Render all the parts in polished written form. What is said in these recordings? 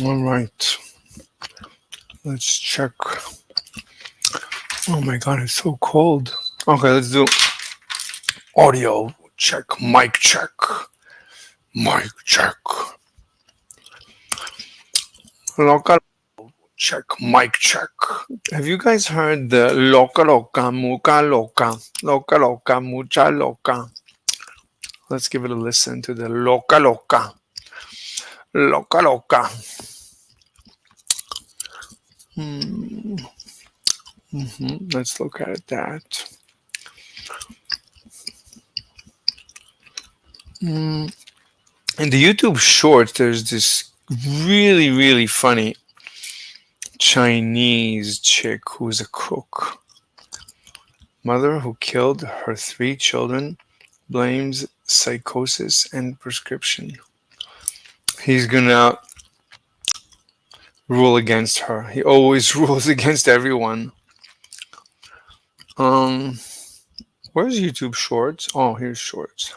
All right. Let's check. Oh my god, it's so cold. Okay, let's do audio check. Mic check. Mic check. Local check. Mic check. Have you guys heard the loca loca, muca loca, loca loca, mucha loca? Let's give it a listen to the loca loca, loca loca. Let's look at that. In the YouTube shorts, there's this really funny Chinese chick who's a cook. Mother who killed her 3 children blames psychosis and prescription. He's gonna rule against her. He always rules against everyone. Where's YouTube Shorts? Oh, here's Shorts.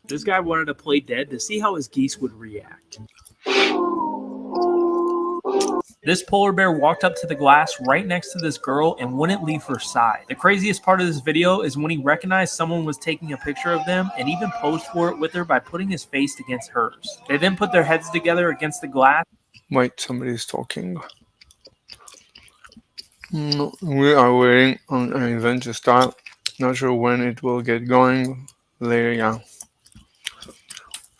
This guy wanted to play dead to see how his geese would react. This polar bear walked up to the glass right next to this girl and wouldn't leave her side. The craziest part of this video is when he recognized someone was taking a picture of them and even posed for it with her by putting his face against hers. They then put their heads together against the glass. Wait, somebody's talking. We are waiting on an event to start. Not sure when it will get going. Later, yeah.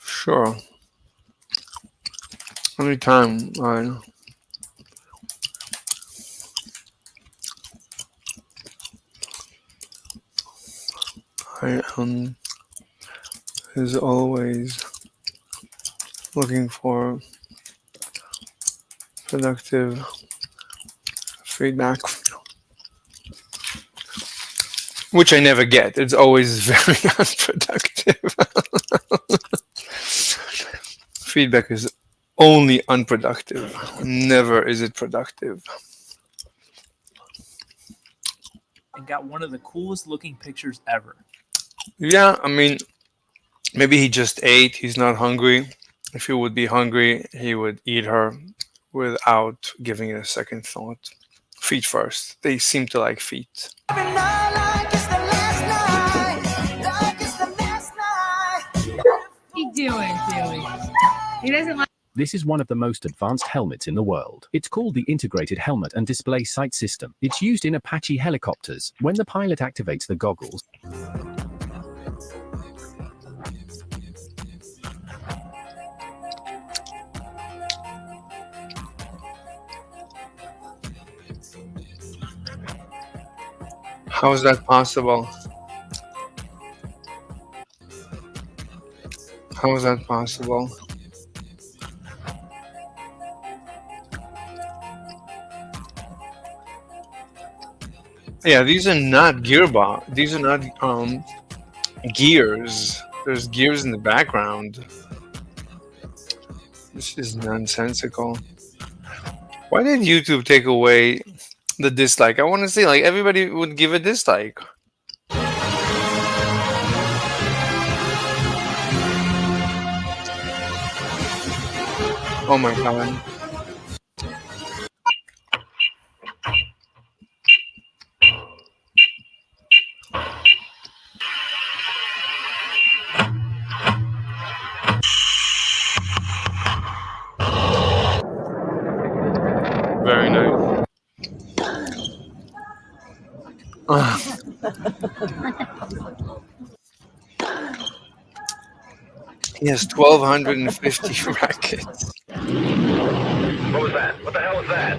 Sure. Anytime, I am, as always, looking for productive feedback, which I never get. It's always very unproductive. Feedback is only unproductive. Never is it productive. And got one of the coolest looking pictures ever. Yeah, I mean, maybe he just ate. He's not hungry. If he would be hungry, he would eat her without giving it a second thought. Feet first. They seem to like feet. He's doing? He doesn't like. This is one of the most advanced helmets in the world. It's called the Integrated Helmet and Display Sight System. It's used in Apache helicopters. When the pilot activates the goggles, How is that possible? How is that possible? Yeah, these are not gearbox. These are not gears. There's gears in the background. This is nonsensical. Why did YouTube take away the dislike? I want to see, like, everybody would give a dislike. Oh my god. Very nice. He has 1,250 rackets. What was that? What the hell was that?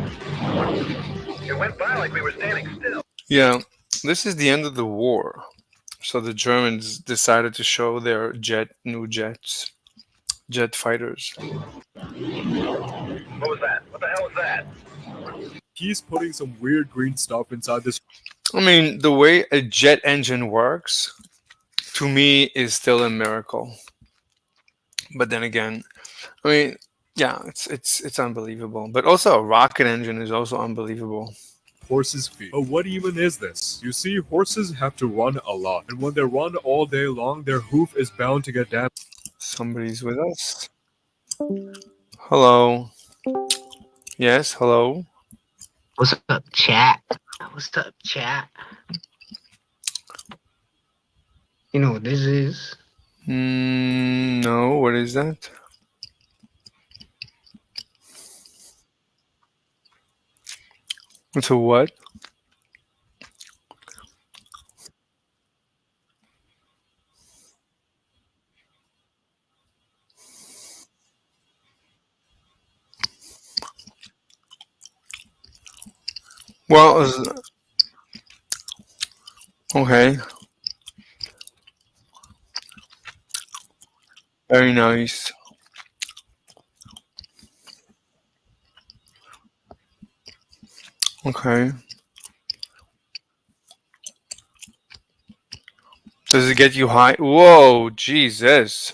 It went by like we were standing still. Yeah, this is the end of the war. So the Germans decided to show their new jets, jet fighters. What was that? What the hell was that? He's putting some weird green stuff inside this. I mean, the way a jet engine works, to me, is still a miracle. But then again, I mean, yeah, it's unbelievable. But also, a rocket engine is also unbelievable. Horses' feet. But what even is this? You see, horses have to run a lot, and when they run all day long, their hoof is bound to get damaged. Somebody's with us. Hello. Yes, hello. What's up, chat? What's up, chat? You know what this is? No, what is that? It's a what? Well, okay, very nice. Okay. Does it get you high? Whoa, Jesus.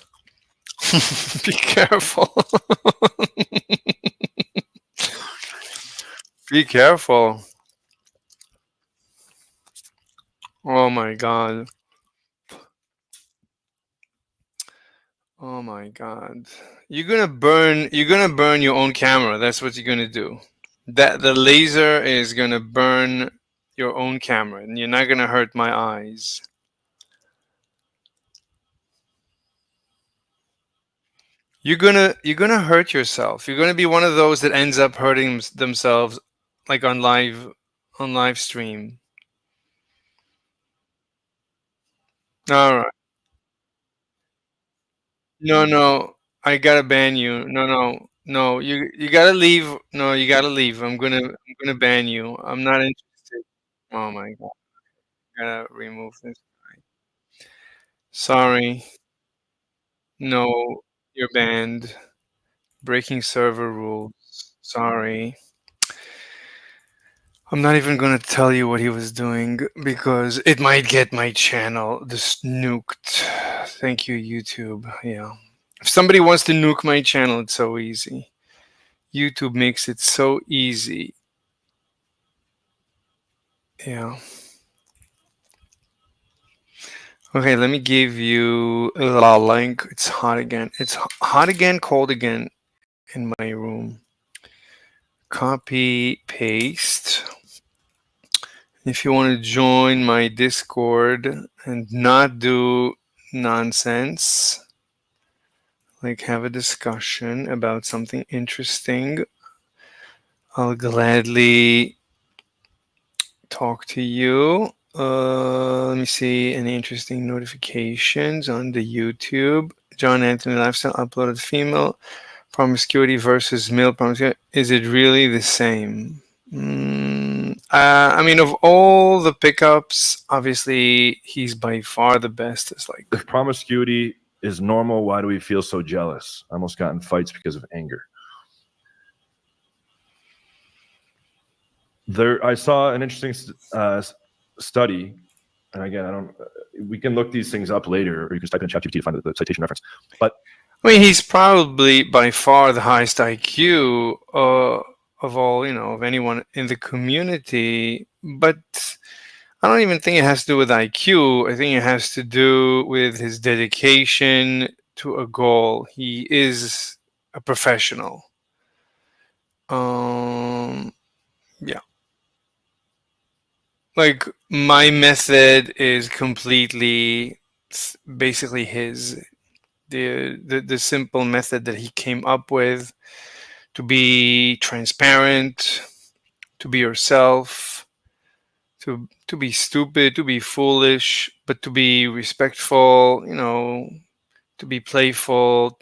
Be careful. Be careful. Oh my god. Oh my god. You're gonna burn your own camera. That's what you're gonna do. That the laser is gonna burn your own camera and you're not gonna hurt my eyes. You're gonna hurt yourself. You're gonna be one of those that ends up hurting themselves like on live stream. All right. No, no. I gotta ban you. No, no. No, you gotta leave. No, you gotta leave. I'm gonna ban you. I'm not interested. Oh my god. Gotta remove this. Sorry. No, you're banned. Breaking server rules. Sorry. I'm not even gonna tell you what he was doing because it might get my channel just nuked. Thank you, YouTube. Yeah. If somebody wants to nuke my channel, it's so easy. YouTube makes it so easy. Yeah. Okay, let me give you a link. It's hot again. It's hot again, cold again in my room. Copy, paste. If you want to join my Discord and not do nonsense, like have a discussion about something interesting, I'll gladly talk to you. Let me see any interesting notifications on the YouTube. John Anthony Lifestyle uploaded female promiscuity versus male promiscuity. Is it really the same? I mean, of all the pickups, obviously he's by far the best. It's like, If promiscuity is normal, why do we feel so jealous? I almost got in fights because of anger. I saw an interesting study, and again, I don't. We can look these things up later, or you can type in ChatGPT to find the citation reference. But I mean, he's probably by far the highest IQ of all, of anyone in the community. But I don't even think it has to do with IQ. I think it has to do with his dedication to a goal. He is a professional. Yeah. Like my method is completely basically his. The simple method that he came up with to be transparent, to be yourself, to be stupid, to be foolish, but to be respectful, to be playful,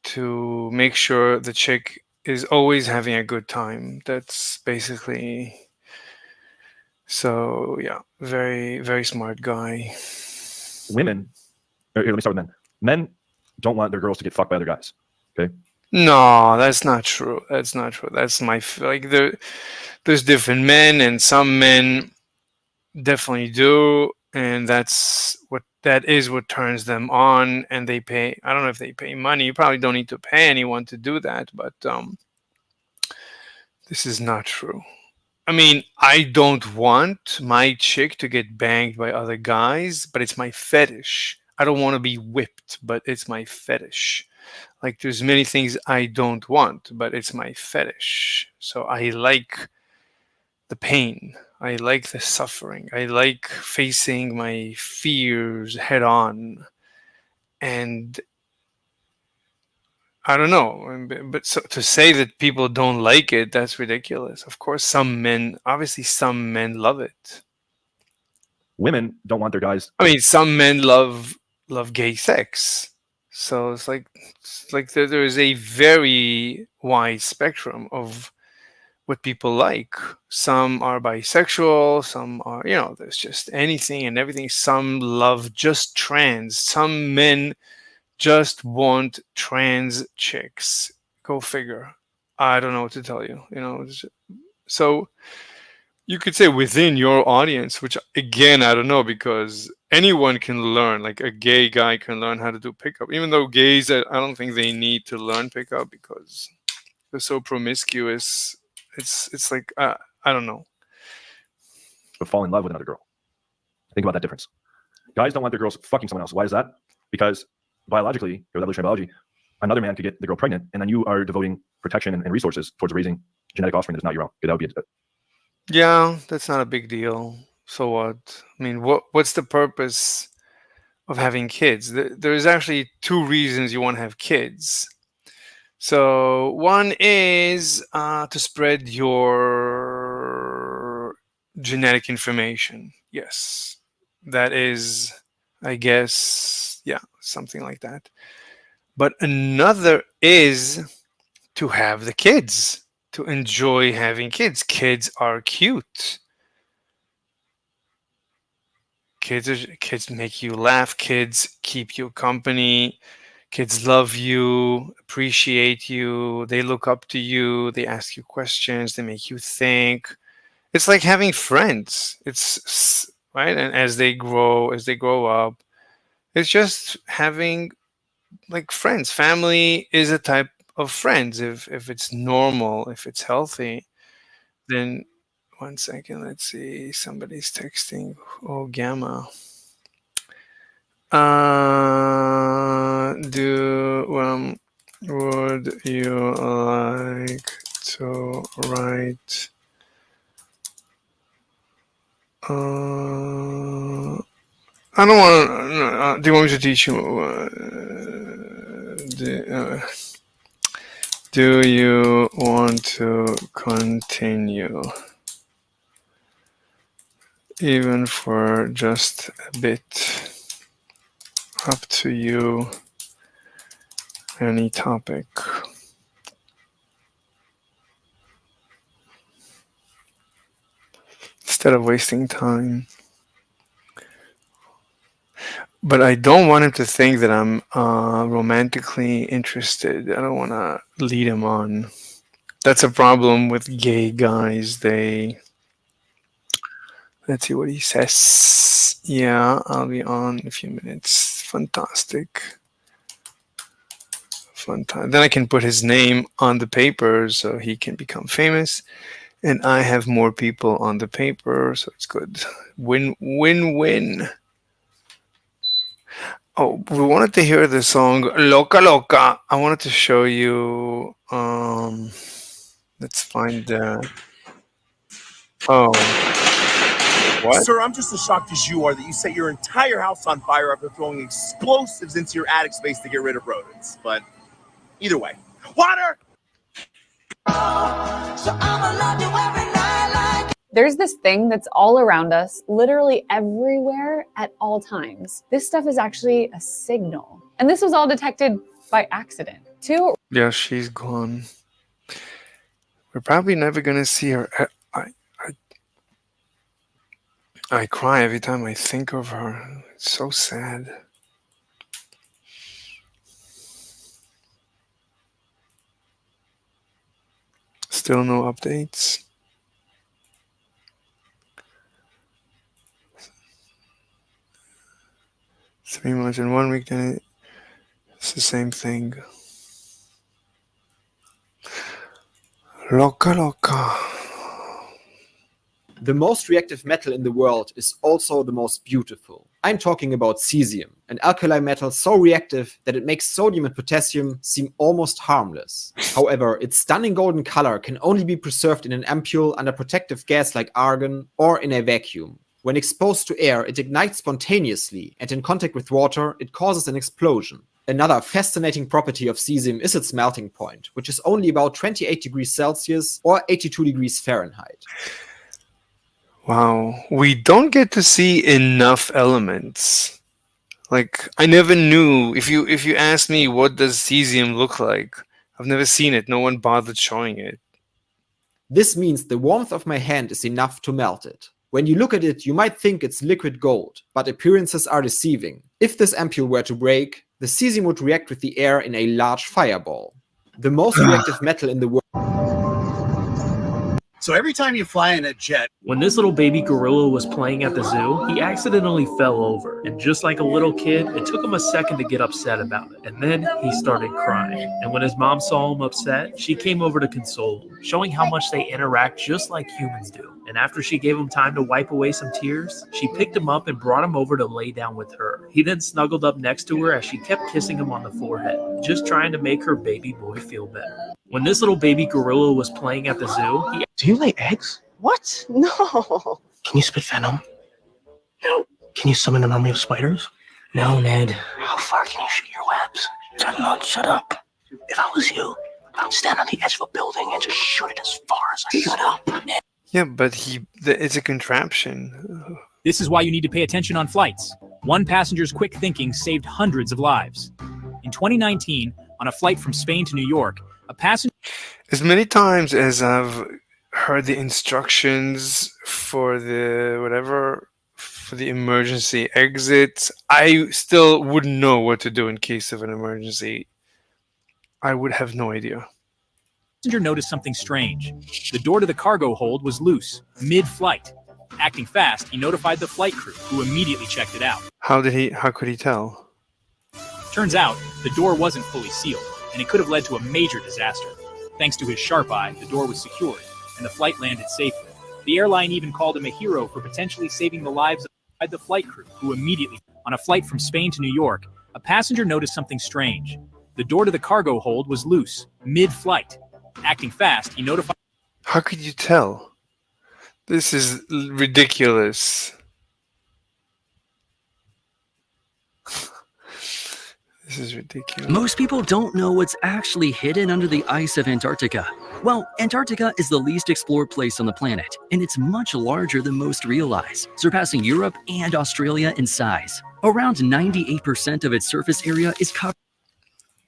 to make sure the chick is always having a good time. That's basically. So yeah, very very smart guy. women, here, let me start with men. Men don't want their girls to get fucked by other guys. Okay. No, that's not true. That's not true. That's like there's different men, and some men definitely do, and that is what turns them on, and they pay. I don't know if they pay money. You probably don't need to pay anyone to do that, but this is not true. I mean, I don't want my chick to get banged by other guys, but it's my fetish. I don't want to be whipped, but it's my fetish. Like there's many things I don't want, but it's my fetish. So I like the pain. I like the suffering. I like facing my fears head on. And I don't know, but so, to say that people don't like it, that's ridiculous. Of course, obviously, some men love it. Women don't want their guys. I mean, some men love gay sex. So it's like there is a very wide spectrum of what people like. Some are bisexual, some are, there's just anything and everything. Some love just trans. Some men just want trans chicks. Go figure. I don't know what to tell you. So you could say within your audience, which again I don't know, because anyone can learn. Like a gay guy can learn how to do pickup, even though gays, I don't think they need to learn pickup because they're so promiscuous. It's like I don't know. But fall in love with another girl. Think about that difference. Guys don't want their girls fucking someone else. Why is that? Because biologically, or evolutionary biology, another man could get the girl pregnant, and then you are devoting protection and resources towards raising genetic offspring that's not your own. That would be Yeah, that's not a big deal. So what? I mean, what's the purpose of having kids? There's actually two reasons you want to have kids. So one is to spread your genetic information. Yes, that is, I guess, yeah, something like that. But another is to have the kids, to enjoy having kids. Kids are cute. Kids make you laugh. Kids keep you company. Kids love you, appreciate you. They look up to you. They ask you questions. They make you think. It's like having friends. It's right, and as they grow up, it's just having like friends. Family is a type of friends. If it's normal, if it's healthy, then one second. Let's see. Somebody's texting. Oh, Gamma. Would you like to write? I don't want to. Do you want me to teach you? Do you want to continue? Even for just a bit. Up to you. Any topic. Instead of wasting time. But I don't want him to think that I'm romantically interested. I don't want to lead him on. That's a problem with gay guys. Let's see what he says. Yeah, I'll be on in a few minutes. Fantastic. Fun time. Then I can put his name on the paper so he can become famous. And I have more people on the paper, so it's good. Win, win, win. Oh, we wanted to hear the song Loca Loca. I wanted to show you. Let's find the. Oh. What? Sir, I'm just as shocked as you are that you set your entire house on fire after throwing explosives into your attic space to get rid of rodents. But either way, water! There's this thing that's all around us, literally everywhere at all times. This stuff is actually a signal. And this was all detected by accident. Yeah, she's gone. We're probably never gonna see her. I cry every time I think of her. It's so sad. Still no updates. Three months in 1 week, then it's the same thing. Loca loca. The most reactive metal in the world is also the most beautiful. I'm talking about cesium, an alkali metal so reactive that it makes sodium and potassium seem almost harmless. However, its stunning golden color can only be preserved in an ampule under protective gas like argon or in a vacuum. When exposed to air, it ignites spontaneously, and in contact with water, it causes an explosion. Another fascinating property of cesium is its melting point, which is only about 28 degrees Celsius or 82 degrees Fahrenheit. Wow, we don't get to see enough elements. Like, I never knew. If you ask me what does cesium look like, I've never seen it. No one bothered showing it. This means the warmth of my hand is enough to melt it. When you look at it, you might think it's liquid gold, but appearances are deceiving. If this ampule were to break, the cesium would react with the air in a large fireball. The most reactive metal in the world. So every time you fly in a jet, When this little baby gorilla was playing at the zoo, he accidentally fell over. And just like a little kid, it took him a second to get upset about it. And then he started crying. And when his mom saw him upset, she came over to console him, showing how much they interact just like humans do. And after she gave him time to wipe away some tears, she picked him up and brought him over to lay down with her. He then snuggled up next to her as she kept kissing him on the forehead, just trying to make her baby boy feel better. When this little baby gorilla was playing at the zoo, he... Do you lay eggs? What? No. Can you spit venom? No. Can you summon an army of spiders? No, Ned. How far can you shoot your webs? Shut up. If I was you, I would stand on the edge of a building and just shoot it as far as I shut up, Ned. Yeah, but it's a contraption. This is why you need to pay attention on flights. One passenger's quick thinking saved hundreds of lives. In 2019, on a flight from Spain to New York, a passenger... As many times as I've heard the instructions for the emergency exits, I still wouldn't know what to do in case of an emergency. I would have no idea. Passenger noticed something strange. The door to the cargo hold was loose, mid-flight. Acting fast, he notified the flight crew, who immediately checked it out. How could he tell? Turns out, the door wasn't fully sealed, and it could have led to a major disaster. Thanks to his sharp eye, the door was secured, and the flight landed safely. The airline even called him a hero for potentially saving the lives of the flight crew, who immediately... On a flight from Spain to New York, a passenger noticed something strange. The door to the cargo hold was loose, mid-flight. Acting fast, he notified... How could you tell? This is ridiculous. This is ridiculous. Most people don't know what's actually hidden under the ice of Antarctica. Well, Antarctica is the least explored place on the planet, and it's much larger than most realize, surpassing Europe and Australia in size. Around 98% of its surface area is covered.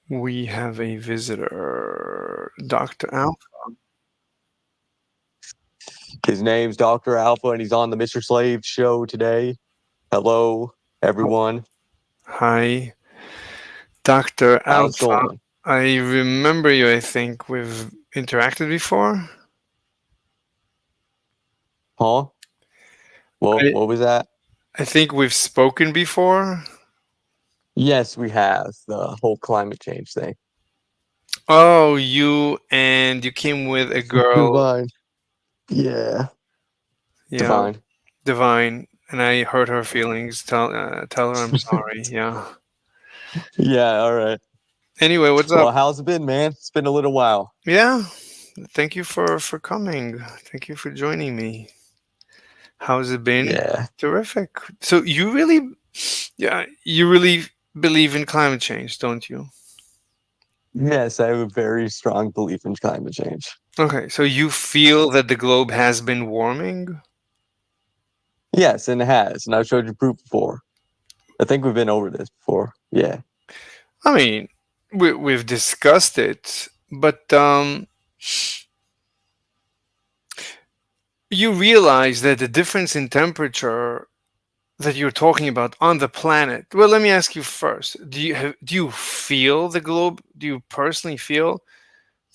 We have a visitor, Dr. Alpha. His name's Dr. Alpha, and he's on the Mr. Slave show today. Hello, everyone. Hi, Dr. How's it Alpha. going? I remember you. I think we've interacted before. Huh? What was that? I think we've spoken before. Yes, we have. The whole climate change thing. Oh, you came with a girl. Divine. Yeah. Yeah, Divine. Divine, and I hurt her feelings. Tell her I'm sorry. Yeah. Yeah, all right. Anyway, what's Well, up? how's it been, man? It's been a little while. Yeah. Thank you for coming. Thank you for joining me. How's it been? Yeah. Terrific. So you really believe in climate change, don't you? Yes, I have a very strong belief in climate change. Okay, so you feel that the globe has been warming? Yes, and it has, and I've showed you proof before. I think we've been over this before. Yeah. I mean, we've discussed it, but you realize that the difference in temperature that you're talking about on the planet. Well, let me ask you first. Do you feel the globe? Do you personally feel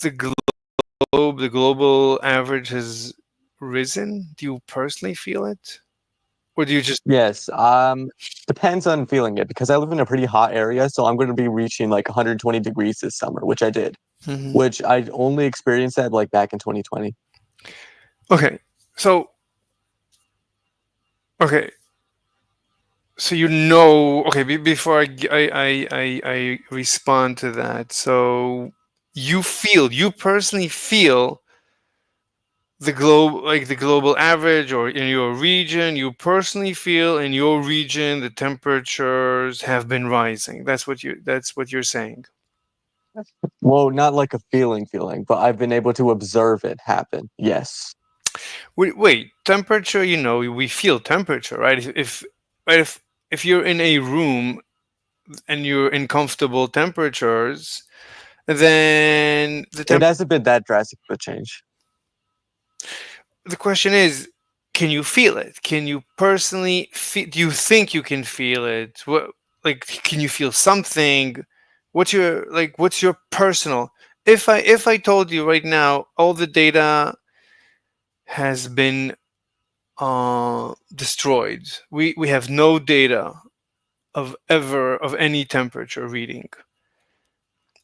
the global average has risen? Do you personally feel it? Or do you just... Yes, depends on feeling it, because I live in a pretty hot area, so I'm going to be reaching like 120 degrees this summer, which I did, which I only experienced that like back in 2020. Okay, so Okay, so you know. Okay, before I respond to that, so you personally feel the globe, like the global average, or in your region, you personally feel in your region the temperatures have been rising. That's what you're saying. Well, not like a feeling, but I've been able to observe it happen. Yes. Wait, temperature. We feel temperature, right? Right, if you're in a room and you're in comfortable temperatures, then It hasn't been that drastic of a change. the question is, can you feel it? Can you personally feel? Do you think you can feel it? What, like, can you feel something? What's your personal? If I told you right now all the data has been destroyed, we have no data of any temperature reading,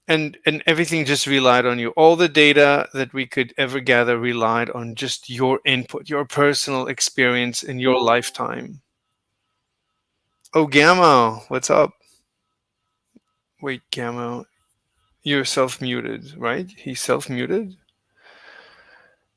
and everything just relied on you. All the data that we could ever gather relied on just your input, your personal experience in your lifetime. Oh, Gamma, what's up? Wait, Gamma, you're self-muted, right? He's self-muted?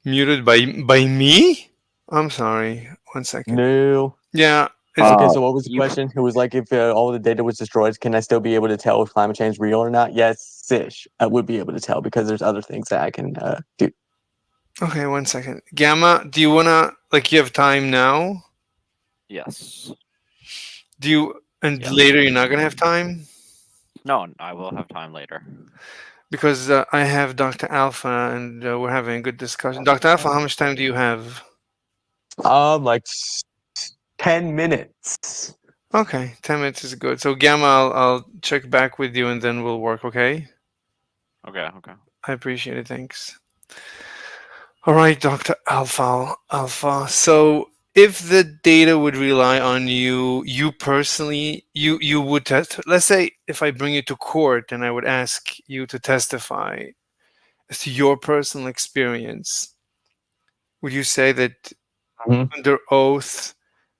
Muted by me? I'm sorry. 1 second. No. Yeah. Okay, so what was the question? It was like, if all the data was destroyed, can I still be able to tell if climate change is real or not? Yes, Sish, I would be able to tell because there's other things that I can do. Okay, 1 second. Gamma, do you wanna, like, you have time now? Yes. Do you, and Yes. later you're not gonna have time? No, I will have time later. Because I have Dr. Alpha and we're having a good discussion. Dr. Alpha, how much time do you have? Like 10 minutes. Okay, 10 minutes is good. So Gamma, I'll check back with you and then we'll work, okay? Okay, okay. I appreciate it, thanks. All right, Dr. Alpha. So if the data would rely on you personally, you would test. Let's say if I bring you to court and I would ask you to testify as to your personal experience, would you say that under oath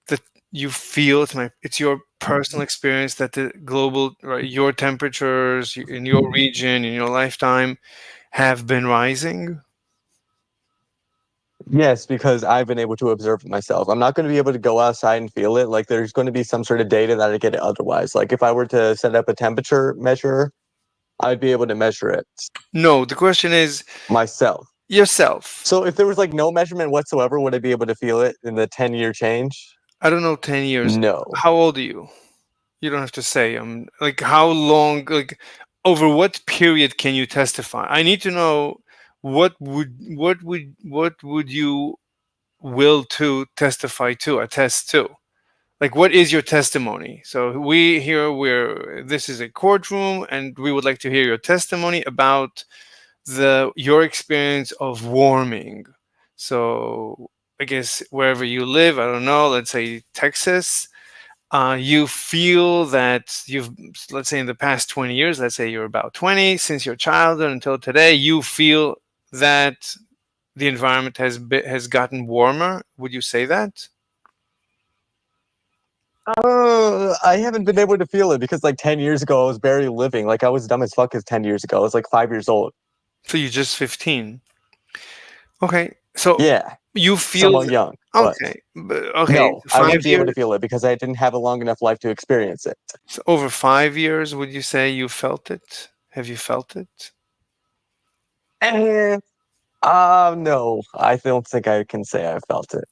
that you feel it's your personal experience that the global, right, your temperatures in your region in your lifetime have been rising? Yes, because I've been able to observe it myself. I'm not going to be able to go outside and feel it. Like, there's going to be some sort of data that I get otherwise. Like, if I were to set up a temperature measure, I'd be able to measure it. No, the question is myself. Yourself. So if there was like no measurement whatsoever, would I be able to feel it in the 10-year change? I don't know, 10 years. No. How old are you? You don't have to say. Like, how long, like, over what period can you testify? I need to know what would you will to testify to, attest to? Like, what is your testimony? So this is a courtroom and we would like to hear your testimony about your experience of warming. So I guess wherever you live, I don't know, let's say Texas, you feel that let's say in the past 20 years, let's say you're about 20, since your childhood until today, you feel that the environment has gotten warmer. Would you say that? I haven't been able to feel it because like 10 years ago, I was barely living. Like, I was dumb as fuck as 10 years ago. I was like 5 years old. So you're just 15. Okay. So yeah, you feel somewhat young. But okay. Okay. no, I 5 wouldn't be able to years. feel it because I didn't have a long enough life to experience it. So over 5 years, would you say you felt it? Have you felt it? No, I don't think I can say I felt it.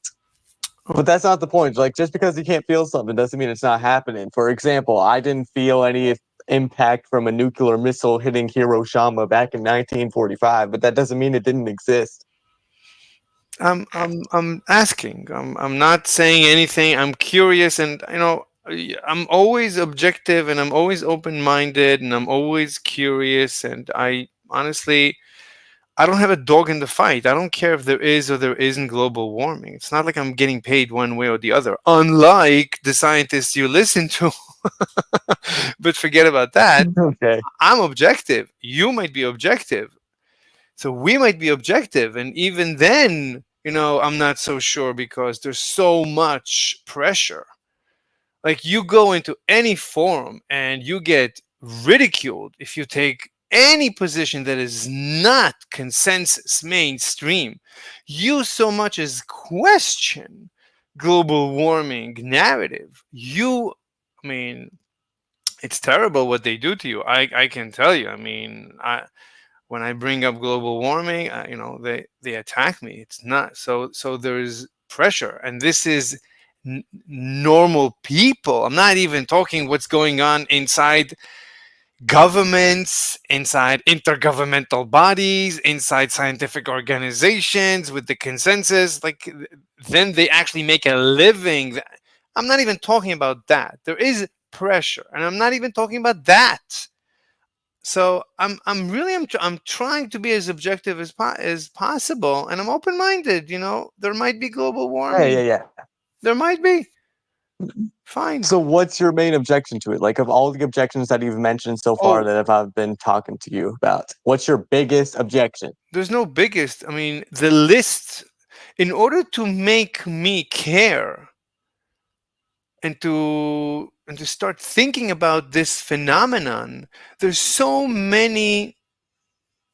But that's not the point. Like, just because you can't feel something doesn't mean it's not happening. For example, I didn't feel any impact from a nuclear missile hitting Hiroshima back in 1945, but that doesn't mean it didn't exist. I'm asking. I'm not saying anything. I'm curious, and I'm always objective, and I'm always open-minded, and I'm always curious, and I honestly, I don't have a dog in the fight. I don't care if there is or there isn't global warming. It's not like I'm getting paid one way or the other, unlike the scientists you listen to. But forget about that. Okay. I'm objective. You might be objective. So we might be objective. And even then, I'm not so sure because there's so much pressure. Like you go into any forum and you get ridiculed if you take any position that is not consensus mainstream. You so much as question global warming narrative. I mean, it's terrible what they do to you. I can tell you. I mean, when I bring up global warming, they attack me. It's not so. There's pressure, and this is normal people. I'm not even talking what's going on inside governments, inside intergovernmental bodies, inside scientific organizations with the consensus. Like then they actually make a living. I'm not even talking about that. There is pressure, and I'm not even talking about that. So I'm trying to be as objective as possible, and I'm open minded. There might be global warming. Yeah. There might be. Fine. So what's your main objection to it? Like of all the objections that you've mentioned so far that I've been talking to you about, what's your biggest objection? There's no biggest. I mean, the list, in order to make me care and to start thinking about this phenomenon, there's so many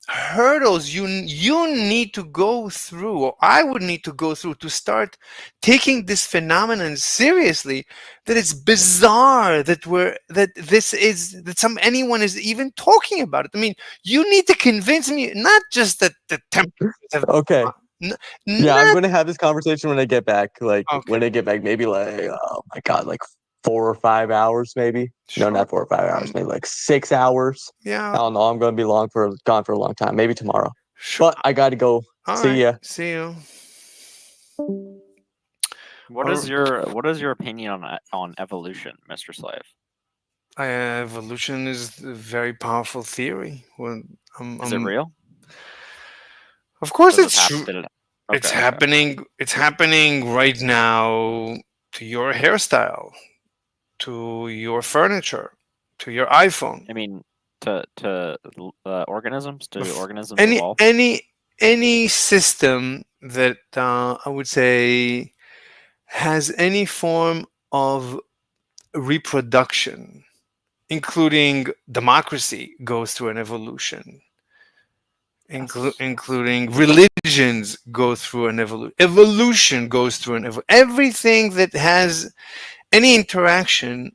hurdles you need to go through, or I would need to go through to start taking this phenomenon seriously, that it's bizarre that anyone is even talking about it. I mean, you need to convince me not just that the temperatures have Okay. n- Yeah, I'm not- going to have this conversation when I get back. Like Okay. when I get back, maybe like, oh my God, like 4 or 5 hours, maybe. No, not 4 or 5 hours, maybe like 6 hours. Yeah. I don't know. I'm going to be gone for a long time. Maybe tomorrow. But I got to go. All See right. ya. See you. What is your opinion on evolution, Mr. Slave? Evolution is a very powerful theory. Is it real? Of course, Does it it's hap- true. did it- It's okay, okay. happening. It's happening right now to your hairstyle, to your furniture, to your iPhone. I mean, to organisms? Do organisms Any evolve? any system that I would say has any form of reproduction, including democracy, goes through an evolution. Including religions go through an evolution. Evolution goes through an evolution. Everything that has any interaction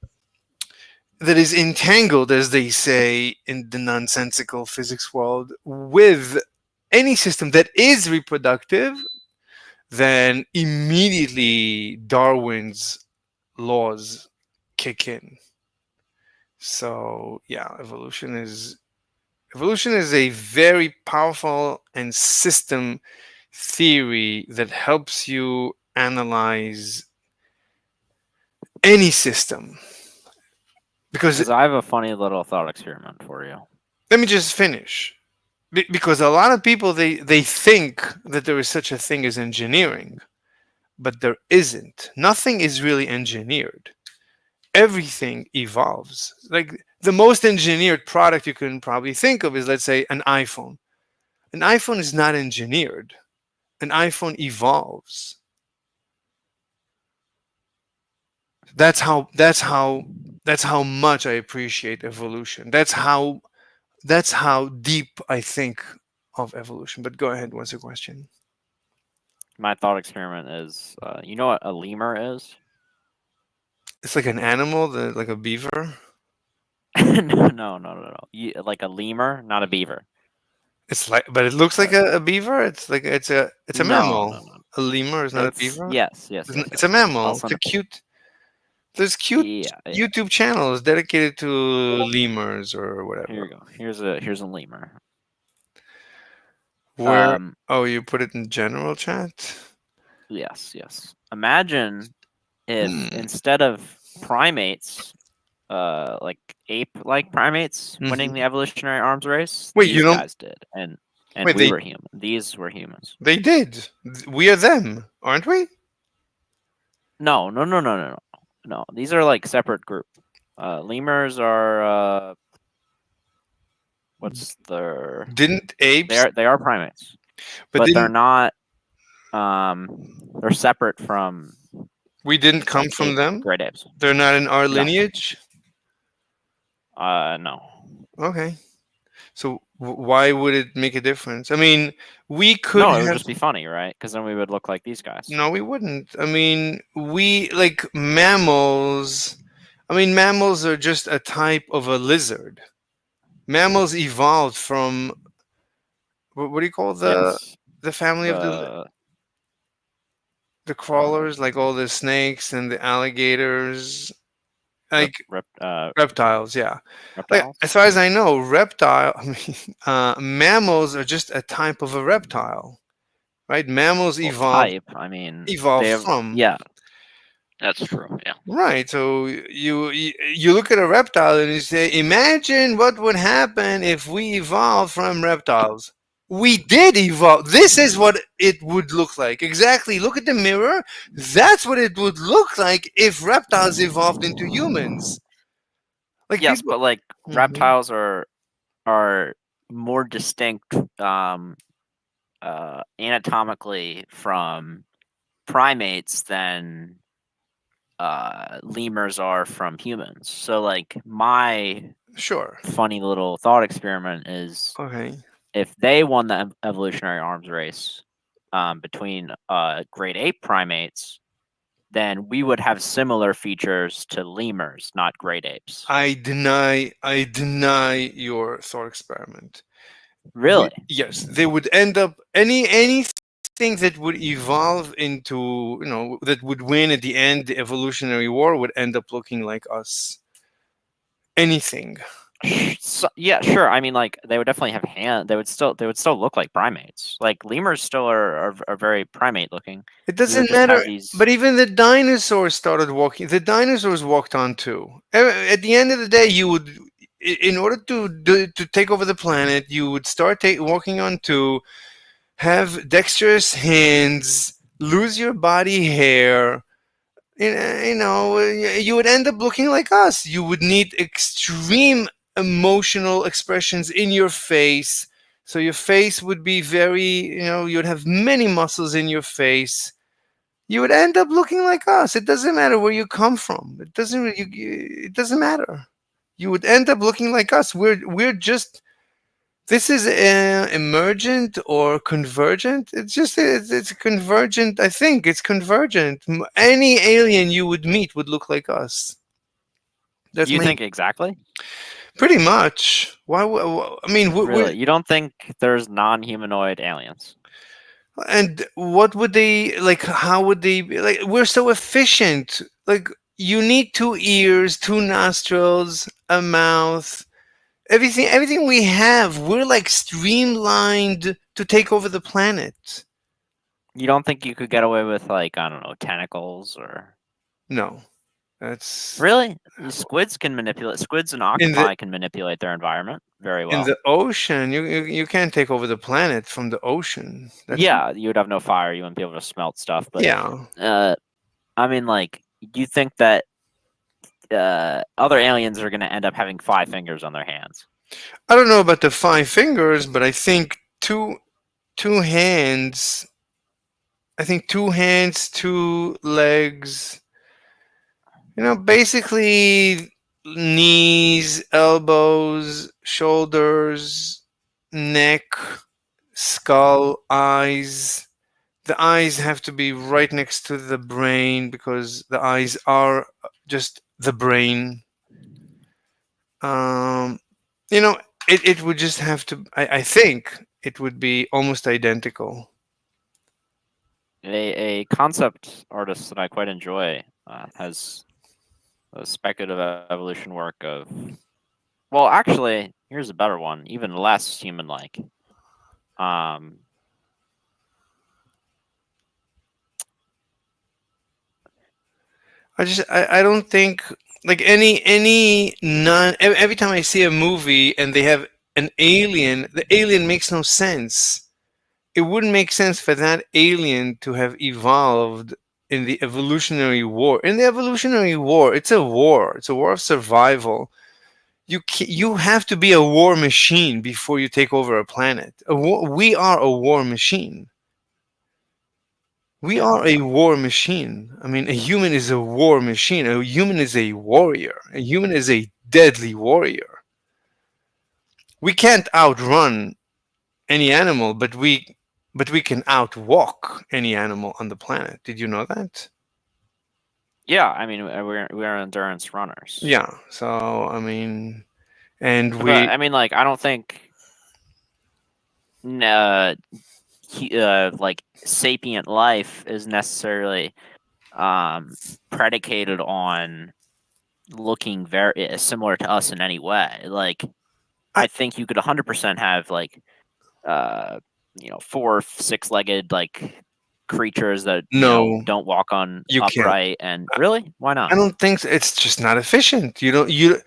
that is entangled, as they say in the nonsensical physics world, with any system that is reproductive, then immediately Darwin's laws kick in. So yeah, evolution is a very powerful and system theory that helps you analyze any system. Because I have a funny little thought experiment for you. let me just finish. Because a lot of people they think that there is such a thing as engineering, but there isn't. Nothing is really engineered. Everything evolves. Like the most engineered product you can probably think of is, let's say, an iPhone. An iPhone is not engineered. An iPhone evolves. That's how much I appreciate evolution. That's how deep I think of evolution. But go ahead, what's the question? My thought experiment is, you know what a lemur is? It's like an animal, like a beaver. No. Like a lemur, not a beaver. It's like, but it looks like a beaver. It's like it's a mammal. No. A lemur is not a It's beaver. yes. It's a mammal. I'll It's send a a pic- cute. There's cute Yeah. YouTube channels dedicated to lemurs or whatever. Here you go. Here's a lemur. Where you put it in general chat? Yes. Imagine if instead of primates, like ape-like primates winning the evolutionary arms race, Wait, these guys did, and Wait, we they- were human. These were humans. They did. We are them, aren't we? No. These are like separate group. Lemurs are what's their? Didn't apes? They are primates, But but they're didn't- not. they're separate from We didn't come like from them. great apes. They're not in our No. lineage. No. Okay. So why would it make a difference? I mean, we could No, it would have. just be funny, right? Because then we would look like these guys. No, we wouldn't. I mean, we like mammals. I mean, mammals are just a type of a lizard. Mammals evolved from what do you call Yes. the family of the crawlers, like all the snakes and the alligators, like reptiles. Yeah, like reptiles. as far as I know, reptile. I mean, mammals are just a type of a reptile, right? Mammals Well, evolved type. I mean, evolved they have. from. Yeah, that's true. Yeah. Right. So you look at a reptile and you say, imagine what would happen if we evolved from reptiles. We did evolve. This is what it would look like. Exactly. Look at the mirror. That's what it would look like if reptiles evolved into humans. Like Yes, people. but like Mhm. reptiles are more distinct anatomically from primates than lemurs are from humans. So like my Sure. funny little thought experiment is Okay. if they won the evolutionary arms race between great ape primates, then we would have similar features to lemurs, not great apes. I deny your thought experiment. Really? Yes, they would end up anything that would evolve into, that would win at the end the evolutionary war would end up looking like us. Anything. So, yeah, sure. I mean, like they would definitely have hand. They would still look like primates. Like lemurs still are very primate looking. It We would doesn't just have matter. these. But even the dinosaurs started walking. The dinosaurs walked on too. At the end of the day, you would, in order to take over the planet, you would start walking on two, have dexterous hands, lose your body hair. You would end up looking like us. You would need extreme emotional expressions in your face. So your face would be very, you'd have many muscles in your face. You would end up looking like us. It doesn't matter where you come from. It doesn't matter. You would end up looking like us. We're just. This is emergent or convergent. It's convergent. I think it's convergent. Any alien you would meet would look like us. That's You my think exactly? pretty much. I mean, Really? You don't think there's non-humanoid aliens? and what would they like? How would they be like? We're so efficient. Like you need 2 ears, 2 nostrils, a mouth. Everything we have, we're like streamlined to take over the planet. You don't think you could get away with like I don't know tentacles or? No, that's Really? Squids can manipulate. Squids and in octopi can manipulate their environment very in well. the ocean. You can't take over the planet from the ocean. Yeah, you would have no fire. You wouldn't be able to smelt stuff. But Yeah. I mean, like, do you think that other aliens are going to end up having 5 fingers on their hands? I don't know about the 5 fingers, but I think two hands. I think 2 hands, 2 legs. Basically knees, elbows, shoulders, neck, skull, eyes. The eyes have to be right next to the brain because the eyes are just the brain. Um, it would just have to. I think it would be almost identical. A concept artist that I quite enjoy has a speculative evolution work of. Well, actually, here's a better one, even less human-like. I don't think like any non every time I see a movie and they have an alien, the alien makes no sense. It wouldn't make sense for that alien to have evolved in the evolutionary war. In the evolutionary war, it's a war. It's a war of survival. You have to be a war machine before you take over a planet. We are a war machine. We are a war machine. I mean, a human is a war machine. A human is a warrior. A human is a deadly warrior. We can't outrun any animal, but we can outwalk any animal on the planet. Did you know that? Yeah, I mean, we're endurance runners. Yeah. So I mean, and But I mean, like, I don't think like sapient life is necessarily predicated on looking very similar to us in any way. Like, I think you could 100% have like four, six-legged like creatures that no, don't walk on you can't. upright. And really, why not? I don't think so. It's just not efficient. You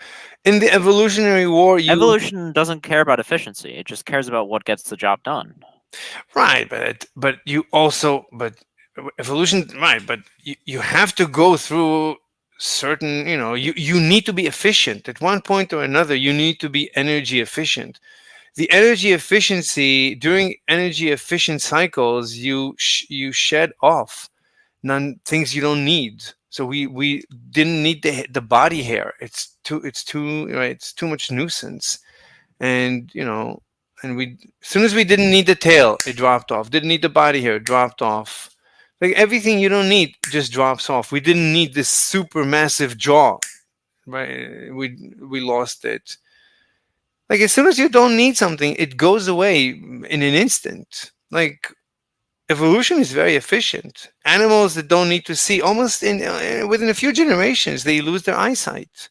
in the evolutionary war. Evolution doesn't care about efficiency; it just cares about what gets the job done. Right, but you also evolution, right, but you have to go through certain, you need to be efficient at one point or another. You need to be energy efficient. The energy efficiency during energy efficient cycles, you shed off things you don't need. So we didn't need the body hair. It's too right, it's too much nuisance. And and we, as soon as we didn't need the tail, it dropped off. Didn't need the body hair, it dropped off. Like everything you don't need just drops off. We didn't need this super massive jaw, right? We lost it. Like as soon as you don't need something, it goes away in an instant. Like evolution is very efficient. Animals that don't need to see, almost within a few generations, they lose their eyesight.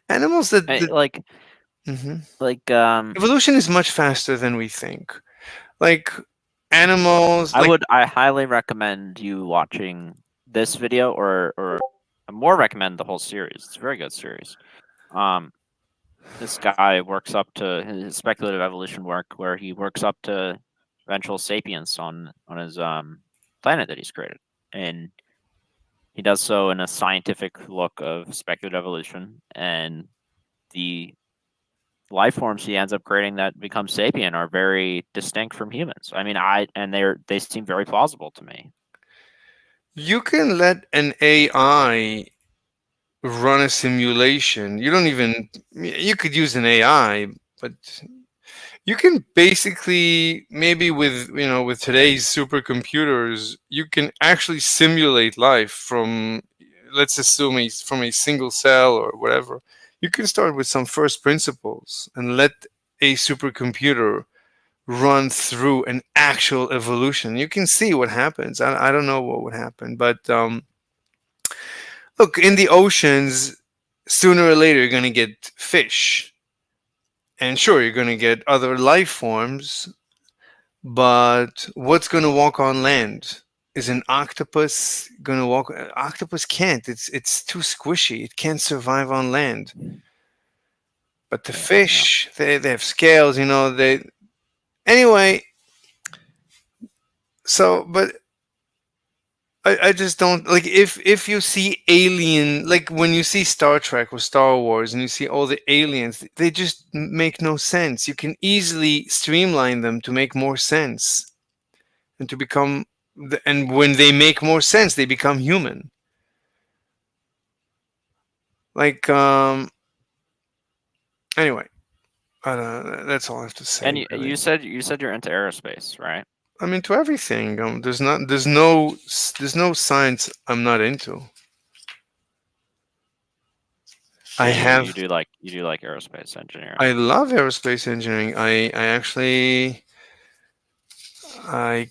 Animals that like Mhm. like Evolution is much faster than we think. Like animals, I highly recommend you watching this video, or I more recommend the whole series. It's a very good series. This guy works up to his speculative evolution work, where he works up to eventual sapience on his planet that he's created, and he does so in a scientific look of speculative evolution, and the life forms he ends up creating that become sapient are very distinct from humans. I mean, they seem very plausible to me. you can let an AI run a simulation. You could use an AI, but you can basically, maybe with today's supercomputers, you can actually simulate life from, let's assume, from a single cell or whatever. You can start with some first principles and let a supercomputer run through an actual evolution. You can see what happens. I don't know what would happen, but look, in the oceans, sooner or later, you're going to get fish. And sure, you're going to get other life forms, but what's going to walk on land? Is an octopus going to walk? Octopus can't. It's too squishy. It can't survive on land. But the fish, they have scales. Anyway. So, but I just don't like, if you see alien, like when you see Star Trek or Star Wars and you see all the aliens, they just make no sense. You can easily streamline them to make more sense and to become and when they make more sense, they become human. Like anyway, that's all I have to say. And really. you said you're into aerospace, right? I'm into everything. There's no science I'm not into. You do like aerospace engineering. I love aerospace engineering. I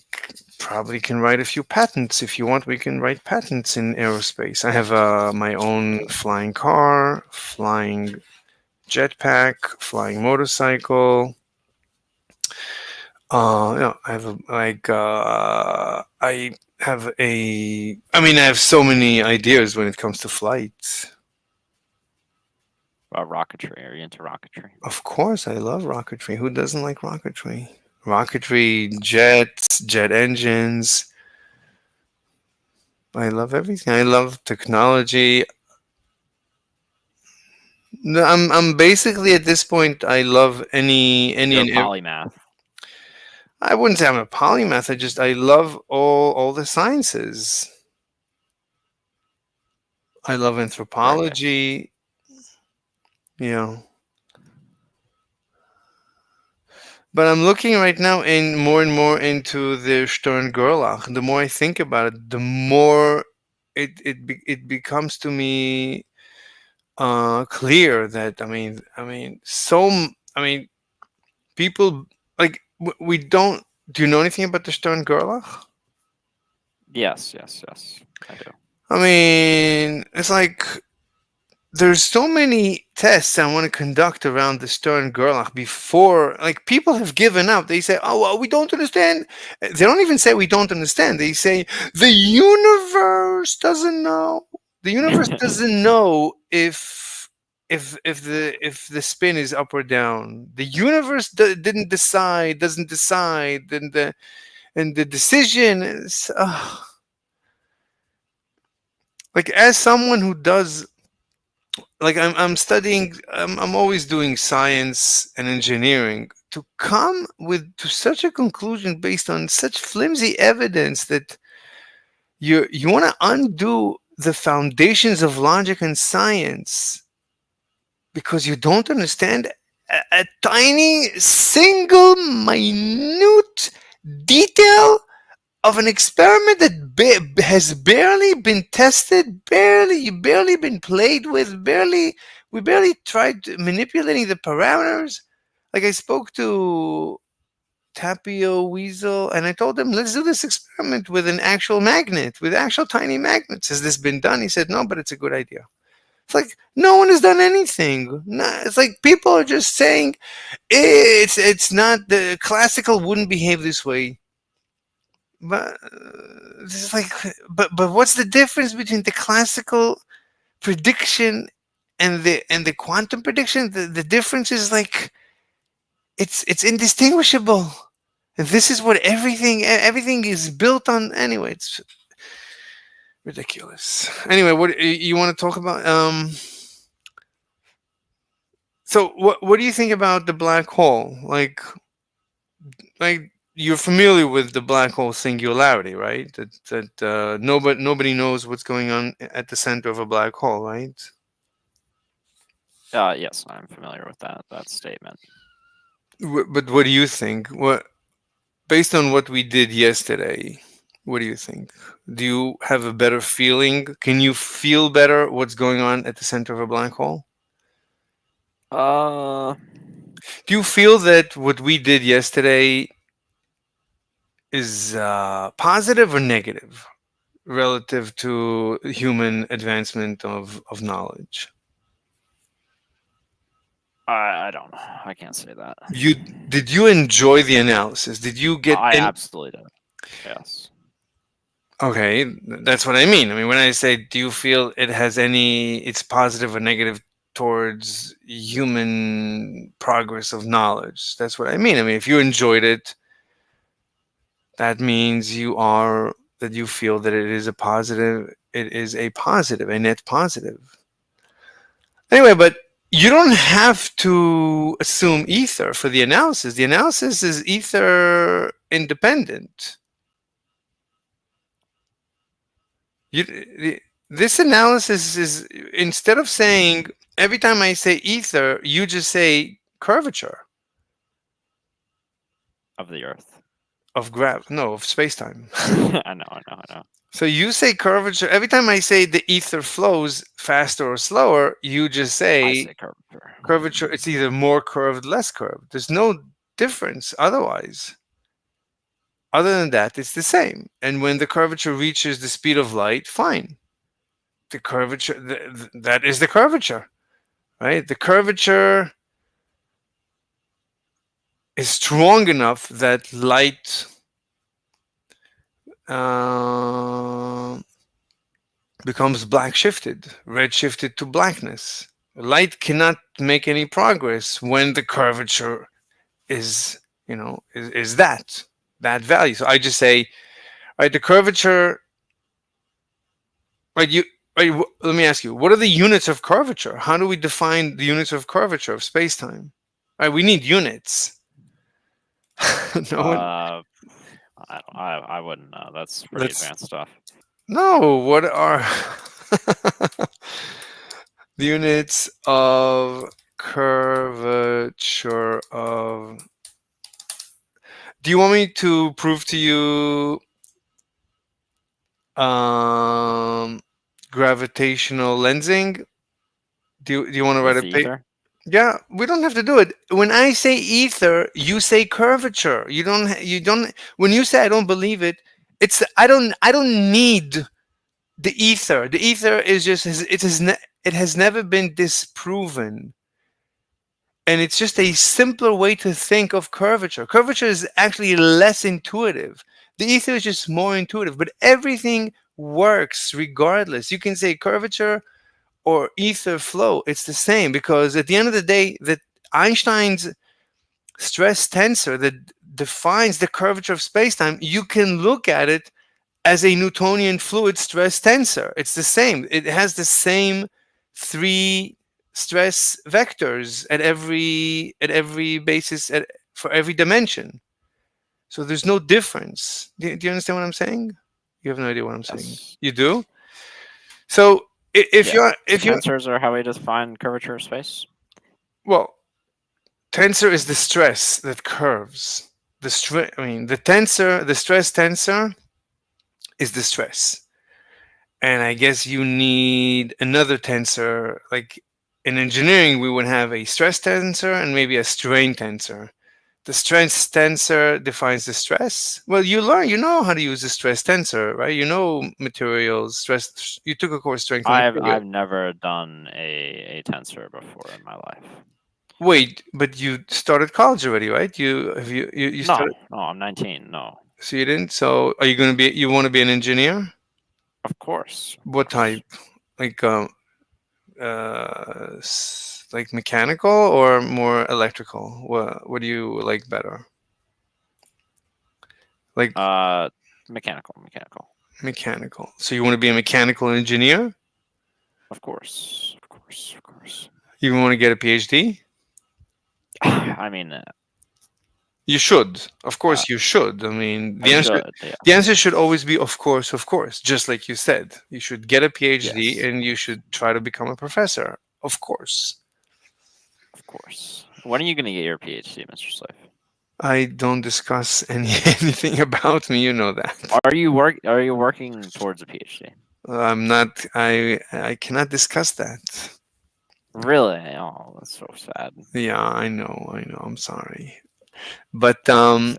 probably can write a few patents. If you want, we can write patents in aerospace. I have my own flying car, flying jetpack, flying motorcycle. I have I have so many ideas when it comes to flight. About rocketry. Are you into rocketry? Of course, I love rocketry. Who doesn't like rocketry? Rocketry, jets, jet engines. I love everything. I love technology. No, I'm basically, at this point, I love any You're a and polymath. I wouldn't say I'm a polymath. I love all the sciences. I love anthropology. You know, but I'm looking right now in more and more into the Stern Gerlach. The more I think about it, the more it becomes to me clear that I mean people like we don't. Do you know anything about the Stern Gerlach? Yes, I do. I mean, it's like there's so many tests I want to conduct around the Stern Gerlach before, like, people have given up. They say, "Oh, well, we don't understand." They don't even say we don't understand. They say the universe doesn't know. The universe doesn't know if the spin is up or down. The universe didn't decide, doesn't decide, and the decision is like, as someone who does, like, I'm studying, I'm always doing science and engineering, to come with to such a conclusion based on such flimsy evidence that you want to undo the foundations of logic and science because you don't understand a tiny single minute detail of an experiment that has barely been tested, barely been played with, we barely tried manipulating the parameters. Like, I spoke to Tapio Weasel and I told him, let's do this experiment with an actual magnet, with actual tiny magnets. Has this been done? He said, no, but it's a good idea. It's like no one has done anything. It's like people are just saying it's not, the classical wouldn't behave this way. But it's like, but what's the difference between the classical prediction and the quantum prediction? The difference is like it's indistinguishable. And this is what everything is built on. Anyway, it's ridiculous. Anyway, what you want to talk about? So what do you think about the black hole? Like you're familiar with the black hole singularity, right? That nobody knows what's going on at the center of a black hole, right? Yes, I'm familiar with that statement. But what do you think? What, based on what we did yesterday, what do you think? Do you have a better feeling? Can you feel better what's going on at the center of a black hole? Do you feel that what we did yesterday is positive or negative relative to human advancement of knowledge? I don't know. I can't say that. Did you enjoy the analysis? Did you get I absolutely did. Yes. Okay, that's what I mean. I mean, when I say, do you feel it's positive or negative towards human progress of knowledge? That's what I mean. I mean, if you enjoyed it, that means that you feel that it is a positive, a net positive. Anyway, but you don't have to assume ether for the analysis. The analysis is ether independent. This analysis is, instead of saying every time I say ether, you just say curvature Of the Earth. of space-time. I know. So you say curvature every time I say the ether flows faster or slower. You just say, I say curvature. Curvature. It's either more curved, less curved. There's no difference otherwise. Other than that, it's the same. And when the curvature reaches the speed of light, fine. The curvature, that is the curvature, right? The curvature is strong enough that light becomes black shifted, red shifted to blackness. Light cannot make any progress when the curvature is, is that value. So I just say, right, the curvature, right, let me ask you, what are the units of curvature? How do we define the units of curvature of space-time? Right, we need units. No one. I wouldn't know. That's pretty Let's. advanced stuff. No. What are the units of curvature of? Do you want me to prove to you gravitational lensing? Do you want to write With a the paper? ether? Yeah, we don't have to do it. When I say ether, you say curvature. You don't. When you say I don't believe it, it's I don't need the ether. The ether is just it has never been disproven, and it's just a simpler way to think of curvature. Curvature is actually less intuitive. The ether is just more intuitive, but everything works regardless. You can say curvature or ether flow. It's the same because at the end of the day, that Einstein's stress tensor that defines the curvature of spacetime, you can look at it as a Newtonian fluid stress tensor. It's the same. It has the same three stress vectors at every basis for every dimension. So there's no difference. Do you understand what I'm saying? You have no idea what I'm saying. Yes. You do? So if Yeah. you're So if you tensors are how we define curvature of space. well, tensor is the stress that curves. The tensor, the stress tensor is the stress. And I guess you need another tensor. Like in engineering, we would have a stress tensor and maybe a strain tensor. The stress tensor defines the stress. Well, you know how to use the stress tensor, right? You know materials, stress. You took a course strength of material. I've never done a tensor before in my life. Wait, but you started college already, right? You No, started. no, I'm 19. No, So you didn't. So are you going to be? You want to be an engineer? of course. What type? Like like mechanical or more electrical? What do you like better? Like Mechanical. mechanical. So you want to be a mechanical engineer? Of course. Of course. Of course. You want to get a PhD? I mean, You should. Of course, you should. I mean, I should. Yeah. the answer should always be of course, just like you said. You should get a PhD Yes. and you should try to become a professor. Of course. Of course. When are you going to get your PhD, Mr. Slave? I don't discuss anything about me. You know that. Are you working towards a PhD? I'm not. I cannot discuss that. Really? Oh, that's so sad. Yeah, I know. I'm sorry, but yeah.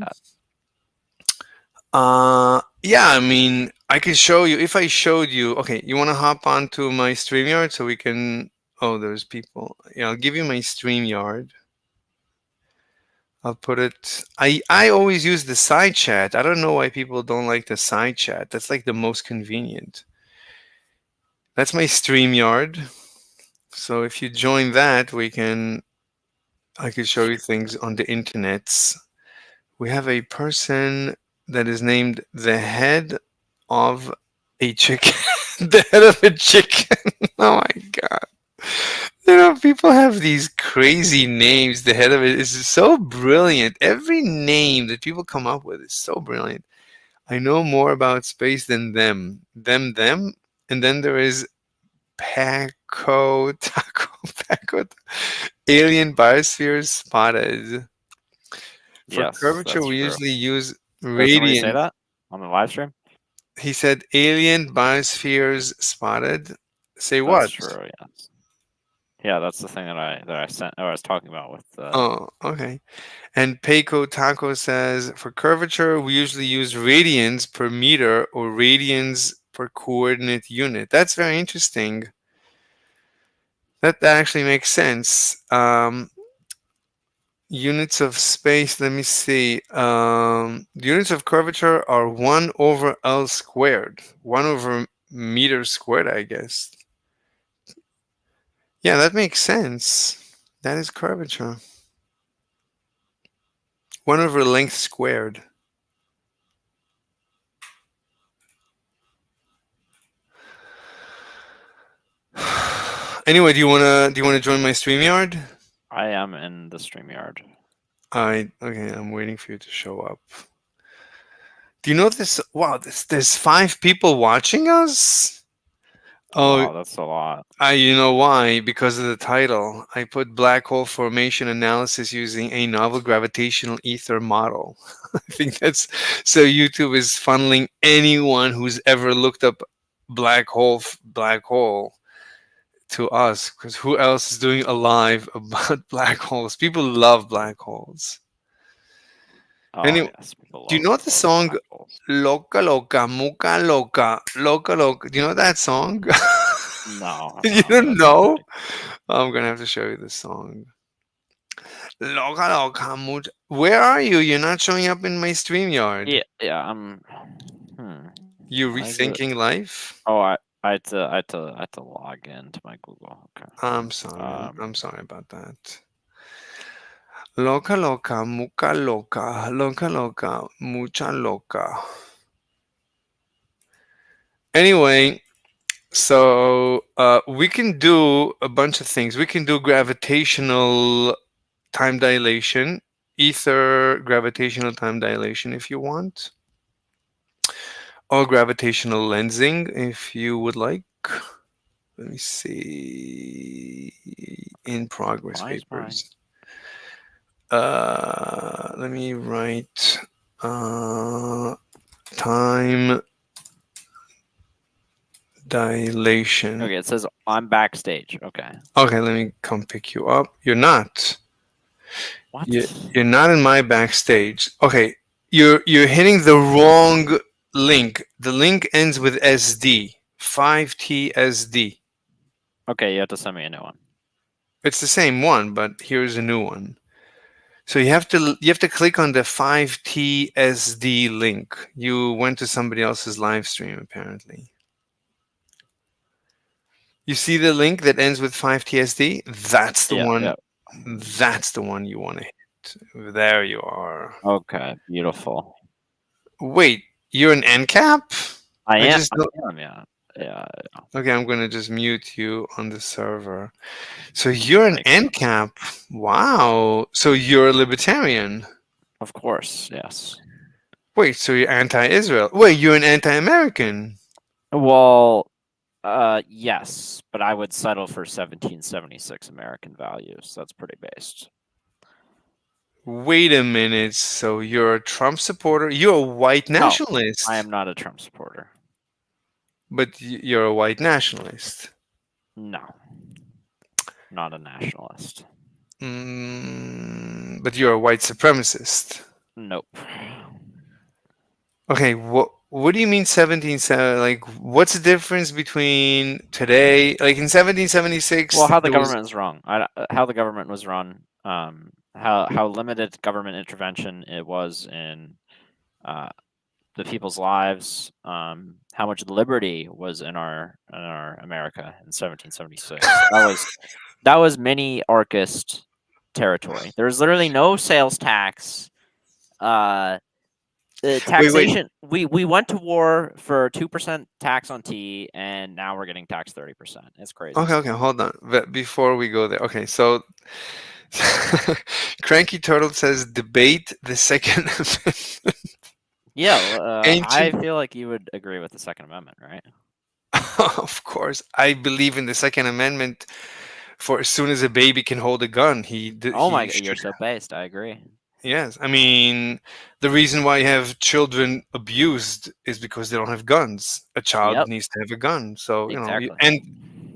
I mean, I can show you if I showed you. Okay, you want to hop onto my StreamYard so we can. Oh, there's people. Yeah, I'll give you my StreamYard. I'll put it. I always use the side chat. I don't know why people don't like the side chat. That's like the most convenient. That's my StreamYard. So if you join that, I can show you things on the internets. We have a person that is named the head of a chicken. The head of a chicken. Oh my god. People have these crazy names. The head of it is so brilliant. Every name that people come up with is so brilliant. I know more about space than them. Them. And then there is Paco Taco Paco alien biospheres spotted. For Yes, curvature, that's we true. usually use Did somebody say radiant. that on the live stream? He said alien biospheres spotted. Say That's what? true. Yes. Yeah, that's the thing that I sent. I was talking about with. Oh, okay. And Peiko Taco says for curvature, we usually use radians per meter or radians per coordinate unit. That's very interesting. That actually makes sense. Units of space, let me see. The units of curvature are 1 over L squared. 1 over meter squared, I guess. Yeah, that makes sense. That is curvature. 1 over length squared. Anyway, do you wanna join my StreamYard? I am in the StreamYard. Okay, I'm waiting for you to show up. Do you know this? Wow, there's 5 people watching us. Oh, Wow, that's a lot. you know why? Because of the title. I put black hole formation analysis using a novel gravitational ether model. I think that's so YouTube is funneling anyone who's ever looked up black hole to us, because who else is doing a live about black holes? People love black holes. Oh Anyway, yes, people do you know the love song black holes. Loca Loca Muca Loca Loca Loca? Do you know that song? No, You no, don't that's not know? me. I'm gonna have to show you this song. Loca Loca Mucha. Where are you? You're not showing up in my StreamYard. Yeah, I'm. Hmm. You Why is it? rethinking life? Oh, I had to log into my Google. Okay. I'm sorry. I'm sorry about that. Loca Loca Muca Loca Loca Loca Mucha Loca. Anyway, so we can do a bunch of things. We can do gravitational time dilation, ether gravitational time dilation if you want, or gravitational lensing if you would like. Let me see. In progress Why is mine? papers. Let me write time dilation. Okay, it says I'm backstage. Okay. Okay, let me come pick you up. You're not. What? You're not in my backstage. Okay, you're hitting the wrong link. The link ends with SD. 5TSD. Okay, you have to send me a new one. It's the same one, but here's a new one. So you have to click on the 5TSD link. You went to somebody else's live stream apparently. You see the link that ends with 5TSD? That's the Yeah, one. yeah. That's the one you want to hit. There you are. Okay, beautiful. Wait, you're an NCAP? I am. just Yeah. Yeah. Okay, I'm gonna just mute you on the server. So you're an NCAP. Wow. So you're a libertarian. Of course, yes. Wait, so you're anti-Israel. Wait, you're an anti-American. Well, yes, but I would settle for 1776 American values. That's pretty based. Wait a minute. So you're a Trump supporter? You're a white No, nationalist. I am not a Trump supporter. But you're a white nationalist. No, not a nationalist. But you're a white supremacist. Nope. Okay, what do you mean 1770? Like, what's the difference between today? Like in 1776, Well, how the there was government is wrong. How the government was run. How limited government intervention it was in the people's lives. How much liberty was in our America in 1776. That was mini Archist territory. There was literally no sales tax. The taxation. We went to war for 2% tax on tea, and now we're getting taxed 30%. It's crazy. Okay, hold on. Before we go there, okay, so Cranky Turtle says debate the Second Amendment. Yeah, I Ancient- feel like you would agree with the Second Amendment, right? Of course, I believe in the Second Amendment. For as soon as a baby can hold a gun, Oh my god, you're so based. I agree. Yes, I mean the reason why you have children abused is because they don't have guns. A child Yep. needs to have a gun, so Exactly. and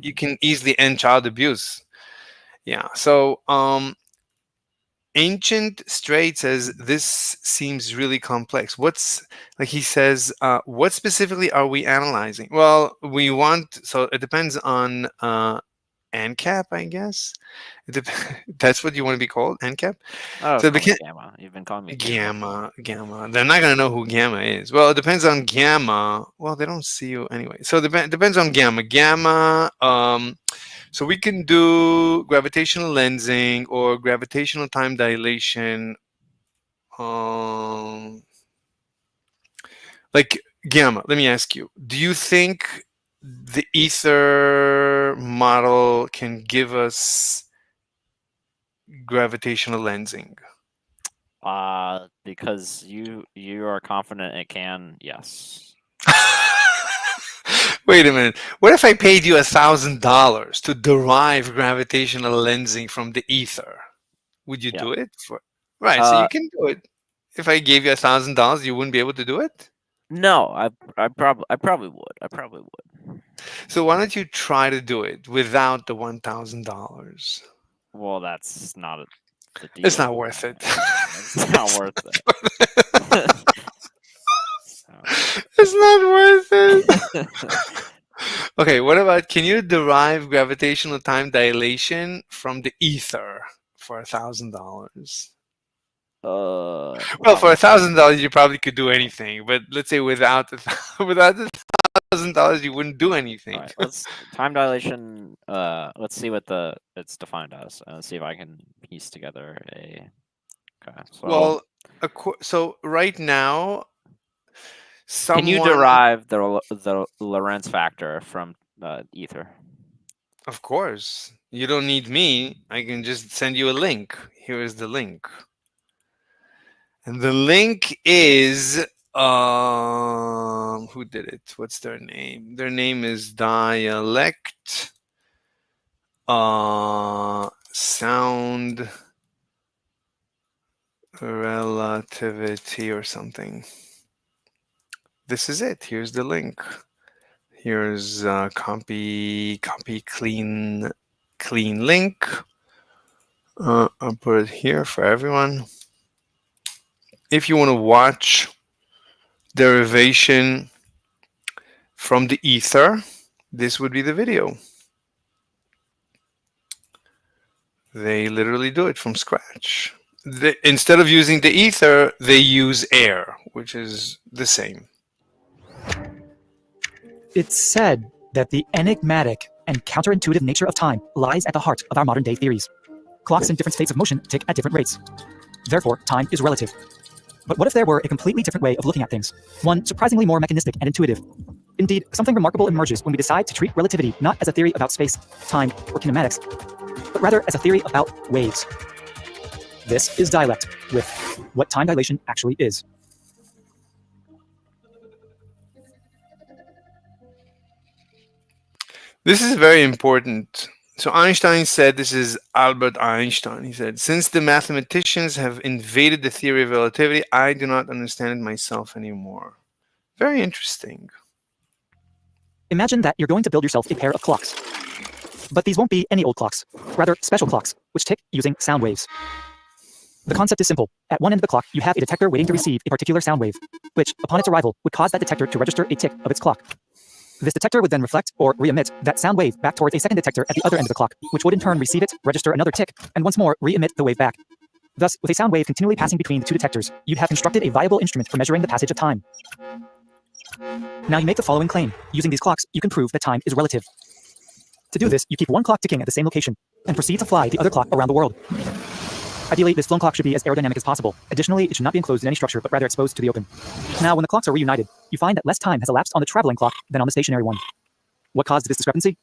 you can easily end child abuse. Yeah. So Ancient Straight says this seems really complex. What's like he says, what specifically are we analyzing? Well, we want so it depends on ANCAP, I guess. That's what you want to be called, ANCAP. Oh, So call me Gamma. You've been calling me Gamma. They're not gonna know who Gamma is. Well, it depends on Gamma. Well, they don't see you anyway. So depends on Gamma. Gamma. So we can do gravitational lensing or gravitational time dilation. Like Gamma. Let me ask you: do you think the ether model can give us gravitational lensing? Because you are confident it can. Yes. Wait a minute. What if I paid you $1,000 to derive gravitational lensing from the ether? Would you Yeah. do it? Right. So you can do it. If I gave you $1,000, you wouldn't be able to do it. No, I probably would. I probably would. So why don't you try to do it without the $1,000? Well, that's not the deal. It's not worth it. It's not worth it. It's not worth it. Okay, what about, can you derive gravitational time dilation from the ether for $1,000? Well, for $1,000, you probably could do anything, but let's say without the $1,000, you wouldn't do anything. All right, let's time dilation. Let's see what it's defined as, and let's see if I can piece together a. Okay, so Well, so right now, can you someone, derive the Lorentz factor from ether? of course, you don't need me. I can just send you a link. Here is the link. And the link is who did it? What's their name? Their name is Dialect Sound Relativity or something. This is it. Here's the link. Here's copy clean link. I'll put it here for everyone. If you want to watch derivation from the ether, this would be the video. They literally do it from scratch. Instead of using the ether, they use air, which is the same. It's said that the enigmatic and counterintuitive nature of time lies at the heart of our modern day theories. Clocks in different states of motion tick at different rates. Therefore, time is relative. But what if there were a completely different way of looking at things? One surprisingly more mechanistic and intuitive. Indeed, something remarkable emerges when we decide to treat relativity not as a theory about space, time, or kinematics, but rather as a theory about waves. This is Dialect with what time dilation actually is. This is very important. So Einstein said, this is Albert Einstein, he said, since the mathematicians have invaded the theory of relativity, I do not understand it myself anymore. Very interesting. Imagine that you're going to build yourself a pair of clocks. But these won't be any old clocks, rather special clocks, which tick using sound waves. The concept is simple. At one end of the clock, you have a detector waiting to receive a particular sound wave, which, upon its arrival, would cause that detector to register a tick of its clock. This detector would then reflect, or re-emit, that sound wave back towards a second detector at the other end of the clock, which would in turn receive it, register another tick, and once more re-emit the wave back. Thus, with a sound wave continually passing between the two detectors, you'd have constructed a viable instrument for measuring the passage of time. Now you make the following claim. Using these clocks, you can prove that time is relative. To do this, you keep one clock ticking at the same location, and proceed to fly the other clock around the world. Ideally, this flown clock should be as aerodynamic as possible. Additionally, it should not be enclosed in any structure, but rather exposed to the open. Now, when the clocks are reunited, you find that less time has elapsed on the traveling clock than on the stationary one. What caused this discrepancy?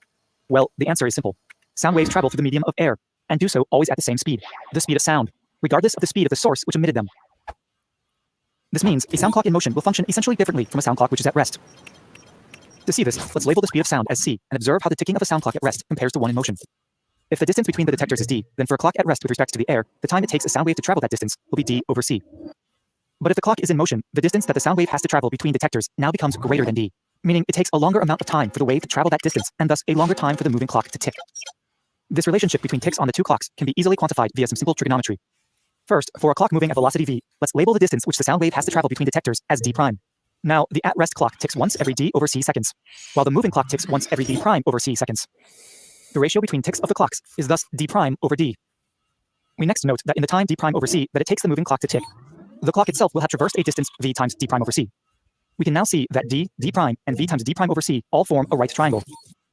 Well, the answer is simple. Sound waves travel through the medium of air, and do so always at the same speed, the speed of sound, regardless of the speed of the source which emitted them. This means a sound clock in motion will function essentially differently from a sound clock which is at rest. To see this, let's label the speed of sound as c, and observe how the ticking of a sound clock at rest compares to one in motion. If the distance between the detectors is d, then for a clock at rest with respect to the air, the time it takes a sound wave to travel that distance will be d over c. But if the clock is in motion, the distance that the sound wave has to travel between detectors now becomes greater than d, meaning it takes a longer amount of time for the wave to travel that distance, and thus a longer time for the moving clock to tick. This relationship between ticks on the two clocks can be easily quantified via some simple trigonometry. First, for a clock moving at velocity v, let's label the distance which the sound wave has to travel between detectors as d prime. Now, the at-rest clock ticks once every d over c seconds, while the moving clock ticks once every d prime over c seconds. The ratio between ticks of the clocks is thus d prime over d. We next note that in the time d prime over c that it takes the moving clock to tick, the clock itself will have traversed a distance v times d prime over c. We can now see that d, d prime, and v times d prime over c all form a right triangle.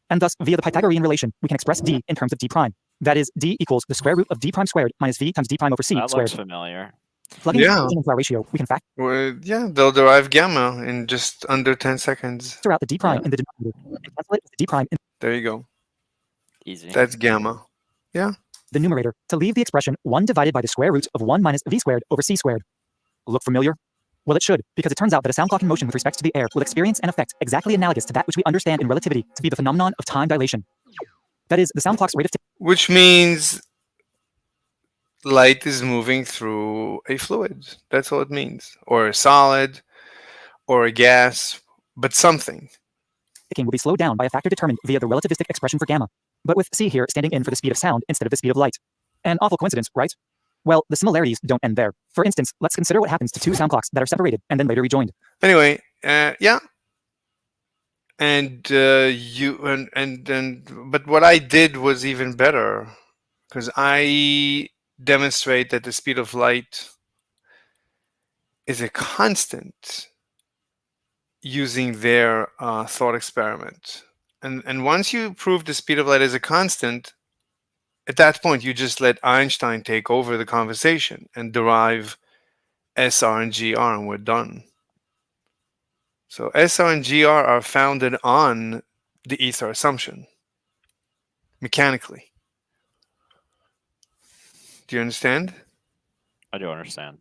And thus, via the Pythagorean relation, we can express d in terms of d prime. That is, d equals the square root of d prime squared minus v times d prime over c That squared. looks familiar. Plugging this into our ratio, we can factor Well, yeah, they'll derive gamma in just under 10 seconds. out the d prime in the denominator and cancel it with the d prime in. There you go. Easy. That's gamma. Yeah. the numerator, to leave the expression 1 divided by the square root of 1 minus v squared over c squared. Look familiar? Well, it should, because it turns out that a sound clock in motion with respect to the air will experience an effect exactly analogous to that which we understand in relativity to be the phenomenon of time dilation. That is, the sound clock's rate of which means light is moving through a fluid. That's all it means, or a solid, or a gas, but something. ticking will be slowed down by a factor determined via the relativistic expression for gamma. But with c here standing in for the speed of sound instead of the speed of light. An awful coincidence, right? Well, the similarities don't end there. For instance, let's consider what happens to two sound clocks that are separated and then later rejoined. Anyway, yeah. And but what I did was even better, because I demonstrate that the speed of light is a constant using their thought experiment. And once you prove the speed of light is a constant, at that point you just let Einstein take over the conversation and derive SR and GR, and we're done. So SR and GR are founded on the ether assumption, mechanically. Do you understand? I do understand.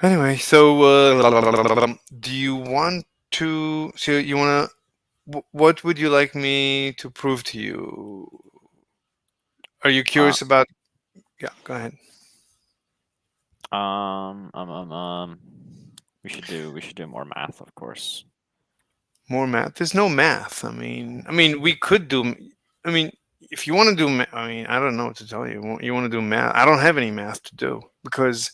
Anyway, so do you want to? So you want to? What would you like me to prove to you? Are you curious about? Yeah, go ahead. We should do more math, of course. More math? There's no math. I mean, we could do. I mean, if you want to do, I mean, I don't know what to tell you. You want to do math? I don't have any math to do because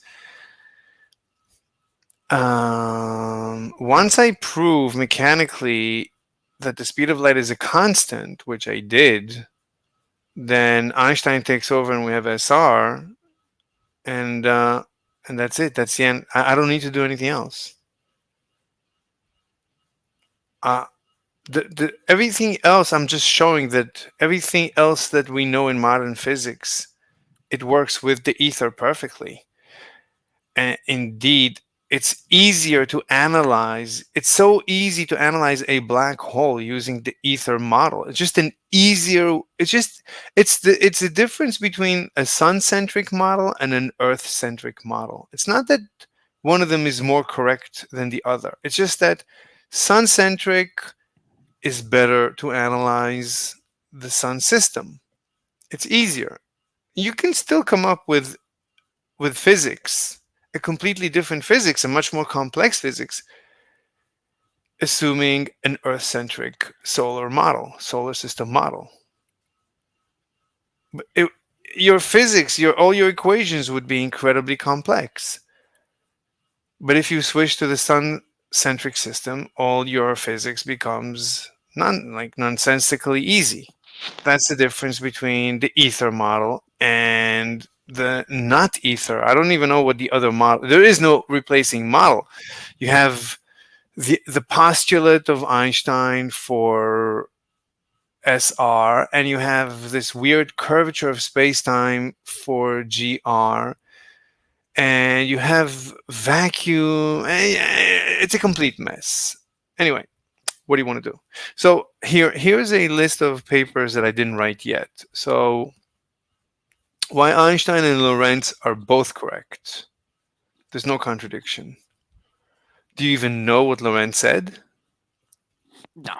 once I prove mechanically that the speed of light is a constant, which I did, then Einstein takes over and we have SR, and that's it. That's the end. I don't need to do anything else. Everything else, I'm just showing that everything else that we know in modern physics, it works with the ether perfectly. And indeed, it's easier to analyze. It's so easy to analyze a black hole using the ether model. It's just an easier. It's the difference between a sun-centric model and an Earth-centric model. It's not that one of them is more correct than the other. It's just that sun-centric is better to analyze the sun system. It's easier. You can still come up with physics, a completely different physics, a much more complex physics, assuming an Earth-centric solar system model. But your physics, all your equations would be incredibly complex. But if you switch to the sun-centric system, all your physics becomes nonsensically easy. That's the difference between the ether model and the not ether. I don't even know what the other model. There is no replacing model. You have the postulate of Einstein for SR, and you have this weird curvature of space-time for GR, and you have vacuum. It's a complete mess. Anyway, what do you want to do? So here's a list of papers that I didn't write yet. So why Einstein and Lorentz are both correct. There's no contradiction. Do you even know what Lorentz said? No.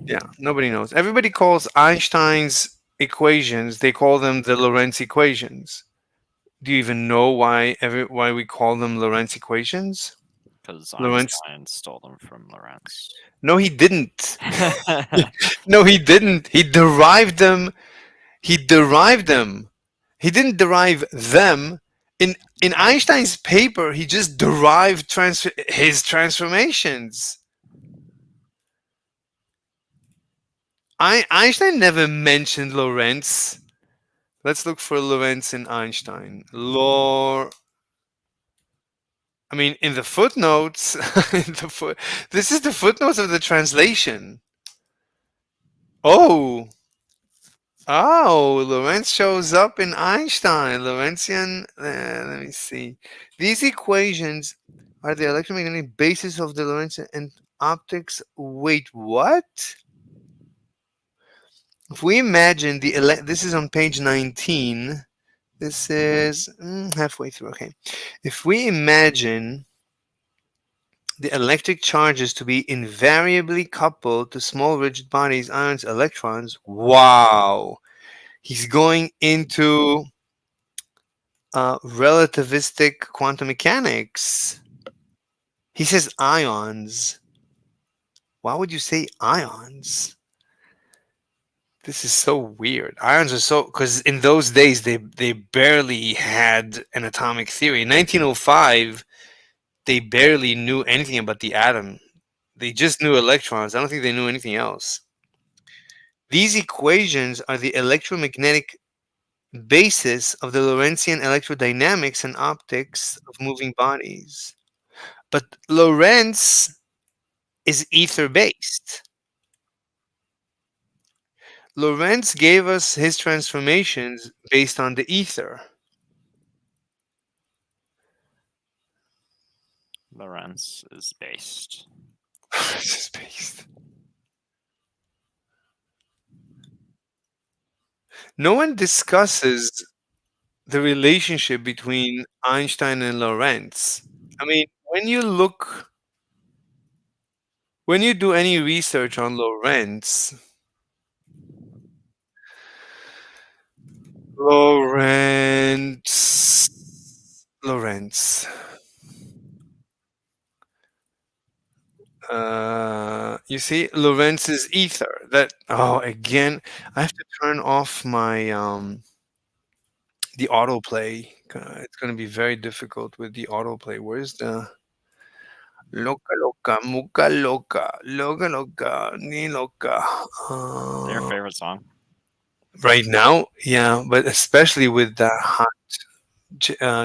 Yeah, nobody knows. Everybody calls Einstein's equations, they call them the Lorentz equations. Do you even know why we call them Lorentz equations? Because Lorentz stole them from Lorentz. No, he didn't. No, he didn't. He derived them. He didn't derive them. In Einstein's paper, he just derived his transformations. Einstein never mentioned Lorentz. Let's look for Lorentz in Einstein. I mean, in the footnotes, this is the footnotes of the translation. Oh, Lorentz shows up in Einstein. Lorentzian, let me see. These equations are the electromagnetic basis of the Lorentz and optics. Wait, what? If we imagine this is on page 19. This is halfway through. Okay. If we imagine the electric charges to be invariably coupled to small rigid bodies, ions, electrons. Wow. He's going into relativistic quantum mechanics. He says ions. Why would you say ions? This is so weird. Ions are so, because in those days they barely had an atomic theory. In 1905, they barely knew anything about the atom. They just knew electrons. I don't think they knew anything else. These equations are the electromagnetic basis of the Lorentzian electrodynamics and optics of moving bodies. But Lorentz is ether based. Lorentz gave us his transformations based on the ether. Lorentz is based. Lorentz is based. No one discusses the relationship between Einstein and Lorentz. I mean, when you do any research on Lorentz, Lorentz. You see, Lorentz's ether. Again, I have to turn off my the autoplay. It's going to be very difficult with the autoplay. Where's the loca loca muca loca loca loca ni loca? Their favorite song. Right now, yeah, but especially with that hot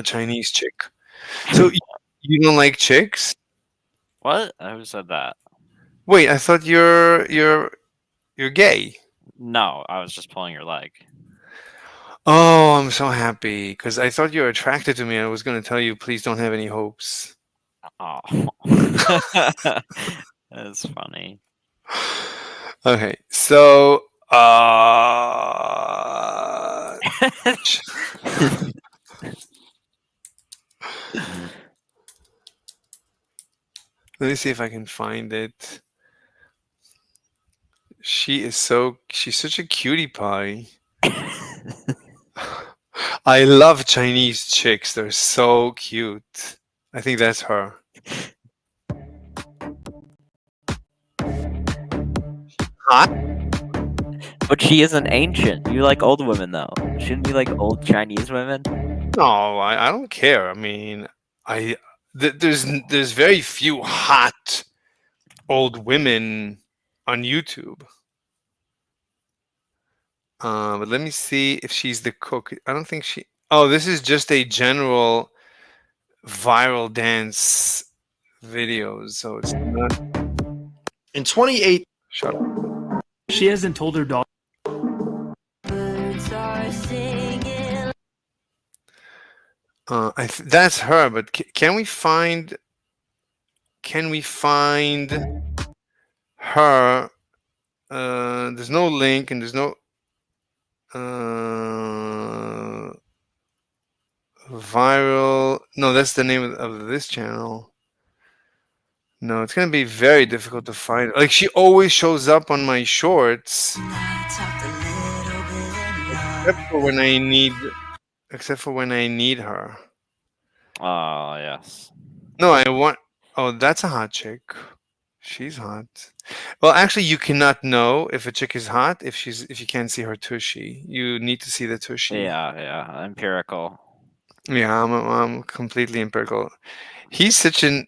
Chinese chick. So you don't like chicks? What? Who said that? Wait, I thought you're gay. No, I was just pulling your leg. Oh, I'm so happy because I thought you were attracted to me. I was going to tell you, please don't have any hopes. Oh, that's funny. Okay, so let me see if I can find it. She's such a cutie pie. I love Chinese chicks. They're so cute. I think that's her. Hot? But she isn't ancient. You like old women, though. Shouldn't you like old Chinese women? No, I don't care. I mean, there's very few hot old women on YouTube. But let me see if she's the cook. I don't think she. Oh, this is just a general viral dance videos, so it's not. In 28. Shut up. She hasn't told her dog. That's her, but can we find? Can we find her? There's no link and there's no viral. No, that's the name of this channel. No, it's gonna be very difficult to find. Like she always shows up on my shorts, except for when I need her. Oh, yes. No, I want. Oh, that's a hot chick. She's hot. Well, actually, you cannot know if a chick is hot if you can't see her tushy. You need to see the tushy. Yeah, empirical. Yeah, I'm completely empirical. He's such an.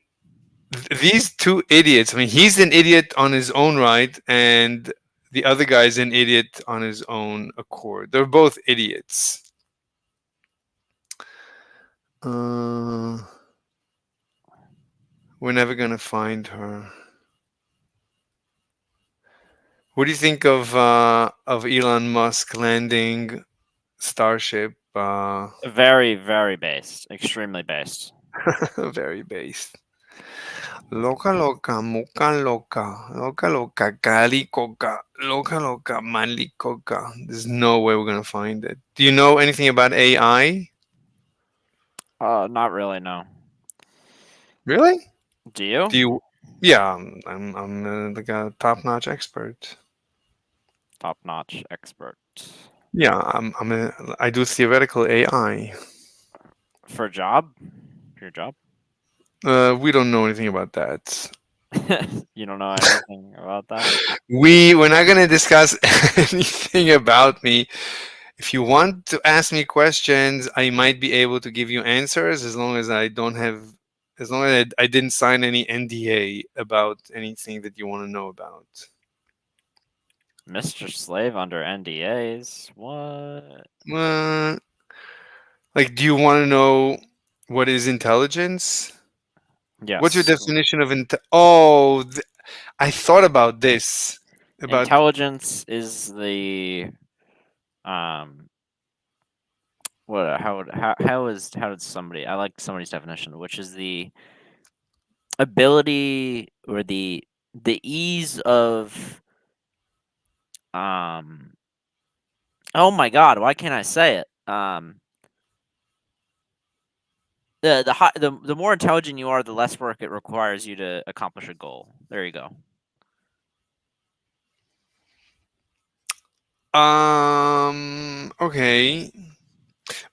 These two idiots. I mean, he's an idiot on his own right, and the other guy's an idiot on his own accord. They're both idiots. We're never gonna find her. What do you think of Elon Musk landing Starship? Very, very based. Extremely based. Very based. Loca loca, muka loca, loca loca, cali coca, loca loca, mali coca. There's no way we're gonna find it. Do you know anything about AI? Not really. No. Really? Do you? Do you? Yeah, I'm like a top-notch expert. Top-notch expert Yeah, I do theoretical AI. for a job. For your job. We don't know anything about that. You don't know anything about that. We're not gonna discuss anything about me. If you want to ask me questions, I might be able to give you answers as long as I don't have, as long as I didn't sign any NDA about anything that you want to know about. Mr. Slave under NDAs. What? Uh, like, do you want to know what is intelligence? What's your Yes. definition of Oh, I thought about this. About Intelligence is the um what how did somebody I like somebody's definition, which is the ability or the ease of um oh my god, why can't I say it? The more intelligent you are, the less work it requires you to accomplish a goal. There you go. Okay.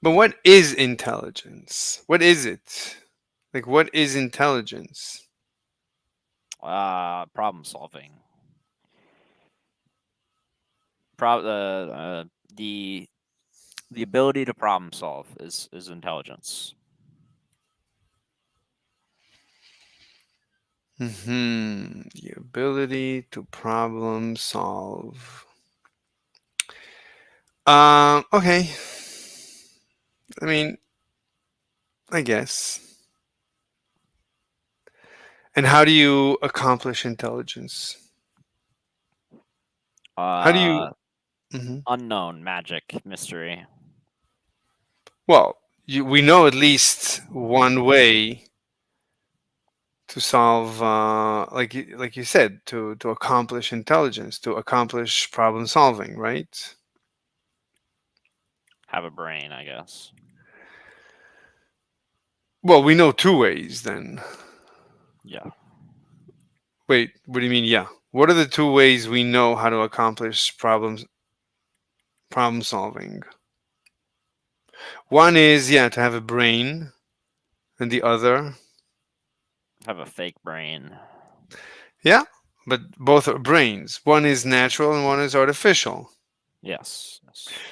But what is intelligence? What is it? Like, what is intelligence? Problem solving. Pro the ability to problem solve is intelligence. The ability to problem solve. Okay. I mean, I guess. And how do you accomplish intelligence? How do you? Mhm. Unknown magic mystery. Well, we know at least one way to solve, like you said, to accomplish intelligence, to accomplish problem solving, right? Have a brain, I guess. Well, we know two ways then. Yeah. Wait, what do you mean? Yeah. What are the two ways we know how to accomplish problem solving? One is, yeah, to have a brain, and the other, Have a fake brain. yeah, but both are brains. One is natural and one is artificial. Yes.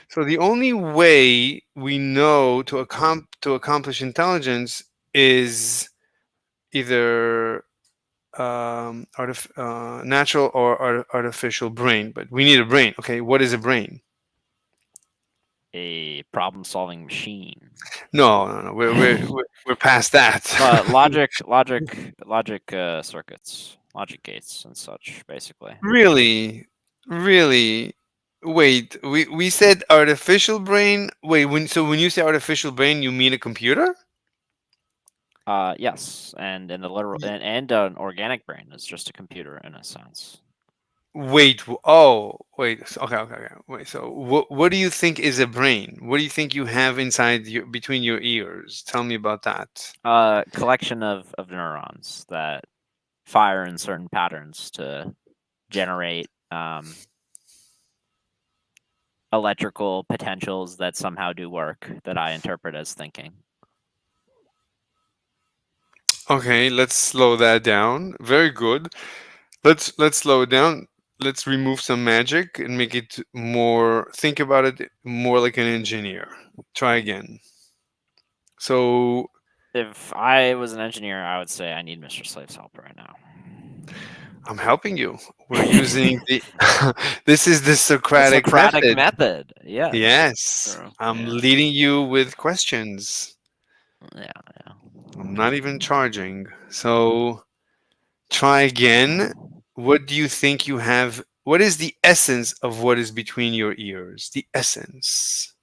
So the only way we know to accomplish intelligence is either natural or artificial brain. But we need a brain. Okay, what is a brain? A problem solving machine. No. We're past that. Logic circuits, logic gates, and such, basically. Really, really. Wait, we said artificial brain. Wait, when you say artificial brain, you mean a computer? Yes, and in the literal and an organic brain is just a computer in a sense. Wait. Oh, wait. Okay. Wait. So, what do you think is a brain? What do you think you have inside between your ears? Tell me about that. Collection of neurons that fire in certain patterns to generate electrical potentials that somehow do work that I interpret as thinking. Okay, let's slow that down. Very good. Let's slow it down. Let's remove some magic and make it more. Think about it more like an engineer. Try again. So, If I was an engineer, I would say I need Mr. Slave's help right now. I'm helping you. We're using the. This is the Socratic method. Yes. Yes. True. I'm Yeah. leading you with questions. Yeah. I'm not even charging. So try again. What do you think you have? What is the essence of what is between your ears? The essence.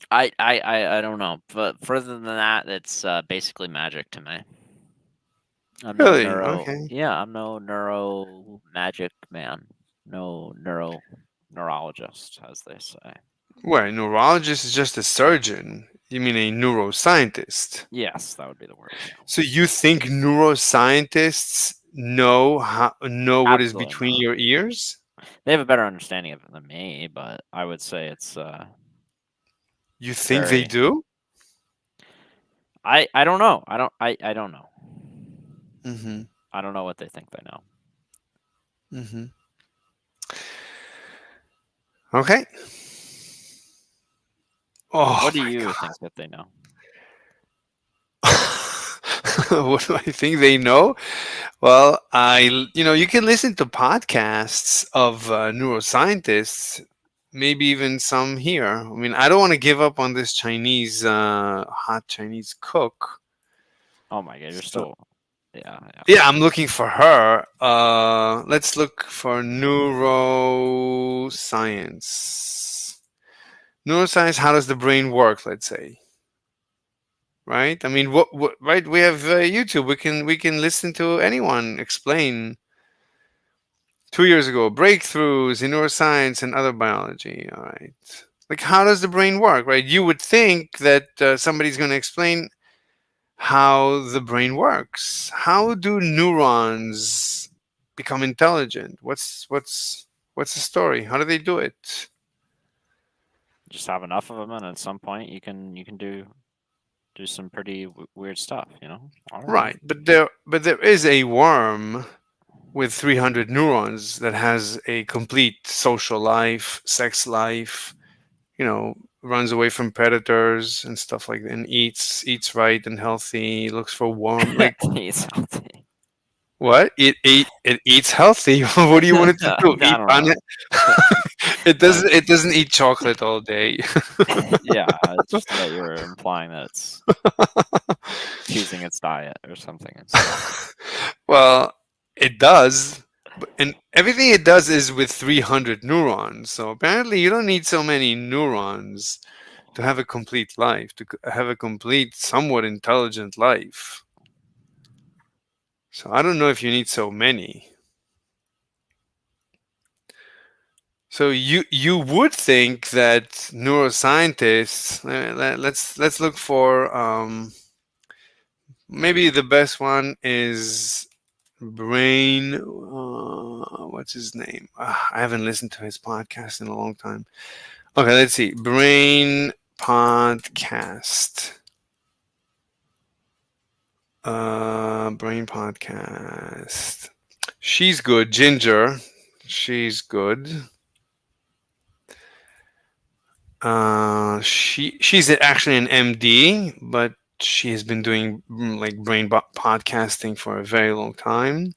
I don't know, but further than that, it's basically magic to me. I'm no Really? neuro. Okay. Yeah, I'm no neuro magic man. No neurologist, as they say. Well, a neurologist is just a surgeon. You mean a neuroscientist? Yes, that would be the word. Yeah. So you think neuroscientists know what is Absolutely between not. your ears? They have a better understanding of it than me, but I would say it's You think they very. do? I don't know. I don't know. Mm-hmm. I don't know what they think they know. Mm-hmm. Okay. Oh What do my you God. think that they know? What do I think they know? Well, you can listen to podcasts of neuroscientists, maybe even some here. I mean, I don't want to give up on this Chinese, hot Chinese cook. Oh my god, you're So, still. Yeah. yeah, I'm looking for her. Let's look for neuroscience. Neuroscience, how does the brain work, let's say? Right? I mean, what right? We have YouTube. We can listen to anyone explain. 2 years ago, breakthroughs in neuroscience and other biology. All right. Like, how does the brain work, right? You would think that somebody's going to explain how the brain works. How do neurons become intelligent? What's the story? How do they do it? Just have enough of them, and at some point you can do some pretty weird stuff. I don't know. Right, but there is a worm with 300 neurons that has a complete social life, sex life, runs away from predators and stuff like that, and eats right and healthy, looks for warm, like He's healthy. what? It eats healthy. What do you want it to do? I Eat don't on know. it? It doesn't eat chocolate all day. Yeah, it's just that you're implying that it's choosing its diet or something. Well, it does. And everything it does is with 300 neurons. So apparently you don't need so many neurons to have a complete life, to have a complete, somewhat intelligent life. So I don't know if you need so many. So you would think that neuroscientists. Let's look for maybe the best one is Brain. What's his name? I haven't listened to his podcast in a long time. Okay, let's see. Brain podcast. Brain podcast. She's good. Ginger. She's good. She's actually an MD, but she has been doing like podcasting for a very long time.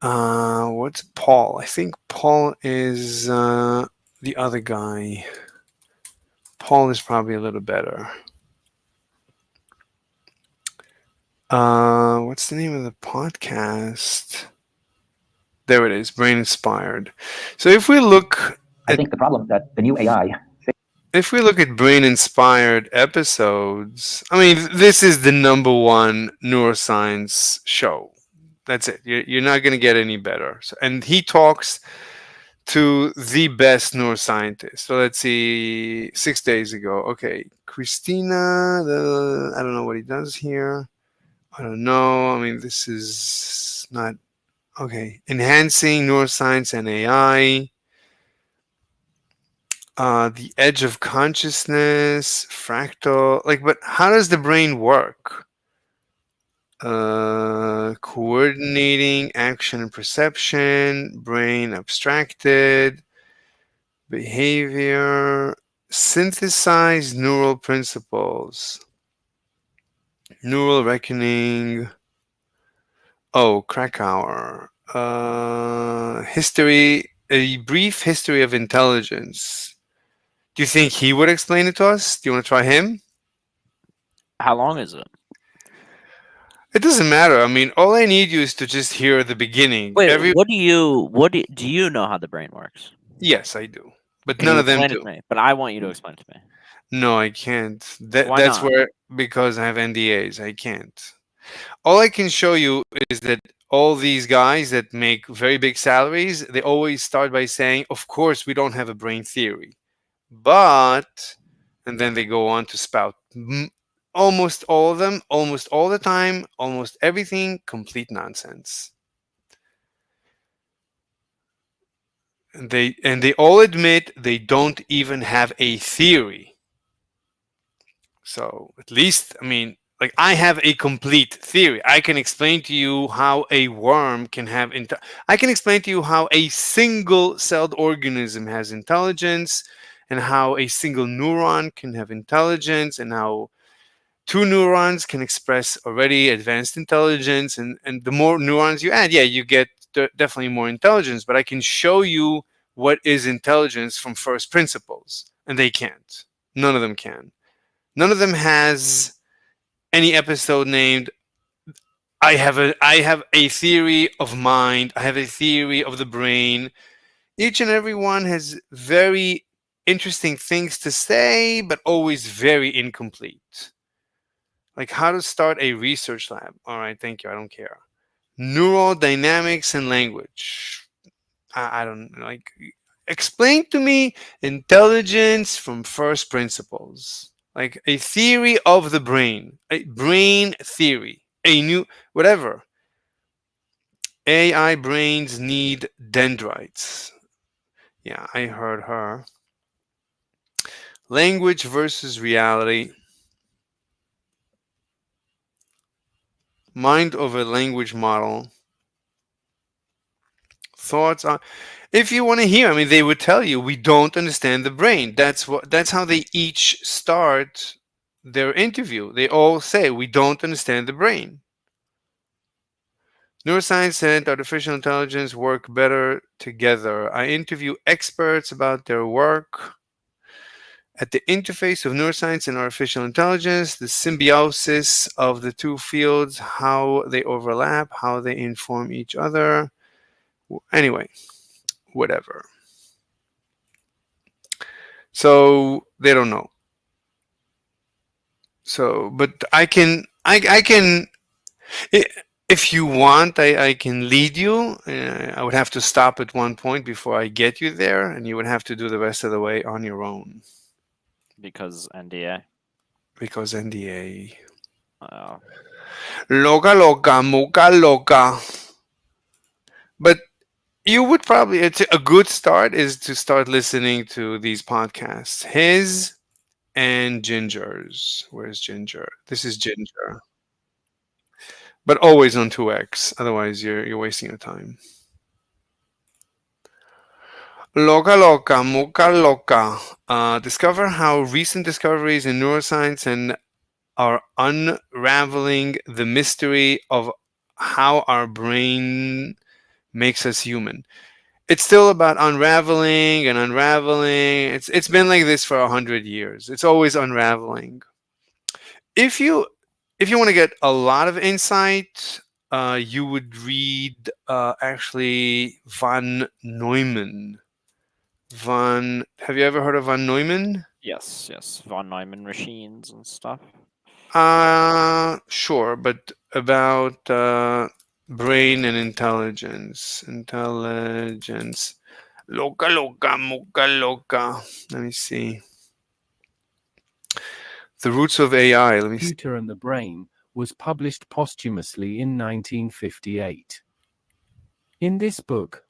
What's Paul? I think Paul is the other guy. Paul is probably a little better. What's the name of the podcast? There it is, Brain Inspired. So if we look I think the problem that the new AI. if we look at Brain Inspired episodes, I mean, this is the number one neuroscience show. That's it. You're not going to get any better. So, and he talks to the best neuroscientist. So let's see, 6 days ago. Okay, Christina, I don't know what he does here. I don't know. I mean, this is not okay. Enhancing neuroscience and AI. The edge of consciousness, fractal. Like, but how does the brain work? Coordinating action and perception, brain abstracted, behavior, synthesize neural principles, neural reckoning. Oh, Krakauer. History, a brief history of intelligence. Do you think he would explain it to us? Do you want to try him? How long is it? It doesn't matter. I mean, all I need you is to just hear the beginning. Wait, what do you know how the brain works? Yes, I do, but Can none you of them explain it do. to me? But I want you to explain it to me. No, I can't. Why That's not? where, because I have NDAs, I can't. All I can show you is that all these guys that make very big salaries, they always start by saying, "Of course, we don't have a brain theory," but, and then they go on to spout almost all of them, almost all the time, almost everything, complete nonsense. And they all admit they don't even have a theory. So at least, I mean, like, I have a complete theory. I can explain to you how a worm can have I can explain to you how a single-celled organism has intelligence, and how a single neuron can have intelligence, and how two neurons can express already advanced intelligence, and the more neurons you add, yeah, you get definitely more intelligence. But I can show you what is intelligence from first principles, and they can't. None of them can. None of them has any episode named I have a theory of mind, I have a theory of the brain. Each and every one has very interesting things to say, but always very incomplete. Like how to start a research lab. All right, thank you. I don't care. Neural dynamics and language. I don't like. Explain to me intelligence from first principles, like a theory of the brain, a brain theory, a new whatever. AI brains need dendrites. Yeah, I heard her. Language versus reality. Mind over language model. Thoughts on, if you want to hear, I mean, they would tell you we don't understand the brain. That's how they each start their interview. They all say we don't understand the brain. Neuroscience and artificial intelligence work better together. I interview experts about their work. At the interface of neuroscience and artificial intelligence, the symbiosis of the two fields, how they overlap, how they inform each other. Anyway, whatever. So they don't know. So, but I can, if you want, I can lead you. I would have to stop at one point before I get you there, and you would have to do the rest of the way on your own. Because NDA. Because NDA. Oh. Loca, loca, muca, loca. But you would probably, it's a good start is to start listening to these podcasts. His and Ginger's. Where's Ginger? This is Ginger. But always on 2x. Otherwise, you're wasting your time. Loca loca, muca loca. Discover how recent discoveries in neuroscience and are unraveling the mystery of how our brain makes us human. It's still about unraveling and unraveling. It's been like this for 100 years. It's always unraveling. If you want to get a lot of insight, you would read actually von Neumann. Have you ever heard of von Neumann? Yes, yes. Von Neumann machines and stuff. Sure, but about brain and intelligence. Intelligence. Loca, loca, muca, loca. Let me see. The Roots of AI. Let me see. Computer and the Brain was published posthumously in 1958. In this book,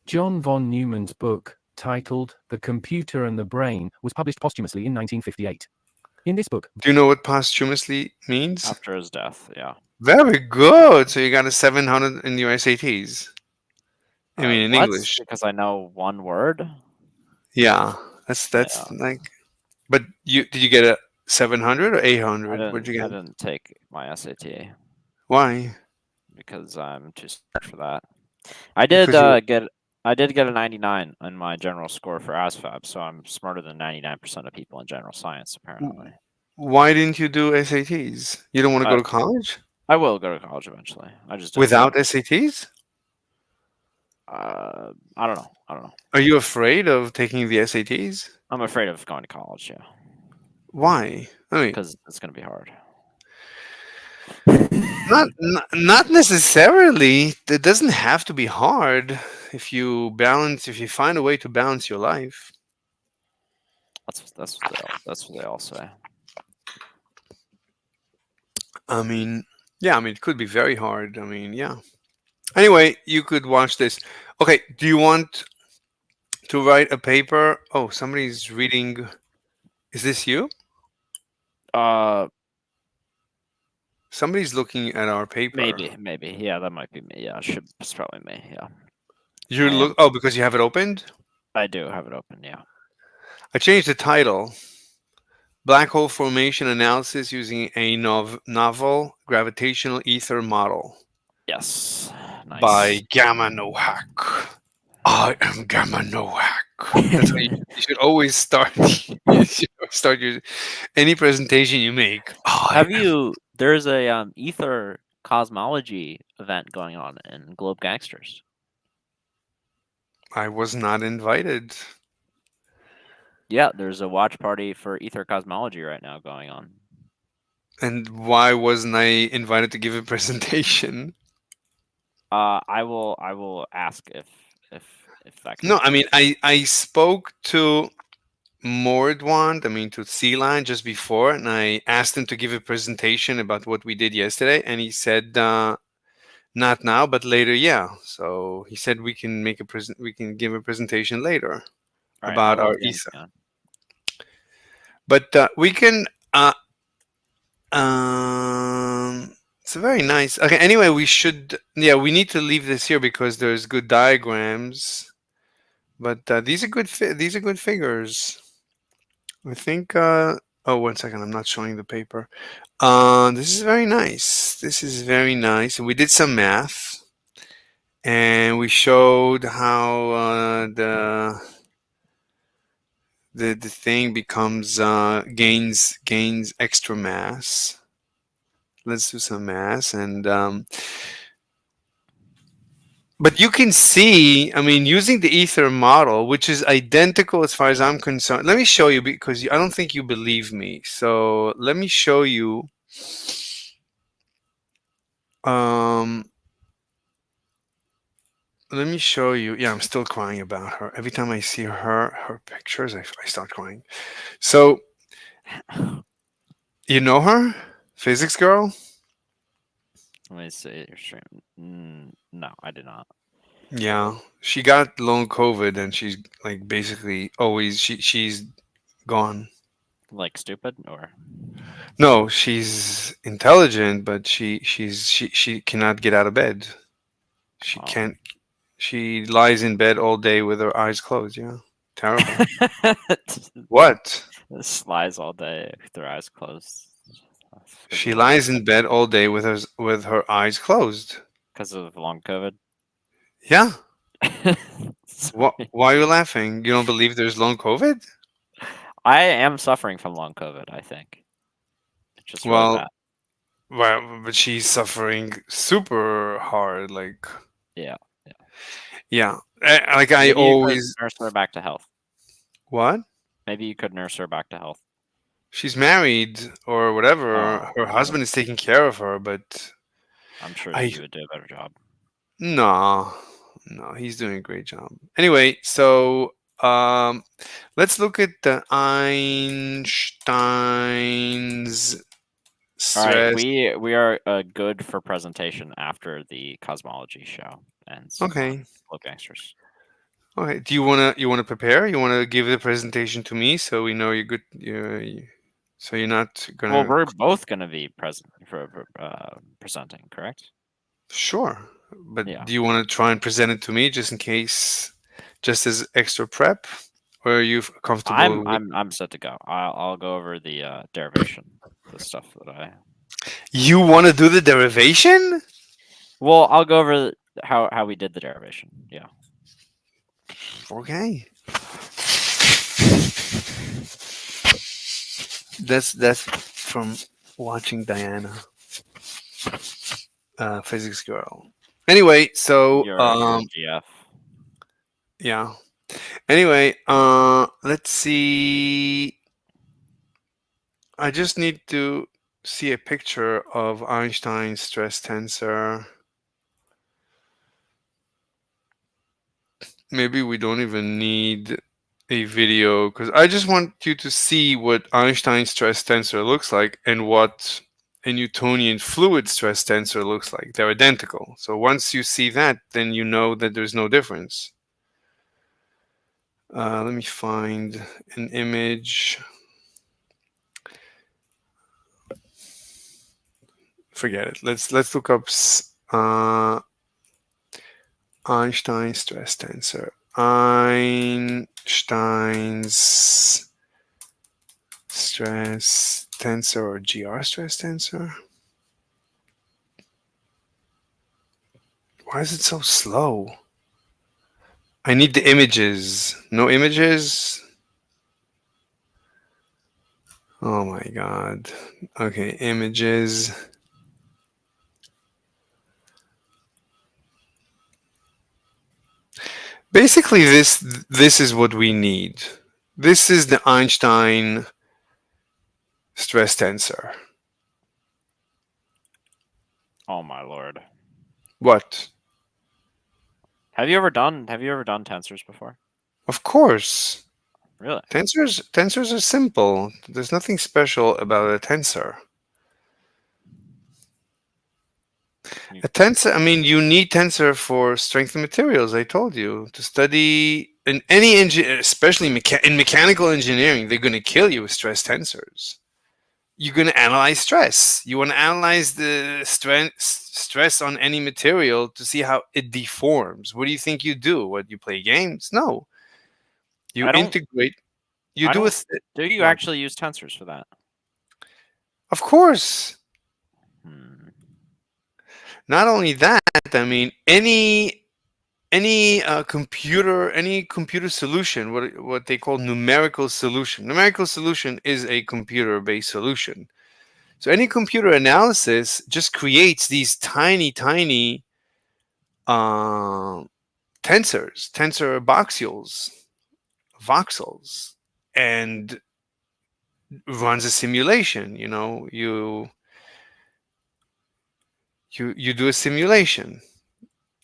John von Neumann's book, titled The Computer and the Brain, was published posthumously in 1958. In this book, Do you know what posthumously means? After his death, yeah. Very good. So you got a 700 in your SATs. I mean, in What? English. Because I know one word? Yeah, that's like. But did you get a 700 or 800? What'd you I get? didn't take my SAT. Why? Because I'm too smart for that. I did get a 99 on my general score for ASVAB, so I'm smarter than 99% of people in general science, apparently. Why didn't you do SATs? You don't want to go to college? I will go to college eventually. I just didn't Without want SATs? I don't know. I don't know. Are you afraid of taking the SATs? I'm afraid of going to college. Yeah, Why? I mean, because it's gonna be hard. not necessarily. It doesn't have to be hard if you find a way to balance your life. That's what they all say. I mean, yeah, I mean, it could be very hard. I mean, yeah. Anyway, you could watch this. Okay, do you want to write a paper? Oh, somebody's reading. Is this you? Uh, Somebody's looking at our paper. maybe. Yeah, that might be me. Yeah, it's probably me. Yeah, You I look. am. Oh, because you have it opened. I do have it open. Yeah. I changed the title. Black hole formation analysis using a novel gravitational ether model Yes. Nice. by Gamma No Hack. I am Gamma No Hack. That's how you should always start. You should start your any presentation you make. Have you? There's a Aether cosmology event going on in Globe Gangsters. I was not invited. Yeah, there's a watch party for Aether cosmology right now going on. And why wasn't I invited to give a presentation? I will ask if that can No, I happen. mean I spoke to Mordwand, I mean to Sea-Line just before, and I asked him to give a presentation about what we did yesterday, and he said not now, but later, yeah. So he said we can we can give a presentation later All right, about I'll our let James ESA. know. But we can it's very nice. Okay, anyway, we need to leave this here because there's good diagrams. But these are good these are good figures. I think oh, 1 second, I'm not showing the paper. This is very nice. This is very nice. And we did some math and we showed how the thing becomes gains extra mass. Let's do some mass and but you can see, I mean, using the Ether model, which is identical as far as I'm concerned. Let me show you because I don't think you believe me. So let me show you. Um, Let me show you. Yeah, I'm still crying about her. Every time I see her pictures, I start crying. So, you know her? Physics girl? Let me see your stream. No, I did not. Yeah, she got long COVID and she's like basically always she's gone. Like stupid or? No, she's intelligent, but she cannot get out of bed. She can't. She lies in bed all day with her eyes closed. Yeah, terrible. What? This lies all day with their eyes closed. She lies in bed all day with her eyes closed. Because of long COVID. Yeah. Why are you laughing? You don't believe there's long COVID? I am suffering from long COVID, I think. It's just really bad. Well, but she's suffering super hard. Like, yeah. Yeah. Like I Maybe always. you could nurse her back to health. What? Maybe you could nurse her back to health. She's married or whatever. Her husband is taking care of her, but I'm sure that you would do a better job. No, he's doing a great job. Anyway, so let's look at the Einstein's All right, stress. we are good for presentation after the cosmology show ends. Okay. Globe Gangsters. Okay. Do you wanna prepare? You wanna give the presentation to me so we know you're good. So you're not gonna. Well, we're both gonna be present for presenting, correct? Sure, but do you want to try and present it to me just in case, just as extra prep, or are you comfortable? I'm set to go. I'll go over the derivation, the stuff that I. You want to do the derivation? Well, I'll go over how we did the derivation. Yeah. Okay. That's from watching Diana, physics girl. Anyway, so You're GF. yeah. Anyway, let's see. I just need to see a picture of Einstein's stress tensor. Maybe we don't even need a video because I just want you to see what Einstein's stress tensor looks like and what a Newtonian fluid stress tensor looks like. They're identical. So once you see that, then you know that there's no difference. Let me find an image. Forget it. Let's look up Einstein stress tensor. Einstein's stress tensor or GR stress tensor. Why is it so slow? I need the images. No images? Oh my god. Okay, images. Basically this is what we need. This is the Einstein stress tensor. Oh my lord. What? Have you ever done tensors before? Of course. Really? Tensors are simple. There's nothing special about a tensor. A tensor, I mean, you need tensor for strength of materials. I told you to study in any especially in mechanical engineering, they're going to kill you with stress tensors. You're going to analyze stress. You want to analyze the stress on any material to see how it deforms. What do you think you do? What, you play games? No. You integrate. You do it. Do you actually use tensors for that? Of course. Not only that, I mean, any computer solution, what they call numerical solution. Numerical solution is a computer-based solution. So any computer analysis just creates these tiny tensors, tensor voxels, and runs a simulation. You know, you do a simulation.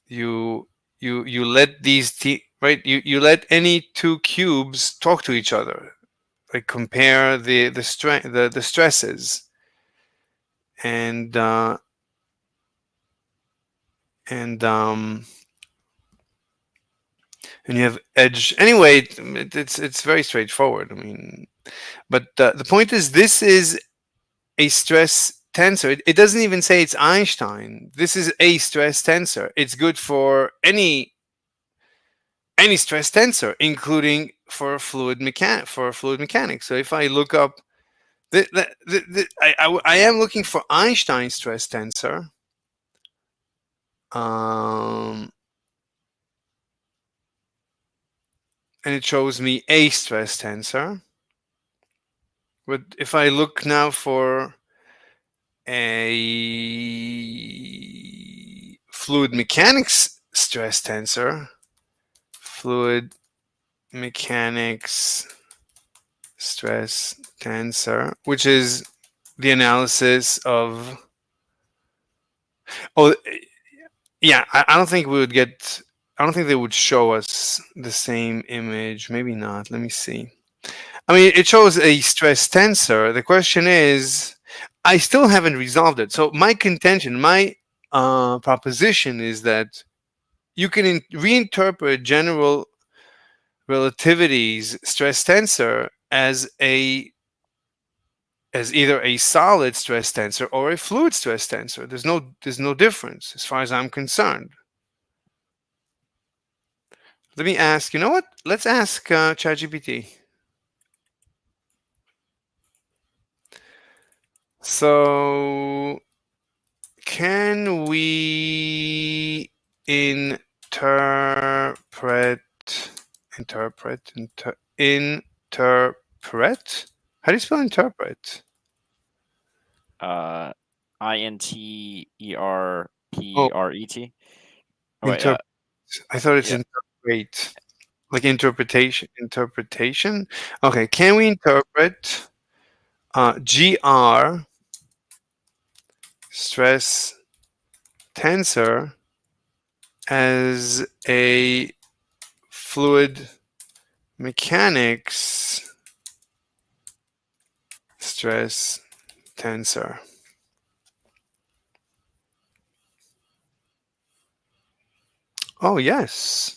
You let these right. You let any two cubes talk to each other, like compare the strength, the stresses, and and you have edge. Anyway, it's very straightforward. I mean, but the point is, this is a stress tensor. It doesn't even say it's Einstein. This is a stress tensor. It's good for any stress tensor, including for fluid mechanics. So if I look up, I am looking for Einstein stress tensor. And it shows me a stress tensor. But if I look now for a fluid mechanics stress tensor, fluid mechanics stress tensor, which is the analysis of, yeah, I don't think we would get, I don't think they would show us the same image. Maybe not. Let me see. I mean, it shows a stress tensor. The question is, I still haven't resolved it. So my contention, my proposition is that you can reinterpret general relativity's stress tensor as either a solid stress tensor or a fluid stress tensor. There's no difference as far as I'm concerned. Let me ask, you know what? Let's ask ChatGPT. So, can we interpret? How do you spell interpret? INTERPRET. Oh, wait, I thought it's interpret. Like interpretation. Okay, can we interpret GR stress tensor as a fluid mechanics stress tensor? Oh, yes.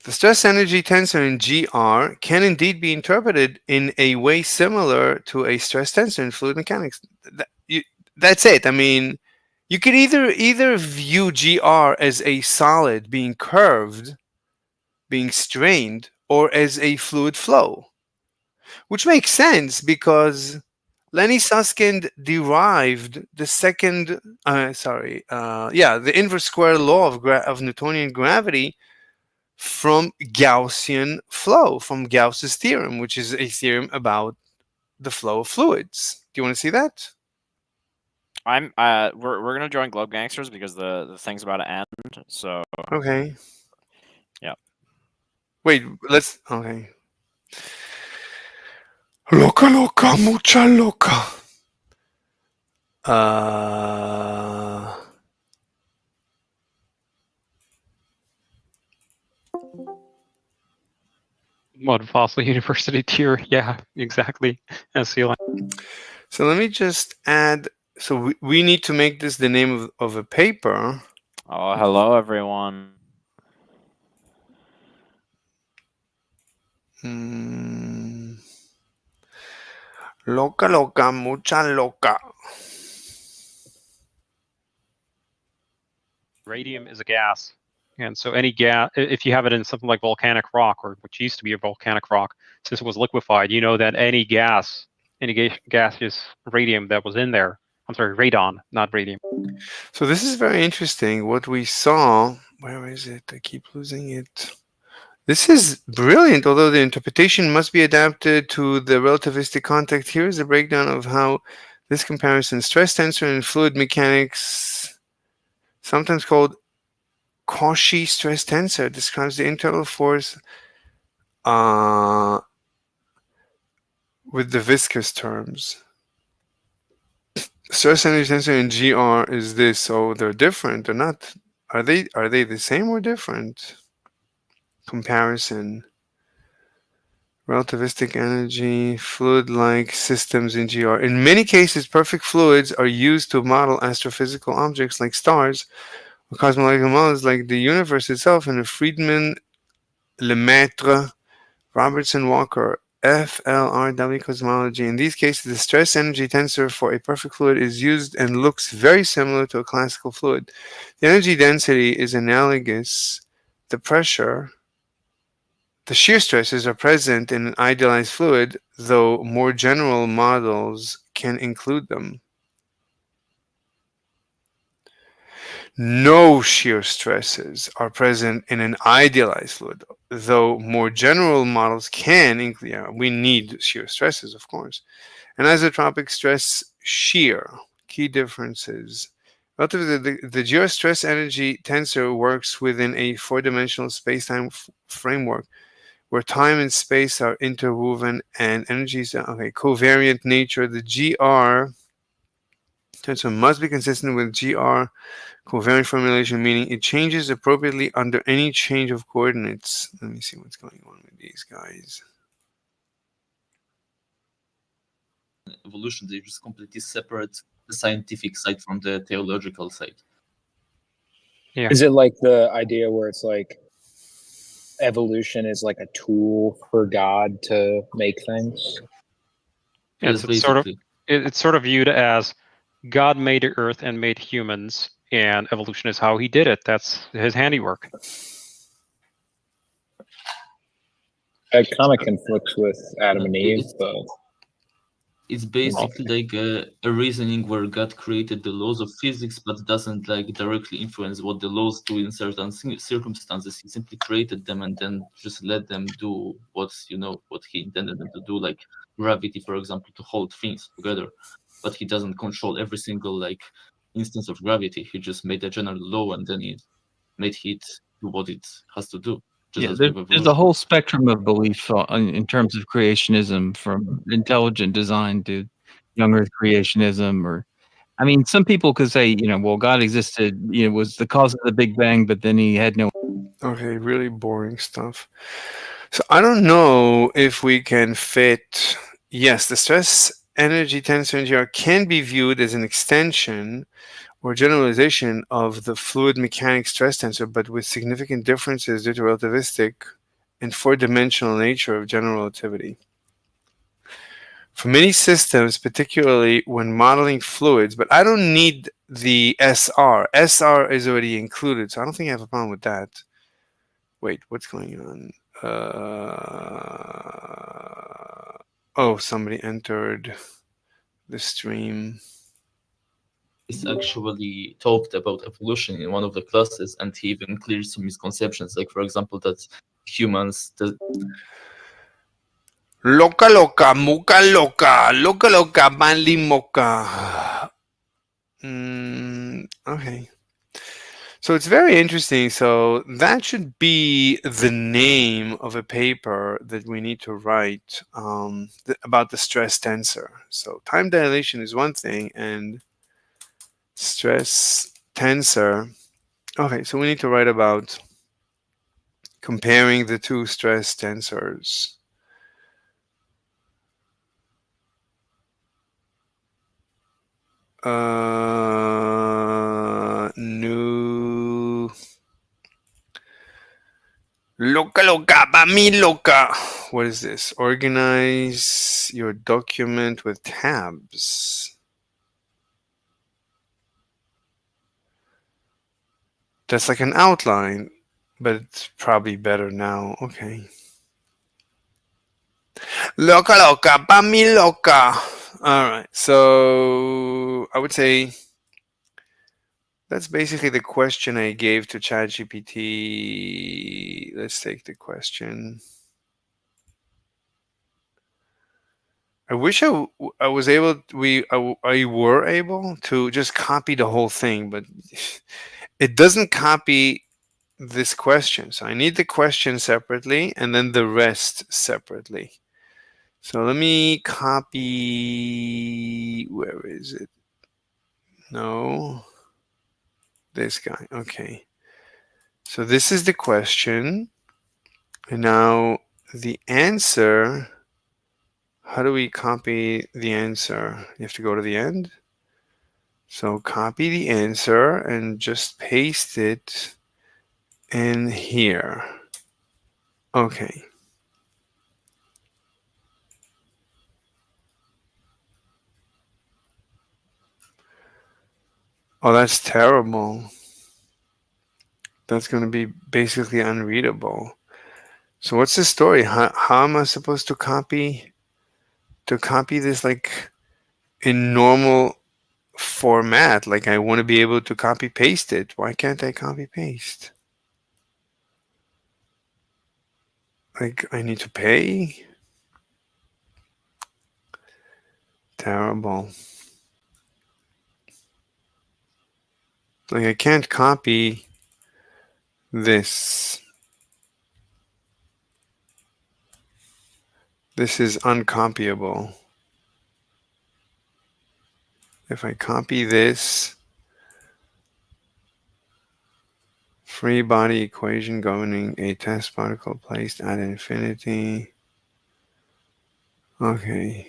The stress energy tensor in GR can indeed be interpreted in a way similar to a stress tensor in fluid mechanics. That's it. I mean, you could either view GR as a solid being curved, being strained, or as a fluid flow, which makes sense because Lenny Susskind derived the the inverse square law of Newtonian gravity from Gaussian flow, from Gauss's theorem, which is a theorem about the flow of fluids. Do you want to see that? We're gonna join Globe Gangsters because the thing's about to end. So Okay. yeah. Wait, okay. Loca, mucha loca. What, Fossil University tier? Yeah, exactly. SC So let me just add. So we need to make this the name of a paper. Oh, hello everyone. Loca, mucha loca. Radium is a gas. And so any gas, if you have it in something like volcanic rock, or which used to be a volcanic rock, since it was liquefied, you know that any gaseous radium that was in there, I'm sorry, radon, not radium. So this is very interesting. What we saw, where is it? I keep losing it. This is brilliant, although the interpretation must be adapted to the relativistic context. Here is a breakdown of how this comparison stress tensor in fluid mechanics, sometimes called Cauchy stress tensor, describes the internal force with the viscous terms. Stress energy tensor in GR is this, so they're different. They're not. Are they the same or different? Comparison. Relativistic energy, fluid-like systems in GR. In many cases, perfect fluids are used to model astrophysical objects like stars or cosmological models like the universe itself in the Friedman, Lemaitre, Robertson Walker, FLRW cosmology. In these cases, the stress energy tensor for a perfect fluid is used and looks very similar to a classical fluid. The energy density is analogous. The shear stresses are present in an idealized fluid, though more general models can include them. No shear stresses are present in an idealized fluid, though more general models can include. Yeah, we need shear stresses, of course. Anisotropic stress shear. Key differences. Relative to the geostress energy tensor works within a four-dimensional spacetime framework where time and space are interwoven and energies are covariant nature. The GR tensor must be consistent with GR covariant formulation, meaning it changes appropriately under any change of coordinates. Let me see what's going on with these guys. Evolution, they just completely separate the scientific side from the theological side. Yeah. Is it like the idea where it's like evolution is like a tool for God to make things? Yeah, it's sort of viewed as God made the earth and made humans, and evolution is how he did it. That's his handiwork. It kind of conflicts with Adam and Eve, but it's basically like a reasoning where God created the laws of physics, but doesn't like directly influence what the laws do in certain circumstances. He simply created them and then just let them do what he intended them to do, like gravity, for example, to hold things together. But he doesn't control every single like instance of gravity. He just made a general law and then he made it do what it has to do. just Yeah, as there's, with there's evolution. a whole spectrum of belief in terms of creationism, from intelligent design to young Earth creationism. Or, I mean, some people could say, well, God existed, was the cause of the Big Bang, but then he had no. Okay, really boring stuff. So I don't know if we can fit. Yes, the stress energy tensor NGR can be viewed as an extension or generalization of the fluid mechanics stress tensor, but with significant differences due to relativistic and four-dimensional nature of general relativity. For many systems, particularly when modeling fluids, but I don't need the SR. SR is already included, so I don't think I have a problem with that. Wait, what's going on? Oh, somebody entered the stream. He's actually talked about evolution in one of the classes, and he even cleared some misconceptions, like for example that humans. Loca loca, muca loca, loca loca, manly mocha. Okay. So it's very interesting. So that should be the name of a paper that we need to write about the stress tensor. So time dilation is one thing, and stress tensor. Okay, so we need to write about comparing the two stress tensors. New loca loca pa mi loca. What is this? Organize your document with tabs. That's like an outline, but it's probably better now. Okay. Loca loca pa mi loca. All right. So I would say that's basically the question I gave to ChatGPT. Let's take the question. I wish I was able I were able to just copy the whole thing, but it doesn't copy this question. So I need the question separately and then the rest separately. So let me copy. Where is it? No. This guy. Okay. So this is the question. And now the answer. How do we copy the answer? You have to go to the end. So copy the answer and just paste it in here. Okay. Oh, that's terrible. That's going to be basically unreadable. So what's the story? How am I supposed to copy this like in normal format? Like I want to be able to copy paste it. Why can't I copy paste? Like I need to pay? Terrible. Like I can't copy this. This is uncopyable. If I copy this, free body equation governing a test particle placed at infinity. Okay.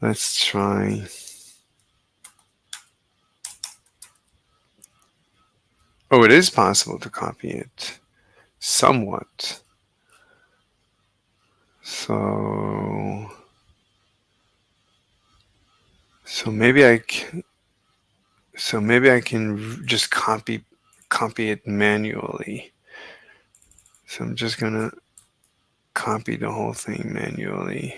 Let's try. Oh, it is possible to copy it. Somewhat. So maybe I can, just copy it manually. So I'm just gonna copy the whole thing manually.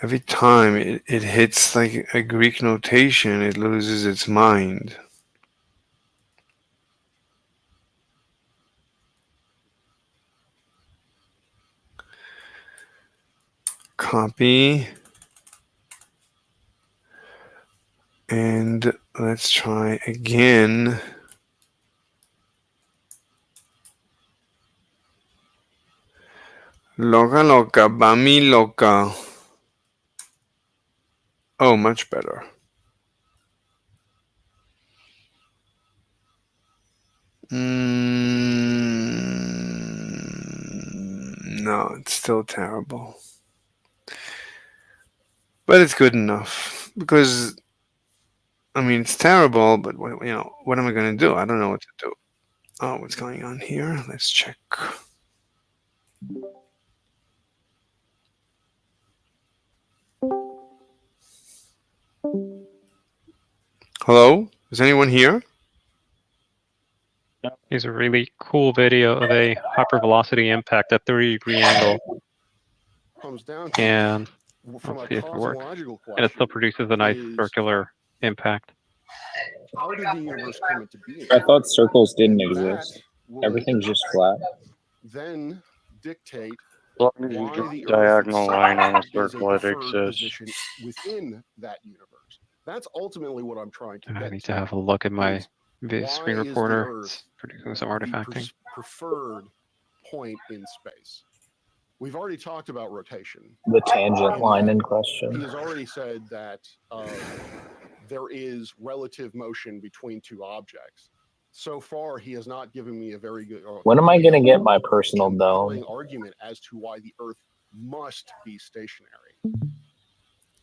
Every time it hits like a Greek notation, it loses its mind. Copy And let's try again. Loca loca, bami loca. Oh, much better. No, it's still terrible. But it's good enough because I mean it's terrible. But what am I going to do? I don't know what to do. Oh, what's going on here? Let's check. Hello? Is anyone here? Here's a really cool video of a hypervelocity impact at 30-degree angle. Comes down to And from let's a see if it works. cosmological And it still question produces a nice is circular impact. how did the universe come into being? I thought circles didn't And that exist. would Everything's just flat. then dictate As long as you why get the a Earth diagonal line on a itself is a circle, it preferred exists. position within that universe. That's ultimately what I'm trying to I get need to. to have a look at my is screen why is the recorder. Earth It's producing some the artifacting. preferred point in space? We've already talked about rotation. The tangent line that in He question. has already said that there is relative motion between two objects. So far, he has not given me a very good. When am I going to get my personal dome? Argument as to why the Earth must be stationary.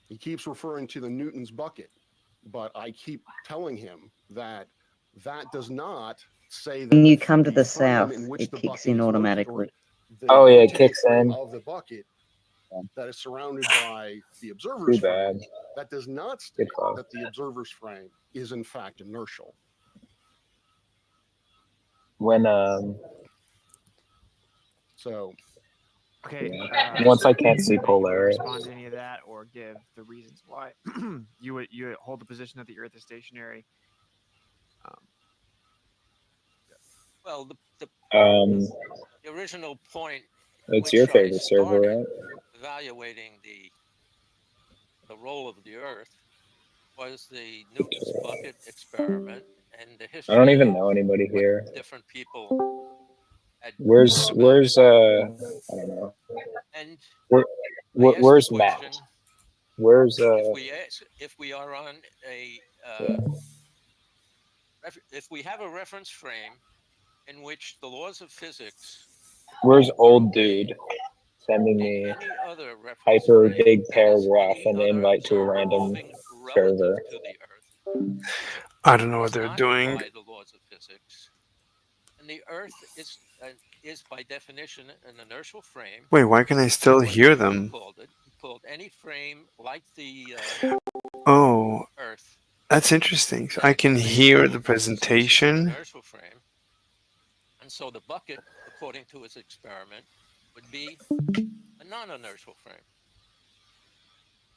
He keeps referring to the Newton's bucket, but I keep telling him that that does not say that When you come to the south, it kicks in automatically. Oh yeah, it kicks in. Of the bucket that is surrounded by the observer's Too bad. frame, that does not state that the observer's frame is in fact inertial. When So Okay, Once I can't see you Polaris. respond to any of that or give the reasons why you would hold the position that the Earth is stationary. Well, the original point. It's which your I favorite server, started right? Evaluating the role of the Earth was the Newton's bucket experiment and the history. I don't even of know anybody what here. different people. Where's I don't know. And Where's Matt? Where's if we are on a if we have a reference frame in which the laws of physics Where's old dude sending me any other reference hyper frame big that is paragraph any and other invite to a observer random moving relative server? to the Earth I don't know what does they're not doing. defy the laws of physics, and the Earth is by definition an inertial frame. Wait, why can I still What hear Newton them? called it. He called any frame like the Oh, Earth. that's interesting. So I can hear the An presentation. inertial frame, and so the bucket, according to his experiment, would be a non-inertial frame.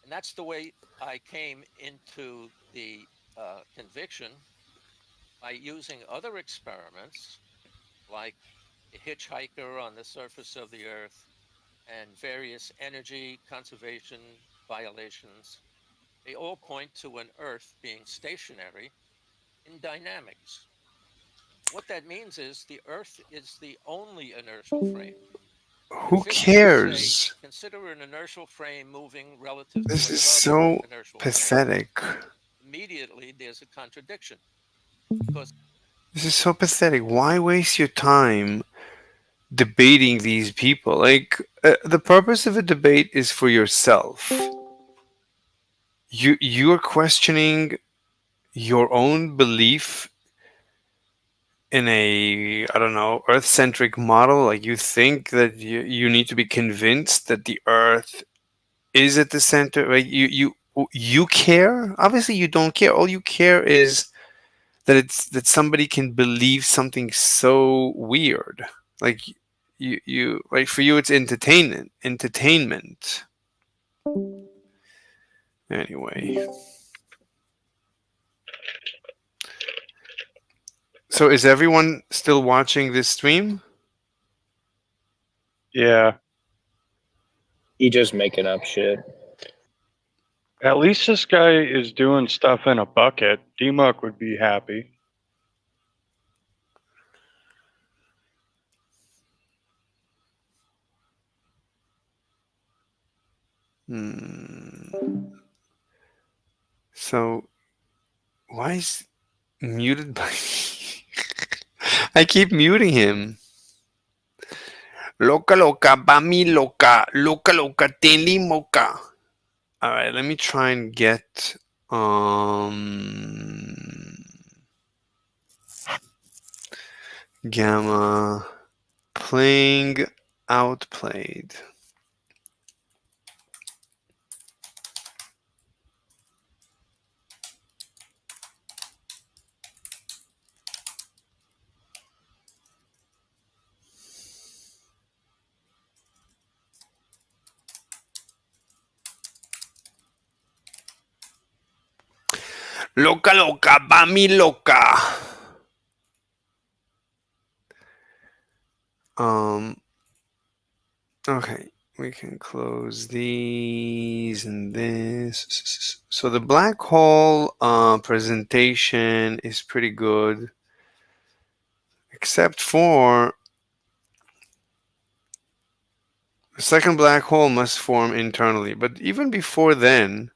And that's the way I came into the conviction by using other experiments like a hitchhiker on the surface of the Earth and various energy conservation violations. They all point to an Earth being stationary in dynamics. What that means is the Earth is the only inertial frame. Who cares? Consider an inertial frame moving relative This to is another so inertial pathetic. frame. Immediately, there's a contradiction. Because This is so pathetic. Why waste your time debating these people? Like, the purpose of a debate is for yourself. You're questioning your own belief in a, I don't know, Earth-centric model. Like, you think that you need to be convinced that the Earth is at the center. Like, you care. Obviously, you don't care. All you care is that somebody can believe something so weird. Like, you like, for you it's entertainment. Anyway, so is everyone still watching this stream? Yeah. He just making up shit. At least this guy is doing stuff in a bucket. D-Muck would be happy. So, why is muted by I keep muting him. Loca loca, bami loca, loca loca, teli mocha. All right, let me try and get Gamma playing outplayed. Loca loca, bami loca. Okay, we can close these and this. So the black hole presentation is pretty good, except for the second black hole must form internally. But even before then,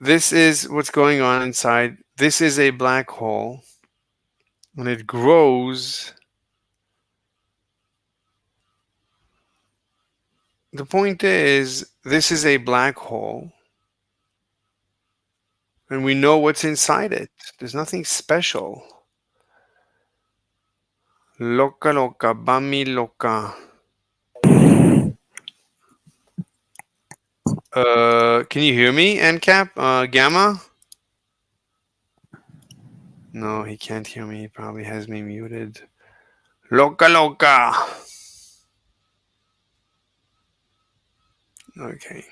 this is what's going on inside. This is a black hole. When it grows, the point is, this is a black hole. And we know what's inside it. There's nothing special. Loca loca, bami loca. Can you hear me, NCAP? Gamma? No, he can't hear me. He probably has me muted. Loca loca. Okay.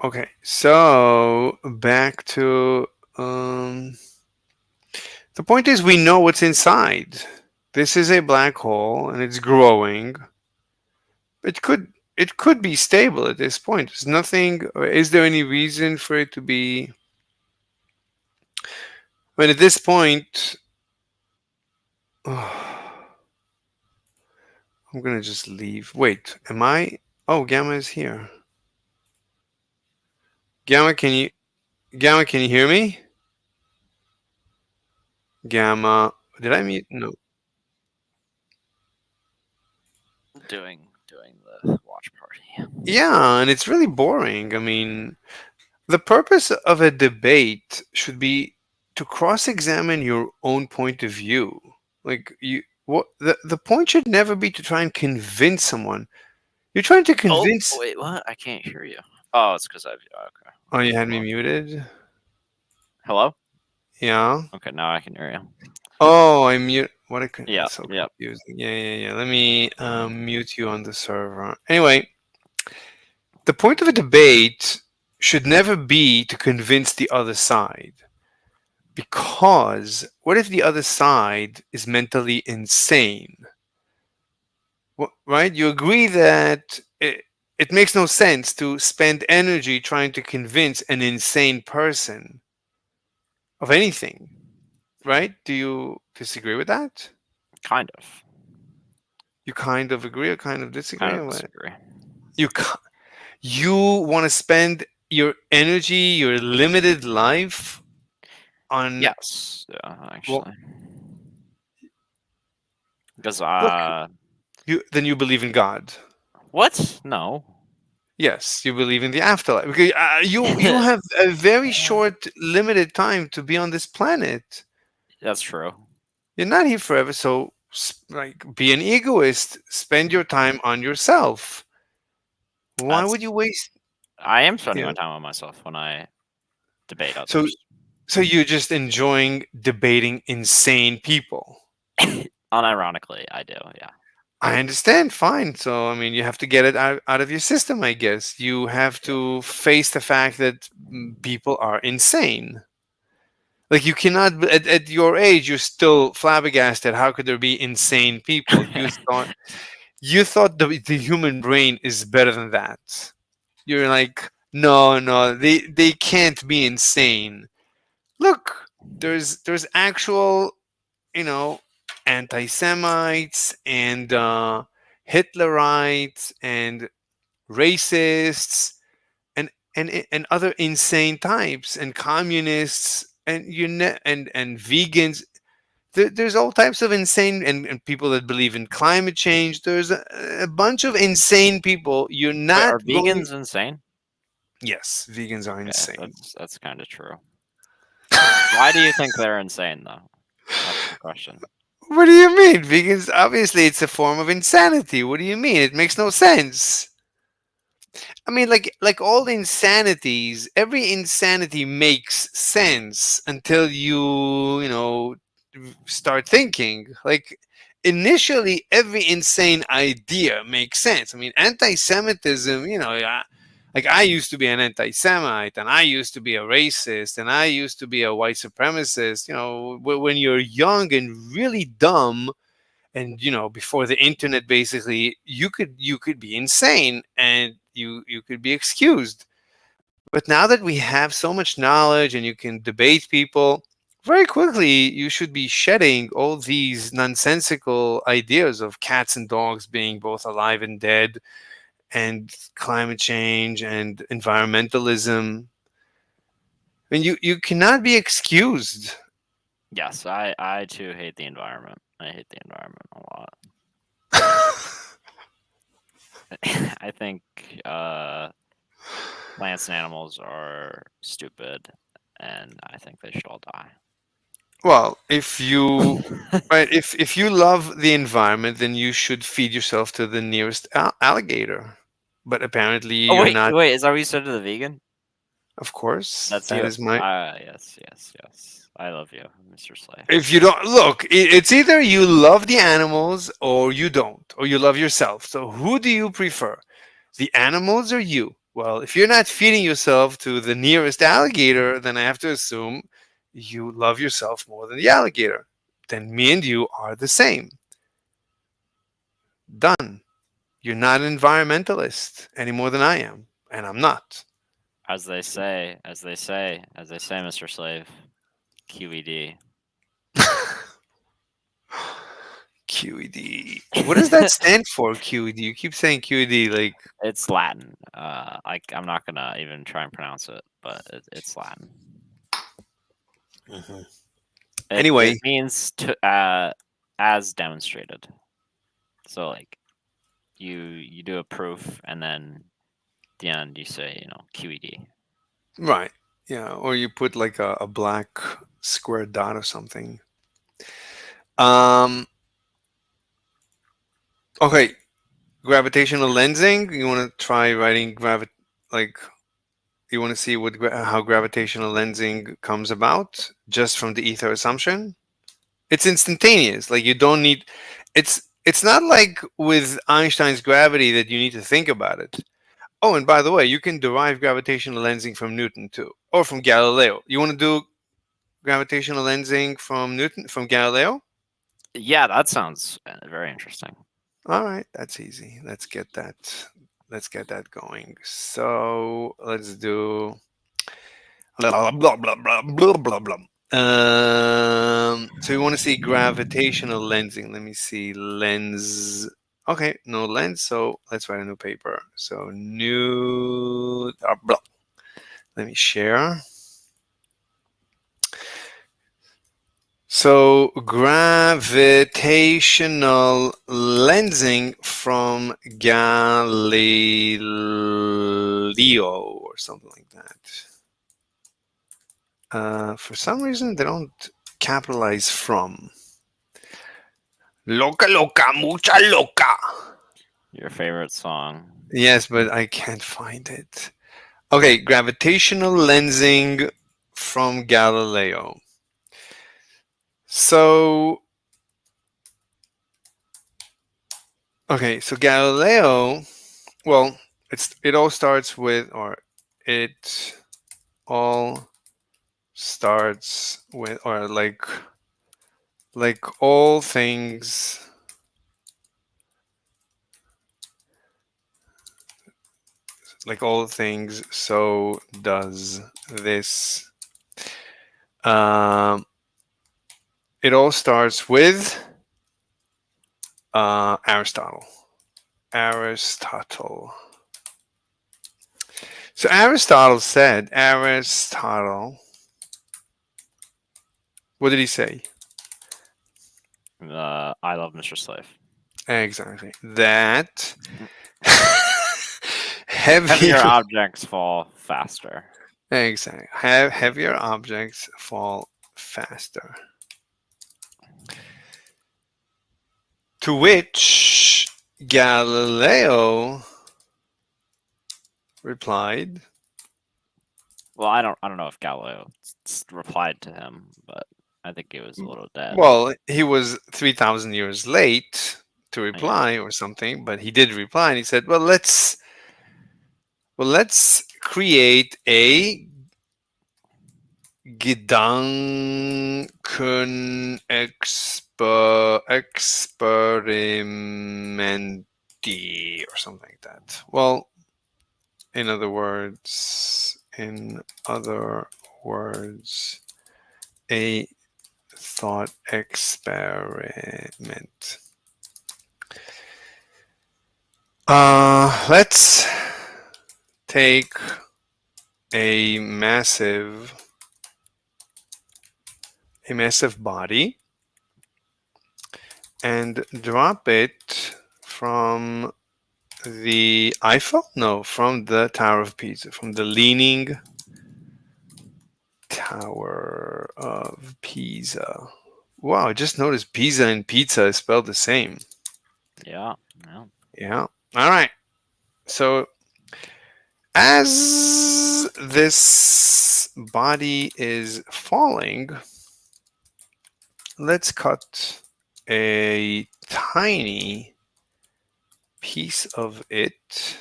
Okay, so back to the point is we know what's inside. This is a black hole and it's growing. It could be stable at this point. There's nothing. Is there any reason for it to be? I mean, at this point, I'm gonna just leave. Wait, am I? Oh, Gamma is here. Gamma, can you hear me? Gamma, did I mute? No. Doing the watch party. Yeah, and it's really boring. I mean, the purpose of a debate should be to cross-examine your own point of view. Like the point should never be to try and convince someone. You're trying to convince. Oh wait, what? I can't hear you. Oh, it's because I've okay. Oh, you had me muted. Hello? Yeah. Okay, now I can hear you. Oh, I mute. What a Yeah, so yeah. confusing. Yeah. Let me mute you on the server. Anyway, the point of a debate should never be to convince the other side. Because what if the other side is mentally insane? Right? You agree that it makes no sense to spend energy trying to convince an insane person of anything, right? Do you disagree with that? Kind of. You kind of agree or kind of disagree? Kind of disagree. You want to spend your energy, your limited life on... Yes, yeah, actually. Well, because then you believe in God. What? No. Yes, you believe in the afterlife because you have a very short, limited time to be on this planet. That's true. You're not here forever, so be an egoist. Spend your time on yourself. Why would you waste? I am spending my time on myself when I debate others. So you're just enjoying debating insane people. Unironically, I do. Yeah. I understand. Fine. So, I mean, you have to get it out of your system, I guess. You have to face the fact that people are insane. Like, you cannot, at your age, you're still flabbergasted. How could there be insane people? You thought the human brain is better than that. you're like, no, they can't be insane. Look, there's actual, you know, anti-Semites and Hitlerites and racists and other insane types and communists and and vegans. There's all types of insane and people that believe in climate change. There's a bunch of insane people. You're Wait, are not going. vegans insane? Yes, vegans are Yeah, insane. that's kind of true. Why do you think they're insane, though? That's the question. What do you mean? Vegans, obviously, it's a form of insanity. What do you mean? It makes no sense. I mean, like all insanities, every insanity makes sense until you know, start thinking. Like initially, every insane idea makes sense. I mean, anti-Semitism, you know, like I used to be an anti-Semite, and I used to be a racist, and I used to be a white supremacist. You know, when you're young and really dumb, and you know, before the internet, basically you could be insane and you could be excused. But now that we have so much knowledge and you can debate people very quickly, you should be shedding all these nonsensical ideas of cats and dogs being both alive and dead, and climate change and environmentalism. I mean, you cannot be excused. Yes, I too hate the environment. I hate the environment a lot. I think plants and animals are stupid, and I think they should all die. Well, if you right, if you love the environment, then you should feed yourself to the nearest alligator. But apparently, Oh you're not. wait, is that what you said to the vegan? Of course, That's that you. is my. Yes. I love you, Mr. Slave. If you don't look, it's either you love the animals or you don't, or you love yourself. So who do you prefer, the animals or you? Well, if you're not feeding yourself to the nearest alligator, then I have to assume you love yourself more than the alligator. Then me and you are the same. Done. You're not an environmentalist any more than I am, and I'm not. As they say, Mr. Slave. QED. QED. What does that stand for? QED. You keep saying QED like It's Latin. I'm not gonna even try and pronounce it, but it's Latin. Anyway. It means to as demonstrated. So like, you do a proof, and then at the end you say, you know, QED. Right. Yeah. Or you put like a black square dot or something. Okay. Gravitational lensing. You want to try writing like you want to see what how gravitational lensing comes about just from the ether assumption? It's instantaneous. Like you don't need. It's not like with Einstein's gravity that you need to think about it. Oh, and by the way, you can derive gravitational lensing from Newton too, or from Galileo. You want to do gravitational lensing from Newton, from Galileo? Yeah, that sounds very interesting. All right, that's easy. Let's get that. Let's get that going. So let's do blah blah blah blah blah blah blah. So you want to see gravitational lensing? Let me see lens. Okay, no lens. So let's write a new paper. So new. Blah. Let me share. So gravitational lensing from Galileo or something like that. For some reason, they don't capitalize from. Loca, loca, mucha loca. Your favorite song. Yes, but I can't find it. Okay, gravitational lensing from Galileo. So, okay, so Galileo, well, it all starts with, or it all starts with, or like all things Like all things, so does this. It all starts with Aristotle. Aristotle. So Aristotle said, what did he say? I love Mr. Slave. Exactly. That Heavier objects fall faster. Exactly. Heavier objects fall faster. To which Galileo replied, Well, I don't know if Galileo replied to him, but I think he was a little dead. well, he was 3,000 years late to reply or something, but he did reply and he said, well, let's create a Experimenti or something like that. Well, in other words, a thought experiment. Let's take a massive body and drop it from the Eiffel? No, from the Tower of Pisa, from the Leaning Tower of Pisa. Wow, I just noticed Pisa and pizza is spelled the same. Yeah. Yeah. All right. So as this body is falling, let's cut a tiny piece of it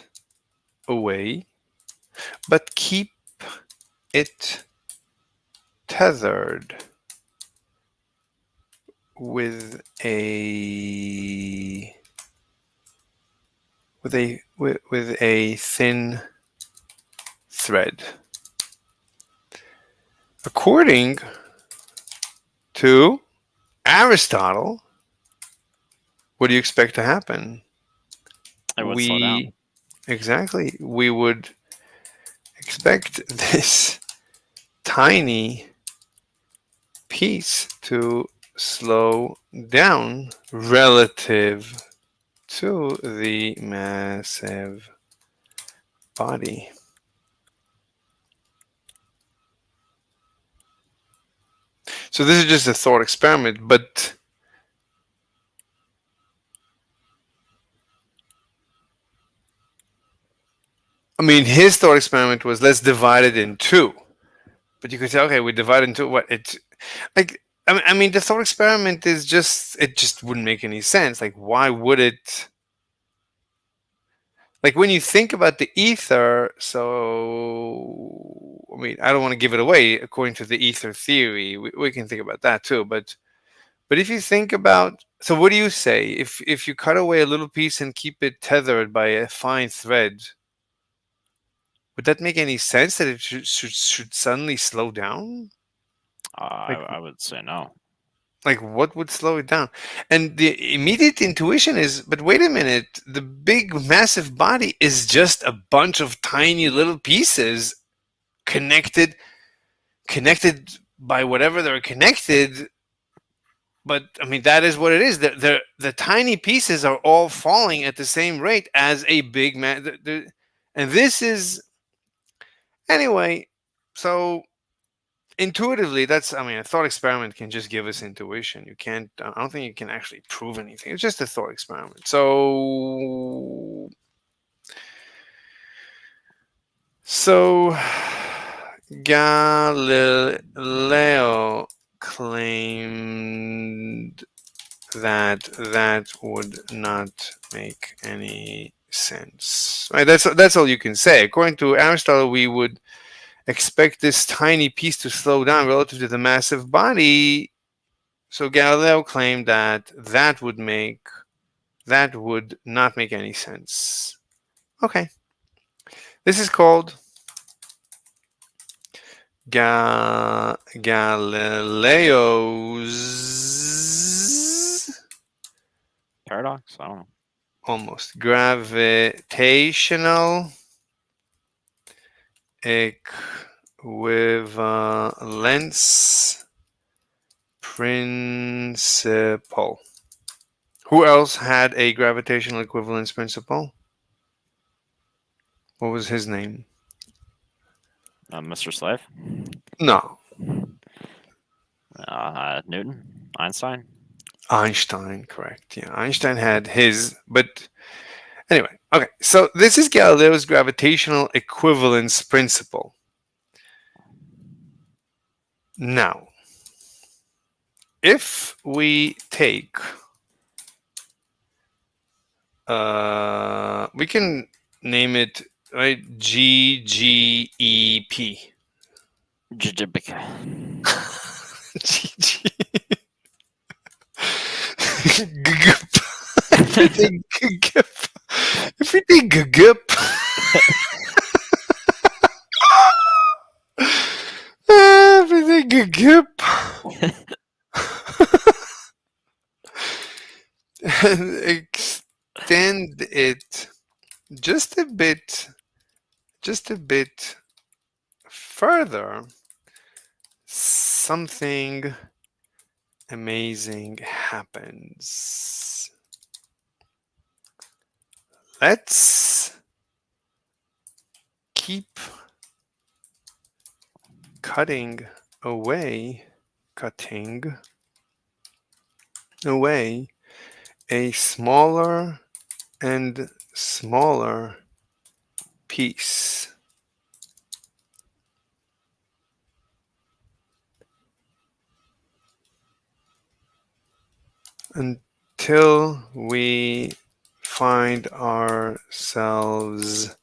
away, but keep it tethered with a thin thread. According to Aristotle, what do you expect to happen? It would slow down. Exactly. We would expect this tiny piece to slow down relative to the massive body. So this is just a thought experiment, but I mean, his thought experiment was let's divide it in two. But you could say, okay, we divide into what? It's like, I mean, the thought experiment is just, it just wouldn't make any sense. Like, why would it? Like, when you think about the ether, so, I mean, I don't want to give it away according to the ether theory. We can think about that too. But if you think about, so what do you say? If you cut away a little piece and keep it tethered by a fine thread, would that make any sense that it should suddenly slow down? I would say no. Like, what would slow it down? And the immediate intuition is, but wait a minute, the big, massive body is just a bunch of tiny little pieces connected by whatever they're connected. But I mean, that is what it is. The tiny pieces are all falling at the same rate as a big man. And this is, anyway, so intuitively, that's, I mean, a thought experiment can just give us intuition. You can't, I don't think you can actually prove anything. It's just a thought experiment. So Galileo claimed that would not make any sense. Right? That's all you can say. According to Aristotle, we would expect this tiny piece to slow down relative to the massive body. So Galileo claimed that would not make any sense. Okay. This is called Galileo's Paradox? I don't know. almost gravitational equivalence principle. Who else had a gravitational equivalence principle? What was his name? Mr. Slave? No. Newton? Einstein? Einstein, correct. Yeah, Einstein had his, but anyway, okay. So this is Galileo's gravitational equivalence principle. Now, if we take, we can name it right GGEP. If we take GGP, everything GGP, and extend it just a bit further, something amazing happens. Let's keep cutting away a smaller and smaller piece until we find ourselves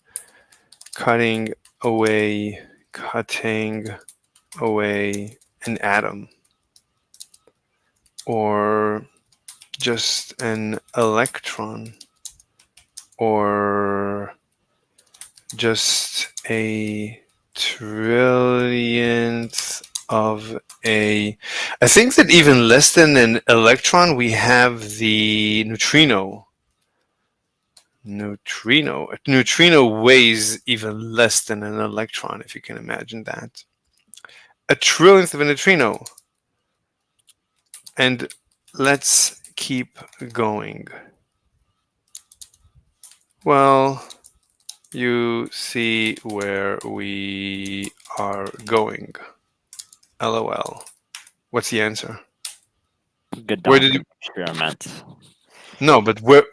cutting away an atom or just an electron or just a trillionth of I think that even less than an electron, we have the neutrino. A neutrino weighs even less than an electron, if you can imagine that. A trillionth of a neutrino. And let's keep going. Well, you see where we are going. LOL. What's the answer? Good Where did you experiment. No, but where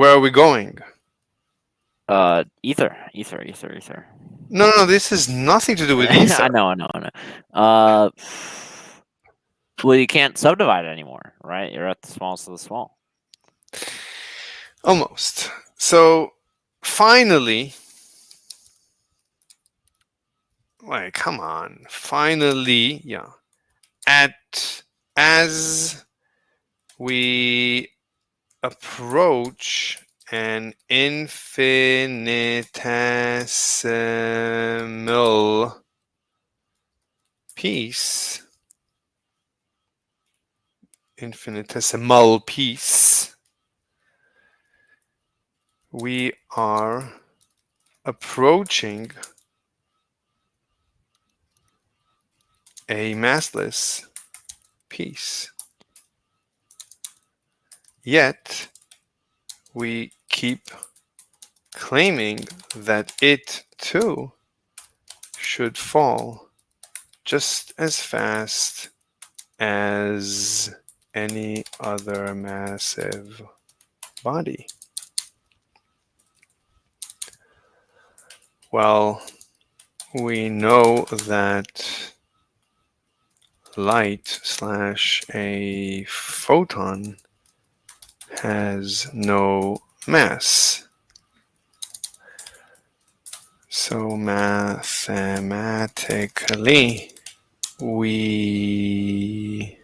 are we going? Ether. No, this has nothing to do with ether. I know. Well, you can't subdivide it anymore, right? You're at the smallest of the small. Almost. So finally, wait, come on. Finally, yeah. As we approach an infinitesimal piece, we are approaching a massless piece. Yet, we keep claiming that it too should fall just as fast as any other massive body. Well, we know that light / a photon has no mass. So mathematically, we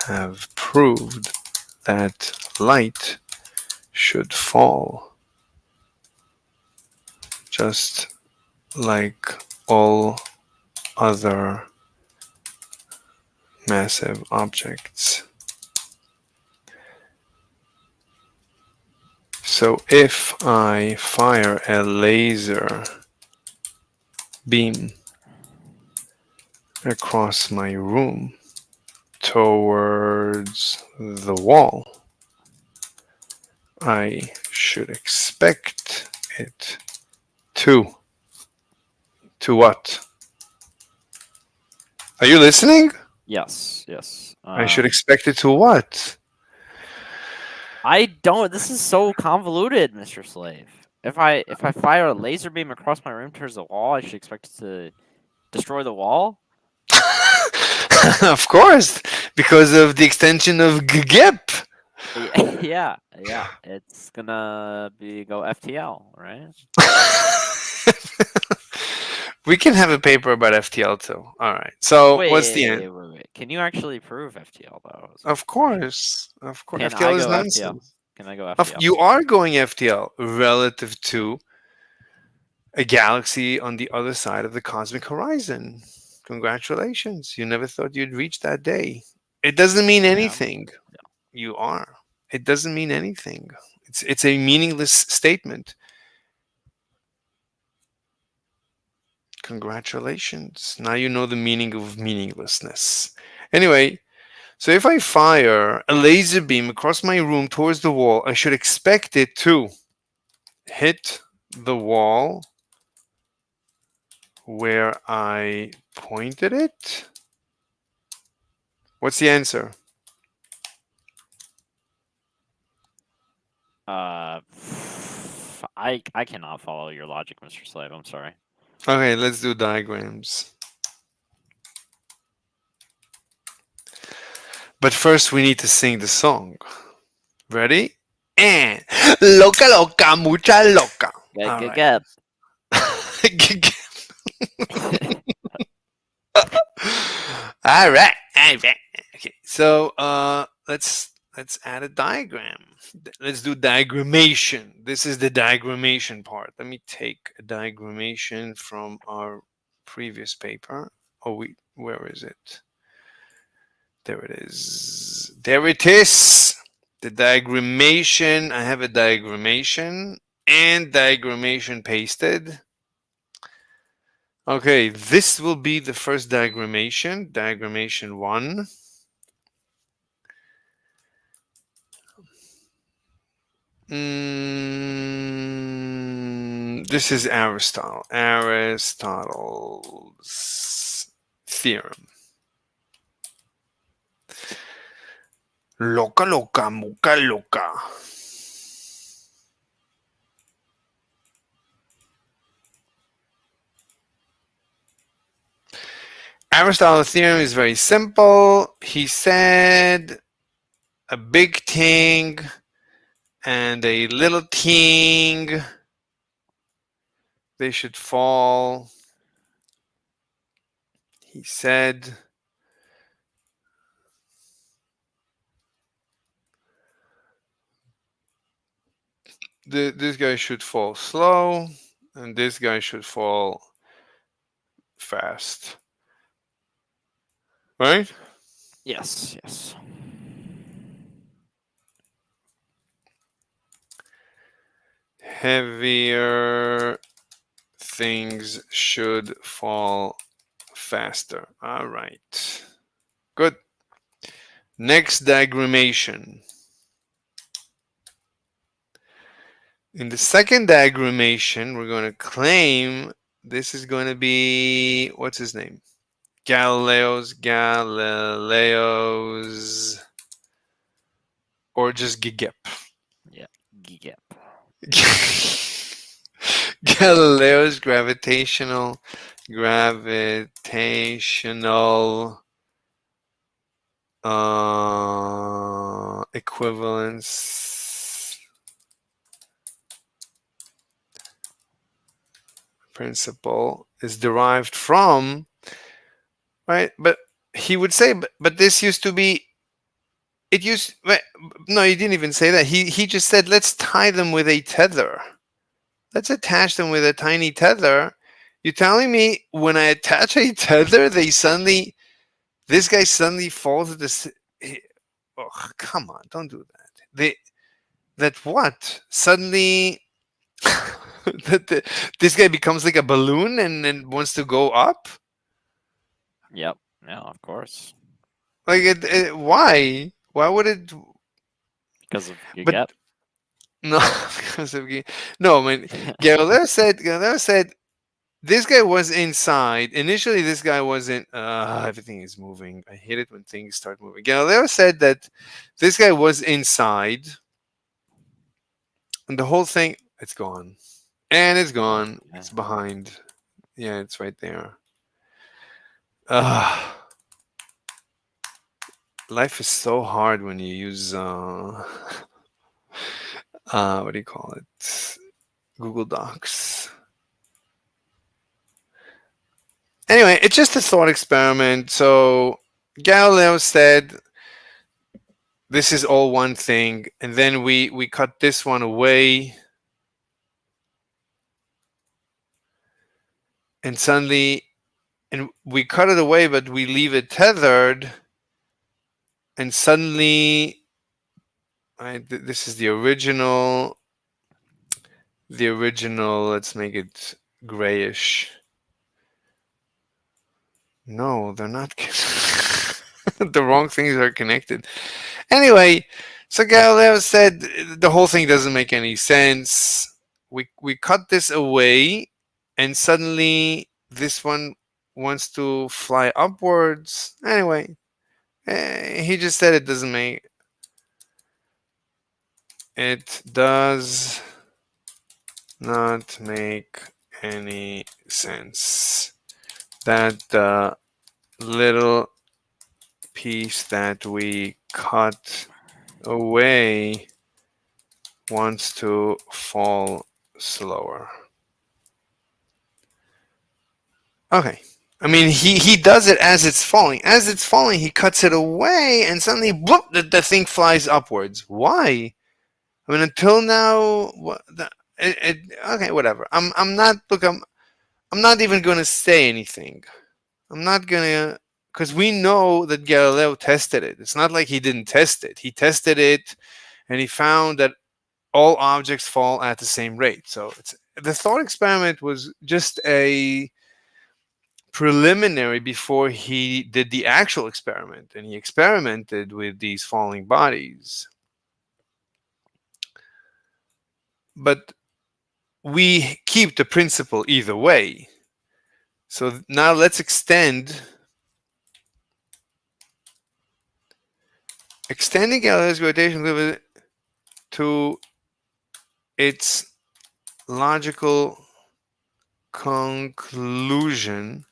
have proved that light should fall just like all other massive objects. So if I fire a laser beam across my room towards the wall, I should expect it to what? Are you listening? Yes, yes. I should expect it to what? I don't. This is so convoluted, Mr. Slave. If I fire a laser beam across my room towards the wall, I should expect it to destroy the wall. Of course, because of the extension of GIP. Yeah, yeah. It's gonna go FTL, right? We can have a paper about FTL too. All right. So Wait, what's the end? wait. Can you actually prove FTL though? Of course, of course. Can FTL I is go nonsense. FTL? Can I go FTL? You are going FTL relative to a galaxy on the other side of the cosmic horizon. Congratulations. You never thought you'd reach that day. It doesn't mean anything. You are. It doesn't mean anything. It's a meaningless statement. Congratulations. Now you know the meaning of meaninglessness. Anyway, so if I fire a laser beam across my room towards the wall, I should expect it to hit the wall where I pointed it. What's the answer? I cannot follow your logic, Mr. Slave. I'm sorry. Okay, let's do diagrams. But first we need to sing the song. Ready? And loca loca mucha loca. All right. Get. All right. Okay. So let's add a diagram. Let's do diagrammation. This is the diagrammation part. Let me take a diagrammation from our previous paper. Oh, where is it? There it is. There it is. The diagrammation. I have a diagrammation and diagrammation pasted. Okay, this will be the first diagrammation. Diagrammation 1. This is Aristotle. Aristotle's theorem. Loca, loca, muca, loca. Aristotle's theorem is very simple. He said a big thing and a little thing, they should fall. He said this guy should fall slow and this guy should fall fast. Right? Yes, yes. Heavier things should fall faster. All right. Good. Next diagrammation. In the second diagrammation, we're going to claim this is going to be, what's his name? Galileo's, or just Gigep. Yeah, Gigep. Galileo's gravitational equivalence principle is derived from, right? But he would say, but this used to be, it used, no, he didn't even say that. He just said, let's tie them with a tether. Let's attach them with a tiny tether. You're telling me when I attach a tether, this guy suddenly falls at this. Oh, come on, don't do that. That what? Suddenly, this guy becomes like a balloon and wants to go up? Yep. Yeah, of course. Like, why? Why would it? Because of you But get. no, because of no. I mean, Galileo said this guy was inside. Initially, this guy wasn't. Everything is moving. I hate it when things start moving. Galileo said that this guy was inside, and the whole thing, it's gone. And it's gone. It's behind. Yeah, it's right there. Life is so hard when you use what do you call it? Google Docs. Anyway, it's just a thought experiment. So Galileo said this is all one thing, and then we cut this one away, and suddenly, and we cut it away, but we leave it tethered, and suddenly, this is the original. The original. Let's make it grayish. No, they're not. The wrong things are connected. Anyway, so Galileo said the whole thing doesn't make any sense. We cut this away, and suddenly this one wants to fly upwards. Anyway, he just said it doesn't make. It does not make any sense that the little piece that we cut away wants to fall slower. Okay. I mean, he does it as it's falling. As it's falling, he cuts it away, and suddenly, bloop, the thing flies upwards. Why? I mean, until now, okay, whatever. I'm not. Look, I'm not even going to say anything. I'm not going to, because we know that Galileo tested it. It's not like he didn't test it. He tested it, and he found that all objects fall at the same rate. So the thought experiment was just a preliminary before he did the actual experiment, and he experimented with these falling bodies. But we keep the principle either way. So now let's extending Galileo's gravitational to its logical conclusion.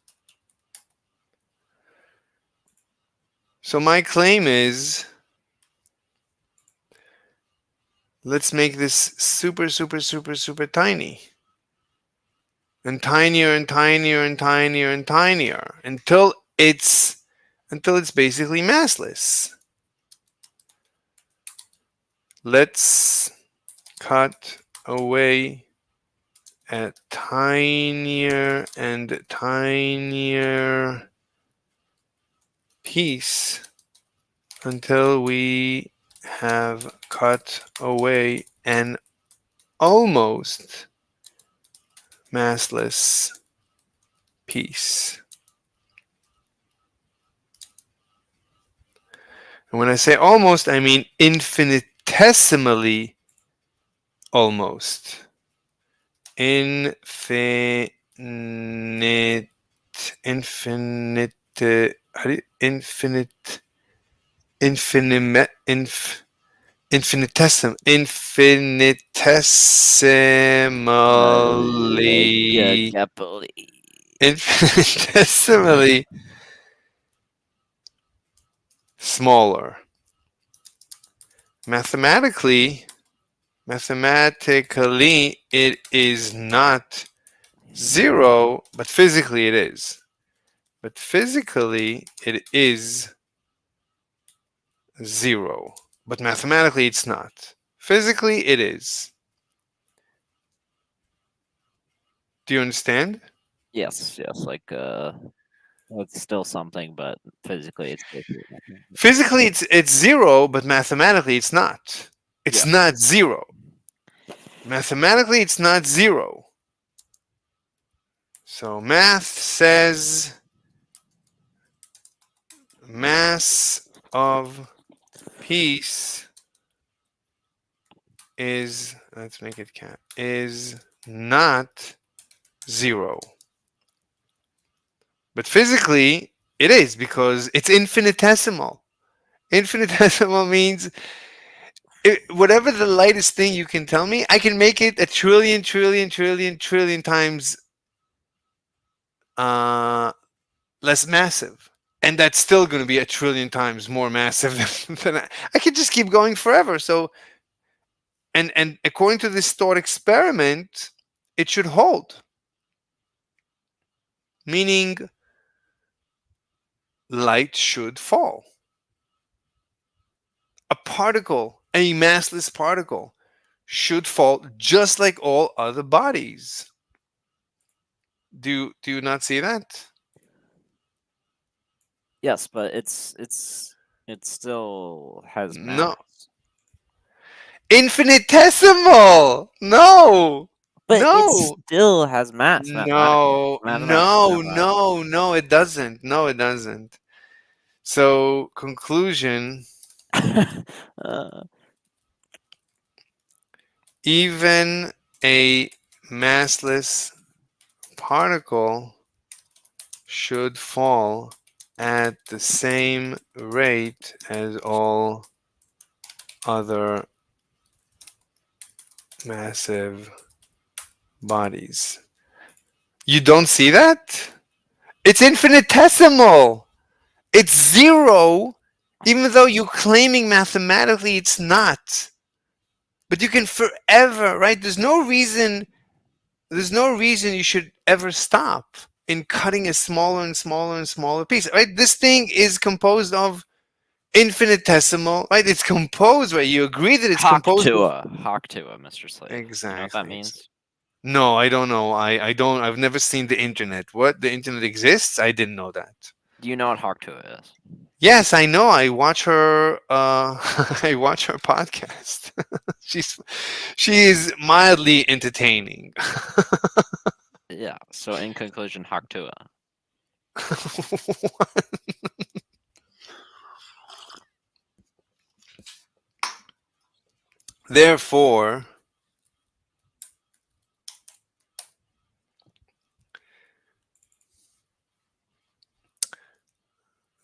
So my claim is, let's make this super, super, super, super tiny. And tinier and tinier and tinier and tinier until it's basically massless. Let's cut away a tinier and tinier piece until we have cut away an almost massless piece. And when I say almost, I mean infinitesimally almost. Infinite, how do you, infinitesimally smaller. Mathematically, it is not 0, but physically it is. But physically, it is 0. But mathematically, it's not. Physically, it is. Do you understand? Yes, like it's still something, but physically it's basically nothing. Physically, it's zero, but mathematically, it's not. It's Yeah. not zero. Mathematically, it's not zero. So math says mass of piece is, let's make it cap, is not zero. But physically, it is because it's infinitesimal. Infinitesimal means whatever the lightest thing you can tell me, I can make it a trillion, trillion, trillion, trillion times less massive. And that's still going to be a trillion times more massive than I could just keep going forever. So, and according to this thought experiment, it should hold. Meaning, light should fall. A particle, a massless particle, should fall just like all other bodies. Do you not see that? Yes, but it still has mass. No. Infinitesimal. No. But it No. still has mass mathematically. No. No, it doesn't. No, it doesn't. So, conclusion. Even a massless particle should fall at the same rate as all other massive bodies. You don't see that? It's infinitesimal. It's zero, even though you're claiming mathematically it's not. But you can forever, right? There's no reason you should ever stop in cutting a smaller and smaller and smaller piece, right? This thing is composed of infinitesimal, right? It's composed, right? You agree that it's composed of... Haktua, Mr. Slade. Exactly. You know what that means? No, I don't know. I don't. I've never seen the internet. What? The internet exists? I didn't know that. Do you know what Haktua is? Yes, I know. I watch her. I watch her podcast. She is mildly entertaining. Yeah. So in conclusion, Haktua. Therefore,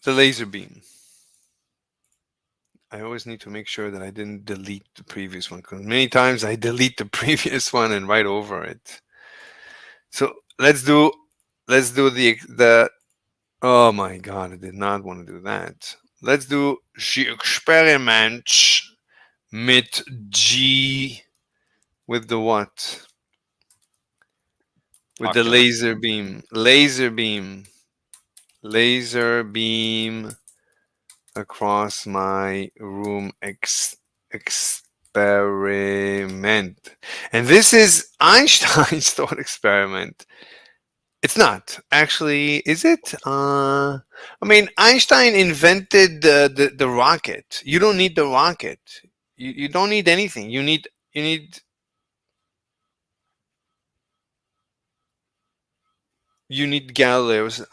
the laser beam. I always need to make sure that I didn't delete the previous one, because many times I delete the previous one and write over it. So let's do the oh my god, I did not want to do that. Let's do the experiment mit G with the what? With the laser beam. Laser beam across my room experiment. And this is Einstein's thought experiment. It's not. Actually, is it? I mean, Einstein invented the rocket. You don't need the rocket. You don't need anything. You need Galileo's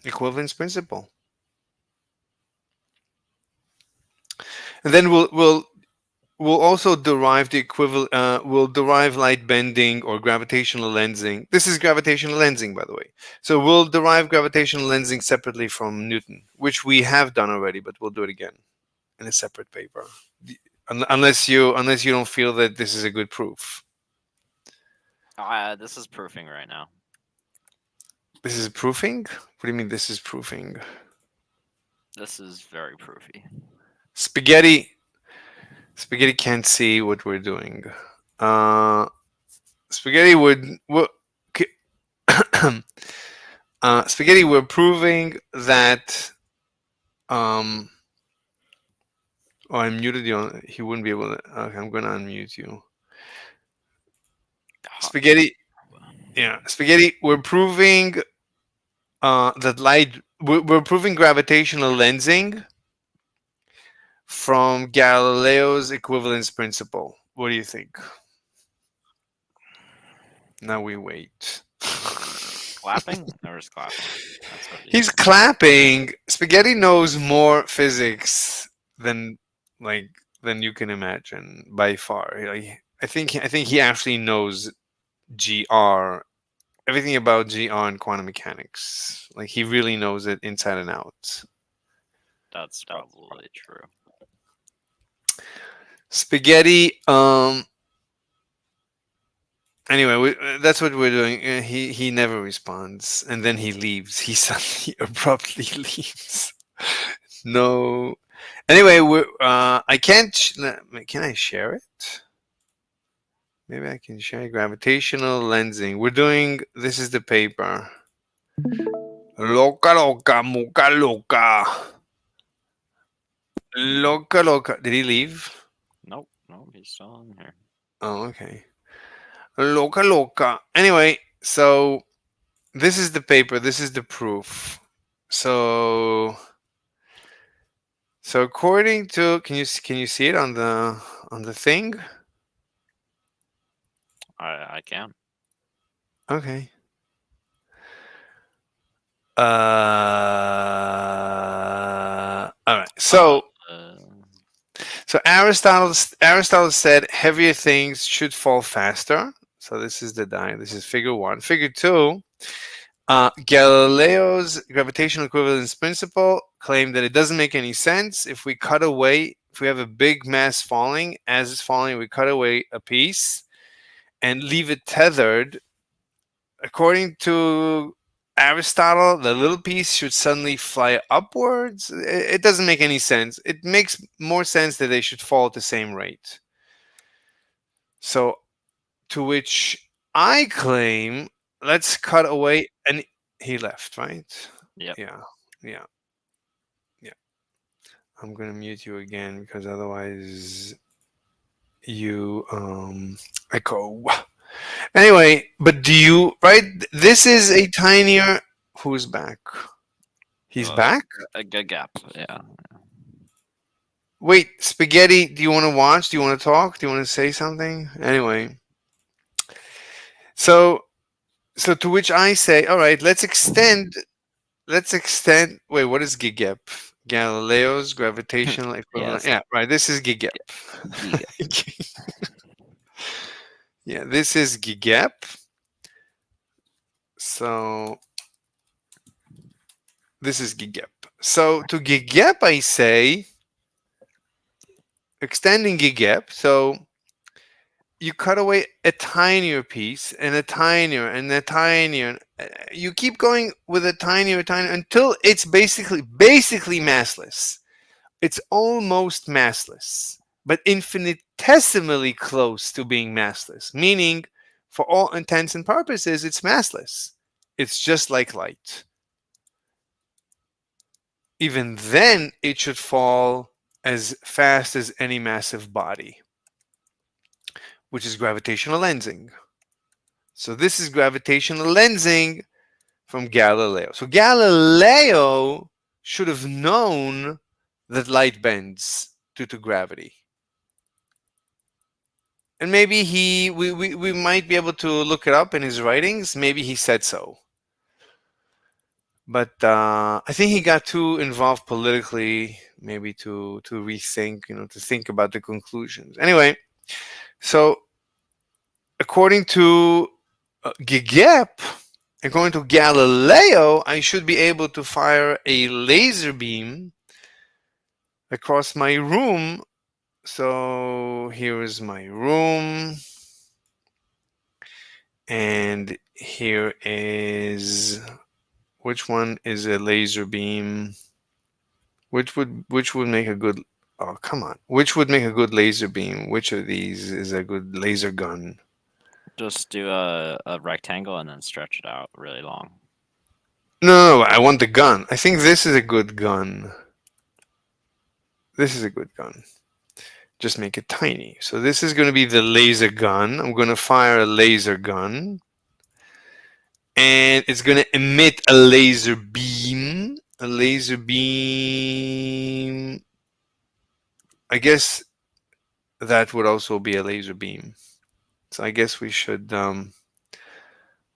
equivalence principle. And then we'll also derive the equivalent. We'll derive light bending or gravitational lensing. This is gravitational lensing, by the way. So we'll derive gravitational lensing separately from Newton, which we have done already, but we'll do it again in a separate paper. Unless you don't feel that this is a good proof. This is proofing right now. This is proofing? What do you mean this is proofing? This is very proofy. Spaghetti can't see what we're doing. Spaghetti Spaghetti, we're proving that oh, I muted you. He wouldn't be able to. Okay, I'm going to unmute you. Spaghetti, Yeah, Spaghetti. We're proving that light. We're proving gravitational lensing from Galileo's equivalence principle. What do you think? Now we wait. Clapping? Or is clapping? That's what He's clapping. Spaghetti knows more physics than like than you can imagine by far. I think he actually knows GR, everything about GR and quantum mechanics. Like he really knows it inside and out. That's probably true. Spaghetti. Anyway, that's what we're doing. He never responds, and then he leaves. He suddenly abruptly leaves. No. Anyway, we're. I can't. Can I share it? Maybe I can share gravitational lensing. We're doing. This is the paper. Loca loca muca loca. Loca loca. Did he leave? Nope. Nope. He's still in here. Oh, okay. Loca loca. Anyway, so this is the paper. This is the proof. So according to, can you see it on the thing? I can. Okay. All right. So Aristotle said heavier things should fall faster. So this is the die. This is figure 1. Figure 2. Galileo's gravitational equivalence principle claimed that it doesn't make any sense if we cut away, if we have a big mass falling, as it's falling, we cut away a piece and leave it tethered. According to Aristotle, the little piece should suddenly fly upwards. It doesn't make any sense. It makes more sense that they should fall at the same rate. So, to which I claim, let's cut away, and he left, right? Yep. Yeah. I'm gonna mute you again because otherwise you echo. Anyway, but do you right? This is a tinier. Who's back? He's back. A good gap. Yeah. Wait, Spaghetti. Do you want to watch? Do you want to talk? Do you want to say something? Anyway, so to which I say, all right, let's extend. Wait, what is gigep? Galileo's gravitational equivalent. Yes. Yeah, right. This is gigep. Yeah, this is gigep. So this is gigep. So to gigep, I say extending gigep. So you cut away a tinier piece and a tinier and a tinier. You keep going with a tinier until it's basically massless. It's almost massless, but infinitesimally close to being massless, meaning for all intents and purposes, it's massless. It's just like light. Even then, it should fall as fast as any massive body, which is gravitational lensing. So this is gravitational lensing from Galileo. So Galileo should have known that light bends due to gravity. And maybe we might be able to look it up in his writings. Maybe he said so. But I think he got too involved politically, maybe to rethink, to think about the conclusions. Anyway, so according to Gigep, according to Galileo, I should be able to fire a laser beam across my room. So here is my room. And here is, which one is a laser beam? Which would make a good, oh come on, which would make a good laser beam? Which of these is a good laser gun? Just do a rectangle and then stretch it out really long. No, I want the gun. I think this is a good gun. This is a good gun. Just make it tiny. So this is going to be the laser gun. I'm going to fire a laser gun. and it's going to emit a laser beam. A laser beam. I guess that would also be a laser beam. So I guess we should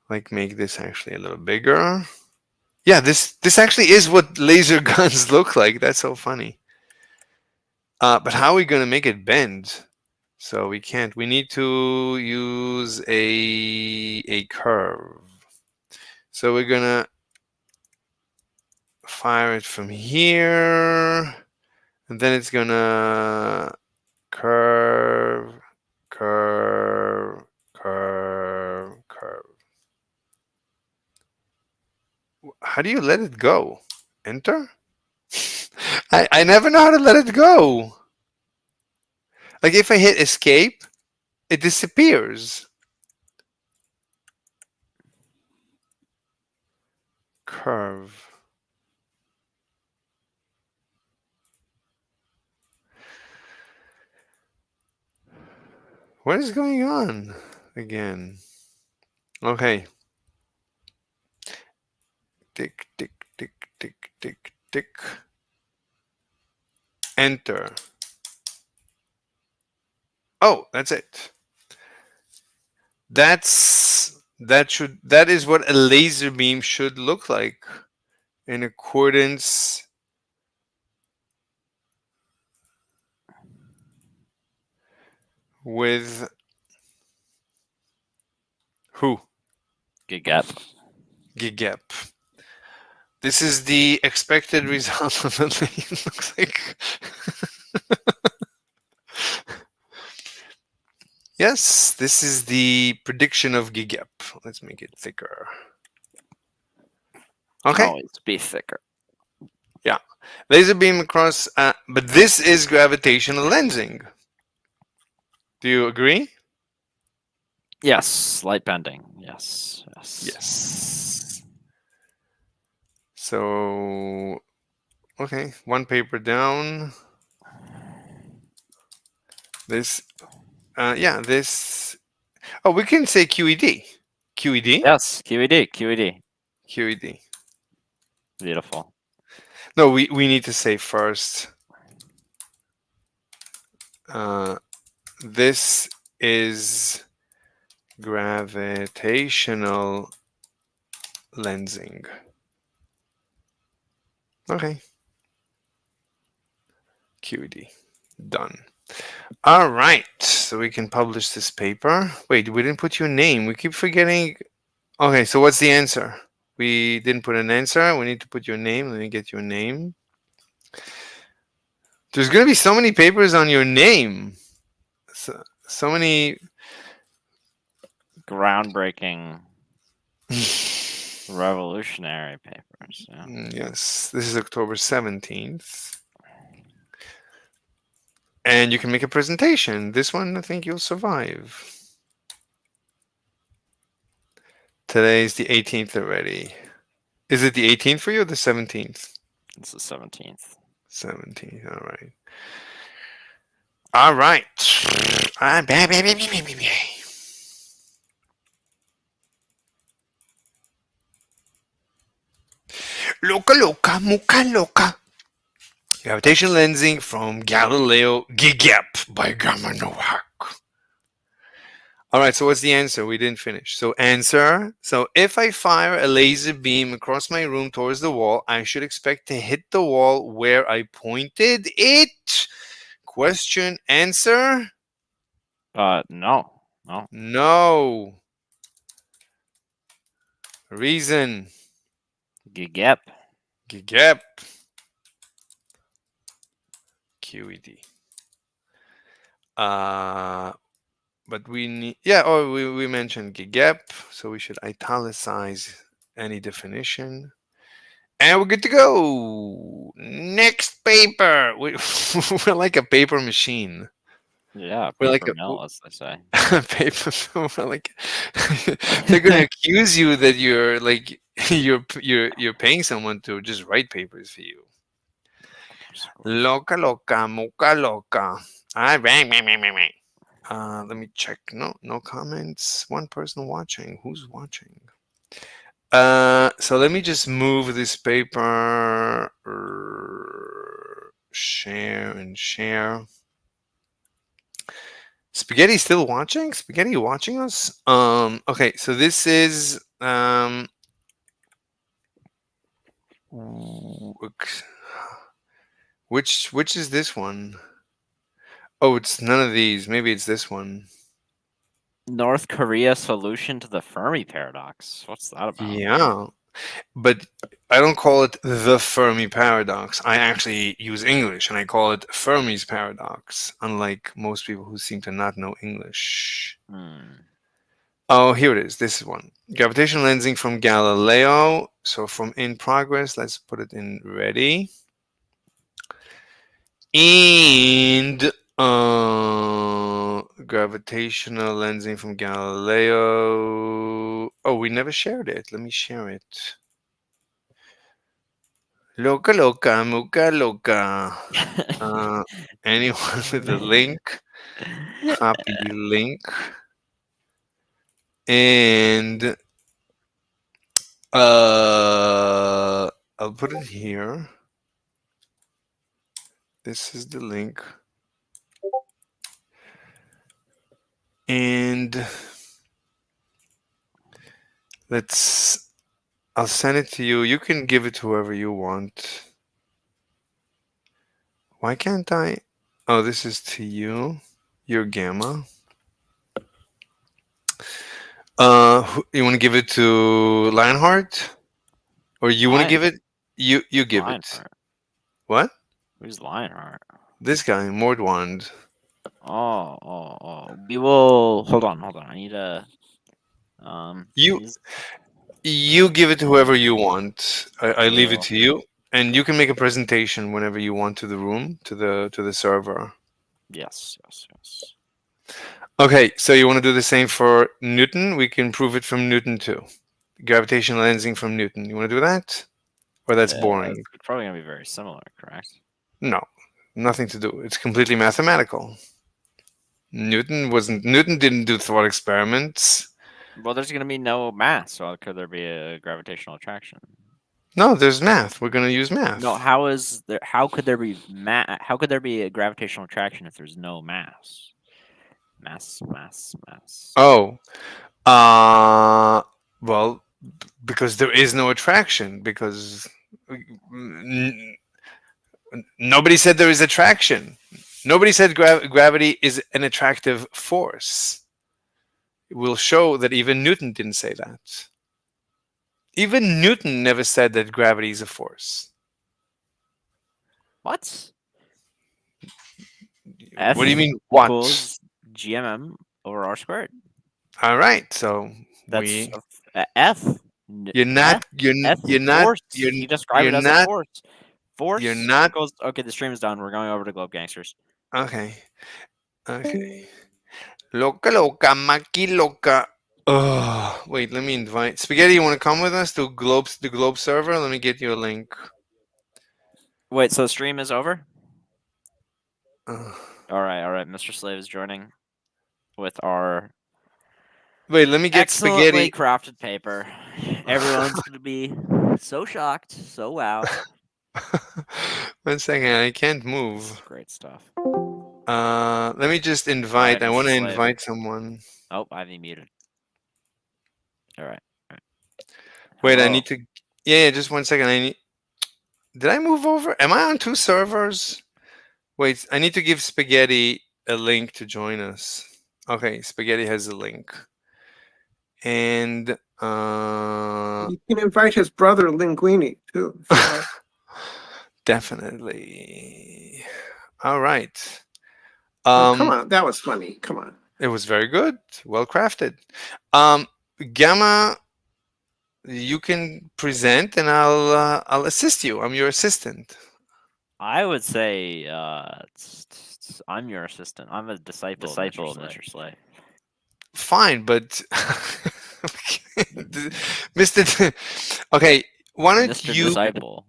like make this actually a little bigger. Yeah, this actually is what laser guns look like. That's so funny. But how are we going to make it bend? So we can't. We need to use a curve. So we're going to fire it from here. And then it's going to curve, curve, curve, curve. How do you let it go? Enter? I never know how to let it go. Like if I hit escape, it disappears. Curve. What is going on again? Okay. Tick, tick, tick, tick, tick, tick. Enter. Oh, that's it. That is what a laser beam should look like in accordance with who? Gigep. Gigep. This is the expected result of the lane. Looks like. Yes, this is the prediction of Gigep. Let's make it thicker. Okay. Always be thicker. Yeah. Laser beam across, but this is gravitational lensing. Do you agree? Yes, light bending. Yes, yes. Yes. So, okay, one paper down. This, yeah, this. Oh, we can say QED. QED? Yes, QED, QED. QED. Beautiful. No, we need to say first. This is gravitational lensing. Okay. QED. Done. All right. So we can publish this paper. Wait, we didn't put your name. We keep forgetting. Okay, so what's the answer? We didn't put an answer. We need to put your name. Let me get your name. There's going to be so many papers on your name. So many Groundbreaking, revolutionary papers. Yeah. Yes, this is October 17th. And you can make a presentation. This one, I think you'll survive. Today is the 18th already. Is it the 18th for you or the 17th? It's the 17th. 17th, all right. All right. Loca, loca, muca, loca. Gravitational lensing from Galileo Gigep by Gamma Novak. All right, so what's the answer? We didn't finish. So answer. So if I fire a laser beam across my room towards the wall, I should expect to hit the wall where I pointed it. Question, answer? No. No. No. Reason. Gigep. Gigep. QED. But we need, yeah, oh, we mentioned Gigep, so we should italicize any definition. And we're good to go. Next paper. We're like a paper machine. Yeah, We're paper like mill, as they say. paper. We're like they're gonna accuse you that you're like you're paying someone to just write papers for you. Loca, loca, mocha, loca. Let me check. No comments. One person watching. Who's watching? So let me just move this paper. Share and share. Spaghetti still watching? Spaghetti watching us? Okay, so this is which is this one? Oh, it's none of these. Maybe it's this one. North Korea solution to the Fermi paradox. What's that about? Yeah. But I don't call it the Fermi paradox. I actually use English and I call it Fermi's paradox, unlike most people who seem to not know English. Oh, here it is. This is one. Gravitational lensing from Galileo. So from in progress, let's put it in ready. And gravitational lensing from Galileo. Oh, we never shared it. Let me share it. Loca, loca, muca, loca. Anyone with the link? Copy link. And I'll put it here. This is the link. And I'll send it to you. You can give it to whoever you want. Why can't I? Oh, this is to you. You're Gamma. You want to give it to Lionheart? Or you want to give it? You give it. Lionheart. What? Who's Lionheart? This guy, Mordwand. We will hold on. I need a You give it to whoever you want. I leave it Well. to you, and you can make a presentation whenever you want to the room, to the server. Yes. Okay, so you want to do the same for Newton? We can prove it from Newton too. Gravitational lensing from Newton. You want to do that? Or that's boring? It's probably gonna be very similar, correct? No, nothing to do. It's completely mathematical. Newton didn't do thought experiments. Well, there's gonna be no mass, so could there be a gravitational attraction? No, there's math. We're going to use math. No, how could there be how could there be a gravitational attraction if there's no mass? Mass. Oh, well, because there is no attraction. Because nobody said there is attraction. Nobody said gravity is an attractive force. We'll show that even Newton didn't say that. Even Newton never said that gravity is a force. What? What do you mean, what? Equals GMM over R squared. All right, so That's F. You're not. You describe it as a force. Force. You're not. Equals, okay, the stream is done. We're going over to Globe Gangsters. Okay. Loca, loca, maki, loca. Oh, wait. Let me invite Spaghetti. You want to come with us to the Globe server? Let me get you a link. Wait, so the stream is over? Uh, all right. Mr. Slave is joining with our. Wait, let me get excellently Spaghetti. crafted paper. Everyone's gonna be so shocked. So wow. 1 second, I can't move. Great stuff. Let me just invite. I want to Slave. invite someone. Oh, I've muted. All right. Wait, I Hello. need to. Yeah, just 1 second. Did I move over? Am I on 2 servers? Wait, I need to give Spaghetti a link to join us. Okay, Spaghetti has a link. And you can invite his brother Linguini too. Definitely. All right. Come on, that was funny. Come on. It was very good, well crafted. Gamma, you can present, and I'll assist you. I'm your assistant. I would say I'm your assistant. I'm a disciple of Mr. Slay. Fine, but Mr. Okay, why don't Mr. you? Disciple.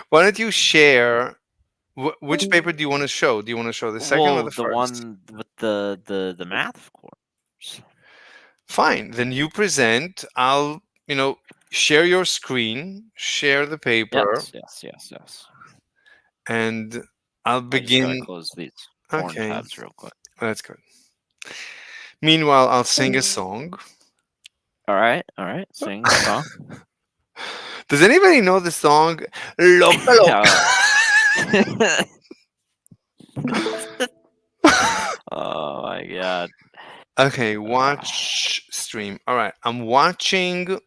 Why don't you share? Which paper do you want to show? Do you want to show the second or the first? One with the math, of course. Fine, then you present. I'll share your screen, share the paper, Yes. and I'll I just gotta begin. close these foreign Okay, tabs real quick. that's good. Meanwhile, I'll sing a song. All right. Sing the song. Does anybody know the song Loca Loca? Oh my god. Okay, watch stream. All right, I'm watching.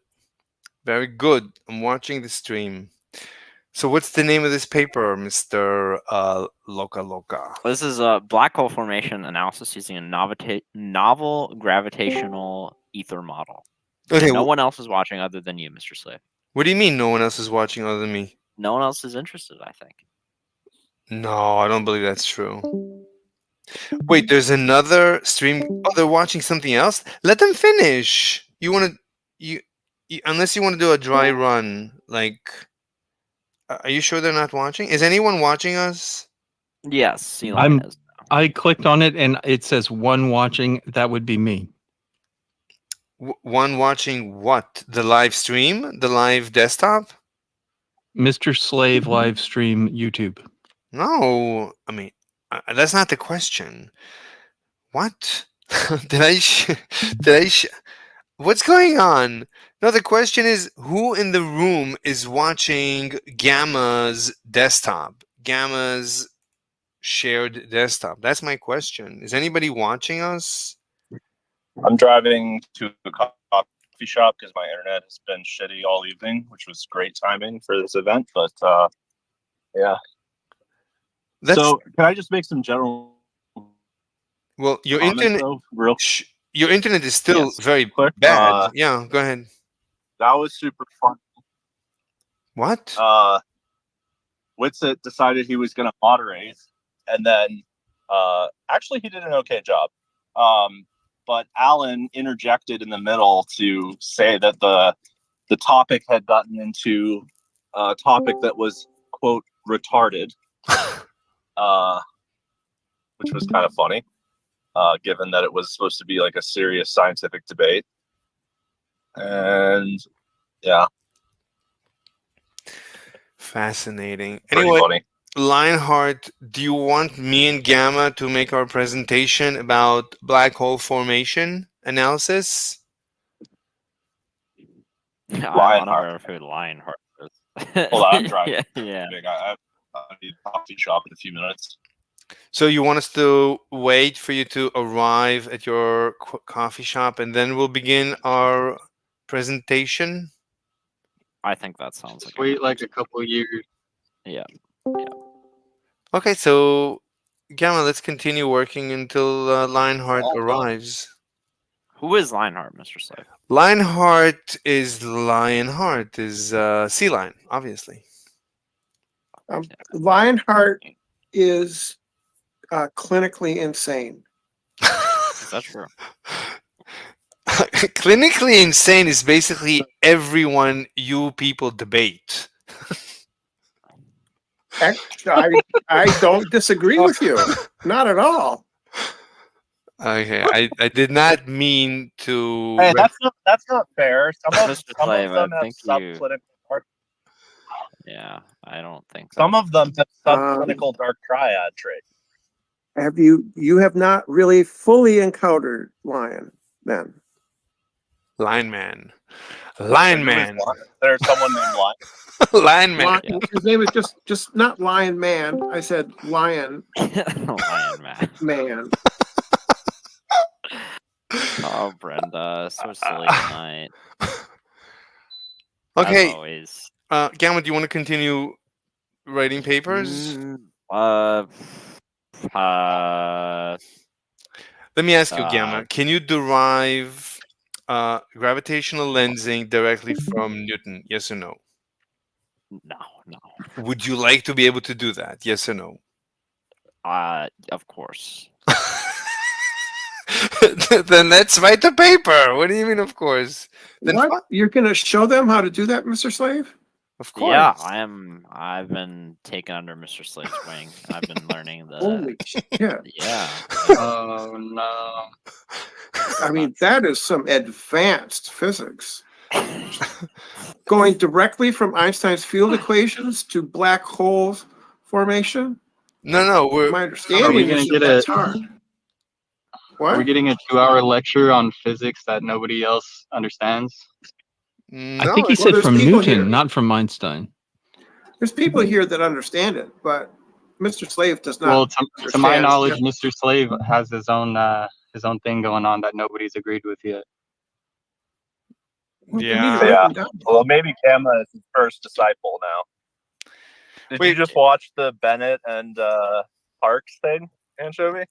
Very good. I'm watching the stream. So, what's the name of this paper, Mr. Loca Loca? This is a black hole formation analysis using a novel gravitational ether model. Okay, And no one else is watching other than you, Mr. Slave. What do you mean no one else is watching other than me? No one else is interested, I think. No, I don't believe that's true. Wait, there's another stream. Oh, they're watching something else? Let them finish. You want to you unless you want to do a dry run, like are you sure they're not watching? Is anyone watching us? Yes, Sea Lion is. I clicked on it and it says one watching. That would be me. One watching what? The live stream? The live desktop? Mr. Slave live stream YouTube. No, I mean that's not the question. What? Did I? What's going on? No, the question is who in the room is watching Gamma's desktop? Gamma's shared desktop. That's my question. Is anybody watching us? I'm driving to a coffee shop because my internet has been shitty all evening, which was great timing for this event. But yeah. So can I just make some general? Well, your comments, internet, though, your internet is still very bad. Yeah, go ahead. That was super fun. What? Witsit decided he was going to moderate, and then actually he did an okay job. But Alan interjected in the middle to say that the topic had gotten into a topic that was, quote, retarded, which was kind of funny, given that it was supposed to be like a serious scientific debate. And yeah. Fascinating. Pretty Anyway, funny. Lionheart, do you want me and Gamma to make our presentation about black hole formation analysis? I'm unaware of who Lionheart is. Hold on, I'm driving. Yeah. I need a coffee shop in a few minutes. So you want us to wait for you to arrive at your coffee shop and then we'll begin our presentation? I think that sounds like wait like a couple of years. Yeah. Okay, so Gamma, let's continue working until Lionheart arrives. Who is Lionheart, Mr. Slave? Lionheart is sea lion, obviously. Lionheart is clinically insane. Is that true? Clinically insane is basically everyone you people debate. I don't disagree with you. Not at all. Okay, I did not mean to. Hey, that's not fair. Some of Slave, them I have think subclinical dark. Yeah, I don't think Some of them have subclinical dark triad traits. Have you have not really fully encountered Lion then? Lion Man. Lion Man. There's someone named Lion. Lion Man. His name is just not Lion Man. I said Lion. Lion Man. Man. Oh, Brenda, so silly tonight. Okay. As always. Gamma, do you want to continue writing papers? Let me ask you, Gamma. Can you derive gravitational lensing directly from Newton? Yes or no? No. Would you like to be able to do that? Yes or no? Of course. Then let's write the paper. What do you mean, of course? Then What? You're going to show them how to do that, Mr. Slave? Of course. Yeah, I've been taken under Mr. Slave's wing. I've been learning the. Holy shit. Yeah. Oh no. I mean, that is some advanced physics. Going directly from Einstein's field equations to black hole formation? No, My Are we understanding gonna is get that that's hard. Are we What? getting a 2-hour lecture on physics that nobody else understands? I think he Well, said there's from people Newton, here. not from Einstein. There's people here that understand it, but Mr. Slave does not. Well, to my understand. knowledge, Mr. Slave has his own thing going on that nobody's agreed with yet. Yeah. Well, maybe Gamma is his first disciple now. Did you just watch the Bennett and Parks thing, Anchovy?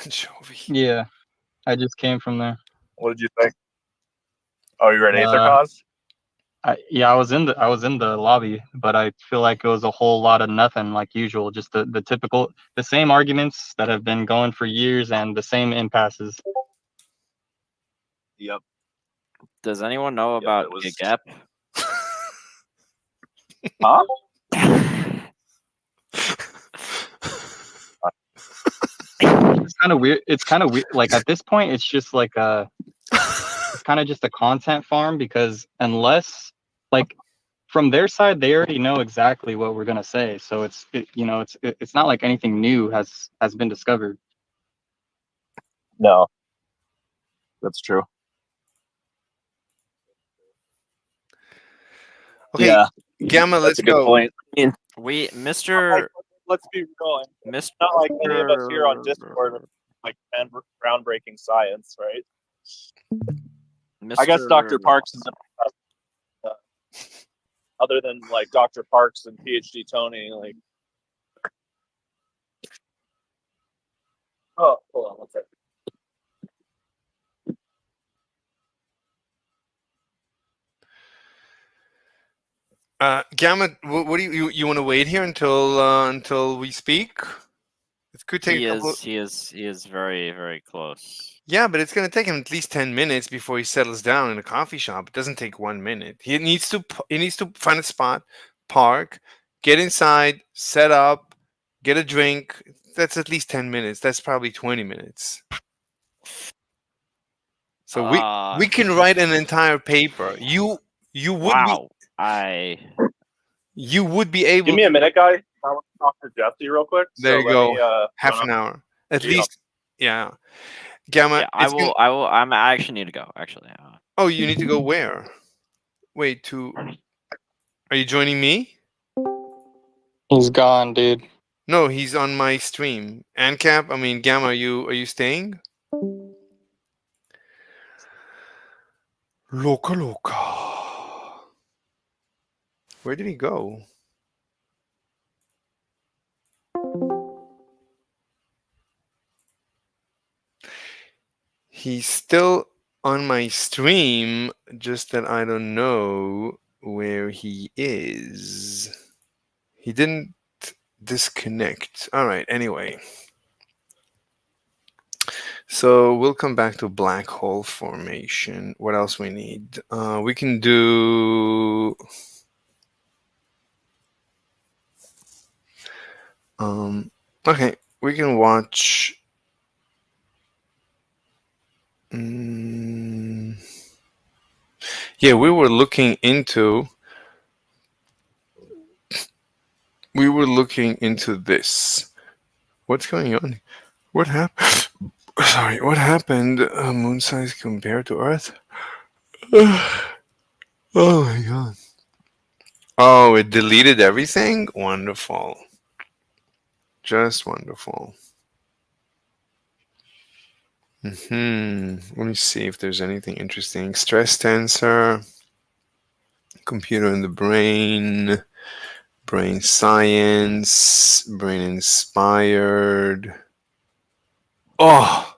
Anchovy. Yeah, I just came from there. What did you think? Oh, you were at Aether Cause? Yeah, I was in the lobby, but I feel like it was a whole lot of nothing like usual. Just the typical, the same arguments that have been going for years and the same impasses. Yep. Does anyone know about GigApp? Huh? It's kind of weird. It's kind of weird. Like at this point, it's just like it's kind of just a content farm because unless like from their side, they already know exactly what we're gonna say. So it's not like anything new has been discovered. No, that's true. Okay, Yeah, Gamma, that's let's a good go. point. Mr. Let's be going. Mr. It's not like any of us here on Discord are like groundbreaking science, right? I guess Dr. Parks is other than like Dr. Parks and PhD Tony, like. Oh, hold on one second. Gamma, what do you want to wait here until we speak? It could take He a couple. is very, very close. Yeah, but it's gonna take him at least 10 minutes before he settles down in a coffee shop. It doesn't take 1 minute. He needs to find a spot, park, get inside, set up, get a drink. That's at least 10 minutes. That's probably 20 minutes. So we can write an entire paper. You would you would be able. Give me a minute, guys. I want to talk to Jesse real quick. There so you go. Me, half an hour at Yeah. least. Yeah. Gamma. Yeah, I actually need to go. Actually. Oh, you need to go where? Wait, are you joining me? He's gone, dude. No, he's on my stream. ANCAP, I mean Gamma, are you staying? Loca. Where did he go? He's still on my stream, just that I don't know where he is. He didn't disconnect. All right, anyway. So we'll come back to black hole formation. What else we need? We can do... okay, we can watch... yeah, we were looking into this. What's going on? What happened? Sorry, what happened? Moon size compared to Earth? Oh my god. Oh, it deleted everything? Wonderful. Just wonderful. Let me see if there's anything interesting. Stress tensor, computer in the brain, brain science, brain inspired. Oh,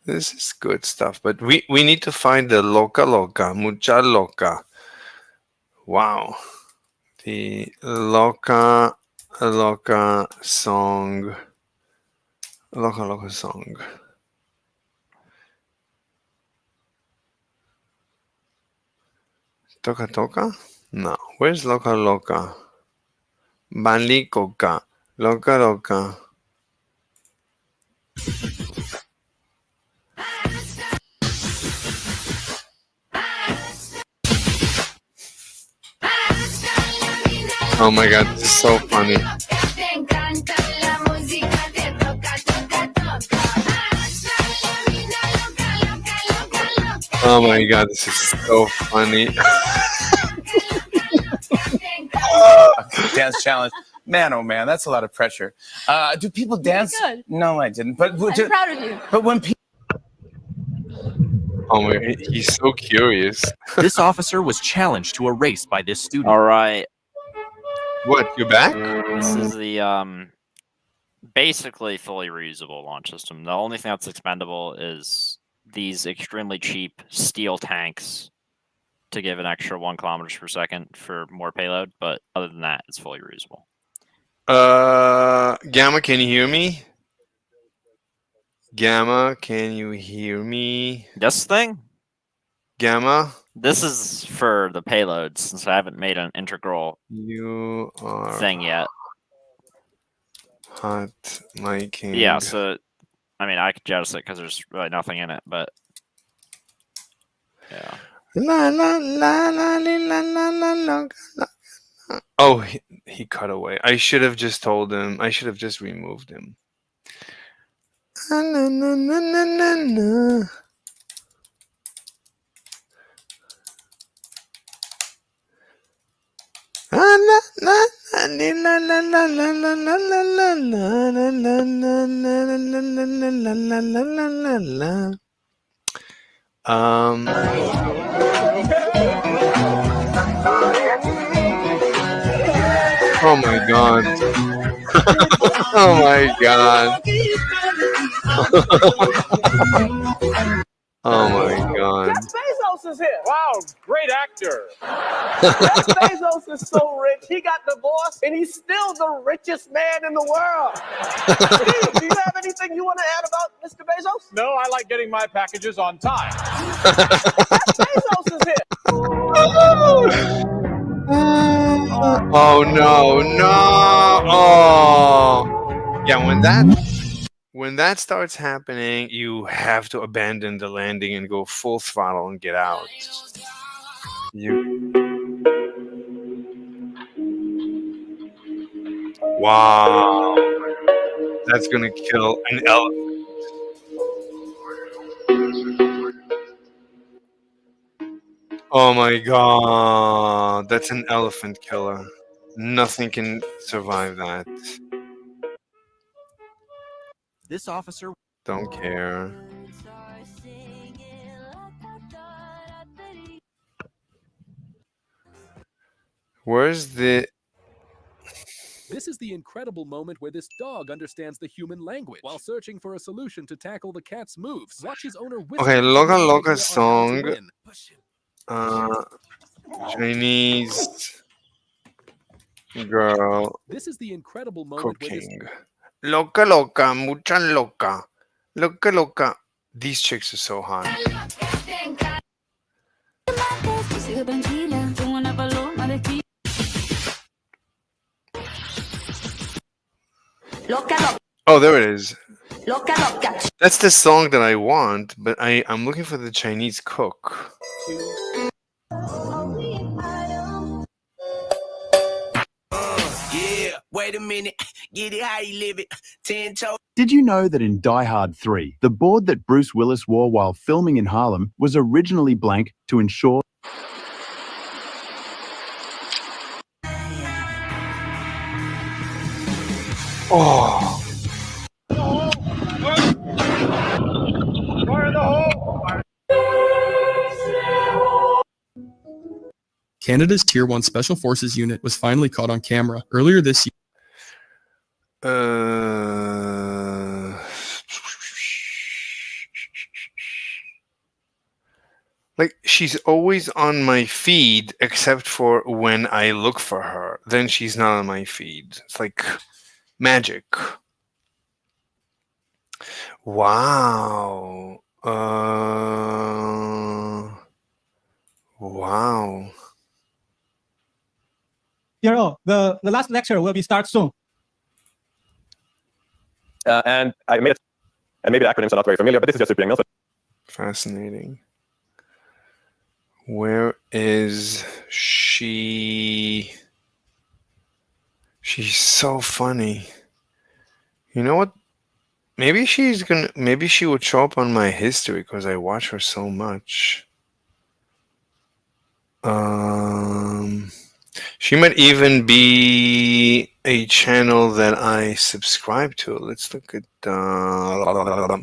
this is good stuff. But we need to find the loca, mucha loca. Wow. The loca song. Loca song. Toca? No. Where's loca? Bali coca. Loca. Oh my god, this is so funny. Oh my god, this is so funny. Dance challenge. Man, oh man, that's a lot of pressure. Do people dance? Good. No, I didn't. But I'm proud of you. But when people Oh my, he's so curious. This officer was challenged to a race by this student. All right. What, you're back? This is the basically fully reusable launch system. The only thing that's expendable is these extremely cheap steel tanks to give an extra 1 kilometers per second for more payload, but other than that, it's fully reusable. Gamma, can you hear me? Gamma, can you hear me? This thing? Gamma? This is for the payloads, since I haven't made an integral You are thing yet. hot, my king. Yeah, so, I mean, I could jettison it because there's really nothing in it, but yeah. La la la la la la la la. Oh, he cut away. I should have just told him. I should have just removed him. Na, na, na, na, na, na. Oh my god. Oh my god. Oh my god. Jeff Bezos is here. Wow, great actor. Jeff Bezos is so rich, he got divorced, and he's still the richest man in the world. Steve, do you have anything you want to add about Mr. Bezos? No, I like getting my packages on time. Jeff Bezos is here. Oh no, no. Oh. Yeah, when that starts happening, you have to abandon the landing and go full throttle and get out. Wow. That's gonna kill an elephant. Oh my god. That's an elephant killer. Nothing can survive that. This officer Don't care. Where's the... This is the incredible moment where this dog understands the human language. While searching for a solution to tackle the cat's moves, watch his owner whisper Okay, to Loga him an Loga idea on how to song. win. Chinese girl This is the incredible moment where this cooking. Loca loca, mucha loca. Loca loca. These chicks are so hot. Oh, there it is. That's the song that I want, but I'm looking for the Chinese cook. Yeah, wait a minute. Get it how you live it. 10 toes. Did you know that in Die Hard 3, the board that Bruce Willis wore while filming in Harlem was originally blank to ensure Oh. Canada's Tier 1 Special Forces unit was finally caught on camera earlier this year. Like, she's always on my feed except for when I look for her. Then she's not on my feed. It's like magic. Wow. Wow. The last lecture will be start soon. And I made it. And maybe the acronyms are not very familiar, but this is just repeating. Fascinating. Where is she? She's so funny. You know what? Maybe she would show up on my history because I watch her so much. She might even be a channel that I subscribe to. Let's look at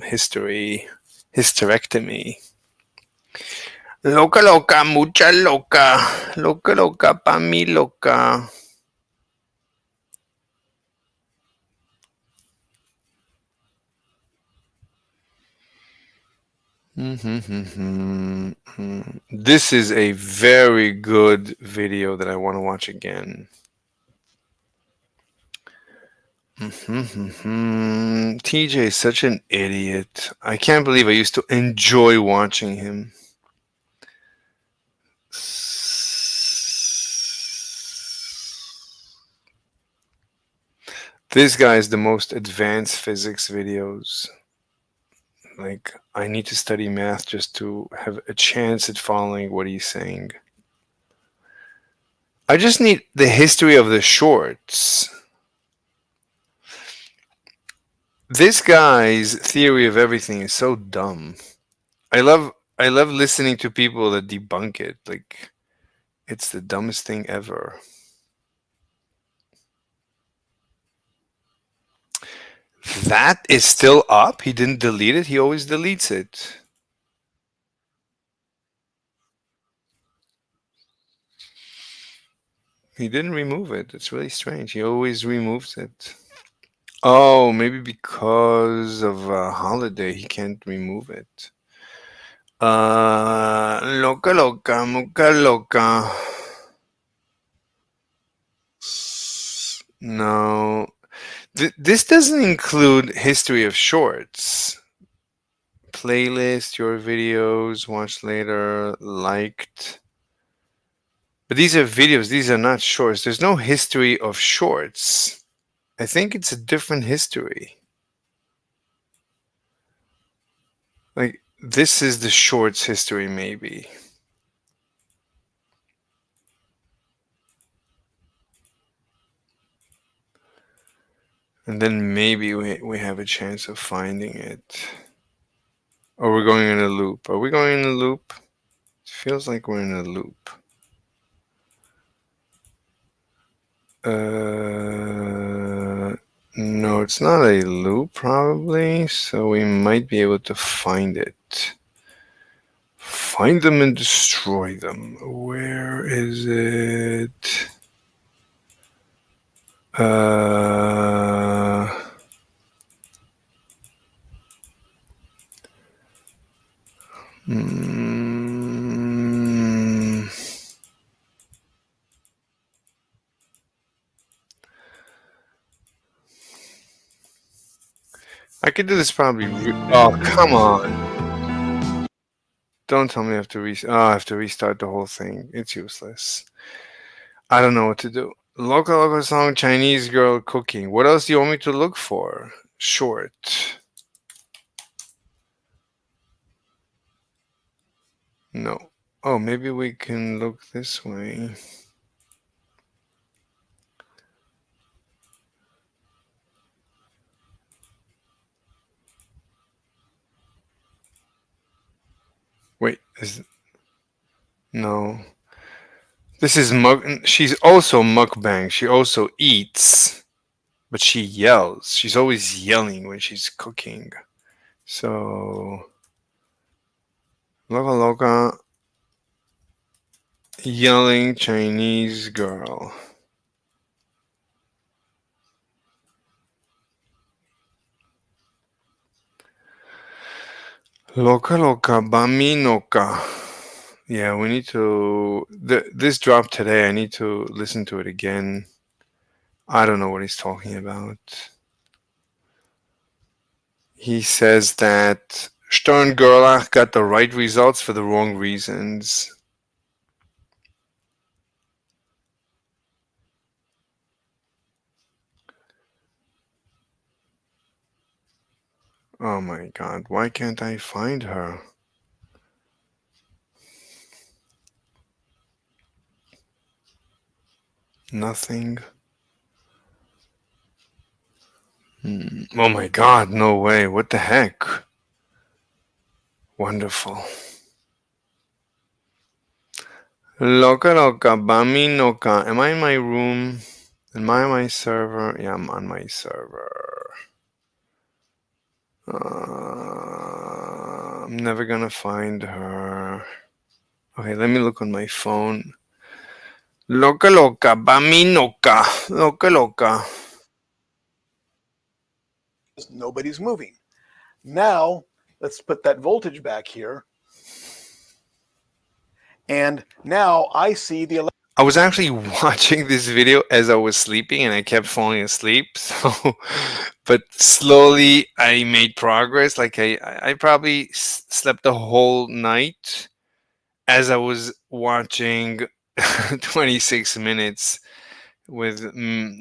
history. Hysterectomy. Loca loca, mucha loca. Loca loca, pa mi loca. This is a very good video that I want to watch again. TJ is such an idiot. I can't believe I used to enjoy watching him. This guy is the most advanced physics videos. Like, I need to study math just to have a chance at following what he's saying. I just need the history of the shorts. This guy's theory of everything is so dumb. I love listening to people that debunk it. Like, it's the dumbest thing ever. That is still up? He didn't delete it? He always deletes it. He didn't remove it. It's really strange. He always removes it. Oh, maybe because of a holiday he can't remove it. Loca loca, muca loca. No. This doesn't include history of shorts. Playlist, your videos, watch later, liked. But these are videos, these are not shorts. There's no history of shorts. I think it's a different history. Like, this is the shorts history, maybe. And then maybe we have a chance of finding it. Or we're going in a loop. Are we going in a loop? It feels like we're in a loop. No, it's not a loop, probably. So we might be able to find it. Find them and destroy them. Where is it? I could do this probably. Oh, come on. Don't tell me I have to I have to restart the whole thing. It's useless. I don't know what to do. Local song, Chinese girl cooking. What else do you want me to look for? Short. No. Oh, maybe we can look this way. Wait, no. This is she's also mukbang. She also eats, but she yells. She's always yelling when she's cooking. So, loca yelling Chinese girl. Loca baminoka. Yeah, we need to. This dropped today. I need to listen to it again. I don't know what he's talking about. He says that Stern Gerlach got the right results for the wrong reasons. Oh my god, why can't I find her? Nothing. Oh my God, no way. What the heck? Wonderful. Loca loca, bami noca. Am I in my room? Am I on my server? Yeah, I'm on my server. I'm never gonna find her. Okay, let me look on my phone. Loca loca, bami noca. Loca loca. Nobody's moving. Now, let's put that voltage back here. And now I see the I was actually watching this video as I was sleeping and I kept falling asleep. So, but slowly I made progress. Like I probably slept the whole night as I was watching 26 minutes with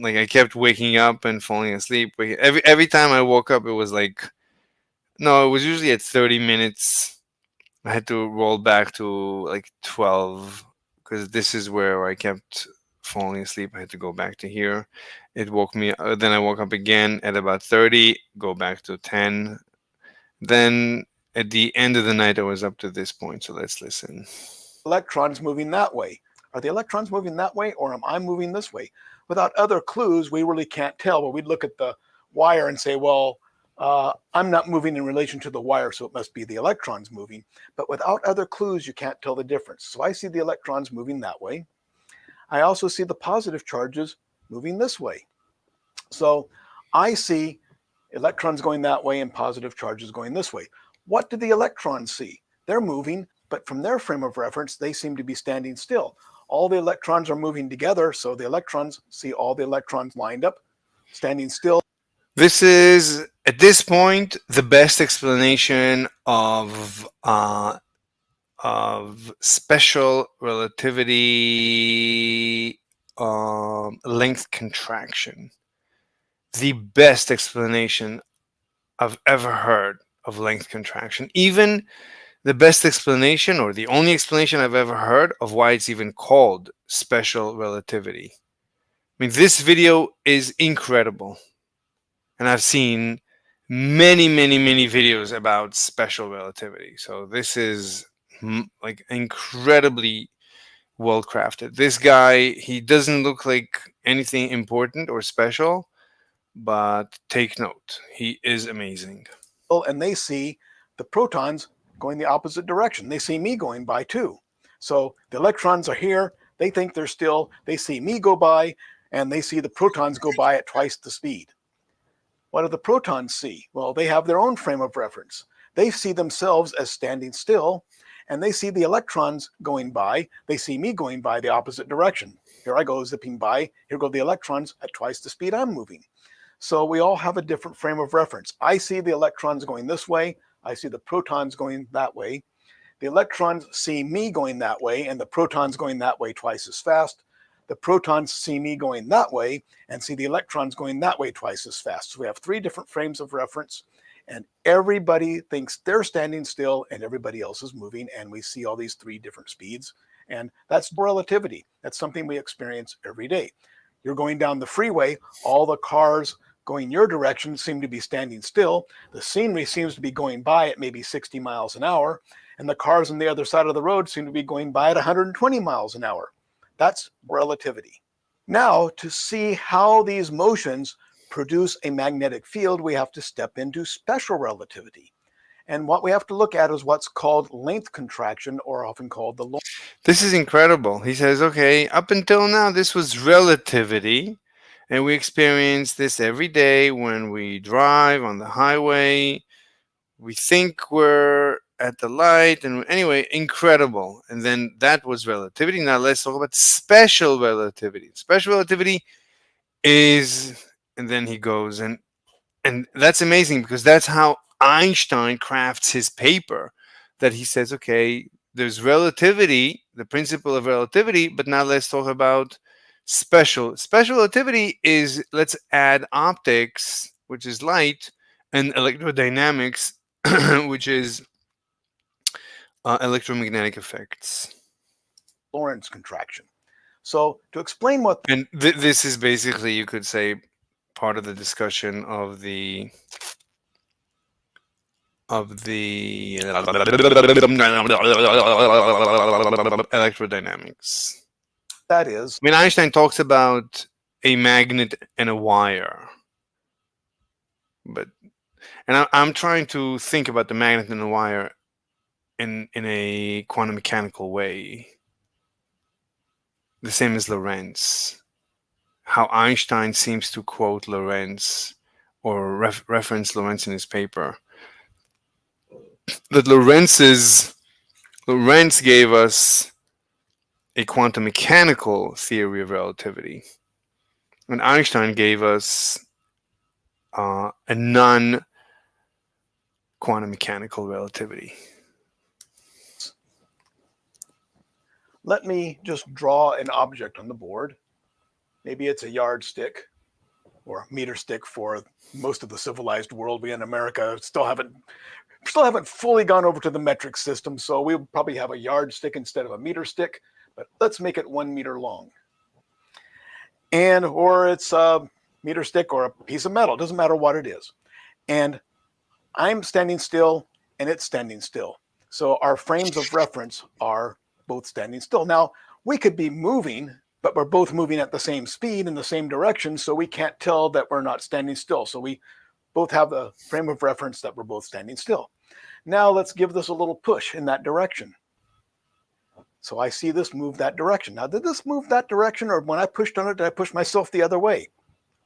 like I kept waking up and falling asleep. Every time I woke up, it was like, no, it was usually at 30 minutes. I had to roll back to like 12 because this is where I kept falling asleep. I had to go back to here. It woke me. Then I woke up again at about 30. Go back to 10. Then at the end of the night, I was up to this point. So let's listen. electrons moving that way. Are the electrons moving that way or am I moving this way? Without other clues, we really can't tell. But we'd look at the wire and say, well, I'm not moving in relation to the wire, so it must be the electrons moving. But without other clues, you can't tell the difference. So I see the electrons moving that way. I also see the positive charges moving this way. So I see electrons going that way and positive charges going this way. What do the electrons see? They're moving, but from their frame of reference, they seem to be standing still. All the electrons are moving together, so the electrons see all the electrons lined up, standing still. This is, at this point, the best explanation of special relativity length contraction. The best explanation I've ever heard of length contraction. Even the best explanation, or the only explanation I've ever heard of why it's even called special relativity. I mean, this video is incredible. And I've seen many, many, many videos about special relativity. So this is like incredibly well crafted. This guy, he doesn't look like anything important or special, but take note, he is amazing. And they see the protons going the opposite direction. They see me going by too. So the electrons are here. They think they're still. They see me go by, and they see the protons go by at twice the speed. What do the protons see? Well, they have their own frame of reference. They see themselves as standing still, and they see the electrons going by. They see me going by the opposite direction. Here I go zipping by. Here go the electrons at twice the speed I'm moving. So we all have a different frame of reference. I see the electrons going this way. I see the protons going that way. The electrons see me going that way, and the protons going that way twice as fast. The protons see me going that way and see the electrons going that way twice as fast. So we have three different frames of reference, and everybody thinks they're standing still and everybody else is moving, and we see all these three different speeds. And that's relativity. That's something we experience every day. You're going down the freeway, all the cars going your direction seem to be standing still. The scenery seems to be going by at maybe 60 miles an hour, and the cars on the other side of the road seem to be going by at 120 miles an hour. That's relativity. Now, to see how these motions produce a magnetic field, we have to step into special relativity. And what we have to look at is what's called length contraction, or often called the This is incredible. He says, okay, up until now, this was relativity. And we experience this every day when we drive on the highway. We think we're at the light. And anyway, incredible. And then that was relativity. Now let's talk about special relativity. Special relativity is, and then he goes, and that's amazing because that's how Einstein crafts his paper, that he says, okay, there's relativity, the principle of relativity, but now let's talk about special relativity is, let's add optics, which is light, and electrodynamics, which is electromagnetic effects. Lorentz contraction. So to explain what and this is basically, you could say, part of the discussion of the electrodynamics. That is, I mean, Einstein talks about a magnet and a wire, but I'm trying to think about the magnet and the wire in a quantum mechanical way, the same as Lorentz. How Einstein seems to quote Lorentz or reference Lorentz in his paper. That Lorentz gave us a quantum mechanical theory of relativity, and Einstein gave us a non-quantum mechanical relativity. let me just draw an object on the board. Maybe it's a yardstick or a meter stick for most of the civilized world. We in America still haven't fully gone over to the metric system, so we'll probably have a yardstick instead of a meter stick, but let's make it 1 meter long. And or it's a meter stick or a piece of metal, doesn't matter what it is. And I'm standing still and it's standing still. So our frames of reference are both standing still. Now, we could be moving, but we're both moving at the same speed in the same direction, so we can't tell that we're not standing still. So we both have the frame of reference that we're both standing still. Now let's give this a little push in that direction. So I see this move that direction. Now, did this move that direction, or when I pushed on it, did I push myself the other way?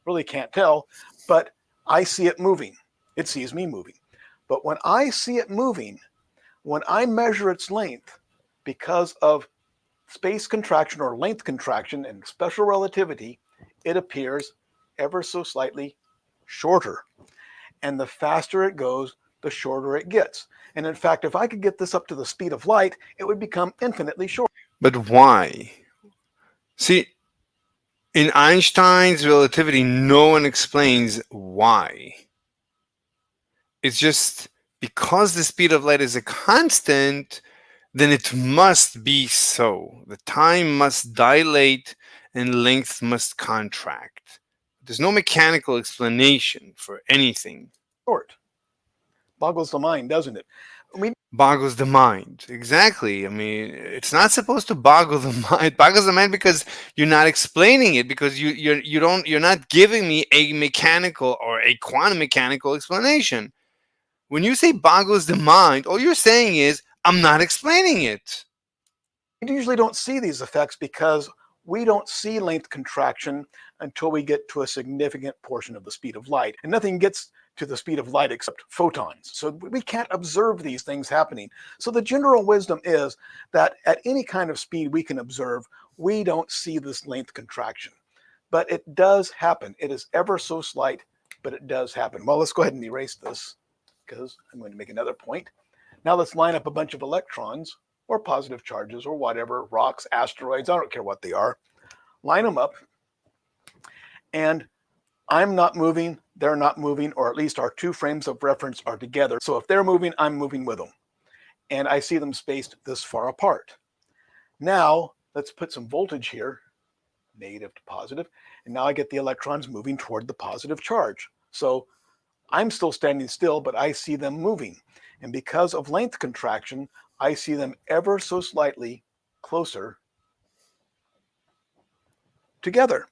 Really can't tell, but I see it moving. It sees me moving. But when I see it moving, when I measure its length, because of space contraction or length contraction and special relativity, it appears ever so slightly shorter. And the faster it goes, the shorter it gets. And in fact, if I could get this up to the speed of light, it would become infinitely short. But why? See, in Einstein's relativity, no one explains why. It's just because the speed of light is a constant, then it must be so. The time must dilate and length must contract. There's no mechanical explanation for anything. Short. Boggles the mind, doesn't it? Boggles the mind. Exactly. I mean, it's not supposed to boggle the mind. It boggles the mind because you're not explaining it, because you're not giving me a mechanical or a quantum mechanical explanation. When you say boggles the mind, all you're saying is I'm not explaining it. We usually don't see these effects because we don't see length contraction until we get to a significant portion of the speed of light. And nothing gets to the speed of light except photons. So we can't observe these things happening. So the general wisdom is that at any kind of speed we can observe, we don't see this length contraction. But it does happen. It is ever so slight, but it does happen. Well, let's go ahead and erase this because I'm going to make another point. Now let's line up a bunch of electrons or positive charges or whatever, rocks, asteroids, I don't care what they are. Line them up, and I'm not moving, they're not moving, or at least our two frames of reference are together. So if they're moving, I'm moving with them. And I see them spaced this far apart. Now, let's put some voltage here, negative to positive, and now I get the electrons moving toward the positive charge. So I'm still standing still, but I see them moving. And because of length contraction, I see them ever so slightly closer together.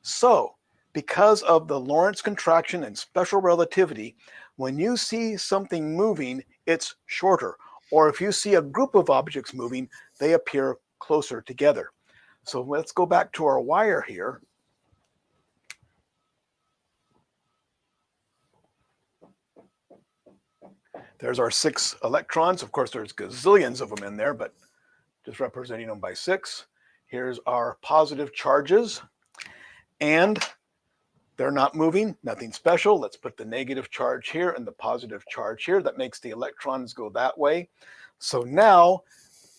So, because of the Lorentz contraction and special relativity, when you see something moving, it's shorter. Or if you see a group of objects moving, they appear closer together. So let's go back to our wire here. There's our 6 electrons. Of course, there's gazillions of them in there, but just representing them by 6. Here's our positive charges. And they're not moving, nothing special. Let's put the negative charge here and the positive charge here. That makes the electrons go that way. So now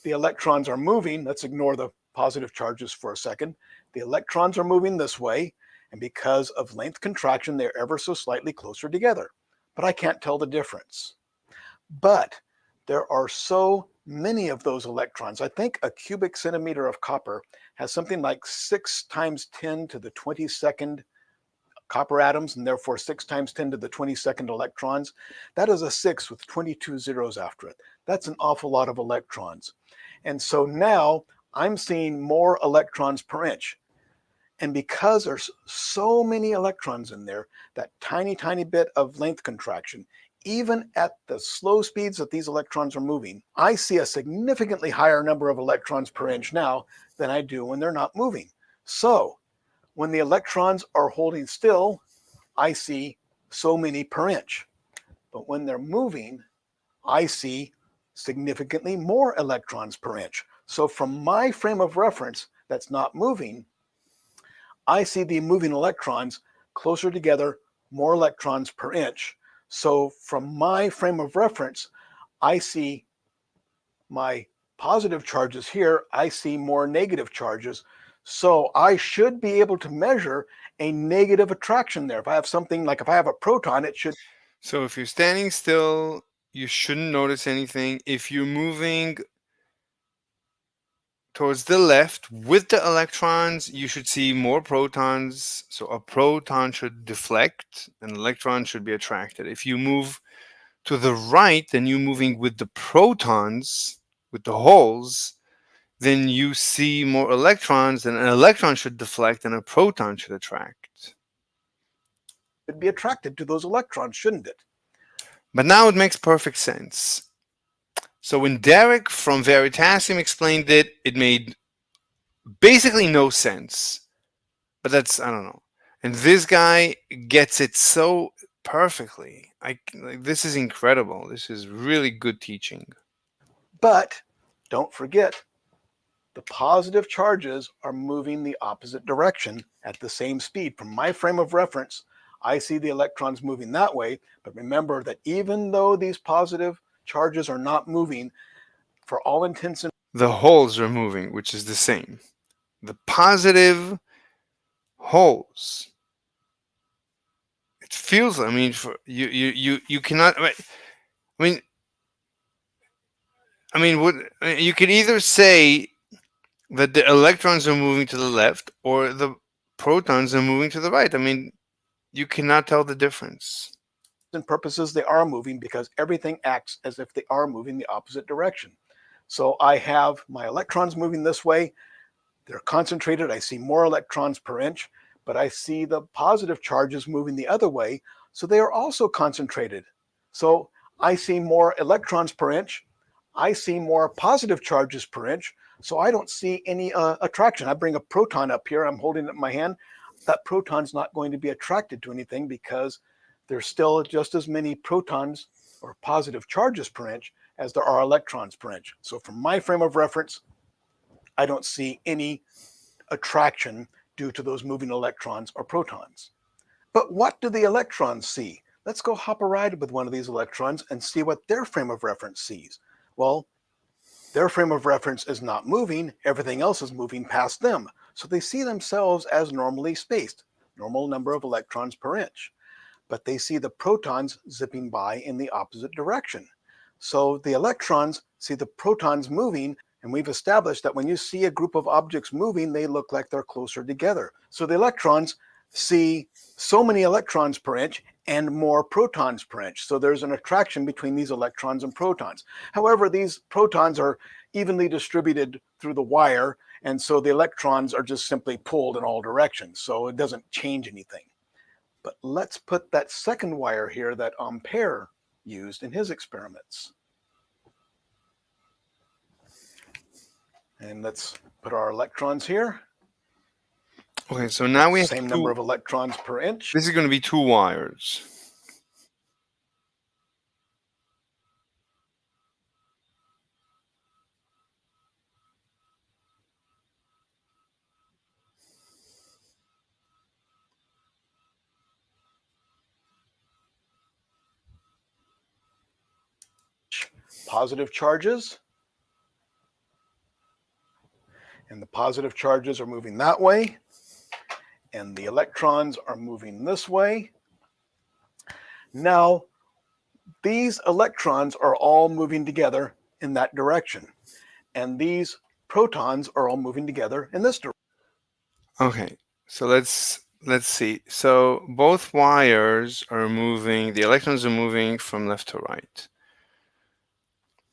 the electrons are moving. Let's ignore the positive charges for a second. The electrons are moving this way, and because of length contraction, they're ever so slightly closer together. But I can't tell the difference. But there are so many of those electrons. I think a cubic centimeter of copper has something like 6 × 10⁻²⁰ copper atoms, and therefore 6 times 10 to the 22nd electrons. That is a 6 with 22 zeros after it. That's an awful lot of electrons. And so now I'm seeing more electrons per inch. And because there's so many electrons in there, that tiny, tiny bit of length contraction, even at the slow speeds that these electrons are moving, I see a significantly higher number of electrons per inch now than I do when they're not moving. So when the electrons are holding still, I see so many per inch. But when they're moving, I see significantly more electrons per inch. So from my frame of reference that's not moving, I see the moving electrons closer together, more electrons per inch. So from my frame of reference, I see my positive charges here, I see more negative charges. So I should be able to measure a negative attraction there. If I have something like, if I have a proton, it should. So if you're standing still, you shouldn't notice anything. If you're moving towards the left with the electrons, you should see more protons. So a proton should deflect, an electron should be attracted. If you move to the right, then you're moving with the protons, with the holes, then you see more electrons, and an electron should deflect and a proton should attract. It'd be attracted to those electrons, shouldn't it? But now it makes perfect sense. So when Derek from Veritasium explained it, it made basically no sense. But that's, I don't know. And this guy gets it so perfectly. This is incredible. This is really good teaching. But don't forget, the positive charges are moving the opposite direction at the same speed. From my frame of reference, I see the electrons moving that way. But remember that even though these positive charges are not moving, for all intents and the holes are moving, which is the same. The positive holes. It feels. I mean, for you cannot. I mean, what you could either say that the electrons are moving to the left or the protons are moving to the right. I mean, you cannot tell the difference. purposes, they are moving because everything acts as if they are moving the opposite direction. So I have my electrons moving this way. They're concentrated. I see more electrons per inch, but I see the positive charges moving the other way. So they are also concentrated. So I see more electrons per inch. I see more positive charges per inch. So I don't see any attraction. I bring a proton up here. I'm holding it in my hand. That proton's not going to be attracted to anything because there's still just as many protons or positive charges per inch as there are electrons per inch. So from my frame of reference, I don't see any attraction due to those moving electrons or protons. But what do the electrons see? Let's go hop a ride with one of these electrons and see what their frame of reference sees. Well, their frame of reference is not moving. Everything else is moving past them. So they see themselves as normally spaced, normal number of electrons per inch. But they see the protons zipping by in the opposite direction. So the electrons see the protons moving, and we've established that when you see a group of objects moving, they look like they're closer together. So the electrons see so many electrons per inch and more protons per inch. So there's an attraction between these electrons and protons. However, these protons are evenly distributed through the wire, and so the electrons are just simply pulled in all directions. So it doesn't change anything. But let's put that second wire here that Ampere used in his experiments. And let's put our electrons here. Okay, so now we have same number of electrons per inch. This is going to be 2 wires. Positive charges. And the positive charges are moving that way. And the electrons are moving this way. Now, these electrons are all moving together in that direction. And these protons are all moving together in this direction. Okay, so let's let's see. So both wires are moving, the electrons are moving from left to right.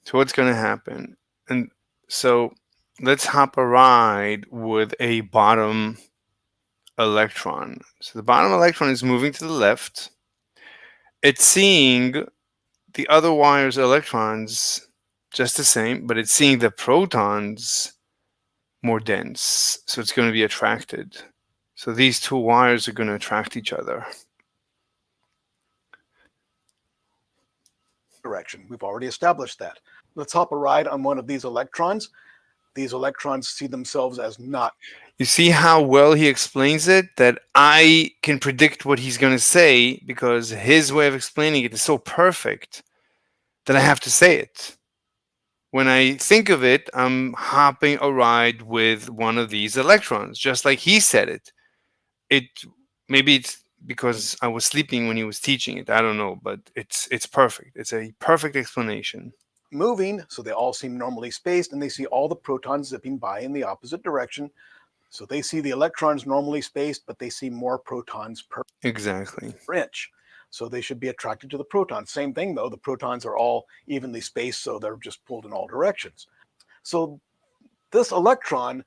So what's going to happen? And so let's hop a ride with a bottom electron. So the bottom electron is moving to the left. It's seeing the other wire's electrons just the same, but it's seeing the protons more dense. So it's going to be attracted. So these two wires are going to attract each other. Direction. We've already established that. Let's hop a ride on one of these electrons. These electrons see themselves as not. You see how well he explains it? That I can predict what he's going to say because his way of explaining it is so perfect that I have to say it. When I think of it, I'm hopping a ride with one of these electrons, just like he said it. Maybe it's because I was sleeping when he was teaching it. I don't know, but it's perfect. It's a perfect explanation. Moving, so they all seem normally spaced, and they see all the protons zipping by in the opposite direction. So they see the electrons normally spaced, but they see more protons per inch. So they should be attracted to the protons. Same thing though, the protons are all evenly spaced, so they're just pulled in all directions. So this electron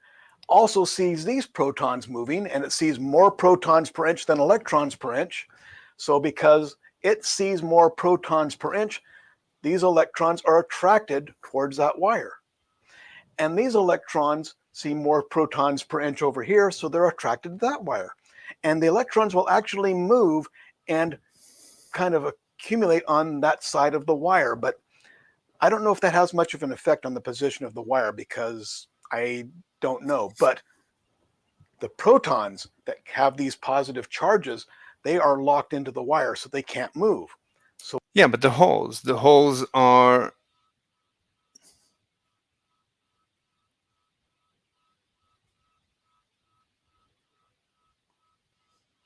also sees these protons moving, and it sees more protons per inch than electrons per inch. So because it sees more protons per inch, these electrons are attracted towards that wire. And these electrons see more protons per inch over here, so they're attracted to that wire. And the electrons will actually move and kind of accumulate on that side of the wire. But I don't know if that has much of an effect on the position of the wire because I don't know. But the protons that have these positive charges, they are locked into the wire, so they can't move. So yeah, but the holes are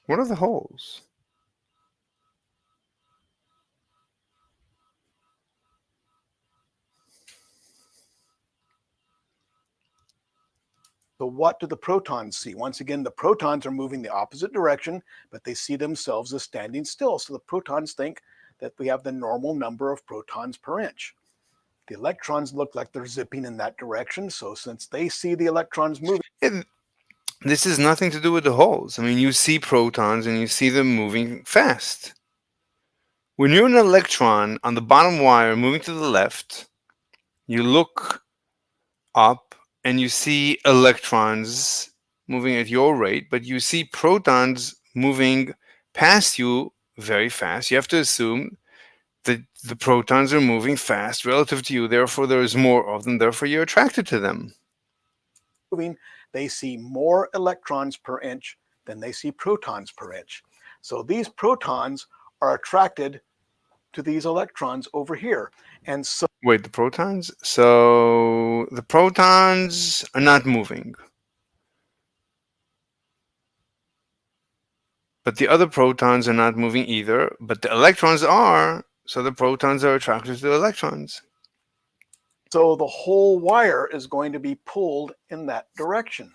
what are the holes? So what do the protons see? Once again, the protons are moving the opposite direction, but they see themselves as standing still. So the protons think that we have the normal number of protons per inch. The electrons look like they're zipping in that direction. So since they see the electrons moving, this has nothing to do with the holes. I mean, you see protons and you see them moving fast. When you're an electron on the bottom wire moving to the left, you look up and you see electrons moving at your rate, but you see protons moving past you very fast. You have to assume that the protons are moving fast relative to you, therefore there is more of them, therefore you're attracted to them. They see more electrons per inch than they see protons per inch. So these protons are attracted to these electrons over here. And so wait, the protons? So the protons are not moving. But the other protons are not moving either, but the electrons are, so the protons are attracted to the electrons. So the whole wire is going to be pulled in that direction.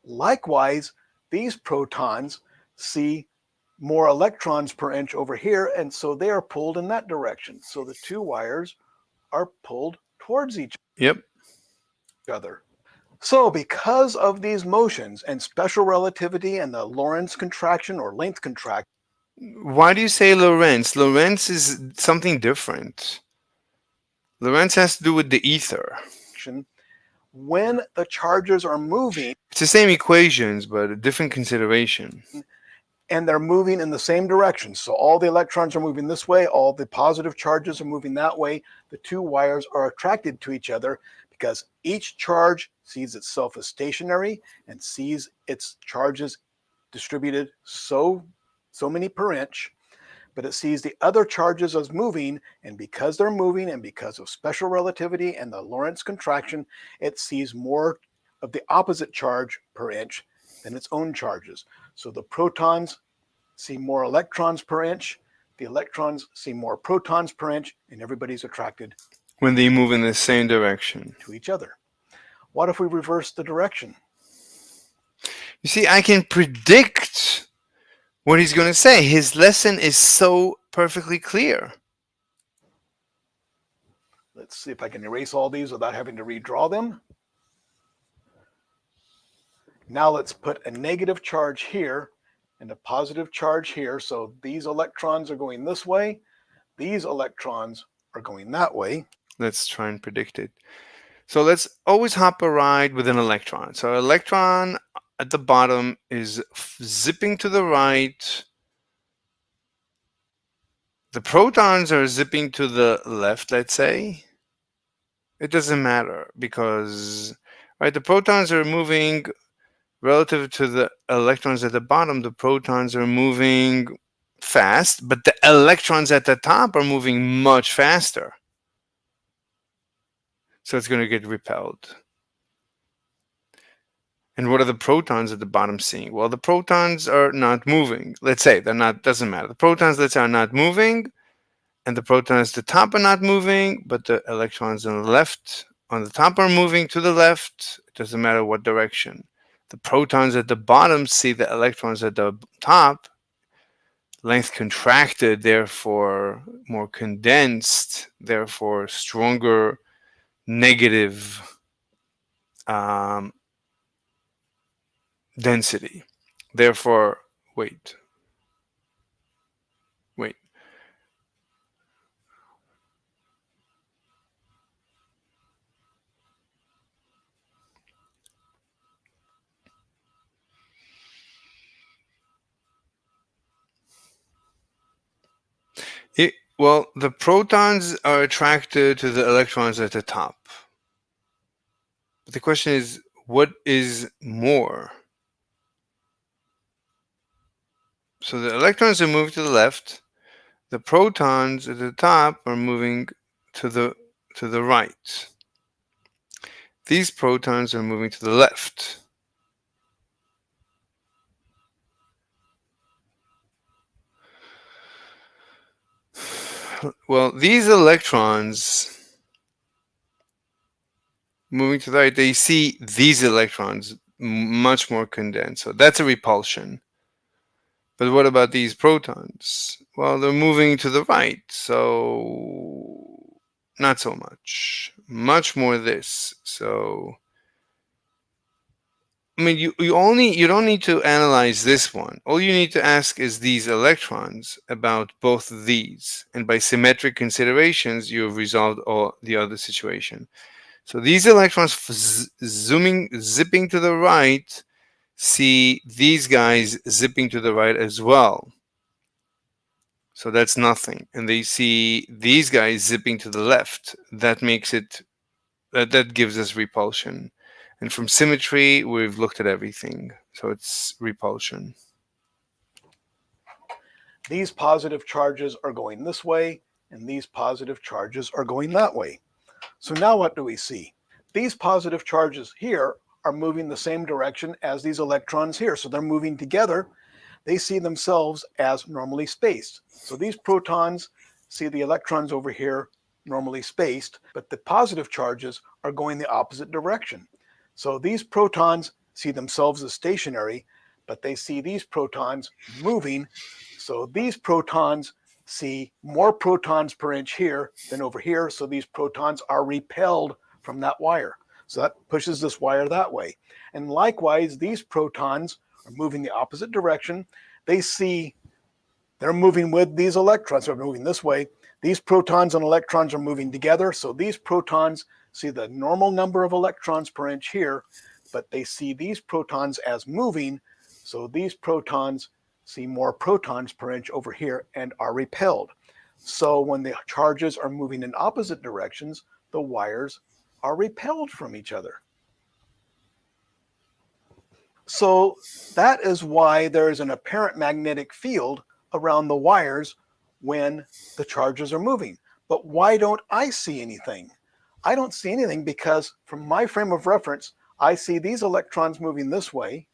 Likewise, these protons see more electrons per inch over here, and so they are pulled in that direction. So the two wires are pulled towards each other. So because of these motions and special relativity and the Lorentz contraction or length contraction. Why do you say Lorentz? Lorentz is something different. Lorentz has to do with the ether. When the charges are moving, it's the same equations, but a different consideration. And they're moving in the same direction. So all the electrons are moving this way, all the positive charges are moving that way. The two wires are attracted to each other because each charge sees itself as stationary and sees its charges distributed so many per inch, but it sees the other charges as moving, and because they're moving and because of special relativity and the Lorentz contraction, it sees more of the opposite charge per inch than its own charges. So the protons see more electrons per inch, the electrons see more protons per inch, and everybody's attracted when they move in the same direction to each other. What if we reverse the direction? You see, I can predict what he's going to say. His lesson is so perfectly clear. Let's see if I can erase all these without having to redraw them. Now let's put a negative charge here and a positive charge here. So these electrons are going this way. These electrons are going that way. Let's try and predict it. So let's always hop a ride with an electron. So electron at the bottom is zipping to the right. The protons are zipping to the left, let's say. It doesn't matter because, right, the protons are moving relative to the electrons at the bottom. The protons are moving fast, but the electrons at the top are moving much faster. So it's going to get repelled. And what are the protons at the bottom seeing? Well, the protons are not moving. Let's say they're not, doesn't matter. The protons, let's say, are not moving, and the protons at the top are not moving, but the electrons on the left, on the top are moving to the left. It doesn't matter what direction. The protons at the bottom see the electrons at the top, length contracted, therefore more condensed, therefore stronger negative density. Therefore, wait. Well, the protons are attracted to the electrons at the top. But the question is, what is more? So the electrons are moving to the left. The protons at the top are moving to the right. These protons are moving to the left. Well, these electrons moving to the right, they see these electrons much more condensed. So that's a repulsion. But what about these protons? Well, they're moving to the right, so not so much. Much more this. So I mean, you don't need to analyze this one. All you need to ask is these electrons about both of these, and by symmetric considerations, you have resolved all the other situation. So these electrons zipping to the right see these guys zipping to the right as well. So that's nothing. And they see these guys zipping to the left. That makes it, that gives us repulsion. And from symmetry, we've looked at everything. So it's repulsion. These positive charges are going this way, and these positive charges are going that way. So now what do we see? These positive charges here are moving the same direction as these electrons here. So they're moving together. They see themselves as normally spaced. So these protons see the electrons over here normally spaced, but the positive charges are going the opposite direction. So these protons see themselves as stationary, but they see these protons moving. So these protons see more protons per inch here than over here. So these protons are repelled from that wire. So that pushes this wire that way. And likewise, these protons are moving the opposite direction. They see they're moving with these electrons. They're moving this way. These protons and electrons are moving together. So these protons see the normal number of electrons per inch here, but they see these protons as moving. So these protons see more protons per inch over here and are repelled. So when the charges are moving in opposite directions, the wires are repelled from each other. So that is why there is an apparent magnetic field around the wires when the charges are moving. But why don't I see anything? I don't see anything because from my frame of reference, I see these electrons moving this way,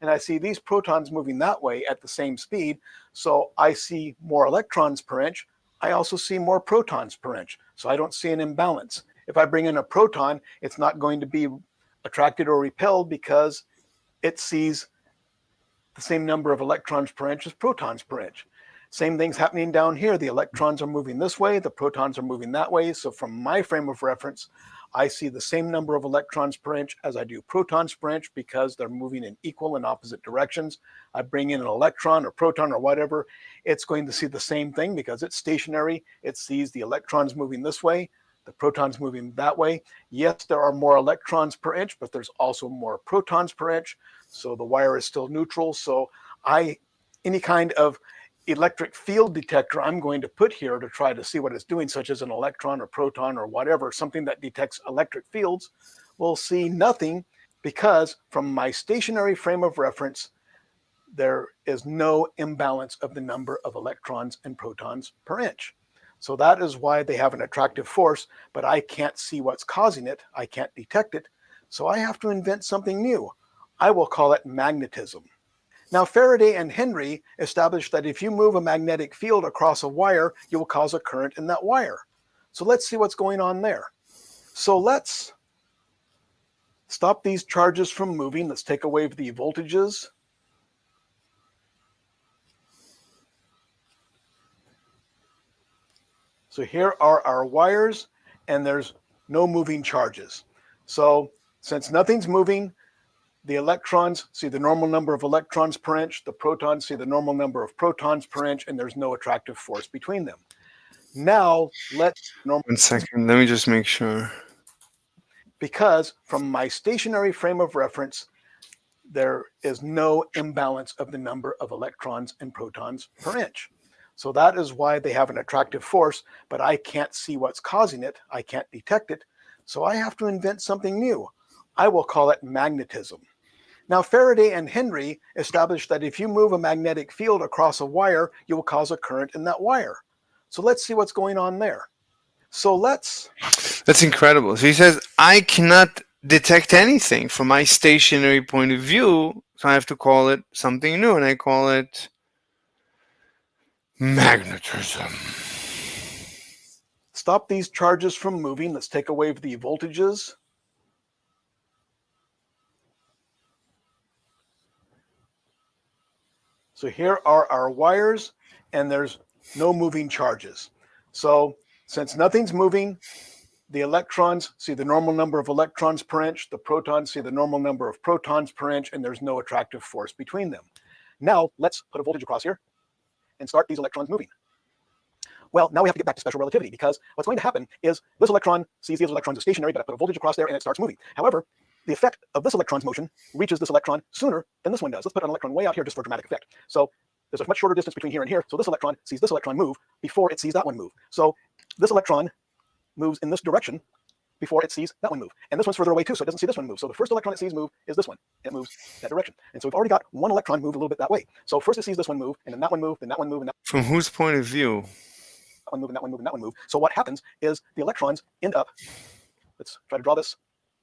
and I see these protons moving that way at the same speed. So I see more electrons per inch. I also see more protons per inch. So I don't see an imbalance. If I bring in a proton, it's not going to be attracted or repelled because it sees the same number of electrons per inch as protons per inch. Same thing's happening down here. The electrons are moving this way, the protons are moving that way. So from my frame of reference, I see the same number of electrons per inch as I do protons per inch because they're moving in equal and opposite directions. I bring in an electron or proton or whatever, it's going to see the same thing because it's stationary. It sees the electrons moving this way, the protons moving that way. Yes, there are more electrons per inch, but there's also more protons per inch. So the wire is still neutral. So any kind of electric field detector I'm going to put here to try to see what it's doing, such as an electron or proton or whatever, something that detects electric fields, will see nothing because from my stationary frame of reference, there is no imbalance of the number of electrons and protons per inch. So that is why they have an attractive force, but I can't see what's causing it. I can't detect it. So I have to invent something new. I will call it magnetism. Now, Faraday and Henry established that if you move a magnetic field across a wire, you will cause a current in that wire. So let's see what's going on there. So let's stop these charges from moving. Let's take away the voltages. So here are our wires, and there's no moving charges. So since nothing's moving, the electrons see the normal number of electrons per inch, the protons see the normal number of protons per inch, and there's no attractive force between them. Now, let's... 1 second, let me just make sure. Because from my stationary frame of reference, there is no imbalance of the number of electrons and protons per inch. So that is why they have an attractive force, but I can't see what's causing it. I can't detect it. So I have to invent something new. I will call it magnetism. Now, Faraday and Henry established that if you move a magnetic field across a wire, you will cause a current in that wire. So let's see what's going on there. So That's incredible. So he says, I cannot detect anything from my stationary point of view, so I have to call it something new, and I call it magnetism. Stop these charges from moving. Let's take away the voltages. So here are our wires, and there's no moving charges. So since nothing's moving, the electrons see the normal number of electrons per inch, the protons see the normal number of protons per inch, and there's no attractive force between them. Now let's put a voltage across here and start these electrons moving. Well, now we have to get back to special relativity because what's going to happen is this electron sees these electrons as stationary, but I put a voltage across there and it starts moving. However, the effect of this electron's motion reaches this electron sooner than this one does. Let's put an electron way out here just for dramatic effect. So there's a much shorter distance between here and here. So this electron sees this electron move before it sees that one move. So this electron moves in this direction before it sees that one move. And this one's further away too, so it doesn't see this one move. So the first electron it sees move is this one. It moves that direction. And so we've already got one electron move a little bit that way. So first it sees this one move, and then that one move, then that one move, and that From whose point of view? one move, and that one move, and that one move. So what happens is the electrons end up, let's try to draw this.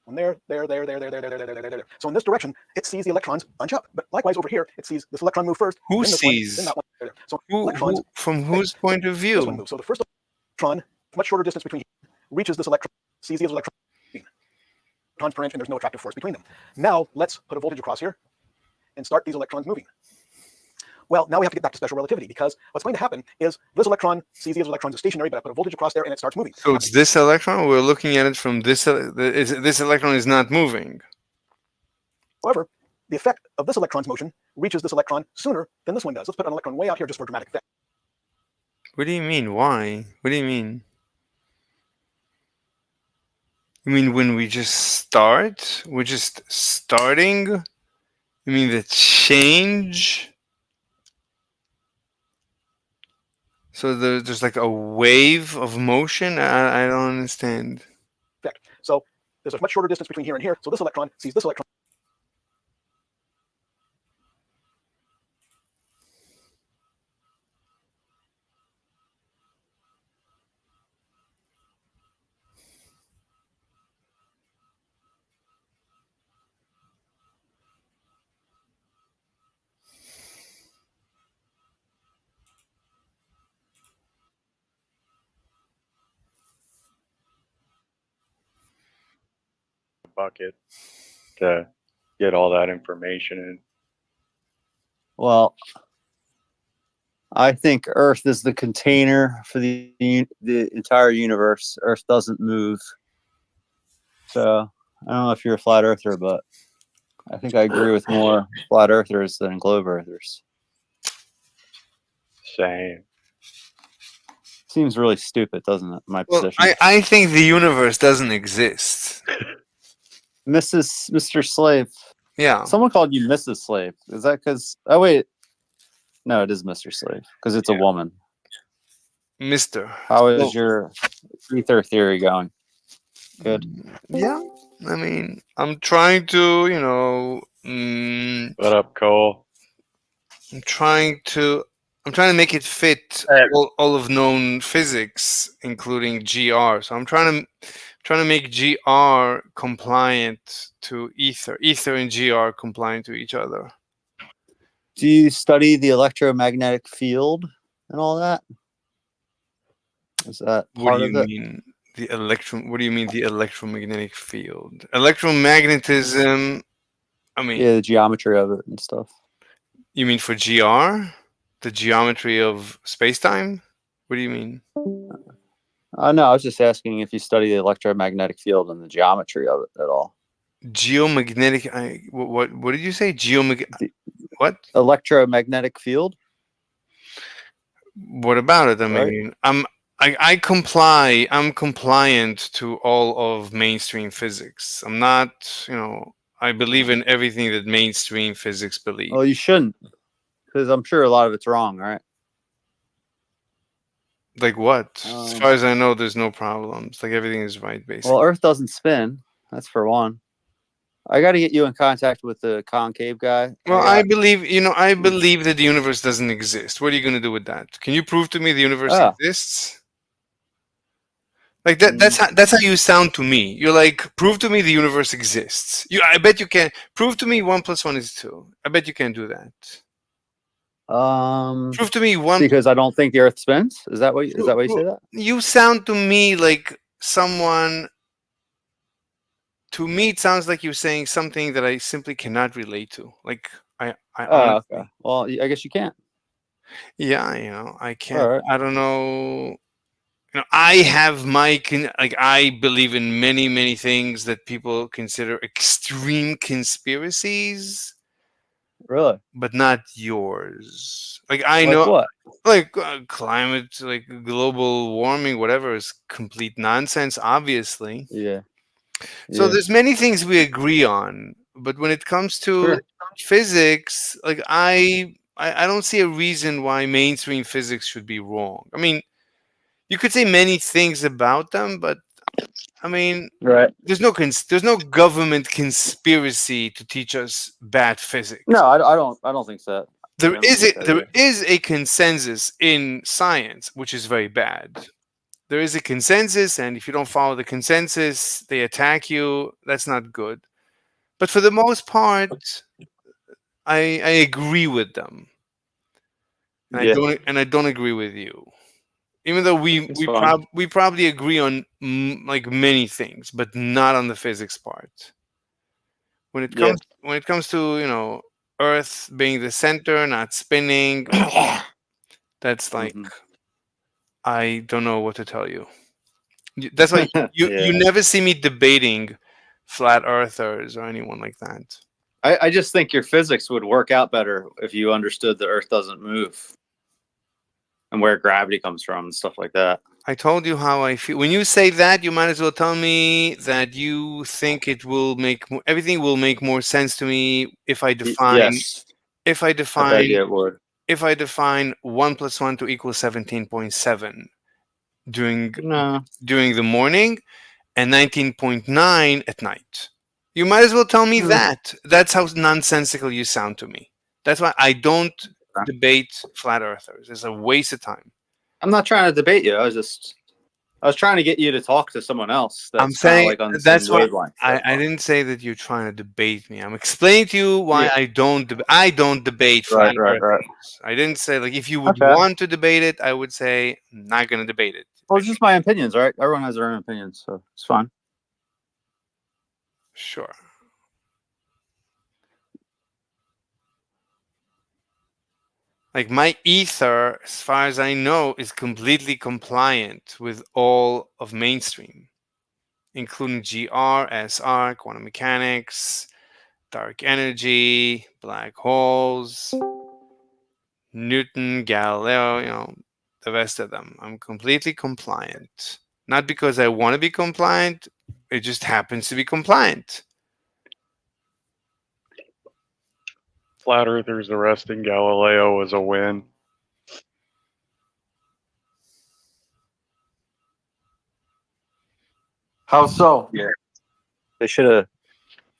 One there. So in this direction, it sees the electrons bunch up. But likewise over here, it sees this electron move first. Who then this sees? One, then that one. So electrons, From whose point of this one view? moves. So the first electron, much shorter distance between here, reaches this electron, sees the electron protons per inch, and there's no attractive force between them. Now let's put a voltage across here and start these electrons moving. Well, now we have to get back to special relativity because what's going to happen is this electron sees these electrons as stationary, but I put a voltage across there and it starts moving. So it's this electron? We're looking at it from this. This electron is not moving. However, the effect of this electron's motion reaches this electron sooner than this one does. Let's put an electron way out here just for dramatic effect. What do you mean? Why? What do you mean? You mean when we just start? We're just starting? You mean the change? So there's like a wave of motion? I don't understand. Effect. So there's a much shorter distance between here and here. So this electron sees this electron. Bucket to get all that information in. Well, I think Earth is the container for the entire universe. Earth doesn't move. So I don't know if you're a flat earther, but I think I agree with more flat earthers than globe earthers. Same. Seems really stupid, doesn't it? My Well, position. I think the universe doesn't exist. Mr. Slave. Yeah. Someone called you Mrs. Slave. Is that because? Oh wait, no, it is Mr. Slave because it's a woman. Mr. How is Well, your ether theory going? Good. yeah. I mean, I'm trying to, What up, Cole? I'm trying to make it fit all of known physics, including GR. So I'm trying to make GR compliant to Ether. Ether and GR compliant to each other. Do you study the electromagnetic field and all that? Is that What part do of you it? mean what do you mean the electromagnetic field? Electromagnetism, I mean, Yeah, the geometry of it and stuff. you mean for GR? The geometry of space-time? What do you mean? No, I was just asking if you study the electromagnetic field and the geometry of it at all. Geomagnetic what did you say? What? Electromagnetic field? What about it? I Right. mean, I comply. I'm compliant to all of mainstream physics. I'm not, I believe in everything that mainstream physics believes. Well, you shouldn't, because I'm sure a lot of it's wrong, right? Like what? As far as I know, there's no problems. Like everything is right, basically. Well, Earth doesn't spin. That's for one. I got to get you in contact with the concave guy. Well, I believe, I believe that the universe doesn't exist. What are you going to do with that? Can you prove to me the universe exists? Like that's how you sound to me. You're like, prove to me the universe exists. I bet you can. Prove to me 1 + 1 is 2. I bet you can do that. Prove to me one. Because I don't think the Earth spins. Is that what you say that? You sound to me like someone. To me, it sounds like you're saying something that I simply cannot relate to. Like I honestly. Okay. Well, I guess you can't. Yeah, I can't. All right. I don't know. I have I believe in many, many things that people consider extreme conspiracies. Really? But not yours. Like I Like know, what? like climate, like global warming, whatever is complete nonsense, obviously. Yeah. So Yeah. there's many things we agree on, but when it comes to physics, like I don't see a reason why mainstream physics should be wrong. I mean, you could say many things about them, but I mean, Right. there's no government conspiracy to teach us bad physics. No, I don't think so. There is a consensus in science, which is very bad. There is a consensus, and if you don't follow the consensus, they attack you. That's not good. But for the most part, I agree with them, and Yeah. I don't agree with you. Even though we fine. probably agree on like many things, but not on the physics part. When it comes to Earth being the center, not spinning, that's like I don't know what to tell you. That's why you never see me debating flat earthers or anyone like that. I just think your physics would work out better if you understood the Earth doesn't move and where gravity comes from and stuff like that. I told you how I feel. When you say that, you might as well tell me that you think everything will make more sense to me if I define. Yes. If I define. It would. If I define 1 + 1 to equal 17.7 during the morning and 19.9 at night. You might as well tell me that. That's how nonsensical you sound to me. That's why I don't debate flat earthers. It's a waste of time. I'm not trying to debate you. I was trying to get you to talk to someone else. That's I'm saying like on the that's same why wavelength. I didn't say that you're trying to debate me. I'm explaining to you why I don't debate flat earthers. I didn't say like if you would want to debate it, I would say I'm not going to debate it. Well, it's just my opinions, right? Everyone has their own opinions, so it's fine. Sure. Like my Aether, as far as I know, is completely compliant with all of mainstream, including GR, SR, quantum mechanics, dark energy, black holes, Newton, Galileo, the rest of them. I'm completely compliant. Not because I want to be compliant, it just happens to be compliant. Flat Earthers arresting Galileo was a win. How so? Yeah. They should have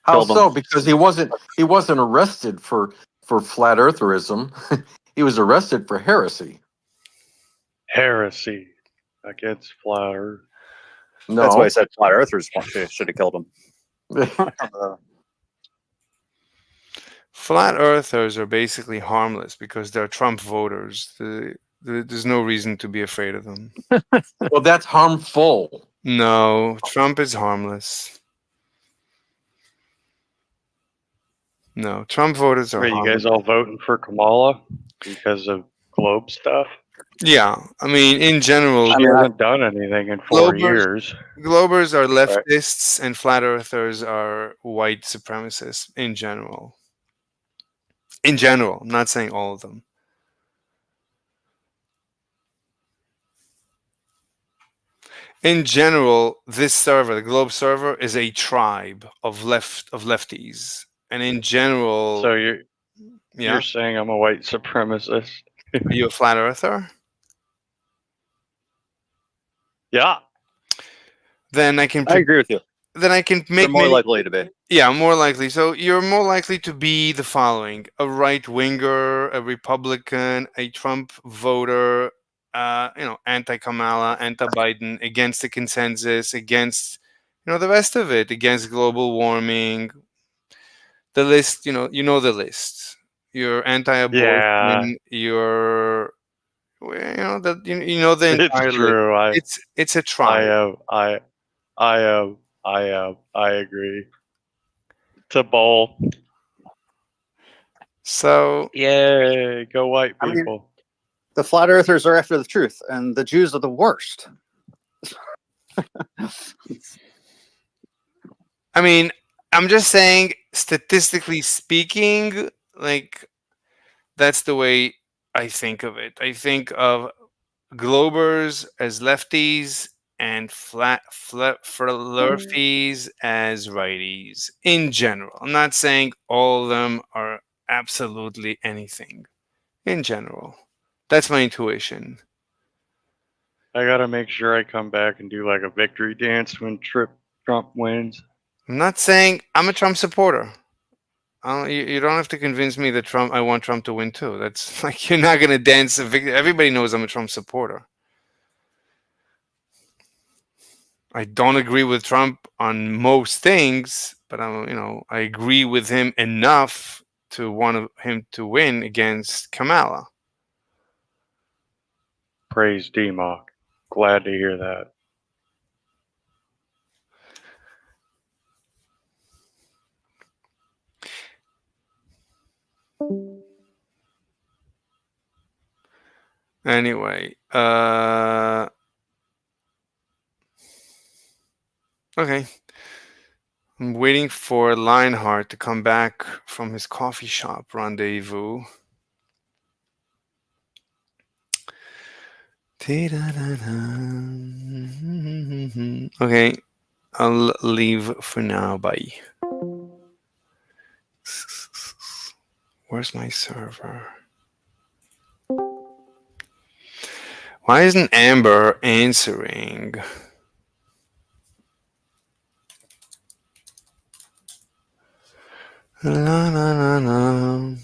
How killed him. so? Because he wasn't arrested for flat eartherism. He was arrested for heresy. Heresy against Flat Earth. No. That's why I said flat earthers should have killed him. Flat earthers are basically harmless because they're Trump voters. There's no reason to be afraid of them. Well, that's harmful. No, Trump is harmless. No, Trump voters are Are you harmless. guys all voting for Kamala because of globe stuff? Yeah, I mean, in general, She hasn't done anything in 4 years. Globers are leftists and flat earthers are white supremacists in general. In general, I'm not saying all of them. In general, this server, the Globe server, is a tribe of lefties, and in general, So yeah, you're saying I'm a white supremacist? Are you a flat earther? Yeah. Then I can. I agree with you. Then I can They're make more many- likely to be. Yeah, more likely. So you're more likely to be the following: a right winger, a Republican, a Trump voter, anti-Kamala, anti-Biden, against the consensus, against the rest of it, against global warming. The list, the list. You're anti-abortion. You're, the entire It's true. list. It's a tribe. I agree. To bowl. So yay, go white I mean, people. the flat earthers are after the truth, and the Jews are the worst. I mean, I'm just saying, statistically speaking, like, that's the way I think of it. I think of globers as lefties and flurfies as righties in general. I'm not saying all of them are absolutely anything. In general, that's my intuition. I gotta make sure I come back and do like a victory dance when Trump wins. I'm not saying I'm a Trump supporter. You don't have to convince me that I want Trump to win too. That's like, you're not gonna dance a victory. Everybody knows I'm a Trump supporter. I don't agree with Trump on most things, but I agree with him enough to want him to win against Kamala. Praise D-Mock. Glad to hear that. Anyway, okay. I'm waiting for Lionheart to come back from his coffee shop rendezvous. Okay, I'll leave for now. Bye. Where's my server? Why isn't Amber answering? La, la, la, la.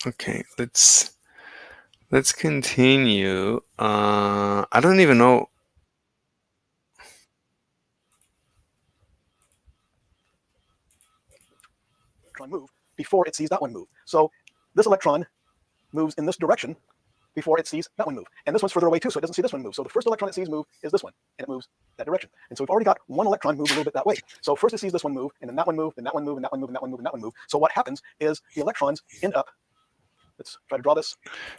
Okay, let's continue. I don't even know. Move before it sees that one move. So this electron moves in this direction, before it sees that one move. And this one's further away too, so it doesn't see this one move. So the first electron it sees move is this one, and it moves that direction. And so we've already got one electron move a little bit that way. So first it sees this one move, and then that one move, and that one move, and that one move, and that one move, and that one move. So what happens is the electrons end up, let's try to draw this.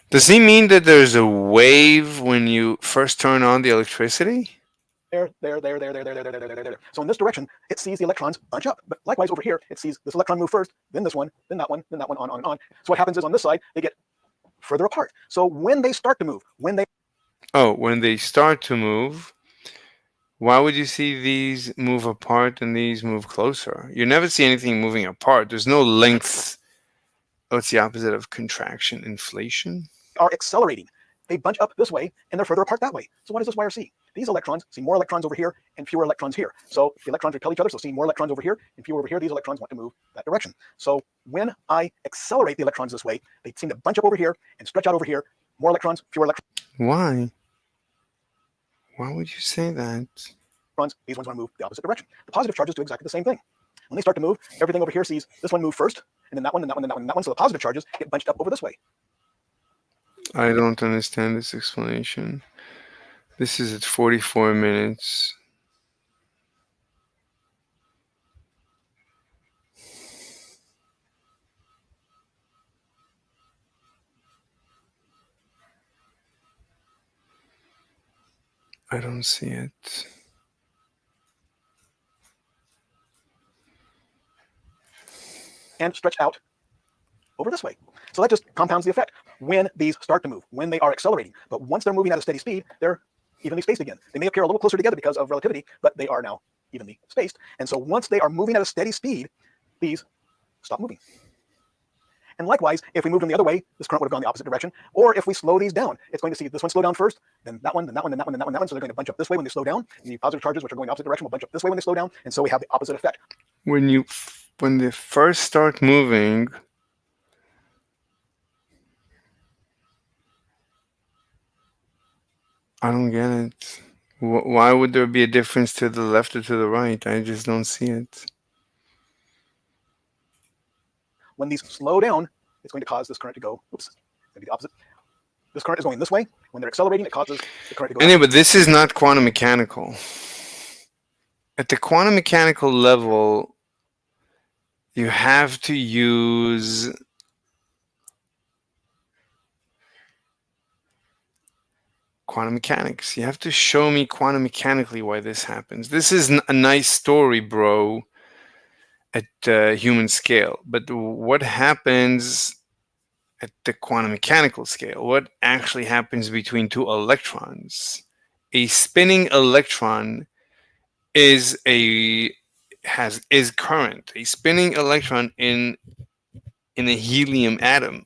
Does he mean that there's a wave when you first turn on the electricity? There. So in this direction, it sees the electrons bunch up. But likewise over here, it sees this electron move first, then this one, then that one, then that one, on and on. So what happens is on this side, they get further apart. So when they start to move, when they start to move, why would you see these move apart and these move closer? You never see anything moving apart. There's no length. What's the opposite of contraction? Inflation? are accelerating, they bunch up this way and they're further apart that way. So what does this wire see? These electrons see more electrons over here and fewer electrons here. So the electrons repel each other, so seeing more electrons over here and fewer over here, these electrons want to move that direction. So when I accelerate the electrons this way, they seem to bunch up over here and stretch out over here. More electrons, fewer electrons. Why? Why would you say that? These ones want to move the opposite direction. The positive charges do exactly the same thing. When they start to move, everything over here sees this one move first, and then that one, and that one, and that one, and that one. So the positive charges get bunched up over this way. I don't understand this explanation. This is at 44 minutes. I don't see it. And stretch out over this way. So that just compounds the effect when these start to move, when they are accelerating. But once they're moving at a steady speed, they're evenly spaced again. They may appear a little closer together because of relativity, but they are now evenly spaced. And so once they are moving at a steady speed, these stop moving. And likewise, if we moved them the other way, this current would have gone the opposite direction. Or if we slow these down, it's going to see this one slow down first, then that one, then that one, then that one, then that one, then that one. So they're going to bunch up this way when they slow down. And the positive charges, which are going the opposite direction, will bunch up this way when they slow down. And so we have the opposite effect. When they first start moving, I don't get it. Why would there be a difference to the left or to the right? I just don't see it. When these slow down, it's going to cause this current to go, oops, maybe the opposite. This current is going this way. When they're accelerating, it causes the current to go. Anyway, but this is not quantum mechanical. At the quantum mechanical level, you have to use quantum mechanics. You have to show me quantum mechanically why this happens. This is a nice story, bro, at human scale. But what happens at the quantum mechanical scale? What actually happens between two electrons? A spinning electron is current. A spinning electron in a helium atom,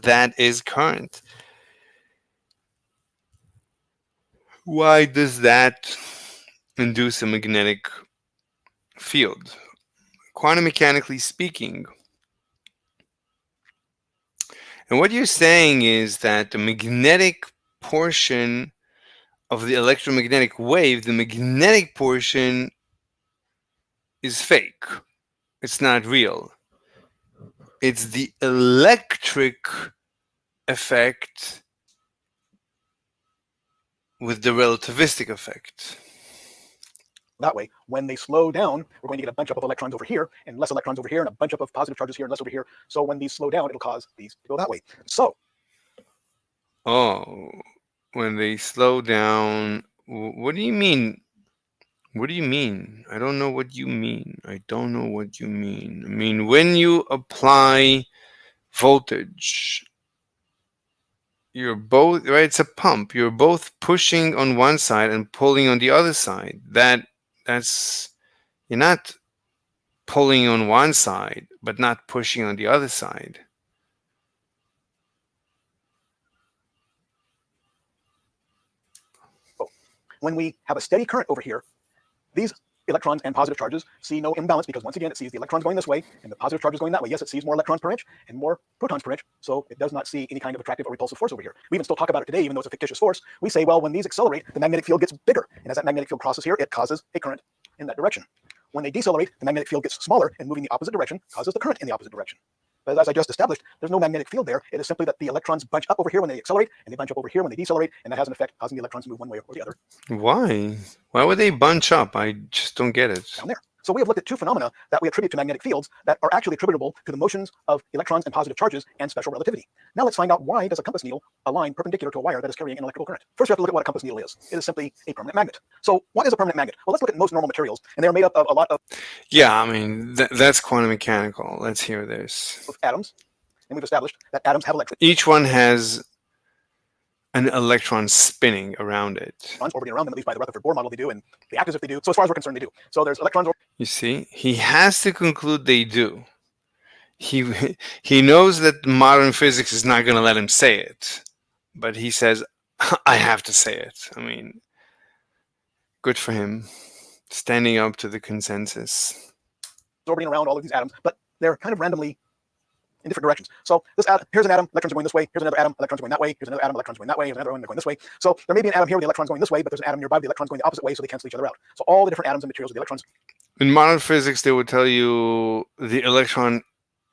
that is current. Why does that induce a magnetic field? Quantum mechanically speaking. And what you're saying is that the magnetic portion of the electromagnetic wave, the magnetic portion is fake. It's not real. It's the electric effect with the relativistic effect. That way, when they slow down, we're going to get a bunch up of electrons over here and less electrons over here and a bunch up of positive charges here and less over here. So when these slow down, it'll cause these to go that way. So. Oh, when they slow down, what do you mean? What do you mean? I don't know what you mean. I don't know what you mean. I mean, when you apply voltage, you're both, right? It's a pump. You're both pushing on one side and pulling on the other side. That's you're not pulling on one side, but not pushing on the other side. When we have a steady current over here, these electrons and positive charges see no imbalance because once again, it sees the electrons going this way and the positive charges going that way. Yes, it sees more electrons per inch and more protons per inch, so it does not see any kind of attractive or repulsive force over here. We even still talk about it today, even though it's a fictitious force. We say, well, when these accelerate, the magnetic field gets bigger, and as that magnetic field crosses here, it causes a current in that direction. When they decelerate, the magnetic field gets smaller, and moving the opposite direction causes the current in the opposite direction. But as I just established, there's no magnetic field there. It is simply that the electrons bunch up over here when they accelerate, and they bunch up over here when they decelerate, and that has an effect causing the electrons to move one way or the other. Why? Why would they bunch up? I just don't get it. Down there. So we have looked at two phenomena that we attribute to magnetic fields that are actually attributable to the motions of electrons and positive charges and special relativity. Now let's find out, why does a compass needle align perpendicular to a wire that is carrying an electrical current? First, we have to look at what a compass needle is. It is simply a permanent magnet. So what is a permanent magnet? Well, let's look at most normal materials, and they are made up of a lot of Yeah, I mean, that's quantum mechanical. Let's hear this. atoms, and we've established that atoms have electrons. Each one has an electron spinning around it. Orbiting around them, at least by the Rutherford Bohr model, they do, and they act as if they do. So as far as we're concerned, they do. So there's electrons. You see, he has to conclude they do. He knows that modern physics is not going to let him say it, but he says, I have to say it. I mean, good for him, standing up to the consensus. Orbiting around all of these atoms, but they're kind of randomly in different directions. So here's an atom, electrons are going this way. Here's another atom, electrons are going that way. Here's another atom, electrons are going that way. Here's another one, they're going this way. So there may be an atom here with the electrons going this way, but there's an atom nearby with the electrons going the opposite way, so they cancel each other out. So all the different atoms and materials with the electrons. In modern physics, they would tell you the electron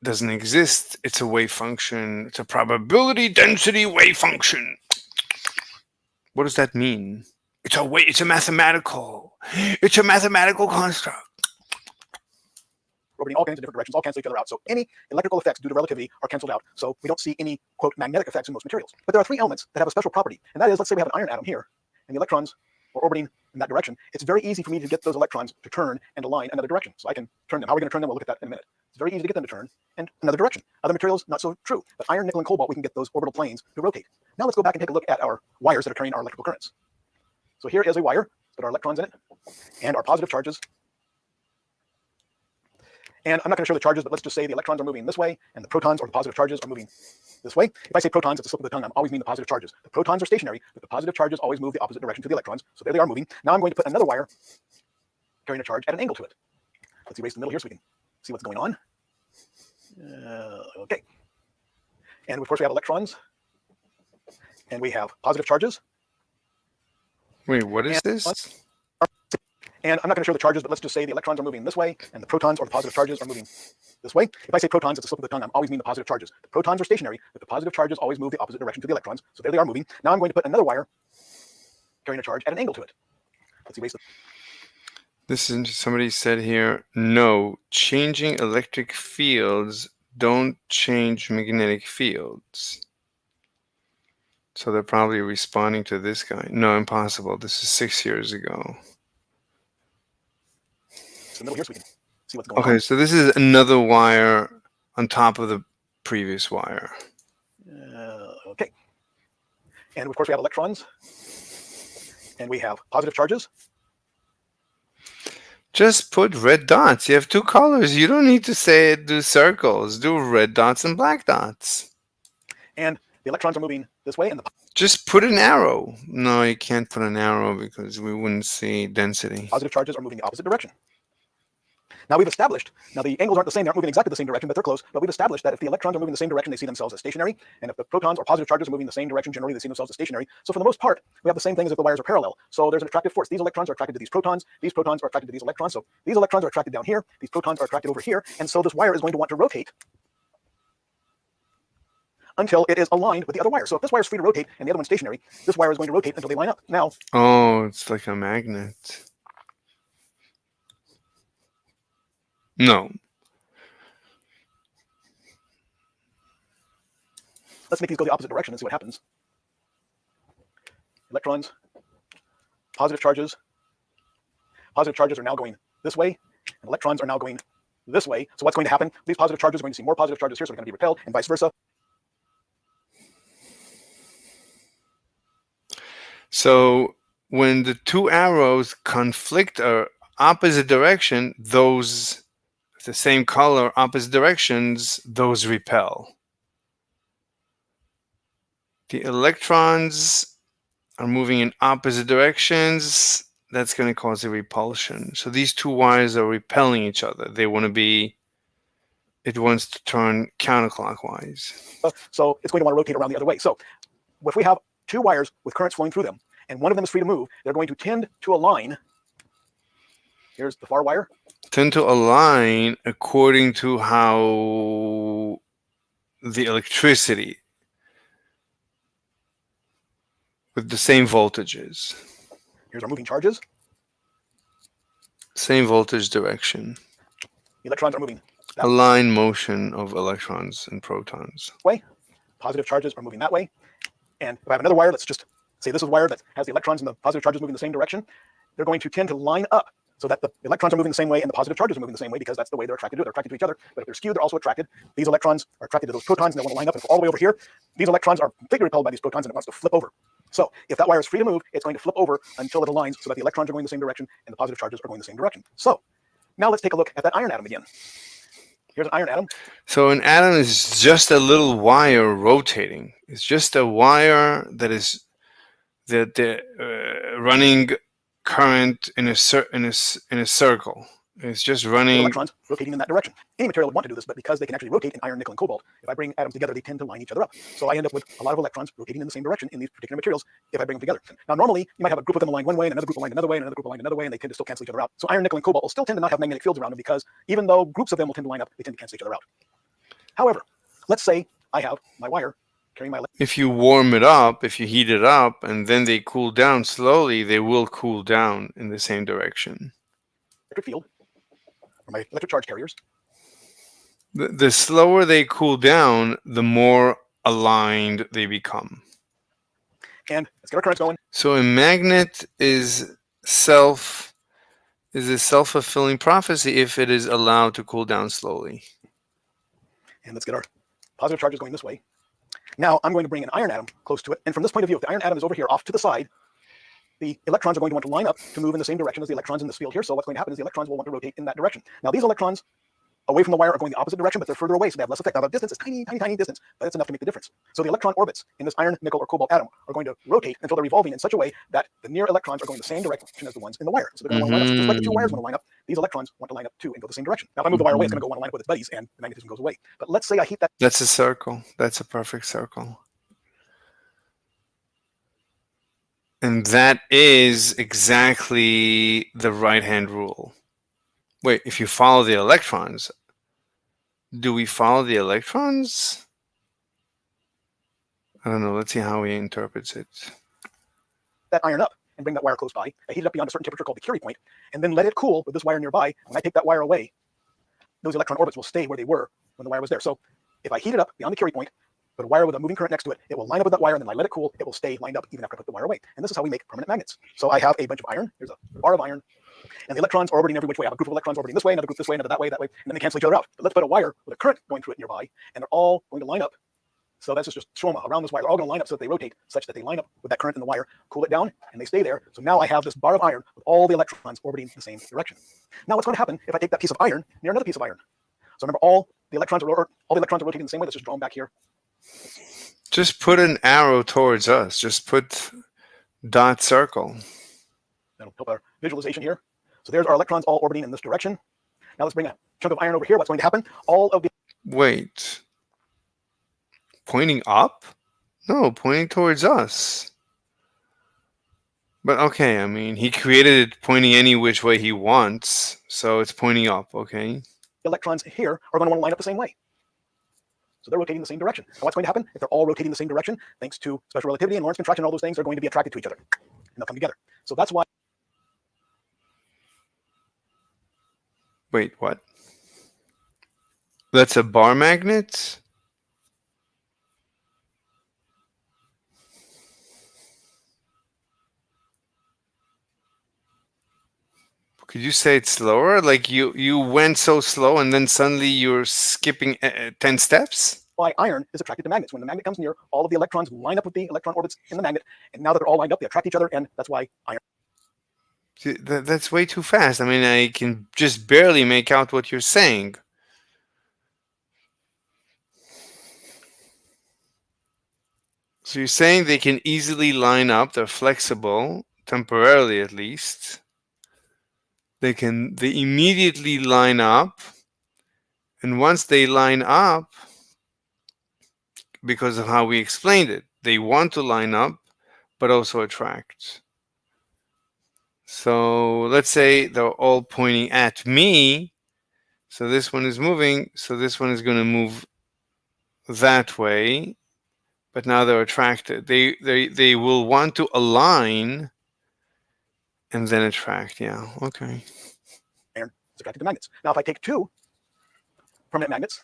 doesn't exist. It's a wave function. It's a probability density wave function. What does that mean? It's a mathematical construct. Orbiting all kinds of different directions, all cancel each other out. So any electrical effects due to relativity are canceled out. So we don't see any, quote, magnetic effects in most materials. But there are three elements that have a special property. And that is, let's say we have an iron atom here, and the electrons are orbiting in that direction. It's very easy for me to get those electrons to turn and align another direction. So I can turn them. How are we going to turn them? We'll look at that in a minute. It's very easy to get them to turn and another direction. Other materials, not so true. But iron, nickel, and cobalt, we can get those orbital planes to rotate. Now let's go back and take a look at our wires that are carrying our electrical currents. So here is a wire, put our electrons in it, and our positive charges. And I'm not going to show the charges, but let's just say the electrons are moving this way, and the protons or the positive charges are moving this way. If I say protons, it's a slip of the tongue. I always mean the positive charges. The protons are stationary, but the positive charges always move the opposite direction to the electrons. So there they are moving. Now I'm going to put another wire carrying a charge at an angle to it. Let's erase the middle here so we can see what's going on. Okay. And of course we have electrons, and we have positive charges. Wait, what is this? And I'm not going to show the charges, but let's just say the electrons are moving this way, and the protons or the positive charges are moving this way. If I say protons, it's a slip of the tongue. I always mean the positive charges. The protons are stationary, but the positive charges always move the opposite direction to the electrons. So there they are moving. Now I'm going to put another wire carrying a charge at an angle to it. Let's erase it. This is somebody said here, no, changing electric fields don't change magnetic fields. So they're probably responding to this guy. No, impossible. This is 6 years ago. The middle here so we can see what's going on. Okay, so this is another wire on top of the previous wire. Okay. And of course we have electrons, and we have positive charges. Just put red dots. You have two colors. You don't need to say it, do circles. Do red dots and black dots. And the electrons are moving this way, and the Just put an arrow. No, you can't put an arrow because we wouldn't see density. positive charges are moving the opposite direction. Now we've established, now the angles aren't the same, they aren't moving exactly the same direction, but they're close, but we've established that if the electrons are moving the same direction, they see themselves as stationary, and if the protons or positive charges are moving the same direction, generally they see themselves as stationary. So for the most part, we have the same thing as if the wires are parallel. So there's an attractive force. These electrons are attracted to these protons are attracted to these electrons, so these electrons are attracted down here, these protons are attracted over here, and so this wire is going to want to rotate until it is aligned with the other wire. So if this wire is free to rotate and the other one's stationary, this wire is going to rotate until they line up. Now, Oh, it's like a magnet. No. let's make these go the opposite direction and see what happens. Electrons, positive charges are now going this way, and electrons are now going this way. So what's going to happen? These positive charges are going to see more positive charges here, so they're going to be repelled, and vice versa. So when the two arrows conflict or opposite direction, those the same color, opposite directions, those repel. The electrons are moving in opposite directions. That's going to cause a repulsion. So these two wires are repelling each other. They want to be, it wants to turn counterclockwise. So it's going to want to rotate around the other way. So if we have two wires with currents flowing through them, and one of them is free to move, they're going to tend to align. Here's the far wire. Tend to align according to how the electricity with the same voltages. Here's our moving charges. Same voltage direction. Electrons are moving A line motion of electrons and protons. way. Positive charges are moving that way. And if I have another wire, let's just say this is a wire that has the electrons and the positive charges moving the same direction, they're going to tend to line up so that the electrons are moving the same way and the positive charges are moving the same way because that's the way they're attracted to it. They're attracted to each other. But if they're skewed, they're also attracted. These electrons are attracted to those protons and they want to line up. And if we're all the way over here, these electrons are completely repelled by these protons and it wants to flip over. So if that wire is free to move, it's going to flip over until it aligns so that the electrons are going the same direction and the positive charges are going the same direction. So now let's take a look at that iron atom again. Here's an iron atom. So an atom is just a little wire rotating. It's just a wire that is running current in a circle. It's just running. Electrons rotating in that direction. Any material would want to do this, but because they can actually rotate in iron, nickel, and cobalt, if I bring atoms together, they tend to line each other up. So I end up with a lot of electrons rotating in the same direction in these particular materials if I bring them together. Now, normally, you might have a group of them aligned one way, and another group aligned another way, and another group aligned another way, and they tend to still cancel each other out. So iron, nickel, and cobalt will still tend to not have magnetic fields around them because even though groups of them will tend to line up, they tend to cancel each other out. However, let's say I have my wire carrying my If you warm it up, if you heat it up, and then they cool down slowly, they will cool down in the same direction. electric field, or my electric charge carriers. The slower they cool down, the more aligned they become. And let's get our currents going. So a magnet is a self-fulfilling prophecy if it is allowed to cool down slowly. And let's get our positive charges going this way. Now I'm going to bring an iron atom close to it. And from this point of view, if the iron atom is over here off to the side, the electrons are going to want to line up to move in the same direction as the electrons in this field here. So what's going to happen is the electrons will want to rotate in that direction. Now these electrons away from the wire are going the opposite direction, but they're further away, so they have less effect. Now the distance is tiny, tiny, tiny distance, but it's enough to make the difference. So the electron orbits in this iron, nickel, or cobalt atom are going to rotate until they're revolving in such a way that the near electrons are going the same direction as the ones in the wire. So they're going to want to line up. So just like the two wires want to line up, these electrons want to line up too and go the same direction. Now if I move the wire away, it's going to go want to line up with its buddies, and the magnetism goes away. But let's say I heat that. That's a circle. That's a perfect circle. And that is exactly the right-hand rule. Wait, if you follow the electrons, do we follow the electrons? I don't know. Let's see how he interprets it. That iron up and bring that wire close by. I heat it up beyond a certain temperature called the Curie point, and then let it cool with this wire nearby. When I take that wire away, those electron orbits will stay where they were when the wire was there. So if I heat it up beyond the Curie point, put a wire with a moving current next to it, it will line up with that wire, and then I let it cool, it will stay lined up even after I put the wire away. And this is how we make permanent magnets. So I have a bunch of iron. Here's a bar of iron. And the electrons are orbiting every which way. I have a group of electrons orbiting this way, another group this way, another that way, and then they cancel each other out. But let's put a wire with a current going through it nearby, and they're all going to line up. So that's just stroma around this wire. They're all going to line up so that they rotate such that they line up with that current in the wire, cool it down, and they stay there. So now I have this bar of iron with all the electrons orbiting the same direction. Now what's going to happen if I take that piece of iron near another piece of iron? So remember, all the electrons are rotating the same way. Let's just draw them back here. Just put an arrow towards us. Just put dot circle. That'll help our visualization here. So there's our electrons all orbiting in this direction. Now let's bring a chunk of iron over here. What's going to happen? All of the... Wait. Pointing up? No, pointing towards us. But okay, I mean, he created it pointing any which way he wants, so it's pointing up, okay? Electrons here are going to want to line up the same way. So they're rotating the same direction. Now what's going to happen? If they're all rotating the same direction, thanks to special relativity and Lorentz contraction and all those things, they're going to be attracted to each other. And they'll come together. So that's why... Wait, what? That's a bar magnet? Could you say it slower? Like you went so slow and then suddenly you're skipping 10 steps? Why iron is attracted to magnets. When the magnet comes near, all of the electrons line up with the electron orbits in the magnet, and now that they're all lined up, they attract each other, and that's why iron... That's way too fast. I mean, I can just barely make out what you're saying. So you're saying they can easily line up, they're flexible, temporarily at least. They immediately line up, and once they line up, because of how we explained it, they want to line up, but also attract. So let's say they're all pointing at me. So this one is moving. So this one is going to move that way, but now they're attracted. They will want to align and then attract. Yeah. Okay. Iron is attracted to magnets. Now, if I take two permanent magnets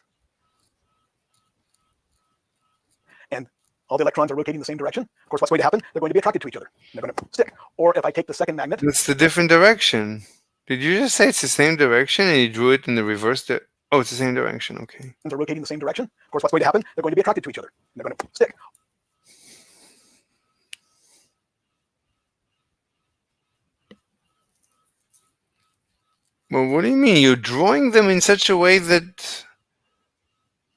and all the electrons are rotating in the same direction, of course, what's going to happen? They're going to be attracted to each other. They're going to stick. Or if I take the second magnet, It's the different direction. Did you just say it's the same direction and you drew it in the reverse? Oh, it's the same direction. Okay. they're rotating in the same direction. Of course, what's going to happen? They're going to be attracted to each other. They're going to stick. Well, what do you mean? You're drawing them in such a way that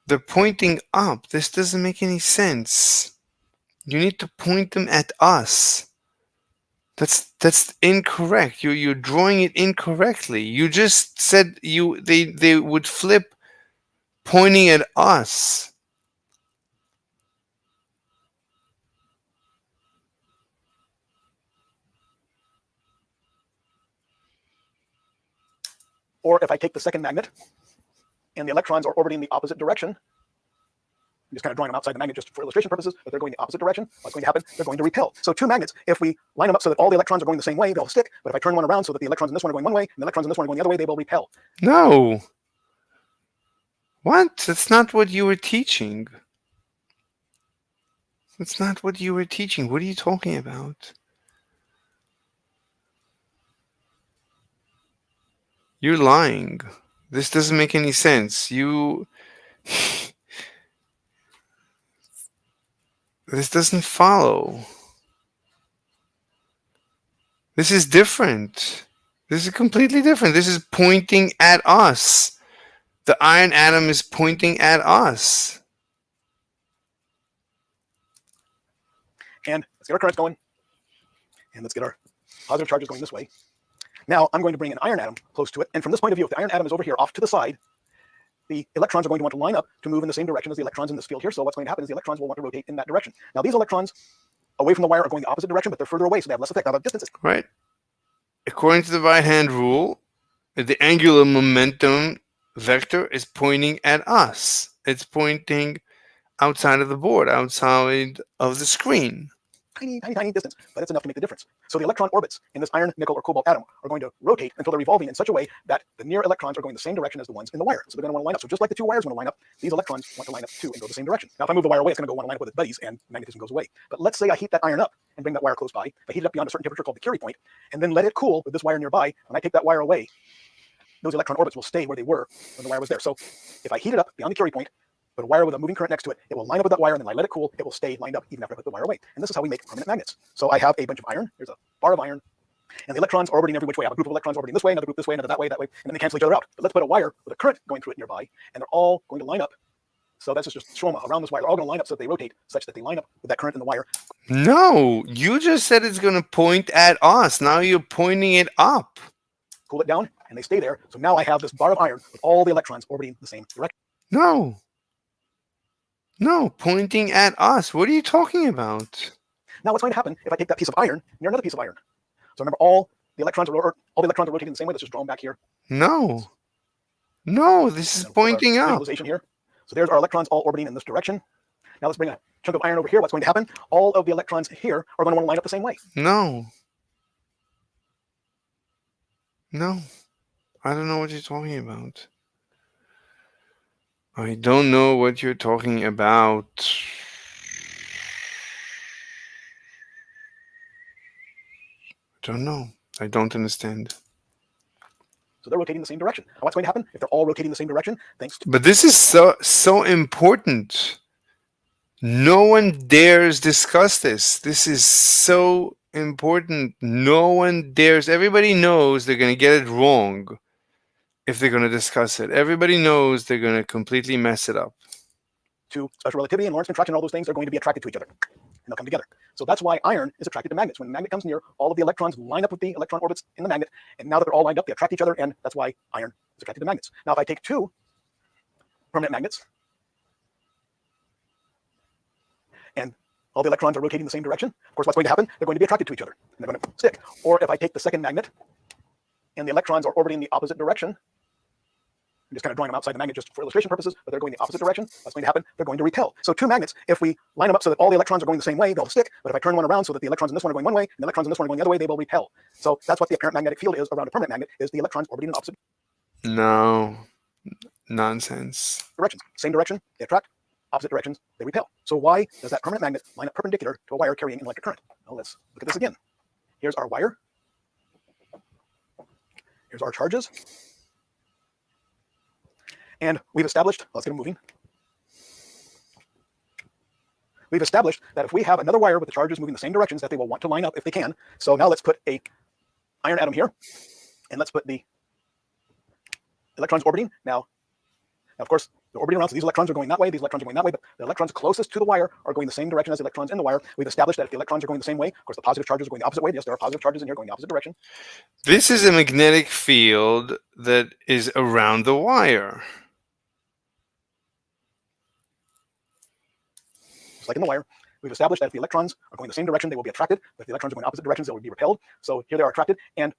they're pointing up. This doesn't make any sense. You need to point them at us. That's incorrect. You're drawing it incorrectly. You just said they would flip pointing at us. Or if I take the second magnet and the electrons are orbiting the opposite direction, I'm just kind of drawing them outside the magnet just for illustration purposes, but they're going the opposite direction. What's going to happen? They're going to repel. So two magnets, if we line them up so that all the electrons are going the same way, they'll stick. But if I turn one around so that the electrons in this one are going one way and the electrons in this one are going the other way, they will repel. No. What? That's not what you were teaching. That's not what you were teaching. What are you talking about? You're lying. This doesn't make any sense. This doesn't follow. This is different. This is completely different. This is pointing at us. The iron atom is pointing at us. And let's get our currents going. And let's get our positive charges going this way. Now I'm going to bring an iron atom close to it. And from this point of view, if the iron atom is over here off to the side, the electrons are going to want to line up to move in the same direction as the electrons in this field here. So what's going to happen is the electrons will want to rotate in that direction. Now these electrons away from the wire are going the opposite direction, but they're further away, so they have less effect. Now the distances. Right. According to the right-hand rule, the angular momentum vector is pointing at us. It's pointing outside of the board, outside of the screen. Tiny, tiny, tiny distance, but it's enough to make the difference. So the electron orbits in this iron, nickel, or cobalt atom are going to rotate until they're revolving in such a way that the near electrons are going the same direction as the ones in the wire. So they're going to want to line up. So just like the two wires want to line up, these electrons want to line up too and go the same direction. Now, if I move the wire away, it's going to go want to line up with its buddies and magnetism goes away. But let's say I heat that iron up and bring that wire close by. If I heat it up beyond a certain temperature called the Curie point, and then let it cool with this wire nearby, when I take that wire away, those electron orbits will stay where they were when the wire was there. So if I heat it up beyond the Curie point, put a wire with a moving current next to it, it will line up with that wire, and then I let it cool, it will stay lined up even after I put the wire away. And this is how we make permanent magnets. So I have a bunch of iron, here's a bar of iron, and the electrons are orbiting every which way. I have a group of electrons orbiting this way, another group this way, another that way, and then they cancel each other out. But let's put a wire with a current going through it nearby, and they're all going to line up. So that's just stroma around this wire. They're all going to line up so that they rotate such that they line up with that current in the wire. No, you just said it's going to point at us. Now you're pointing it up. Cool it down, and they stay there. So now I have this bar of iron with all the electrons orbiting the same direction. No. No, pointing at us. What are you talking about? Now what's going to happen if I take that piece of iron near another piece of iron? So remember, all the electrons are rotating the same way. That's just drawn back here. No. No, this is pointing up. Visualization here. So there's our electrons all orbiting in this direction. Now let's bring a chunk of iron over here. What's going to happen? All of the electrons here are going to want to line up the same way. No. No. I don't know what you're talking about. I don't know what you're talking about. I don't know. I don't understand. So they're rotating the same direction. Now what's going to happen if they're all rotating the same direction? Thanks to But this is so important. No one dares discuss this. This is so important. No one dares. Everybody knows they're going to get it wrong if they're going to discuss it. Everybody knows they're going to completely mess it up. to special relativity and Lorentz contraction, all those things are going to be attracted to each other. And they'll come together. So that's why iron is attracted to magnets. When the magnet comes near, all of the electrons line up with the electron orbits in the magnet. And now that they're all lined up, they attract each other. And that's why iron is attracted to magnets. Now, if I take two permanent magnets, and all the electrons are rotating the same direction, of course, what's going to happen? They're going to be attracted to each other. And they're going to stick. Or if I take the second magnet, and the electrons are orbiting the opposite direction, I'm just kind of drawing them outside the magnet just for illustration purposes, but they're going the opposite direction. What's going to happen? They're going to repel. So two magnets, if we line them up so that all the electrons are going the same way, they'll stick. But if I turn one around so that the electrons in this one are going one way and the electrons in this one are going the other way, they will repel. So that's what the apparent magnetic field is around a permanent magnet, is the electrons orbiting in opposite No. Nonsense. directions. Same direction, they attract. Opposite directions, they repel. So why does that permanent magnet line up perpendicular to a wire carrying an electric current? Well, let's look at this again. Here's our wire. Here's our charges. And we've established, let's get them moving. We've established that if we have another wire with the charges moving the same directions, that they will want to line up if they can. So now let's put a iron atom here, and let's put the electrons orbiting. Now of course, they're orbiting around, so these electrons are going that way, these electrons are going that way, but the electrons closest to the wire are going the same direction as the electrons in the wire. We've established that if the electrons are going the same way, of course, the positive charges are going the opposite way. Yes, there are positive charges in here going the opposite direction. This is a magnetic field that is around the wire. Just like in the wire, we've established that if the electrons are going the same direction, they will be attracted. But if the electrons are going opposite directions, they will be repelled. So here they are attracted, and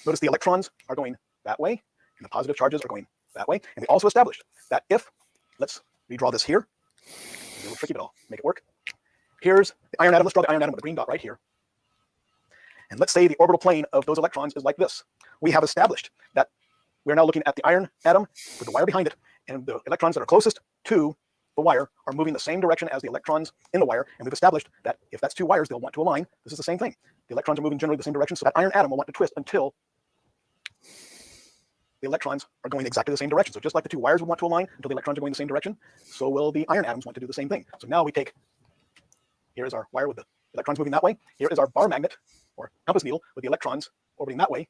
notice the electrons are going that way, and the positive charges are going that way. And we also established that if, let's redraw this here, it's a little tricky, but I'll make it work. Here's the iron atom. Let's draw the iron atom with a green dot right here. And let's say the orbital plane of those electrons is like this. We have established that we're now looking at the iron atom with the wire behind it, and the electrons that are closest to the wire are moving the same direction as the electrons in the wire. And we've established that if that's two wires, they'll want to align. This is the same thing. The electrons are moving generally the same direction, so that iron atom will want to twist until the electrons are going exactly the same direction. So just like the two wires would want to align until the electrons are going the same direction, so will the iron atoms want to do the same thing. So now we take, here is our wire with the electrons moving that way. Here is our bar magnet, or compass needle, with the electrons orbiting that way.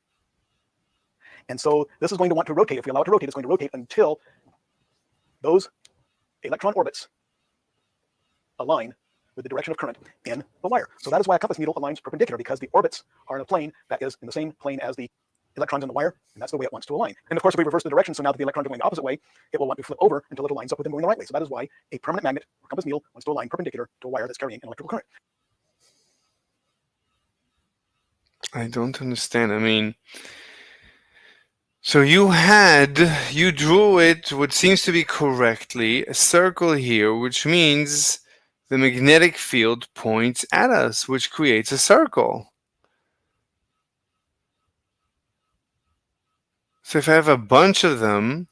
And so this is going to want to rotate. If we allow it to rotate, it's going to rotate until those electron orbits align with the direction of current in the wire. So that is why a compass needle aligns perpendicular, because the orbits are in a plane that is in the same plane as the electrons in the wire, and that's the way it wants to align. And of course, if we reverse the direction, so now that the electrons are going the opposite way, it will want to flip over until it aligns up with them going the right way. So that is why a permanent magnet or compass needle wants to align perpendicular to a wire that's carrying an electrical current. I don't understand. I mean, so you drew it, what seems to be correctly, a circle here, which means the magnetic field points at us, which creates a circle. So if I have a bunch of them,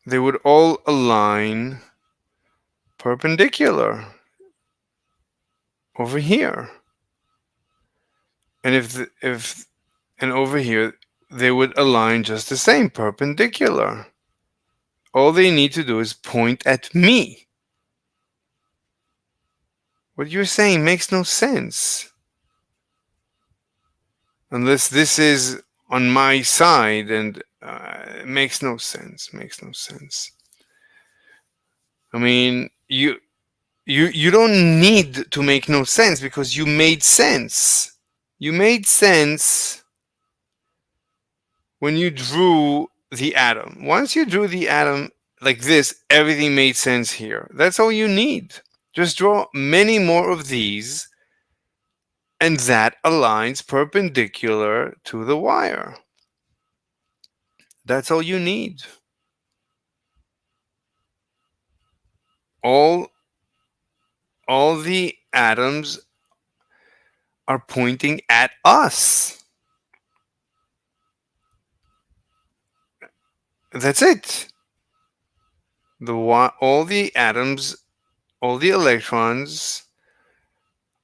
they would all align perpendicular over here. And and over here, they would align just the same, perpendicular. All they need to do is point at me. What you're saying makes no sense. Unless this is on my side, and it makes no sense. Makes no sense. I mean, you don't need to make no sense, because you made sense. You made sense when you drew the atom. Once you drew the atom like this, everything made sense here. That's all you need. Just draw many more of these, and that aligns perpendicular to the wire. That's all you need. All the atoms are pointing at us. That's it. All the atoms, all the electrons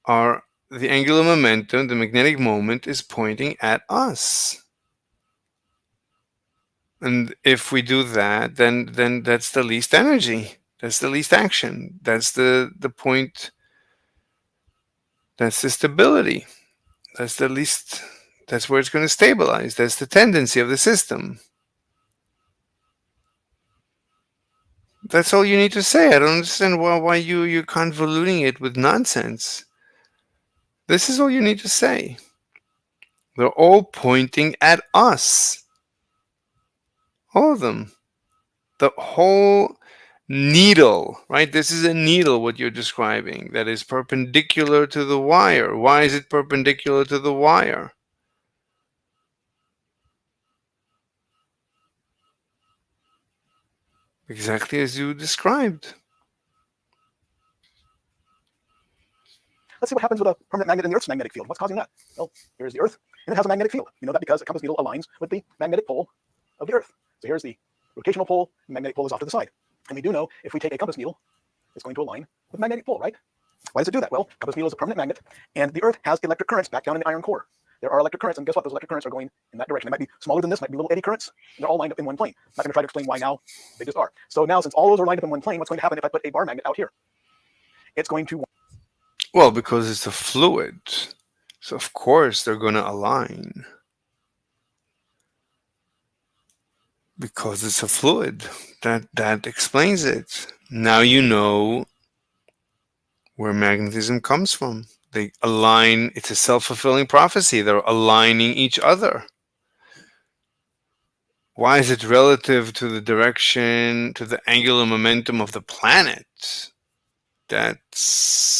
are, the angular momentum, the magnetic moment is pointing at us. And if we do that, then that's the least energy. That's the least action. That's the point. That's the stability. That's the least, that's where it's going to stabilize. That's the tendency of the system. That's all you need to say. I don't understand why you're convoluting it with nonsense. This is all you need to say. They're all pointing at us. All of them. The whole needle, right? This is a needle, what you're describing, that is perpendicular to the wire. Why is it perpendicular to the wire? exactly as you described. Let's see what happens with a permanent magnet in the Earth's magnetic field. What's causing that? Well, here's the Earth, and it has a magnetic field. You know that because a compass needle aligns with the magnetic pole of the Earth. So here's the rotational pole, the magnetic pole is off to the side. And we do know if we take a compass needle, it's going to align with the magnetic pole, right? Why does it do that? Well, compass needle is a permanent magnet, and the Earth has electric currents back down in the iron core. There are electric currents, and guess what? Those electric currents are going in that direction. They might be smaller than this, might be little eddy currents, and they're all lined up in one plane. I'm not going to try to explain why now, they just are. So now, since all those are lined up in one plane, what's going to happen if I put a bar magnet out here? It's going to... Well, because it's a fluid. So of course they're going to align. Because it's a fluid. That explains it. Now you know where magnetism comes from. They align, it's a self-fulfilling prophecy. They're aligning each other. Why is it relative to the direction, to the angular momentum of the planet? That's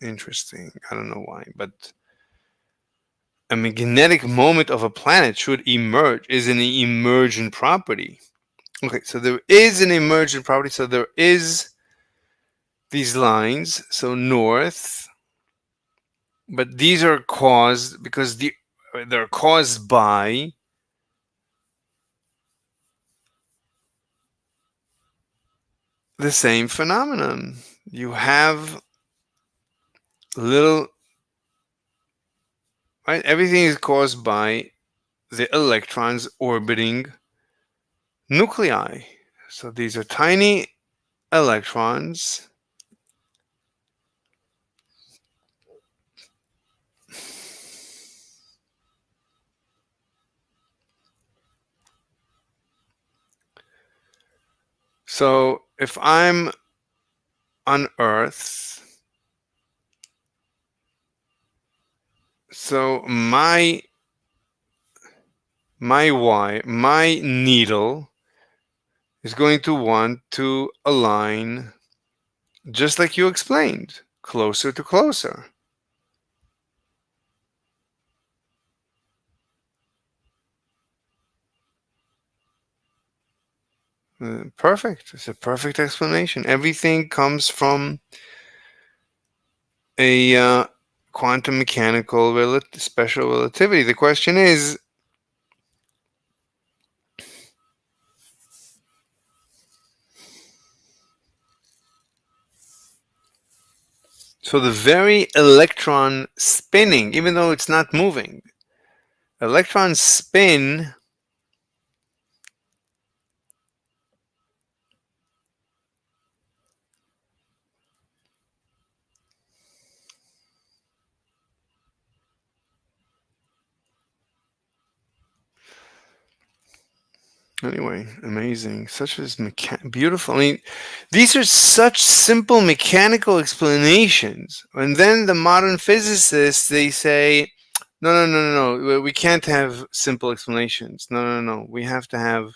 interesting. I don't know why, but a magnetic moment of a planet should emerge, is an emergent property. Okay, so there is an emergent property. So there is these lines, so north, but these are caused because they're caused by the same phenomenon. You have little, right? Everything is caused by the electrons orbiting nuclei. So these are tiny electrons. So if I'm on Earth, so my needle is going to want to align just like you explained, closer to closer. Perfect. It's a perfect explanation. Everything comes from a quantum mechanical special relativity. The question is, so the very electron spinning, even though it's not moving, electrons spin anyway. Amazing. Such as beautiful. I mean, these are such simple mechanical explanations. And then the modern physicists, they say, no. We can't have simple explanations. No. We have to have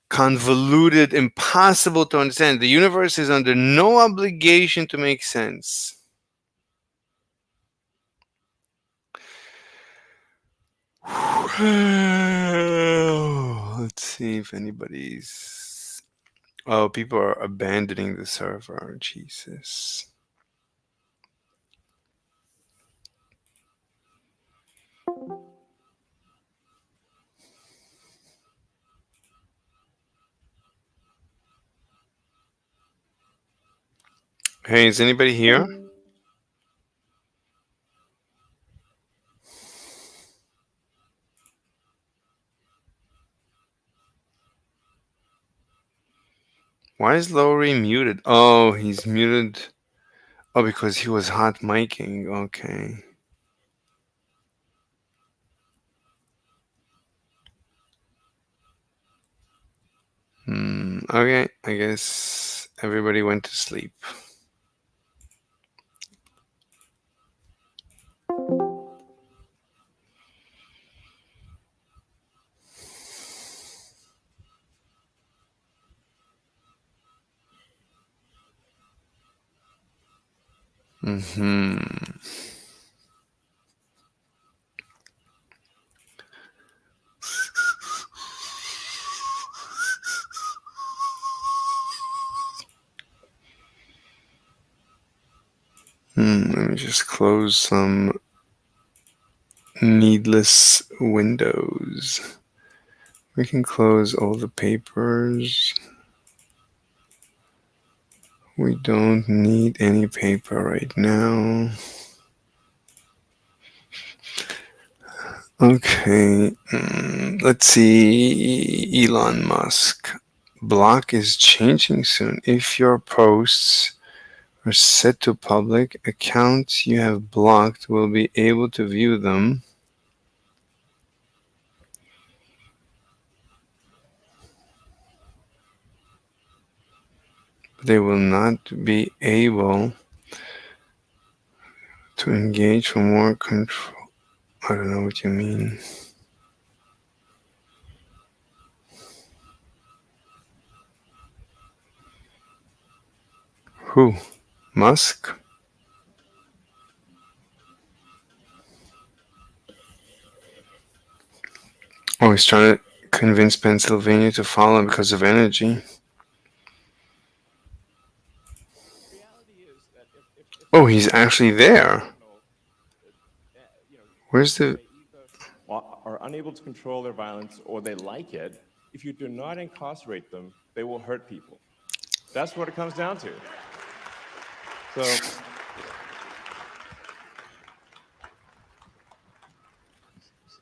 convoluted, impossible to understand. The universe is under no obligation to make sense. Let's see if anybody's... Oh, people are abandoning the server. Jesus. Hey, is anybody here? Why is Lowry muted? Oh, he's muted. Oh, because he was hot miking. Okay. Okay, I guess everybody went to sleep. Let me just close some needless windows. We can close all the papers. We don't need any paper right now. Okay, let's see. Elon Musk. Block is changing soon. If your posts are set to public, accounts you have blocked will be able to view them. They will not be able to engage for more control. I don't know what you mean. Who? Musk? Oh, he's trying to convince Pennsylvania to follow because of energy. Oh, he's actually there. Where's the... Are unable to control their violence or they like it, if you do not incarcerate them, they will hurt people. That's what it comes down to.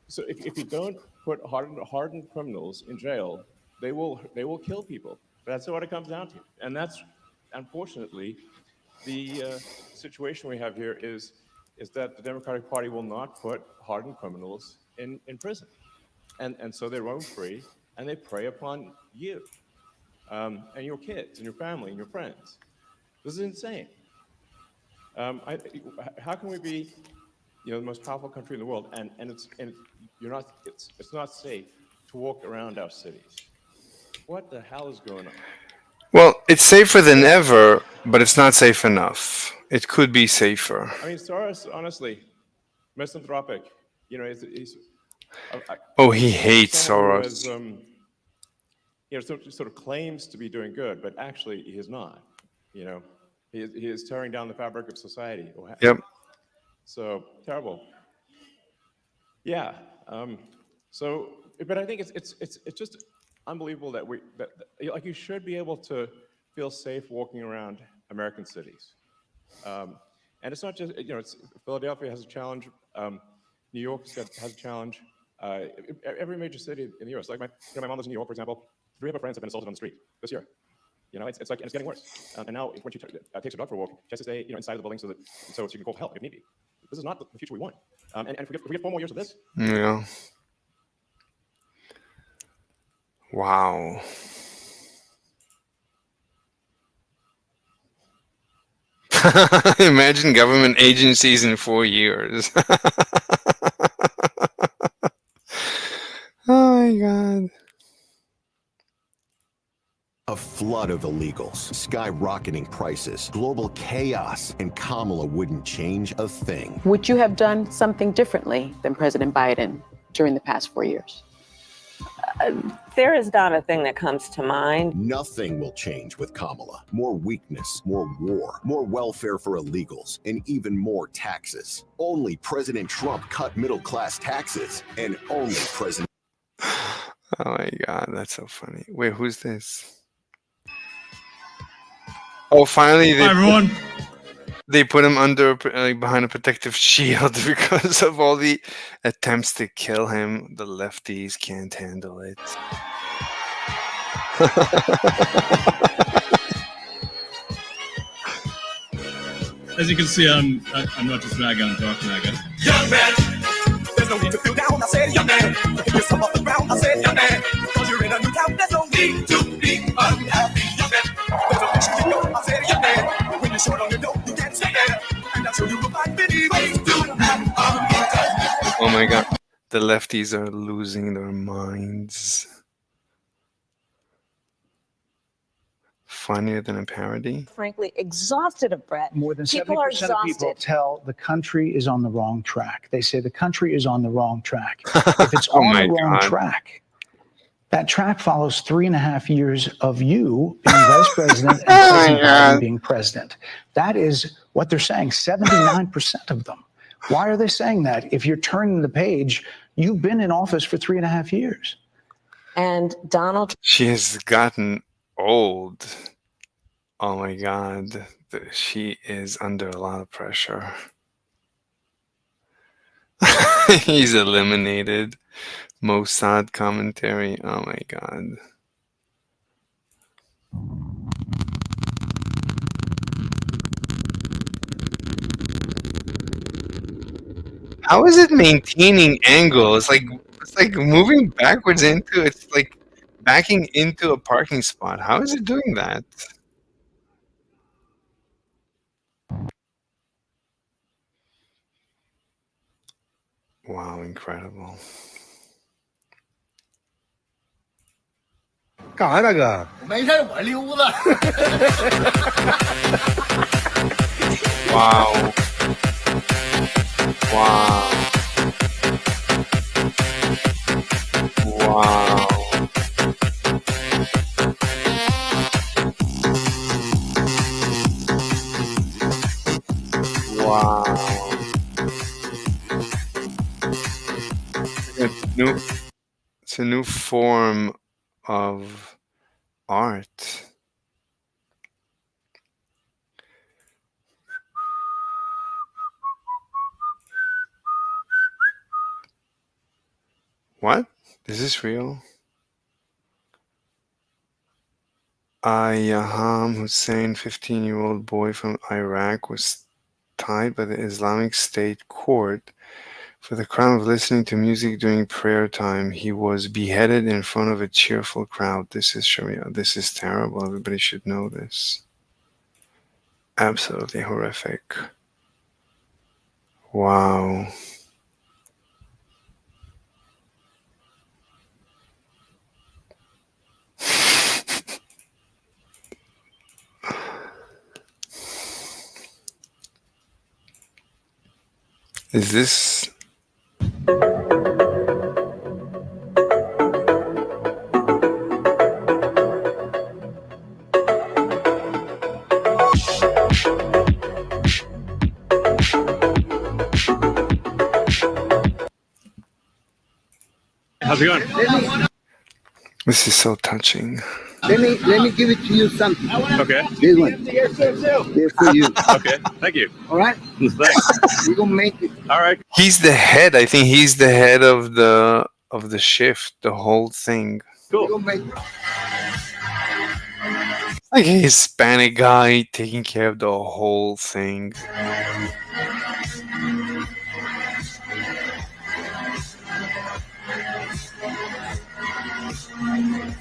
So if you don't put hardened criminals in jail, they will kill people. That's what it comes down to. And that's, unfortunately, the situation we have here is that the Democratic Party will not put hardened criminals in prison. And so they roam free, and they prey upon you, and your kids, and your family, and your friends. This is insane. How can we be, the most powerful country in the world, and it's not safe to walk around our cities? What the hell is going on? Well, it's safer than ever, but it's not safe enough. It could be safer. I mean, Soros, honestly, misanthropic. He's Oh, he hates Soros. Sort of claims to be doing good, but actually he is not. He is tearing down the fabric of society. Yep. So terrible. Yeah. But I think it's just unbelievable that you should be able to feel safe walking around American cities. And it's not just, Philadelphia has a challenge. New York has a challenge. Every major city in the U.S. Like my mom lives in New York, for example. 3 of her friends have been assaulted on the street this year. It's getting worse. And now when she takes her dog for a walk, she has to stay, inside of the building so she can call for help if need be. This is not the future we want. And if we get 4 more years of this. Yeah. Wow. Imagine government agencies in 4 years. Oh my God. A flood of illegals, skyrocketing prices, global chaos, and Kamala wouldn't change a thing. Would you have done something differently than President Biden during the past 4 years? There is not a thing that comes to mind. Nothing will change with Kamala. More weakness, more war, more welfare for illegals, and even more taxes. Only President Trump cut middle-class taxes, and only President... Oh my God, that's so funny. Wait, who's this? Oh, finally they put him under behind a protective shield because of all the attempts to kill him. The lefties can't handle it. As you can see, I'm not just MAGA, I'm dark MAGA. Young man, there's no need to feel down. I said, young man, pick yourself off the ground. I said, young man, because you're in a new town. There's no need to be unhappy. Young man, there's no place you can go. I said, young man, when you're short on your dough, you can't stay there. And I'm sure you will find many ways to have a good time. Oh my God, the lefties are losing their minds. Funnier than a parody. Frankly, exhausted of Brett. More than People are 70% of people exhausted. tell the country is on the wrong track. They say the country is on the wrong track. If it's Oh on my the wrong God. track, That track follows 3.5 years of you being vice president and President Biden being president. That is what they're saying, 79% of them. Why are they saying that? If you're turning the page, you've been in office for 3.5 years. And Donald. She has gotten old. Oh my God. She is under a lot of pressure. He's eliminated. Mossad commentary. Oh my God. How is it maintaining angle? It's like moving backwards into it's like backing into a parking spot. How is it doing that? Wow, incredible. 干啥大哥？没事，我溜达。Wow. Wow. Wow. Wow. It's a new form of art. What? Is this real? Ayaham Hussein, 15-year-old boy from Iraq, was tried by the Islamic State court for the crime of listening to music during prayer time. He was beheaded in front of a cheerful crowd. This is Sharia. This is terrible. Everybody should know this. Absolutely horrific. Wow. Is this... How's it going? This is so touching. Let me give it to you something. Okay. This one. This for you. Okay. Thank you. All right. Thanks. You're gonna make it. All right. He's the head. I think he's the head of the shift, the whole thing. Cool. You're gonna make it. Like a Hispanic guy taking care of the whole thing. Oh my God.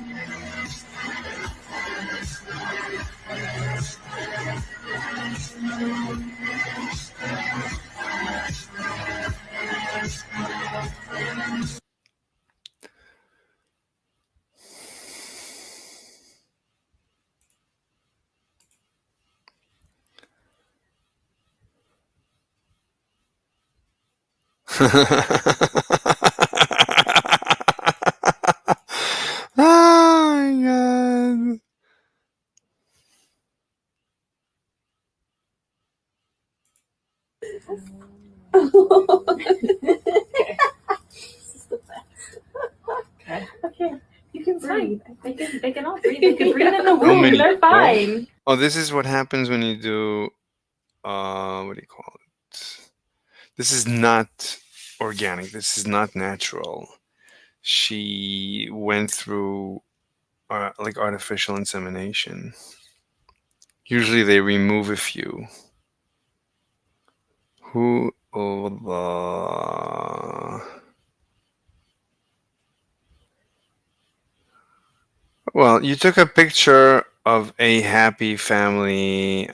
Okay. You can breathe. They can all breathe. They can breathe in the womb. many They're fine. Oh, this is what happens when you do what do you call it? This is not organic. This is not natural. She went through like artificial insemination. Usually they remove a few. Who Well, you took a picture of a happy family.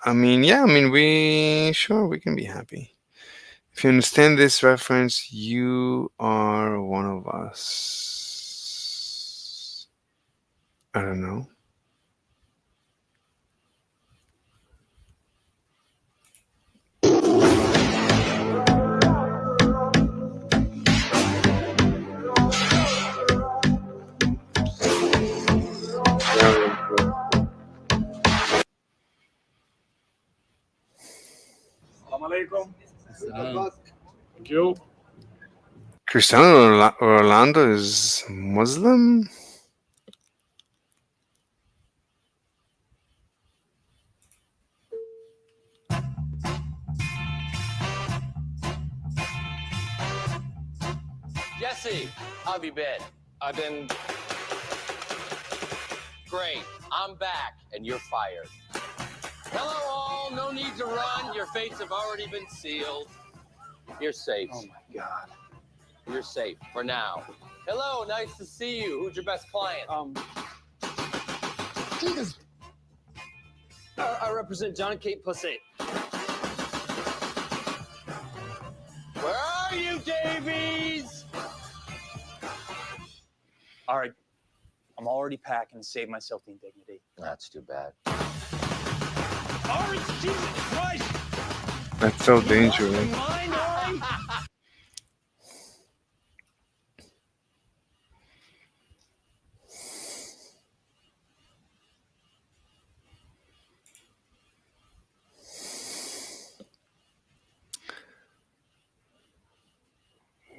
I mean, yeah, I mean, we can be happy. If you understand this reference, you are one of us. I don't know. Thank you. Cristiano Ronaldo is Muslim? Jesse, how have you been? I've been great. I'm back, and you're fired. Hello, all. No need to run. Your fates have already been sealed. You're safe. Oh, my God. You're safe for now. Hello, nice to see you. Who's your best client? Jesus. I represent John and Kate Pussy. Where are you, Davies? All right. I'm already packing to save myself the indignity. That's too bad. Orange, Jesus Christ! That's so dangerous.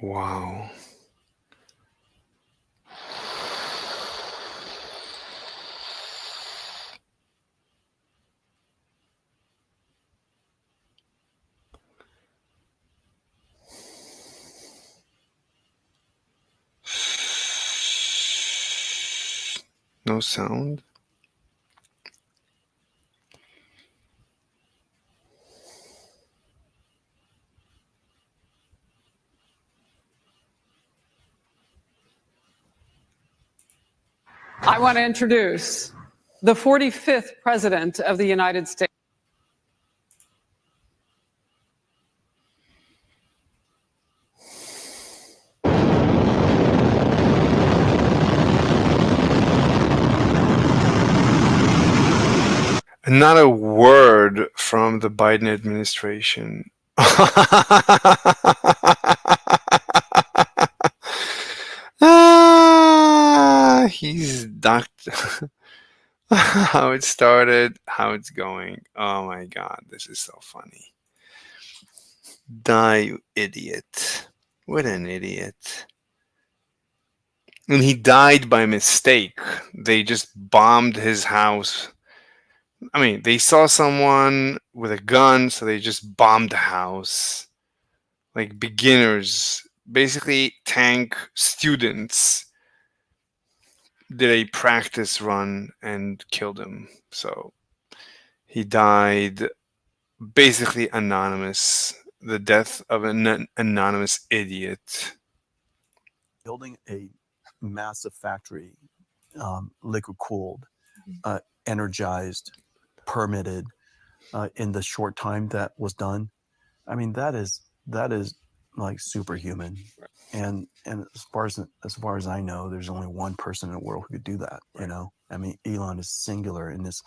Wow. No sound? I want to introduce the 45th President of the United States. Not a word from the Biden administration. He's doctor. How it started, how it's going. Oh my God, this is so funny. Die, you idiot. What an idiot. And he died by mistake. They just bombed his house. I mean, they saw someone with a gun, so they just bombed the house. Like beginners, basically tank students, did a practice run and killed him. So he died basically anonymous. The death of an anonymous idiot. Building a massive factory, liquid cooled, energized, permitted, in the short time that was done. I mean, that is like superhuman. And as far as I know, there's only one person in the world who could do that. You know, I mean, Elon is singular in this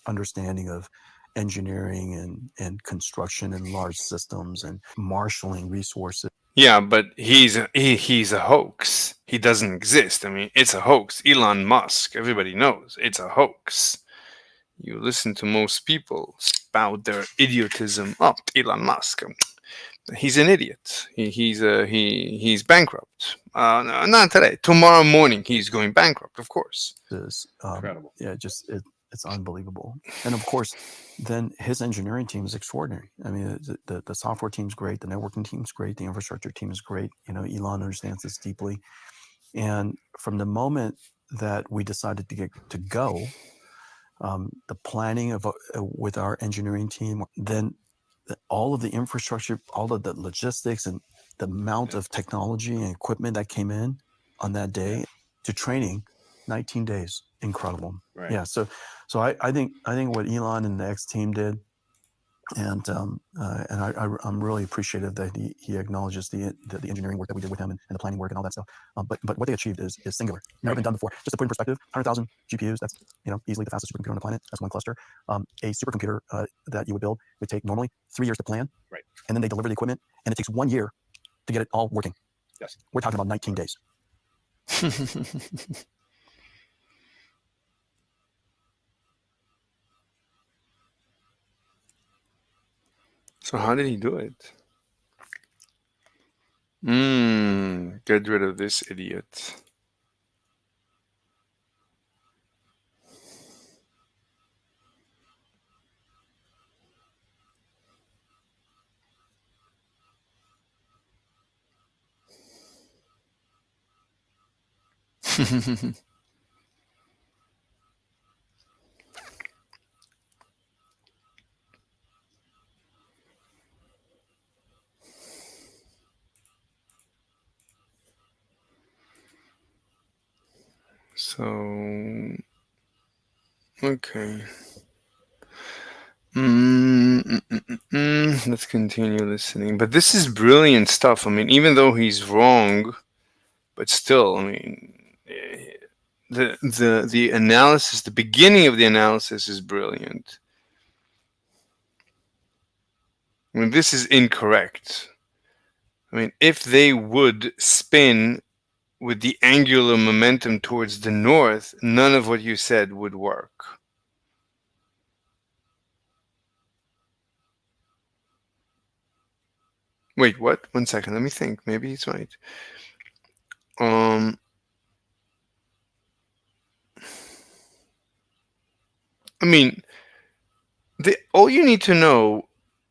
understanding of engineering and construction and large systems and marshaling resources. Yeah, but he's a hoax. He doesn't exist. I mean, it's a hoax. Elon Musk, everybody knows it's a hoax. You listen to most people spout their idiotism up. Elon Musk, he's an idiot. He's bankrupt. No, not today. Tomorrow morning, he's going bankrupt. Of course. Incredible. Yeah, it's unbelievable. And of course, then his engineering team is extraordinary. I mean, the software team's great, the networking team's great, the infrastructure team is great. You know, Elon understands this deeply. And from the moment that we decided to go, the planning of with our engineering team, then all of the infrastructure, all of the logistics, and the amount of technology and equipment that came in on that day to training, 19 days, incredible. Right. Yeah. So I think what Elon and the X team did, and I'm really appreciative that he acknowledges the engineering work that we did with him and the planning work and all that stuff. But what they achieved is singular, never been done before. Just to put in perspective, 100,000 GPUs. That's easily the fastest supercomputer on the planet. That's one cluster. A supercomputer that you would build would take normally 3 years to plan, right? And then they deliver the equipment, and it takes 1 year to get it all working. Yes. We're talking about 19 days. So how did he do it? Get rid of this idiot. So, okay. Let's continue listening. But this is brilliant stuff. I mean, even though he's wrong, but still, I mean, the analysis, the beginning of the analysis is brilliant. I mean, this is incorrect. I mean, if they would spin with the angular momentum towards the north, none of what you said would work. Wait, what? 1 second. Let me think. Maybe he's right. I mean, all you need to know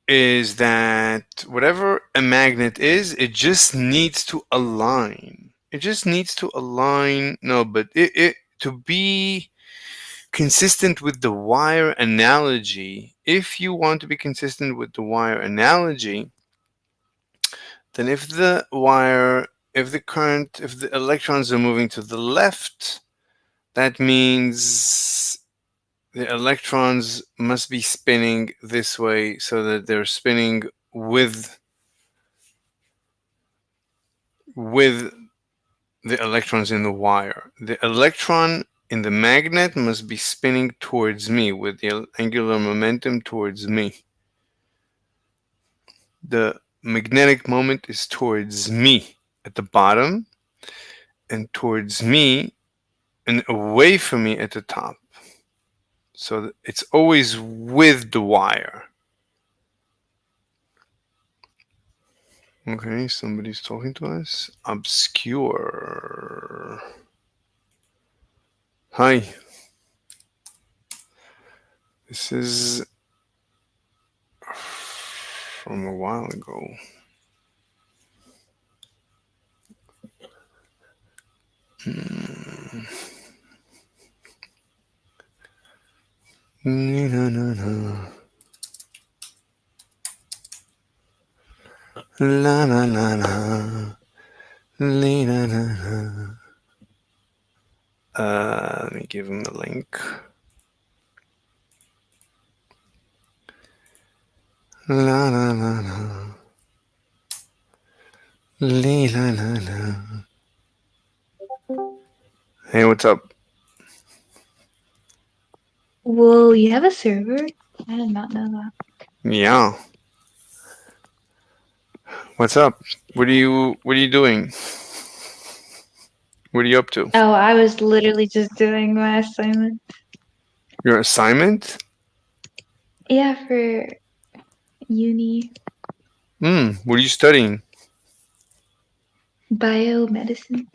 is that whatever a magnet is, it just needs to align. It just needs to align. No, but to be consistent with the wire analogy, if you want to be consistent with the wire analogy, then if the electrons are moving to the left, that means the electrons must be spinning this way so that they're spinning with the electrons in the wire. The electron in the magnet must be spinning towards me with the angular momentum towards me. The magnetic moment is towards me at the bottom and towards me and away from me at the top. So it's always with the wire. Okay, somebody's talking to us. Obscure. Hi. This is from a while ago. No, no, no. La la la la. La la la la. Let me give him the link. La la la la. La la la la. Hey, what's up? Whoa, you have a server? I did not know that. Yeah. What's up? What are you doing? What are you up to? Oh, I was literally just doing my assignment. Your assignment? Yeah, for uni, What are you studying? biomedicine,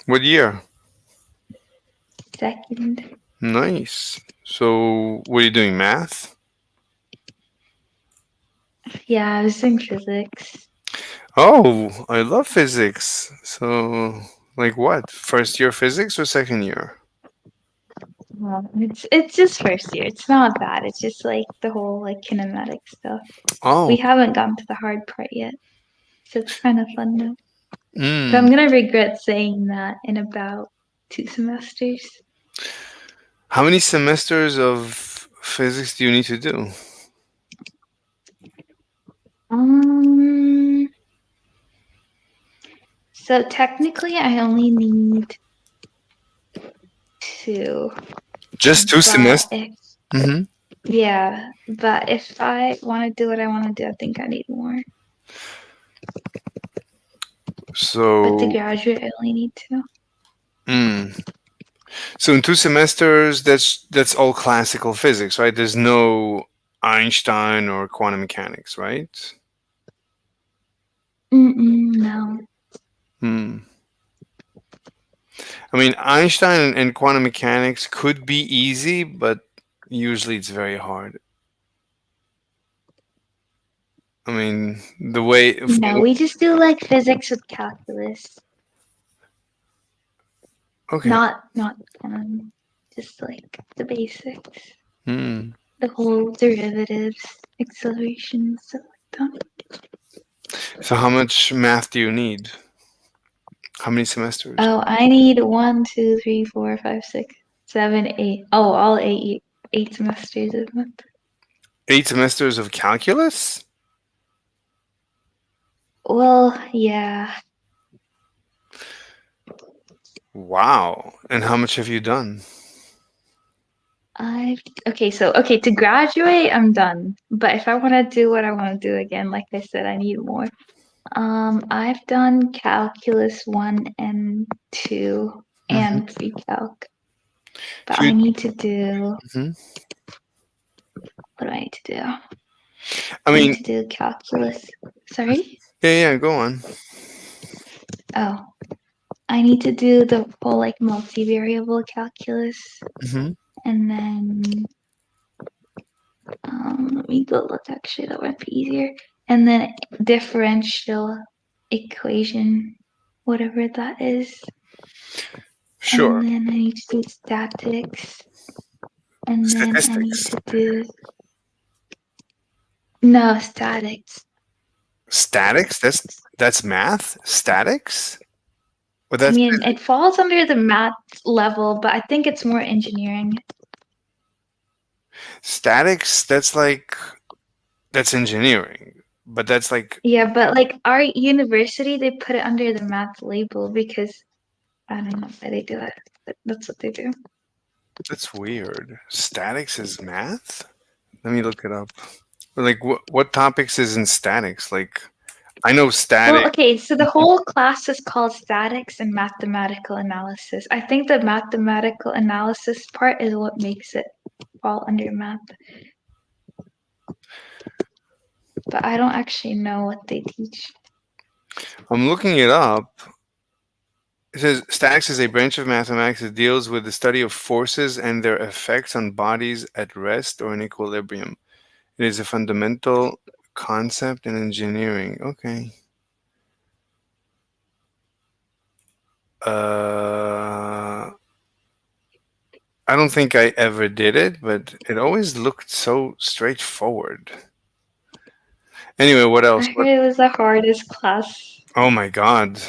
What year? second. Nice. So, what are you doing? Math? Yeah, I was doing physics. Oh, I love physics. So, like what? First year physics or second year? Well, it's just first year. It's not bad. It's just like the whole like kinematic stuff. Oh. We haven't gotten to the hard part yet, so it's kind of fun though. But I'm Mm. gonna regret saying that in about 2 semesters. How many semesters of physics do you need to do? So technically, I only need 2. Just 2 But semesters? if, yeah, but if I want to do what I want to do, I think I need more. But to So, graduate, I only need 2. So in 2 semesters, that's all classical physics, right? There's no Einstein or quantum mechanics, right? No. I mean, Einstein and quantum mechanics could be easy, but usually it's very hard. I mean, the way. No, we just do like physics with calculus. Okay. Not just like the basics. Hmm. The whole derivatives, acceleration, stuff like that. So, how much math do you need? How many semesters? Oh, I need 1, 2, 3, 4, 5, 6, 7, 8. Oh, all eight semesters of math. 8 semesters of calculus? Well, yeah. Wow. And how much have you done? Okay, to graduate, I'm done. But if I want to do what I want to do again, like I said, I need more. I've done calculus 1 and 2 and pre-calc. But I need to do. What do I need to do? I need to do calculus. Sorry? Yeah, go on. Oh. I need to do the whole like multivariable calculus. And then let me go look, actually that might be easier. And then differential equation, whatever that is. Sure. And then I need to do statics. And then I need to do statics. Statics? That's math? Statics? Well, I that's mean, it falls under the math level, but I think it's more engineering. statics. That's engineering, but that's like Yeah, but like our university, they put it under the math label because I don't know why they do it, but that's what they do. that's weird. Statics is math? Let me look it up. Like what topics is in statics? Like I know static. Well, okay, so the whole class is called statics and mathematical analysis. I think the mathematical analysis part is what makes it fall under math. But I don't actually know what they teach. I'm looking it up. It says statics is a branch of mathematics that deals with the study of forces and their effects on bodies at rest or in equilibrium. It is a fundamental concept in engineering. Okay. I don't think I ever did it, but it always looked so straightforward. Anyway, what else? I heard it was the hardest class. Oh my god.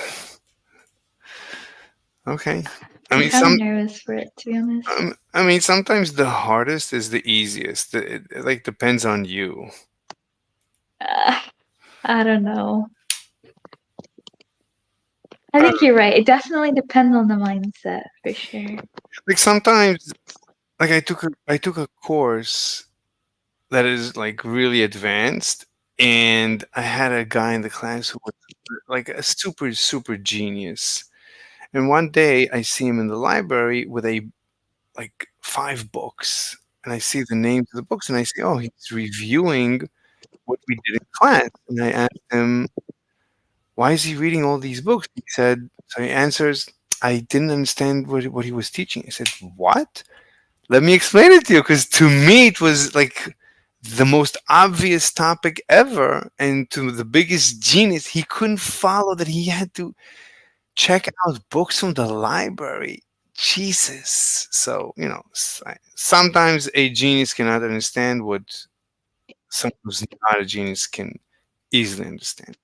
Okay. I'm kind of nervous for it, to be honest. I mean, sometimes the hardest is the easiest. It like depends on you. I don't know. I think you're right. It definitely depends on the mindset, for sure. Like sometimes, like I took a course that is like really advanced, and I had a guy in the class who was like a super genius. And one day I see him in the library with like 5 books, and I see the names of the books, and I say, "Oh, he's reviewing what we did in class." And I asked him, "Why is he reading all these books?" He said, so he answers, "I didn't understand what he was teaching." I said, "What? Let me explain it to you, because to me it was like the most obvious topic ever, and to the biggest genius, he couldn't follow that he had to check out books from the library. Jesus." So, sometimes a genius cannot understand what someone who's not a genius can easily understand.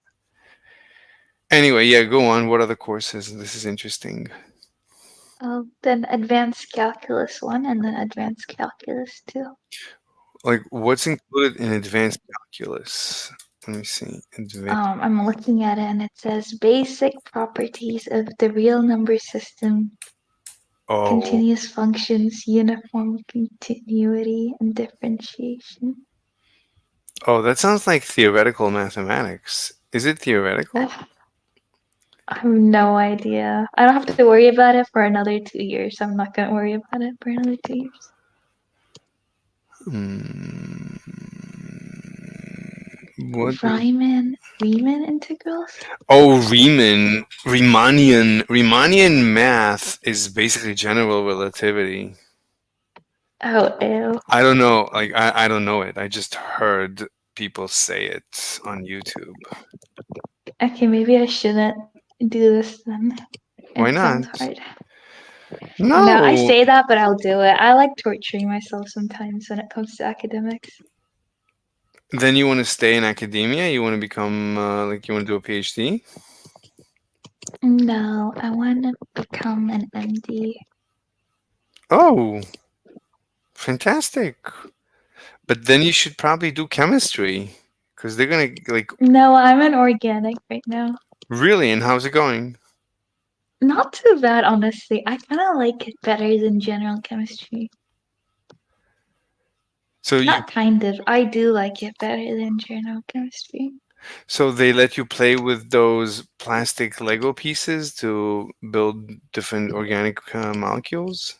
Anyway, yeah, go on. What other courses? This is interesting. Then advanced calculus 1 and then advanced calculus 2. Like, what's included in advanced calculus? Let me see. I'm looking at it and it says basic properties of the real number system, continuous functions, uniform continuity, and differentiation. Oh, that sounds like theoretical mathematics. Is it theoretical? I have no idea. I don't have to worry about it for another 2 years. I'm not going to worry about it for another 2 years. What? Riemann integrals? Oh, Riemannian math is basically general relativity. Oh, ew. I don't know, like I don't know it. I just heard people say it on YouTube. Okay, maybe I shouldn't do this then. Why It not? sounds hard. No, I No. say that, but I'll do it. I like torturing myself sometimes when it comes to academics. Then you want to stay in academia? You want to become like you want to do a PhD? No, I want to become an MD. Oh, fantastic. But then you should probably do chemistry because they're gonna like No, I'm an organic right now. really. And how's it going? Not too bad, honestly. I kind of like it better than general chemistry. So you Not kind of. I do like it better than general chemistry. so they let you play with those plastic Lego pieces to build different organic molecules?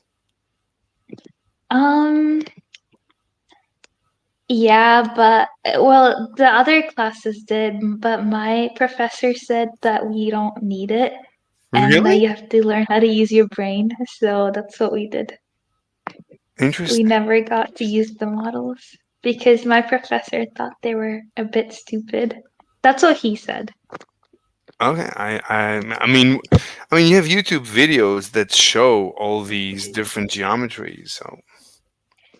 Yeah, but well, the other classes did, but my professor said that we don't need it and that Really? you have to learn how to use your brain. So that's what we did. We Interesting. never got to use the models because my professor thought they were a bit stupid. That's what he said. Okay, I mean, you have YouTube videos that show all these different geometries. So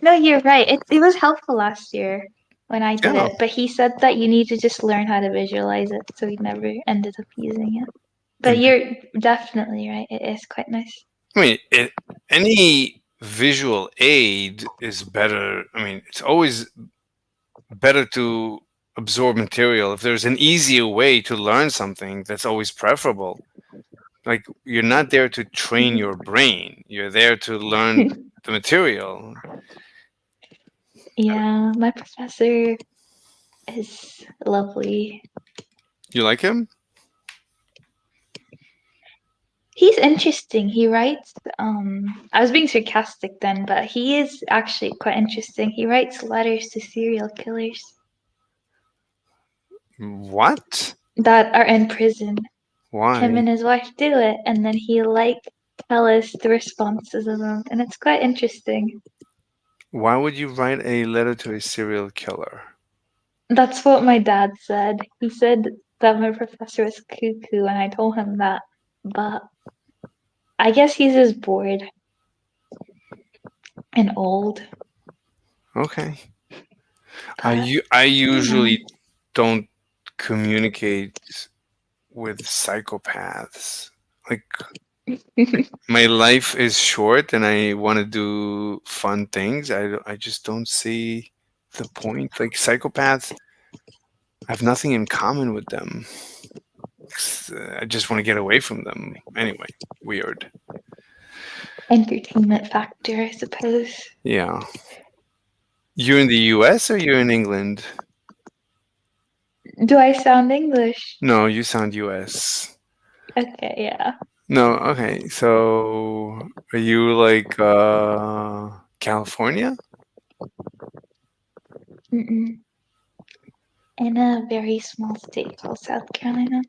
No, you're right. It was helpful last year when I did yeah, it, but he said that you need to just learn how to visualize it, so we never ended up using it. But and you're definitely right. It is quite nice. I mean, any visual aid is better. I mean, it's always better to absorb material. If there's an easier way to learn something, that's always preferable. Like you're not there to train your brain. You're there to learn the material. Yeah, my professor is lovely. You like him? He's interesting. He writes, I was being sarcastic then, but he is actually quite interesting. He writes letters to serial killers What? that are in prison. Him Why? and his wife do it, and then he tell us the responses of them, and it's quite interesting. Why would you write a letter to a serial killer? That's what my dad said. He said that my professor was cuckoo, and I told him that, but I guess he's just bored and old. Okay. But I you know. usually don't communicate with psychopaths. Like my life is short and I want to do fun things. I just don't see the point. Like psychopaths, I have nothing in common with them. I just want to get away from them. Anyway, weird. Entertainment factor, I suppose. Yeah. You're in the US or you're in England? Do I sound English? No, you sound US. Okay, yeah. No, okay. So are you like California? Mm-mm. In a very small state called South Carolina.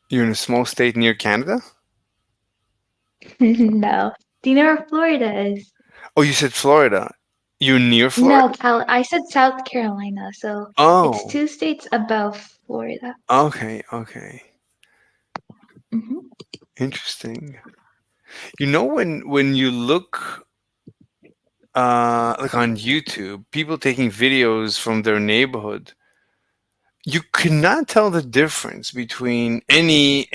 You're in a small state near Canada? No. Do you know where Florida is? Oh, you said Florida. You're near Florida? No, I said South Carolina, so it's Oh, 2 states above Florida. okay, okay. Hmm. Interesting. You know when you look like on YouTube, people taking videos from their neighborhood, you cannot tell the difference between any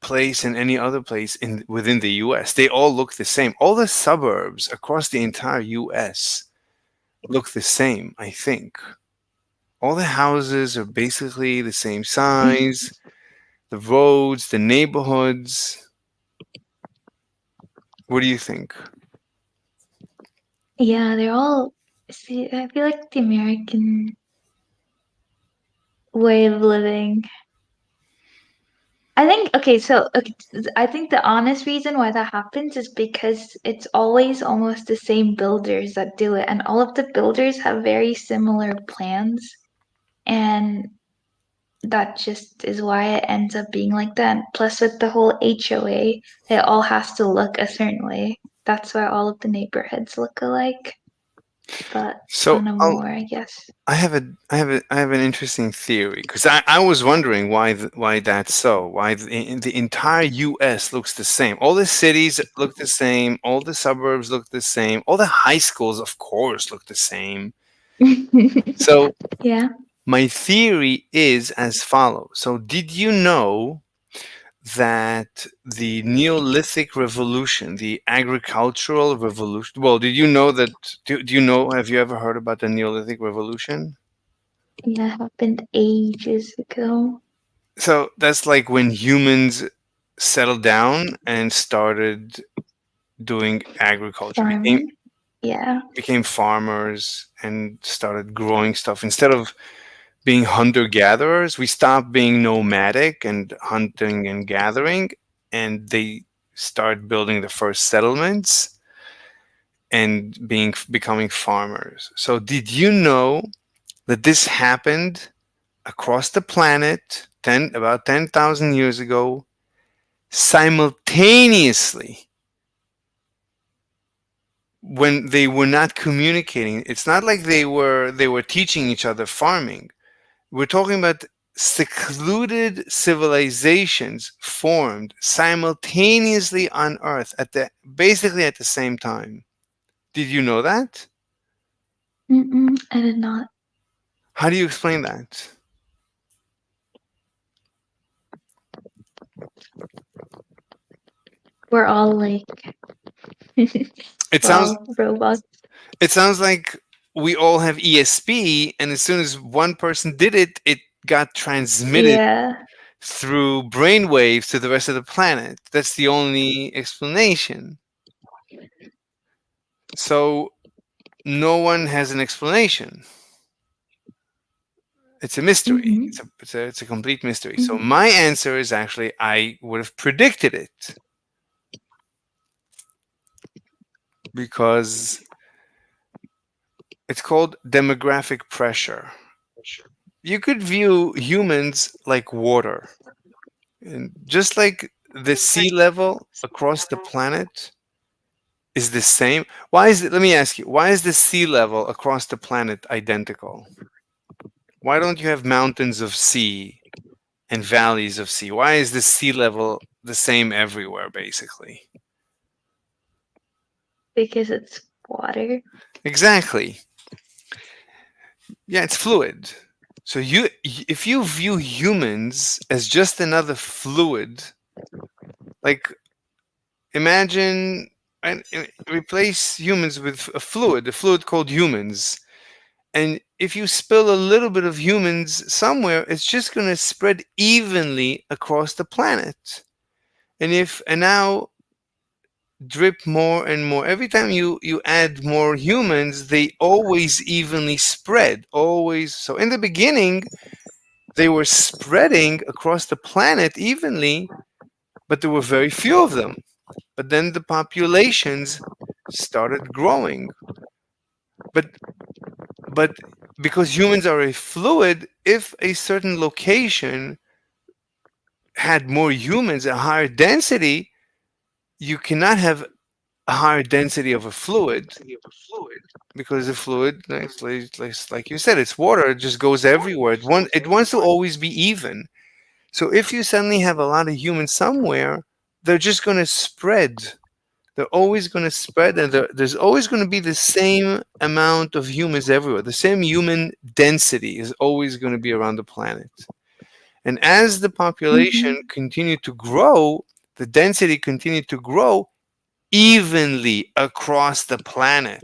place and any other place in within the US. They all look the same. All the suburbs across the entire US look the same, I think. All the houses are basically the same size, the roads, the neighborhoods. What do you think? Yeah, they're all. See, I feel like the American way of living. I think, okay, so okay, I think the honest reason why that happens is because it's always almost the same builders that do it, and all of the builders have very similar plans. and that just is why it ends up being like that. Plus, with the whole HOA, it all has to look a certain way. That's why all of the neighborhoods look alike. But So on a more, I guess. I have an interesting theory because I was wondering why that's so. Why the entire U.S. looks the same. All the cities look the same. All the suburbs look the same. All the high schools, of course, look the same. So Yeah. my theory is as follows. So did you know that the Neolithic revolution, the agricultural revolution, well, did you know that, do you know, have you ever heard about the Neolithic revolution? Yeah, happened ages ago. So that's like when humans settled down and started doing agriculture, Farming. Yeah. became farmers and started growing stuff. Instead of being hunter gatherers, we stopped being nomadic and hunting and gathering, and they start building the first settlements and becoming farmers. So did you know that this happened across the planet about 10,000 years ago, simultaneously, when they were not communicating? It's not like they were teaching each other farming. We're talking about secluded civilizations formed simultaneously on Earth basically at the same time. Did you know that? I did not. How do you explain that? We're all like, It we're sounds all robots. it sounds like we all have ESP, and as soon as one person did it, it got transmitted Yeah. through brainwaves to the rest of the planet. That's the only explanation. So no one has an explanation. It's a mystery. It's a complete mystery. So my answer is actually I would have predicted it because it's called demographic pressure. You could view humans like water, and just like the sea level across the planet is the same. Why is it? Let me ask you. Why is the sea level across the planet identical? Why don't you have mountains of sea and valleys of sea? Why is the sea level the same everywhere, basically? Because it's water. Exactly. Yeah, it's fluid. So if you view humans as just another fluid, like imagine and replace humans with a fluid called humans. And if you spill a little bit of humans somewhere, it's just going to spread evenly across the planet. And now drip more and more. Every time you add more humans, they always evenly spread. Always. So in the beginning, they were spreading across the planet evenly, but there were very few of them. But then the populations started growing. But because humans are a fluid, if a certain location had more humans, a higher density, you cannot have a higher density of a fluid because the fluid, like you said, it's water. It just goes everywhere. It wants to always be even. So if you suddenly have a lot of humans somewhere, they're just going to spread. They're always going to spread, and there's always going to be the same amount of humans everywhere. The same human density is always going to be around the planet. And as the population continued to grow, the density continued to grow evenly across the planet.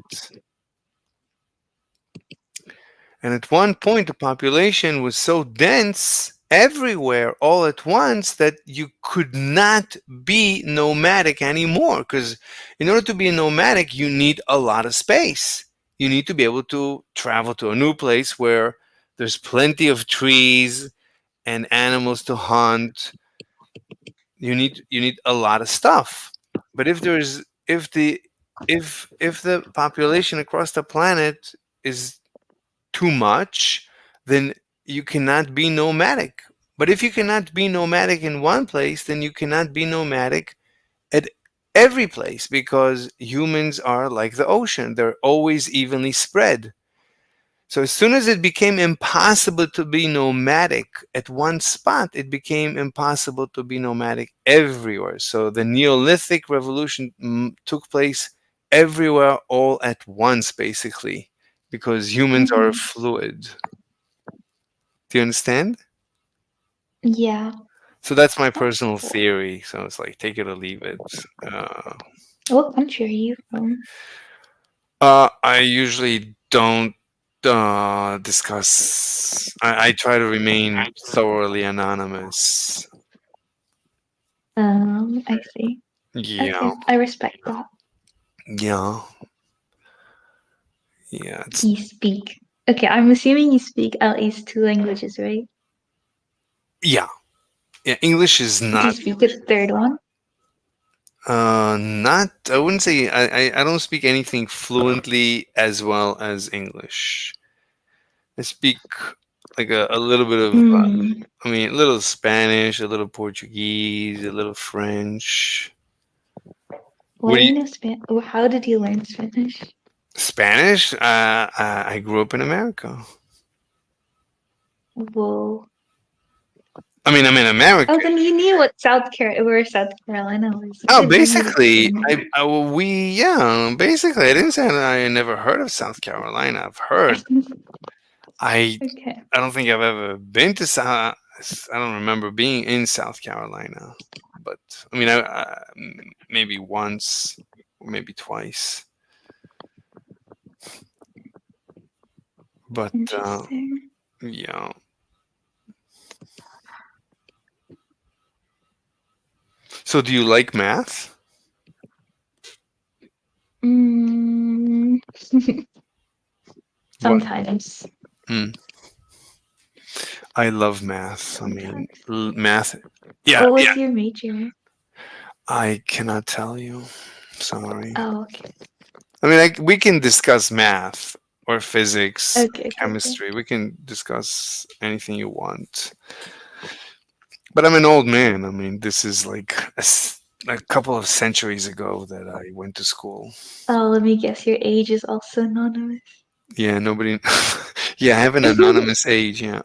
And at one point, the population was so dense everywhere all at once that you could not be nomadic anymore. Because in order to be a nomadic, you need a lot of space. You need to be able to travel to a new place where there's plenty of trees and animals to hunt. You need a lot of stuff. But if the population across the planet is too much, then you cannot be nomadic. But if you cannot be nomadic in one place, then you cannot be nomadic at every place, because humans are like the ocean. They're always evenly spread. So as soon as it became impossible to be nomadic at one spot, it became impossible to be nomadic everywhere. So the Neolithic revolution took place everywhere all at once, basically, because humans are fluid. Do you understand? Yeah. So that's my personal theory. So it's like, take it or leave it. What country are you from? I usually don't discuss. I try to remain thoroughly anonymous. I see. Yeah, Okay, I respect that. yeah, yeah. It's, You speak. Okay, I'm assuming you speak at least two languages, right? yeah, yeah. English is Do you not. speak a third one? Not. I wouldn't say. I don't speak anything fluently as well as English. I speak like a little bit of. Hmm. I mean, a little Spanish, a little Portuguese, a little French. Why What do do you? you know Spanish? How did you learn Spanish? Spanish? I grew up in America. Whoa. I mean, I'm in America. Oh, then you knew what where South Carolina was. You Oh, didn't know you were basically, from there. yeah, basically, I didn't say that I never heard of South Carolina. I've heard. I, Okay. I don't think I've ever been to South. I don't remember being in South Carolina, but I mean, maybe once, or maybe twice. But Interesting. yeah. So, do you like math? Mm, What? sometimes. Mm. I love math. I mean, Sometimes. math. Yeah, What yeah. was your major? I cannot tell you. Sorry. Oh, okay. I mean, we can discuss math or physics, Okay, okay, okay. chemistry. We can discuss anything you want. But I'm an old man. I mean, this is like a couple of centuries ago that I went to school. Oh, let me guess. Your age is also anonymous. Yeah, nobody. Yeah, I have an anonymous age. Yeah.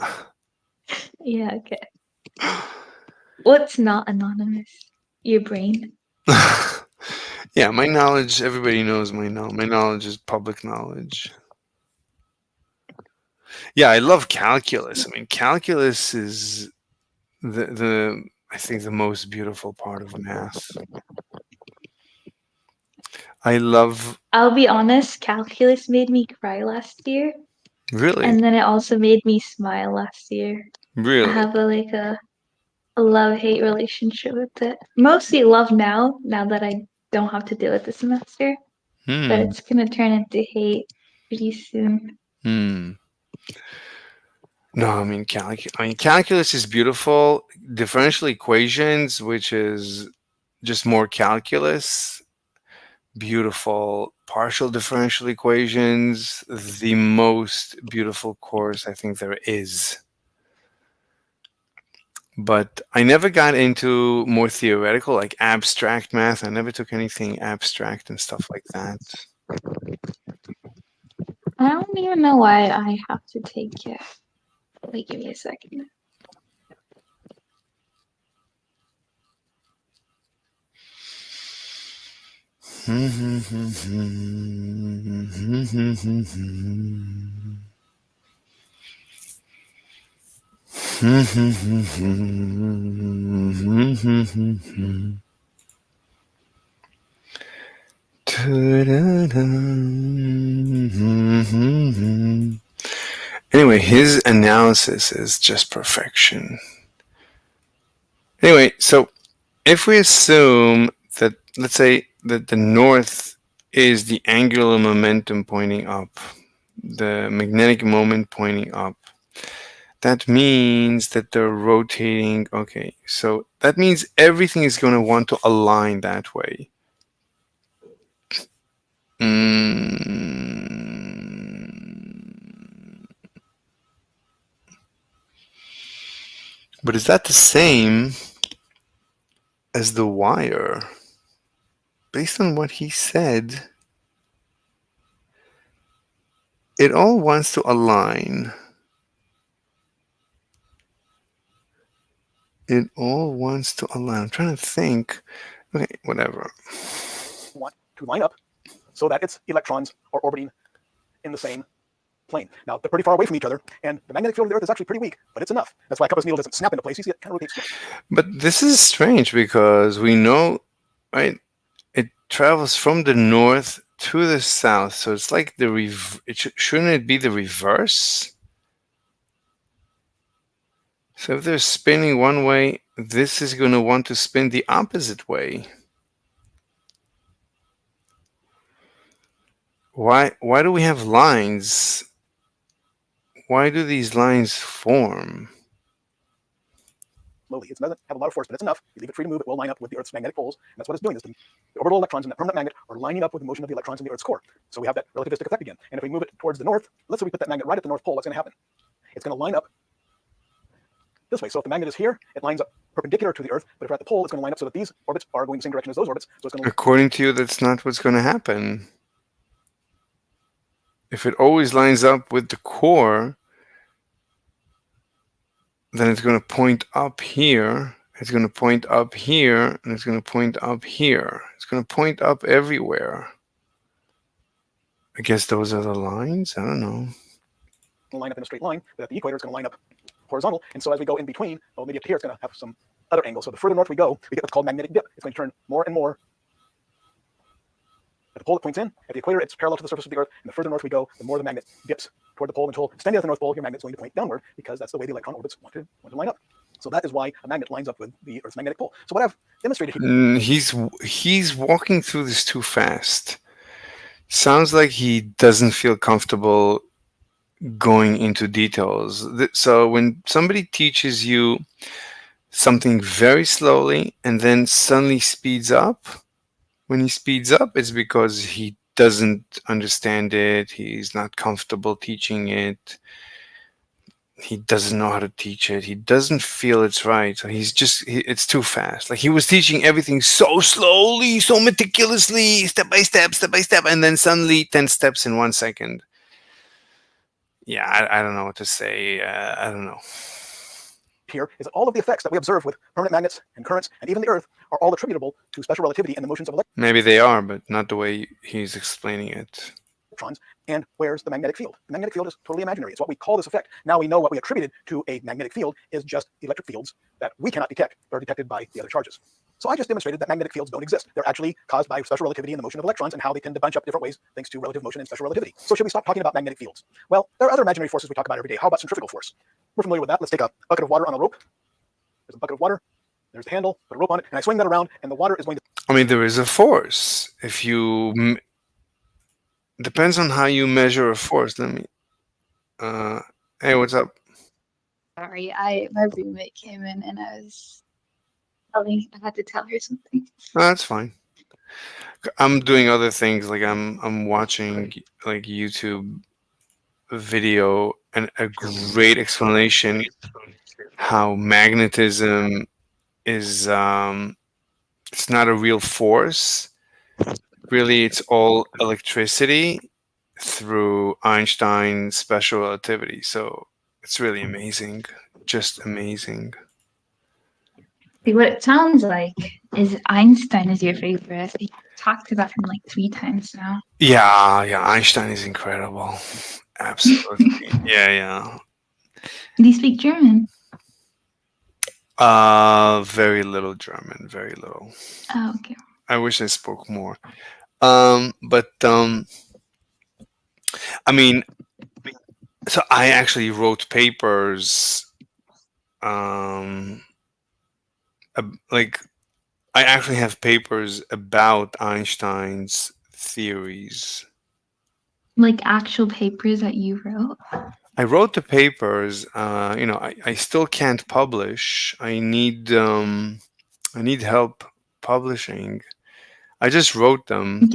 Yeah, okay. What's not anonymous? Your brain. Yeah, my knowledge. Everybody knows my knowledge. My knowledge is public knowledge. Yeah, I love calculus. I mean, calculus is the I think the most beautiful part of math. I love I'll be honest, calculus made me cry last year, really, and then it also made me smile last year. I really. have a love-hate relationship with it. Mostly love now that I don't have to do it this semester, but Hmm. it's gonna turn into hate pretty soon. Hmm. No, I mean calculus is beautiful. Differential equations, which is just more calculus, beautiful. Partial differential equations, the most beautiful course I think there is. But I never got into more theoretical, like abstract math. I never took anything abstract and stuff like that. I don't even know why I have to take it. Wait, give me a second. Anyway, his analysis is just perfection. Anyway, so if we assume that, let's say, that the north is the angular momentum pointing up, the magnetic moment pointing up, that means that they're rotating. Okay, so that means everything is going to want to align that way. Mm. But is that the same as the wire? Based on what he said, it all wants to align. It all wants to align. I'm trying to think. Okay, whatever. Want to line up so that its electrons are orbiting in the same plane. Now, they're pretty far away from each other, and the magnetic field of the Earth is actually pretty weak, but it's enough. That's why a compass needle doesn't snap into place. You see it kind of rotates. But this is strange because we know, right? It travels from the north to the south, so it's like the shouldn't it be the reverse? So if they're spinning one way, this is going to want to spin the opposite way. Why do we have lines? Why do these lines form? Slowly. It doesn't have a lot of force, but it's enough. You leave it free to move, it will line up with the Earth's magnetic poles. And that's what it's doing. Is the orbital electrons in that permanent magnet are lining up with the motion of the electrons in the Earth's core. So we have that relativistic effect again. And if we move it towards the north, let's say we put that magnet right at the North Pole, what's going to happen? It's going to line up this way. So if the magnet is here, it lines up perpendicular to the Earth. But if we're at the pole, it's going to line up so that these orbits are going the same direction as those orbits. So it's going to. According to you, that's not what's going to happen. If it always lines up with the core, then it's going to point up here. It's going to point up here, and it's going to point up here. It's going to point up everywhere. I guess those are the lines? I don't know. Line up in a straight line, but at the equator, it's going to line up horizontal. And so as we go in between, well, maybe up here, it's going to have some other angle. So the further north we go, we get what's called magnetic dip. It's going to turn more and more. At the pole, it points in. At the equator, it's parallel to the surface of the Earth. And the further north we go, the more the magnet dips toward the pole until standing at the North Pole, your magnet's going to point downward because that's the way the electron orbits want to line up. So that is why a magnet lines up with the Earth's magnetic pole. So what I've demonstrated here. He's walking through this too fast. Sounds like he doesn't feel comfortable going into details. So when somebody teaches you something very slowly and then suddenly speeds up, when he speeds up, it's because he doesn't understand it. He's not comfortable teaching it. He doesn't know how to teach it. He doesn't feel it's right. So it's too fast. Like he was teaching everything so slowly, so meticulously, step by step, and then suddenly 10 steps in 1 second. Yeah, I don't know what to say. I don't know. Here is that all of the effects that we observe with permanent magnets and currents and even the Earth are all attributable to special relativity and the motions of electrons. Maybe they are, but not the way he's explaining it. And where's the magnetic field? The magnetic field is totally imaginary. It's what we call this effect. Now we know what we attributed to a magnetic field is just electric fields that we cannot detect, but are detected by the other charges. So I just demonstrated that magnetic fields don't exist. They're actually caused by special relativity and the motion of electrons and how they tend to bunch up different ways thanks to relative motion and special relativity. So should we stop talking about magnetic fields? Well, there are other imaginary forces we talk about every day. How about centrifugal force? We're familiar with that. Let's take a bucket of water on a rope. There's a bucket of water. There's the handle, put a rope on it, and I swing that around, and the water is going to. I mean, there is a force. If you depends on how you measure a force. Let me. Hey, what's up? Sorry, my roommate came in and I had to tell her something. No, that's fine. I'm doing other things. Like I'm watching like YouTube video and a great explanation how magnetism is it's not a real force. Really, it's all electricity through Einstein's special relativity. So it's really amazing. Just amazing. See, what it sounds like is Einstein is your favorite. You talked about him like 3 times now. Yeah, Einstein is incredible. Absolutely. Yeah. Do you speak German? Very little German, very little. Oh, okay. I wish I spoke more. But I mean, so I actually wrote papers. Like I actually have papers about Einstein's theories. Like actual papers that you wrote? I wrote the papers. I still can't publish. I need help publishing. I just wrote them.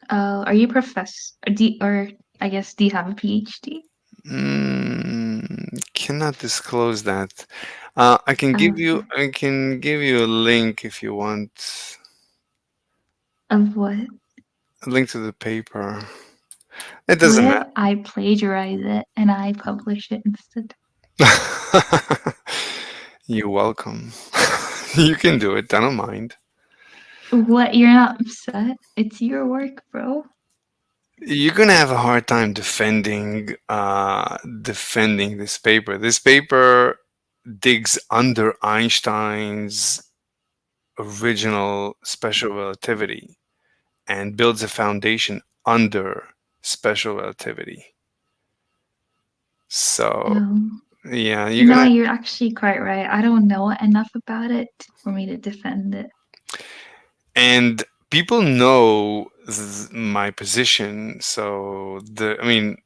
Oh, are you a professor? Or I guess, do you have a PhD? Cannot disclose that. I can give you. I can give you a link if you want. Of what? A link to the paper. It What doesn't if matter. I plagiarize it and I publish it instead? You're welcome. You can do it. I don't mind. What? You're not upset? It's your work, bro. You're gonna have a hard time defending this paper. This paper digs under Einstein's original special relativity and builds a foundation under special relativity. So yeah, you're No, gonna you're actually quite right. I don't know enough about it for me to defend it. and people know my position. So I mean,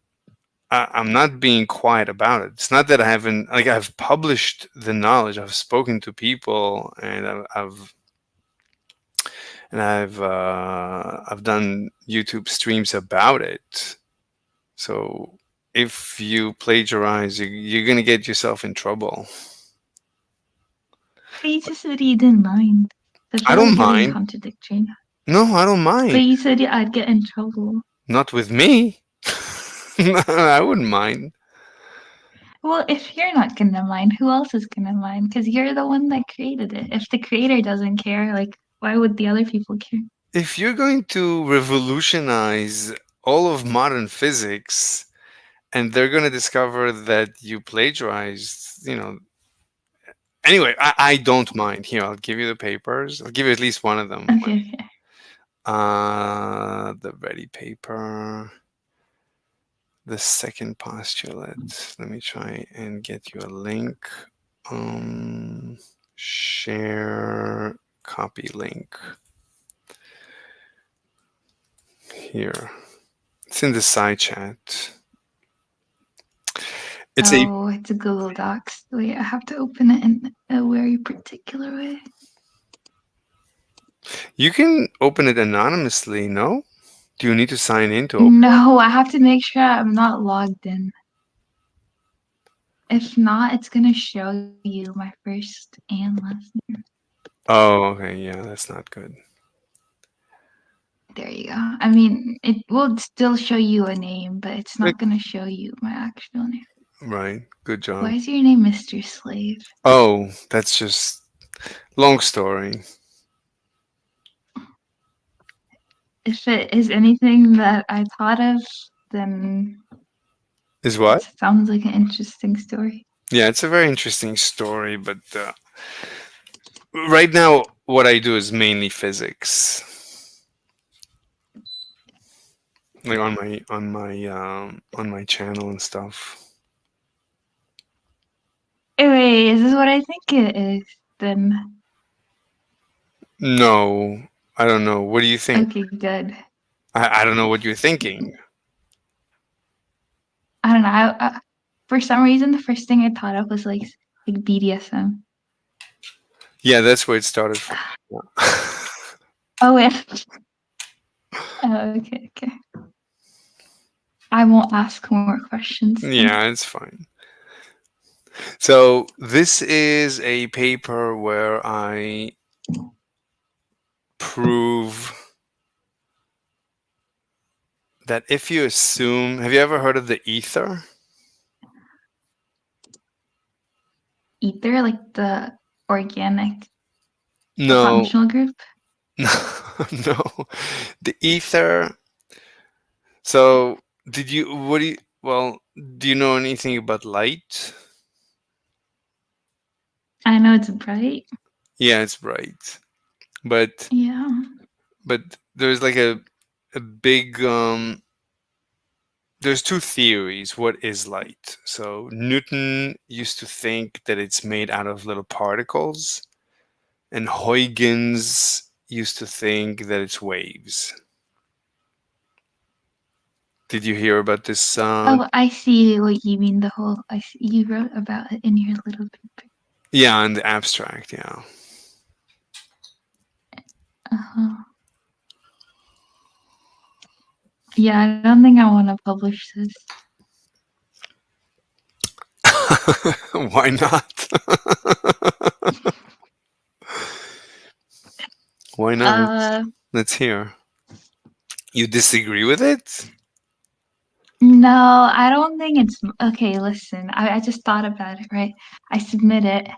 I'm not being quiet about it. It's not that I haven't, like, I've published the knowledge. I've spoken to people, and I've done YouTube streams about it. So if you plagiarize, you're gonna get yourself in trouble. But you just said you didn't mind. I I feel don't like you're being mind. contradictory. No, I don't But mind. you said I'd get in trouble. Not with me. I wouldn't mind. Well, if you're not gonna mind, who else is gonna mind? Because you're the one that created it. If the creator doesn't care, like, why would the other people care? If you're going to revolutionize all of modern physics and they're going to discover that you plagiarized, anyway, I don't mind. Here, I'll give you the papers. I'll give you at least one of them. Okay. The ready paper, the second postulate. Let me try and get you a link. Share, copy link. Here. It's in the side chat. It's it's a Google Docs. Wait, I have to open it in a very particular way. You can open it anonymously, no? Do you need to sign in to open? No, I have to make sure I'm not logged in. If not, it's gonna show you my first and last name. Oh, okay, yeah, that's not good. There you go. I mean, it will still show you a name, but it's not gonna show you my actual name. Right, good job. Why is your name Mr. Slave? Oh, that's just long story. If it is anything that I thought of, then Is what? it sounds like an interesting story. Yeah, it's a very interesting story, but right now what I do is mainly physics. Like on my channel and stuff. Anyway, is this what I think it is? Then No, I don't know. What do you think? okay, good. I don't know what you're thinking. I don't know. For some reason, the first thing I thought of was like BDSM. Yeah, that's where it started from. Oh, yeah. Oh, okay. I won't ask more questions. Yeah, it's fine. So this is a paper where I prove that if you assume, have you ever heard of the ether? Ether, like the organic No. functional group? No. The ether. So do you know anything about light? I know it's bright. Yeah, it's bright. But Yeah. but there's like a big there's two theories what is light. So Newton used to think that it's made out of little particles, and Huygens used to think that it's waves. Did you hear about this? Oh, I see what you mean. You wrote about it in your little paper. Yeah, in the abstract, yeah. Uh-huh. Yeah, I don't think I want to publish this. Why not? Why not? Let's hear. You disagree with it? No, I don't think it's okay. Listen, I just thought about it, right? I submit it,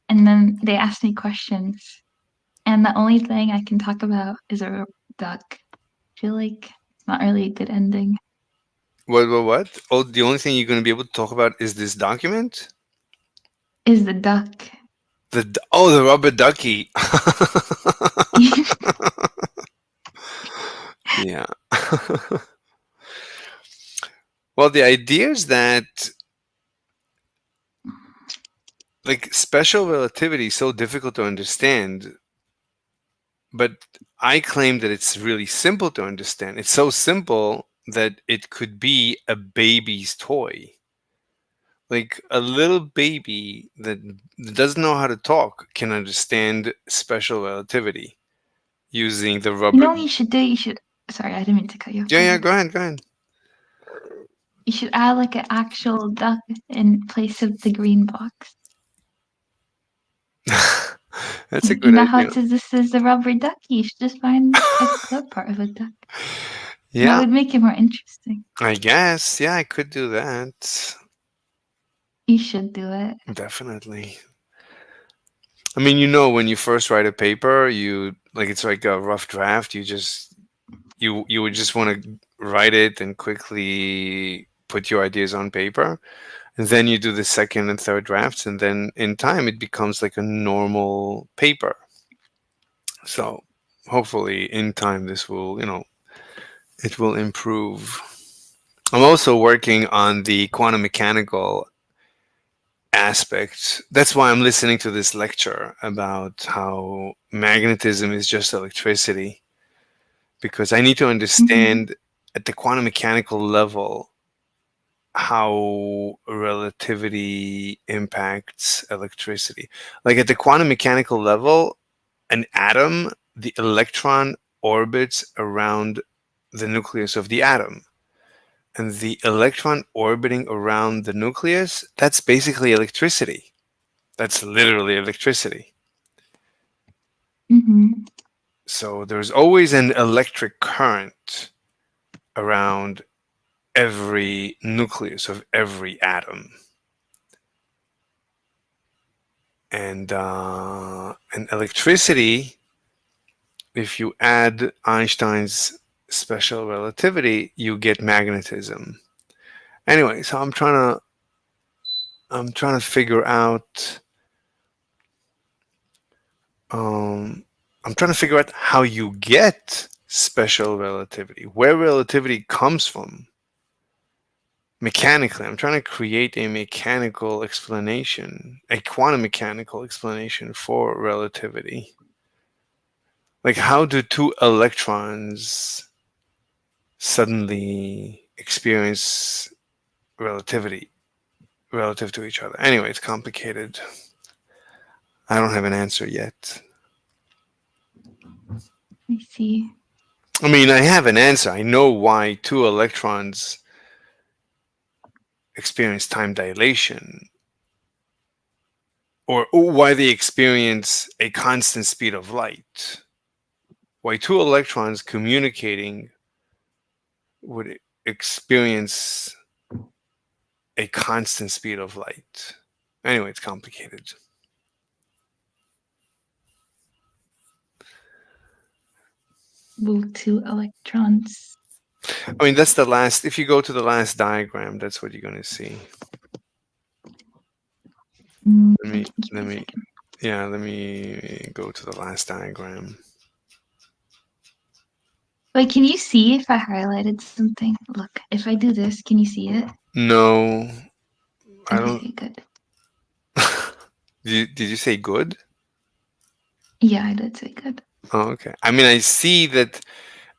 and then they ask me questions, and the only thing I can talk about is a duck. I feel like it's not really a good ending. What? Oh, the only thing you're going to be able to talk about is this document? Is the duck. The rubber ducky. Yeah. Well, the idea is that like special relativity is so difficult to understand, but I claim that it's really simple to understand. It's so simple that it could be a baby's toy. Like a little baby that doesn't know how to talk can understand special relativity using the You rubber. know what you should do? You should. Sorry, I didn't mean to cut you off. Yeah, go ahead. You should add like an actual duck in place of the green box. That's a You good know how idea. it says this is a rubber ducky? You should just find a clip part of a duck. That Yeah, would make it more interesting. I guess. Yeah, I could do that. You should do it. Definitely. I mean, when you first write a paper, it's like a rough draft. You would just want to write it and quickly put your ideas on paper. And then you do the second and third drafts, and then in time it becomes like a normal paper. So hopefully in time this will, it will improve. I'm also working on the quantum mechanical aspect. That's why I'm listening to this lecture about how magnetism is just electricity, because I need to understand at the quantum mechanical level how relativity impacts electricity. Like at the quantum mechanical level, an atom, the electron orbits around the nucleus of the atom. And the electron orbiting around the nucleus, that's basically electricity. That's literally electricity. So there's always an electric current around every nucleus of every atom. And electricity, if you add Einstein's special relativity, you get magnetism. Anyway, so I'm trying to figure out how you get special relativity, where relativity comes from mechanically. I'm trying to create a mechanical explanation, a quantum mechanical explanation for relativity. Like, how do two electrons suddenly experience relativity relative to each other? Anyway, it's complicated. I don't have an answer yet. I see. I mean, I have an answer. I know why two electrons experience time dilation, or why they experience a constant speed of light. Why two electrons communicating would experience a constant speed of light. Anyway, it's complicated. Move two electrons. I mean, that's the last. If you go to the last diagram, that's what you're going to see. Let me go to the last diagram. Wait, can you see if I highlighted something? Look, if I do this, can you see it? No, I don't. Okay, good. Did you say good? Yeah, I did say good. Oh, okay. I mean, I see that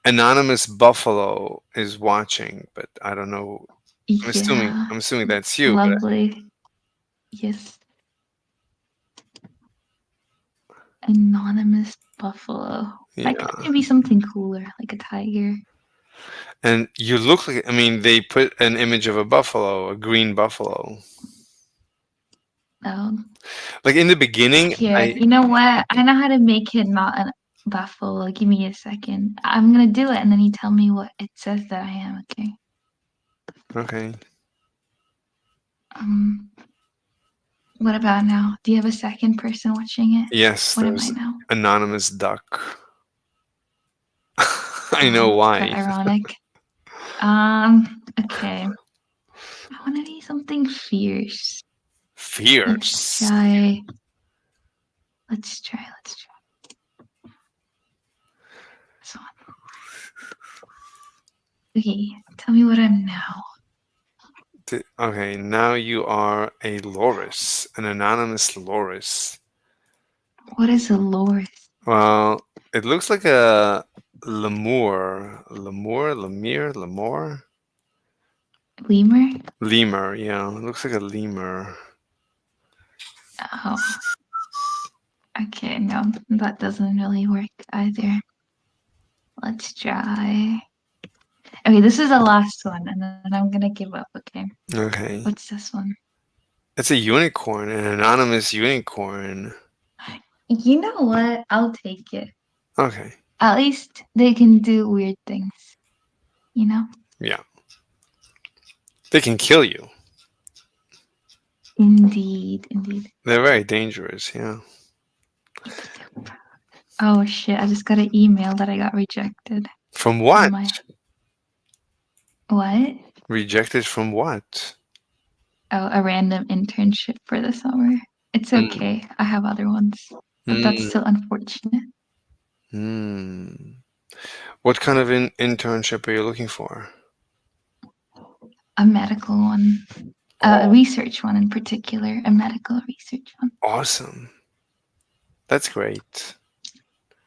Anonymous Buffalo is watching, but I don't know. I'm assuming that's you. Lovely. Yes. Anonymous buffalo. Yeah. That could be something cooler, like a tiger. And you look like, I mean, they put an image of a buffalo, a green buffalo. Oh, Like in the beginning, here. You know what? I know how to make it not a buffalo. Give me a second. I'm gonna do it, and then you tell me what it says that I am. Okay. Okay. What about now? Do you have a second person watching it? Yes, What am I there's now? anonymous duck. I know Is why. that ironic? Okay. I want to be something fierce. Fierce. Let's try. This one. Okay, tell me what I'm now. Okay, now you are a loris, an anonymous loris. What is a loris? Well, it looks like a lemur. Lemur? Lemur? Lemur, yeah. It looks like a lemur. Oh. Okay, no, that doesn't really work either. Let's try. Okay, this is the last one, and then I'm gonna give up, okay? Okay. What's this one? It's a unicorn, an anonymous unicorn. You know what? I'll take it. Okay. At least they can do weird things. You know? Yeah. They can kill you. Indeed. They're very dangerous, yeah. Oh shit, I just got an email that I got rejected. From what? What? Rejected from what? Oh, a random internship for the summer. It's okay. I have other ones. But that's still unfortunate. What kind of internship are you looking for? A medical one. A research one in particular. A medical research one. Awesome. That's great.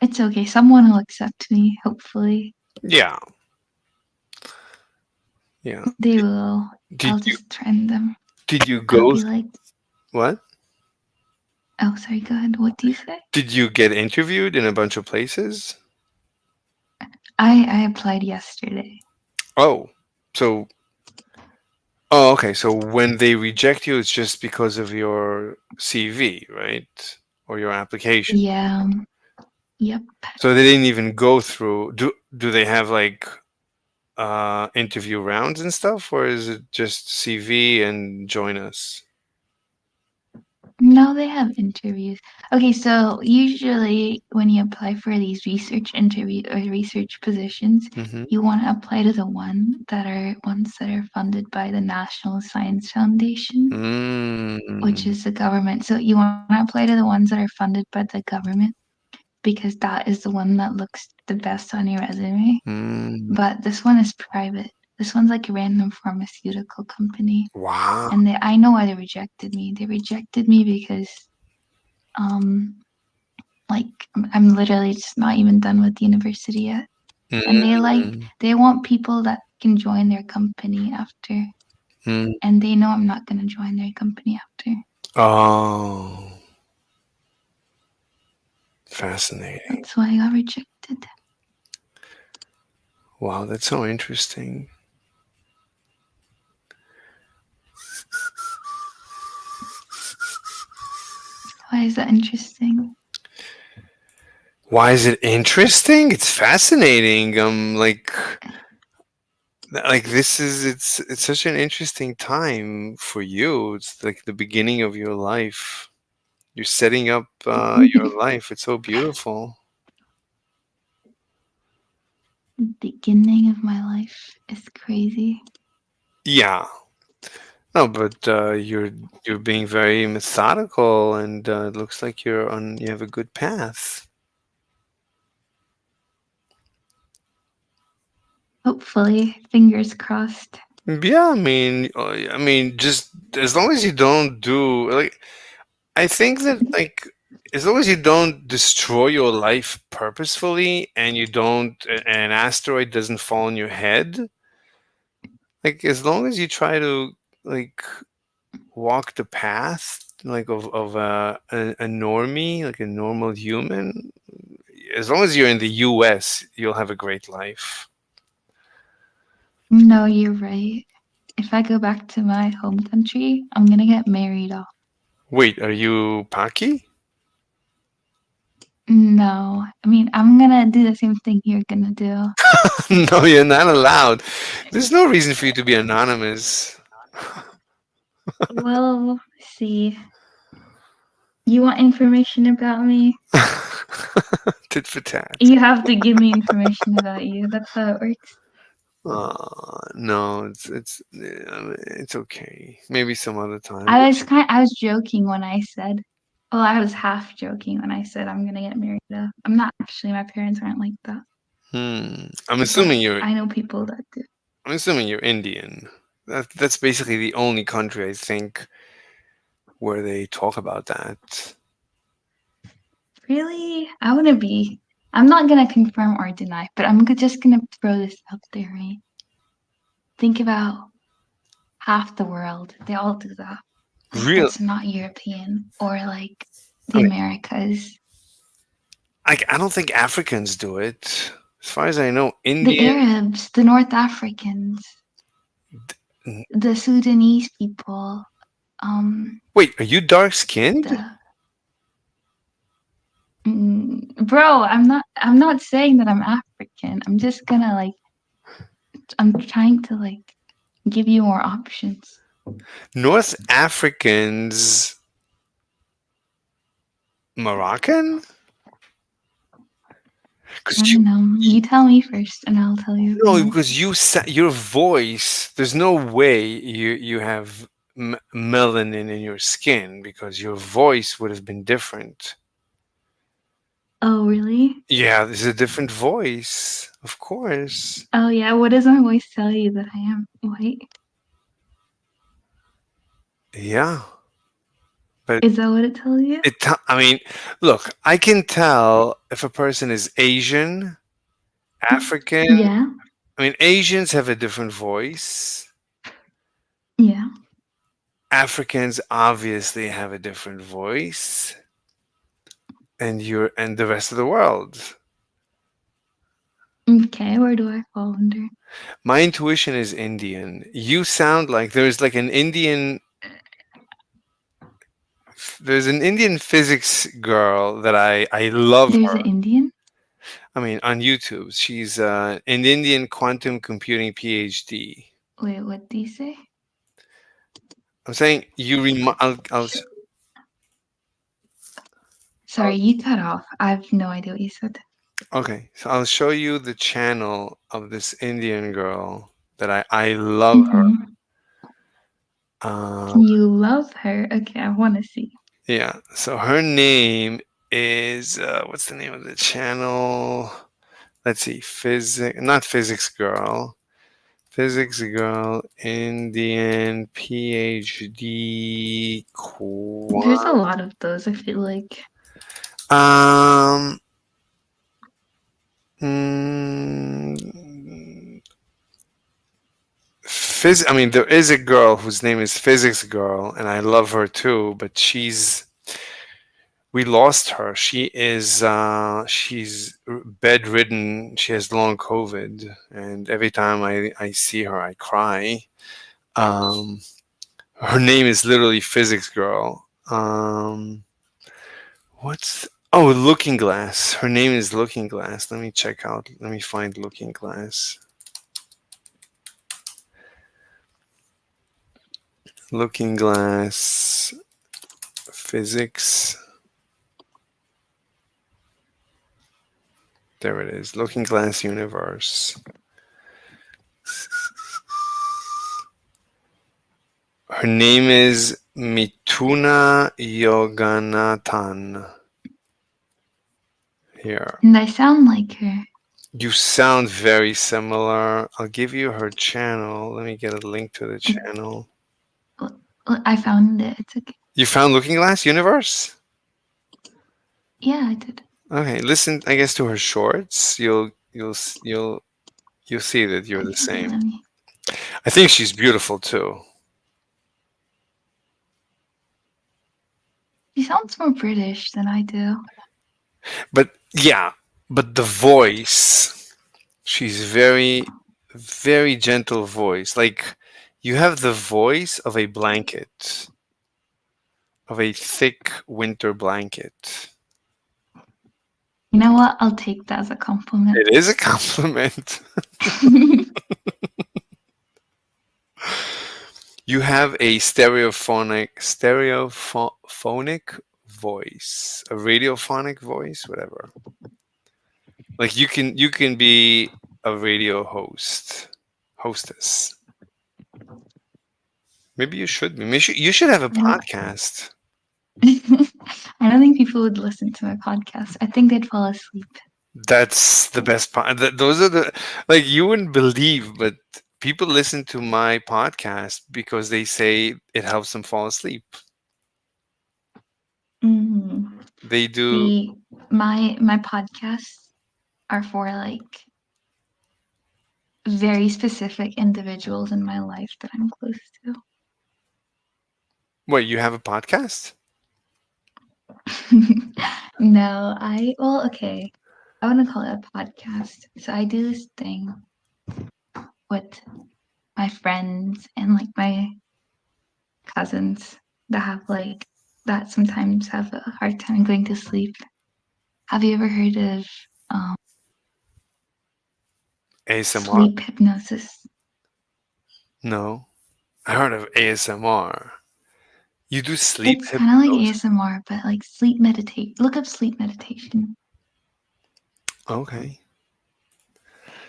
It's okay. Someone will accept me, hopefully. Yeah. Yeah. They will. Did I'll you- just trend them. Did you I'll go? be like, What? oh, sorry, go ahead. What do you say? Did you get interviewed in a bunch of places? I applied yesterday. Oh, so. Oh, okay. So when they reject you, it's just because of your CV, right? Or your application. Yeah. Yep. So they didn't even go through. Do they have like interview rounds and stuff, or is it just CV and join us? No, they have interviews. Okay, so usually when you apply for these research interview or research positions, you want to apply to the ones that are funded by the National Science Foundation, which is the government. So you want to apply to the ones that are funded by the government because that is the one that looks the best on your resume. But this one is private. This one's like a random pharmaceutical company. Wow. And I know why they rejected me. They rejected me because, like, I'm literally just not even done with university yet. And they want people that can join their company after. And they know I'm not going to join their company after. Oh. Fascinating. That's why I got rejected. Wow, that's so interesting. Why is that interesting? Why is it interesting? It's fascinating. Like this is it's such an interesting time for you. It's like the beginning of your life. You're setting up your life. It's so beautiful. Beginning of my life is crazy. Yeah. No, but you're being very methodical, and it looks like you have a good path. Hopefully, fingers crossed. Yeah, I mean, just as long as you don't do like, I think that like, as long as you don't destroy your life purposefully, and you don't, an asteroid doesn't fall on your head, like as long as you try to like walk the path like of a normie, like a normal human, as long as you're in the US, you'll have a great life. No, you're right. If I go back to my home country, I'm gonna get married off. Wait, are you Paki? No, I mean I'm gonna do the same thing you're gonna do. No, you're not allowed. There's no reason for you to be anonymous. Well, see, you want information about me? Tit for tat. You have to give me information about you. That's how it works. No, it's okay. Maybe some other time. I was joking when I said, well, I was half joking when I said I'm gonna get married. I'm not actually. My parents aren't like that. I'm assuming But you're. I know people that do. I'm assuming you're Indian. That's basically the only country I think where they talk about that. Really, I wouldn't be. I'm not gonna confirm or deny, but I'm just gonna throw this out there, right? Think about half the world. They all do that. Like, Real. that's not European or like the I mean, Americas. I don't think Africans do it. As far as I know, The Indian. Arabs, the North Africans, the Sudanese people. Wait, are you dark skinned? Bro, I'm not saying that I'm African. I'm just gonna like I'm trying to like give you more options. North Africans. Moroccan? I don't know. You tell me first, and I'll tell you. No, because your voice. There's no way you have melanin in your skin because your voice would have been different. Oh, really? Yeah, there's a different voice, of course. Oh, yeah. What does my voice tell you that I am white? Yeah, but Is that what it tells you? I mean, look, I can tell if a person is Asian, African. Yeah. I mean, Asians have a different voice. Yeah. Africans obviously have a different voice, and the rest of the world. Okay, where do I fall under? My intuition is Indian. You sound like there's like an Indian. There's an Indian physics girl that I love There's her. an Indian? I mean, on YouTube, she's an Indian quantum computing PhD. Wait, what do you say? I'm saying you Sorry, you cut off. I have no idea what you said. Okay, so I'll show you the channel of this Indian girl that I love her. You love her? Okay, I want to see. Yeah, so her name is what's the name of the channel? Let's see, not physics girl, Indian PhD. There's a lot of those, I feel like. I mean, there is a girl whose name is Physics Girl, and I love her too. But we lost her. She's bedridden. She has long COVID, and every time I see her, I cry. Her name is literally Physics Girl. Looking Glass. Her name is Looking Glass. Let me check out. Let me find Looking Glass. Looking Glass Physics. There it is. Looking Glass Universe. Her name is Mituna Yoganathan. Here. And I sound like her. You sound very similar. I'll give you her channel. Let me get a link to the channel. I found it. It's okay. You found Looking Glass Universe? Yeah, I did. Okay, listen, I guess, to her shorts. You'll see that you're the same. I think she's beautiful too. She sounds more British than I do. But yeah, but the voice, she's very, very gentle voice. Like you have the voice of a blanket. of a thick winter blanket. You know what? I'll take that as a compliment. It is a compliment. You have a stereophonic voice, a radiophonic voice, whatever. Like you can be a radio hostess. Maybe you should be. Maybe you should have a I don't- podcast. I don't think people would listen to my podcast. I think they'd fall asleep. That's the best part. Those are the like you wouldn't believe, but people listen to my podcast because they say it helps them fall asleep. Mm. They do. See, my podcasts are for like very specific individuals in my life that I'm close to. Wait, you have a podcast? No, okay. I want to call it a podcast. So I do this thing with my friends and like my cousins that sometimes have a hard time going to sleep. Have you ever heard of ASMR? sleep hypnosis? No. I heard of ASMR. You do sleep It's kind of like hypnosis? ASMR, but like sleep meditate. Look up sleep meditation. Okay.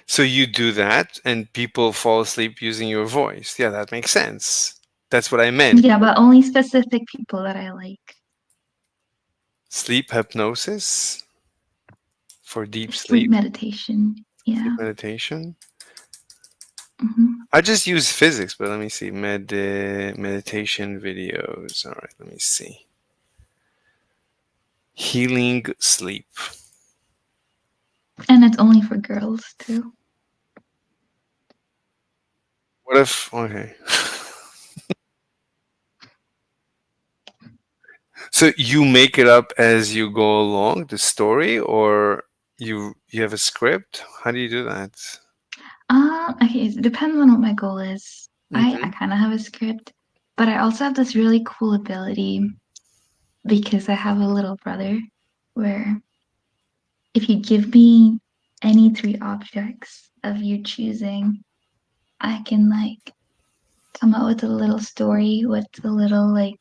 So you do that and people fall asleep using your voice. Yeah, that makes sense. That's what I meant. Yeah, but only specific people that I like. Sleep hypnosis for deep Sleep sleep. meditation. Yeah. Sleep meditation. Mhm. I just use physics, but let me see. Meditation videos. All right, let me see. Healing sleep. And it's only for girls too. What if okay. So you make it up as you go along, the story, or you have a script? How do you do that? Okay, it depends on what my goal is. I kind of have a script, but I also have this really cool ability because I have a little brother where if you give me any three objects of you choosing, I can like come up with a little story with a little like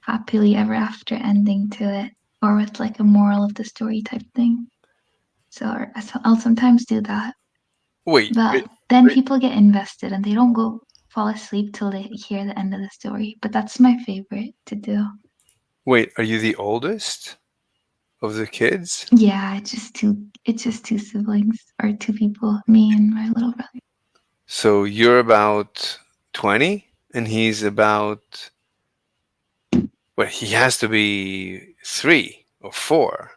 happily ever after ending to it, or with like a moral of the story type thing. So I'll sometimes do that. Wait, But then people get invested and they don't go fall asleep till they hear the end of the story. But that's my favorite to do. wait, are you the oldest of the kids? Yeah, it's just two siblings or two people, me and my little brother. So you're about 20 and he's about well, he has to be 3 or 4.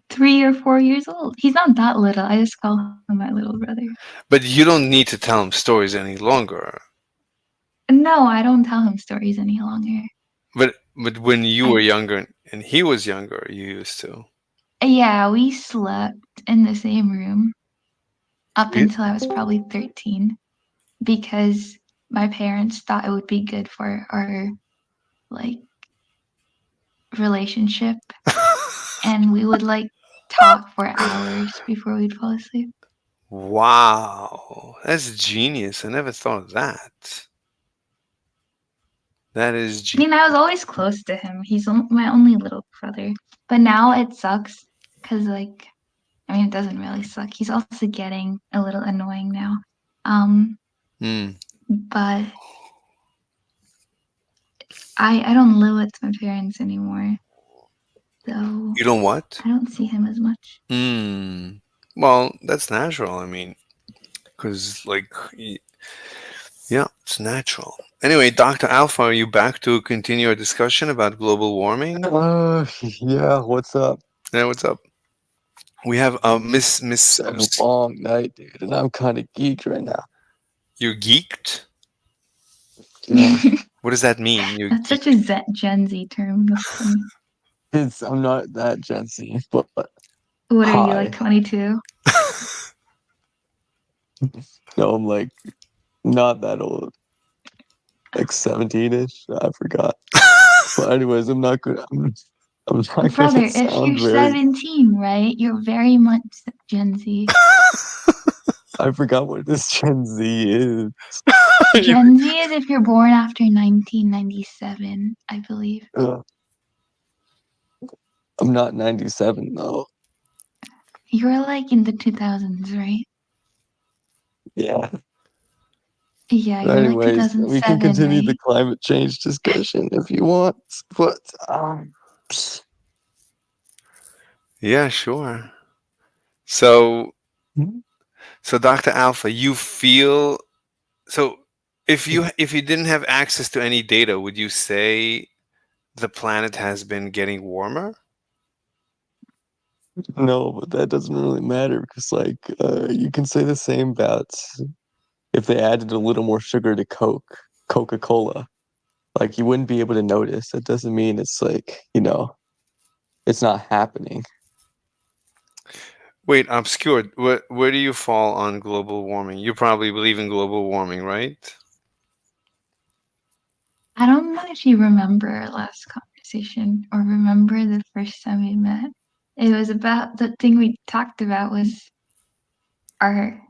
3 or 4 years old. He's not that little. I just call him my little brother. But you don't need to tell him stories any longer. No, I don't tell him stories any longer. But when you were younger and he was younger, you used to. Yeah, we slept in the same room up until I was probably 13 because my parents thought it would be good for our like relationship and we would like talk for hours before we'd fall asleep. Wow, that's genius. I never thought of that. That is I genius. mean, I was always close to him. He's my only little brother. But now it sucks because, like, I mean, it doesn't really suck. He's also getting a little annoying now. But I don't live with my parents anymore. So You don't what? I don't see him as much. Well, that's natural. I mean, because yeah, it's natural. Anyway, Dr. Alpha, are you back to continue our discussion about global warming? Yeah. What's up? Yeah, what's up? We have Miss. It's a long night, dude, and I'm kind of geeked right now. You're geeked. Yeah. What does that mean? You're That's such a Gen Z term. That's funny. I'm not that Gen Z, but What are you, hi. like 22? No, I'm like not that old. like 17ish. I forgot. But anyways, I'm not good. I'm not gonna Brother, if sound you're very. 17, right? You're very much Gen Z. I forgot what this Gen Z is. Gen Z is if you're born after 1997, I believe. I'm not 97 though. You're like in the 2000s, right? Yeah. Yeah, But you're like anyways, we can 2007, continue the right? climate change discussion if you want. But Yeah, sure. So, Hmm? so Dr. Alpha, you feel so if you didn't have access to any data, would you say the planet has been getting warmer? no, but that doesn't really matter because like you can say the same about if they added a little more sugar to Coca-Cola. Like you wouldn't be able to notice. That doesn't mean it's like, it's not happening. Wait, obscured. Where do you fall on global warming? You probably believe in global warming, right? I don't know if you remember our last conversation or remember the first time we met. It was about the thing we talked about was our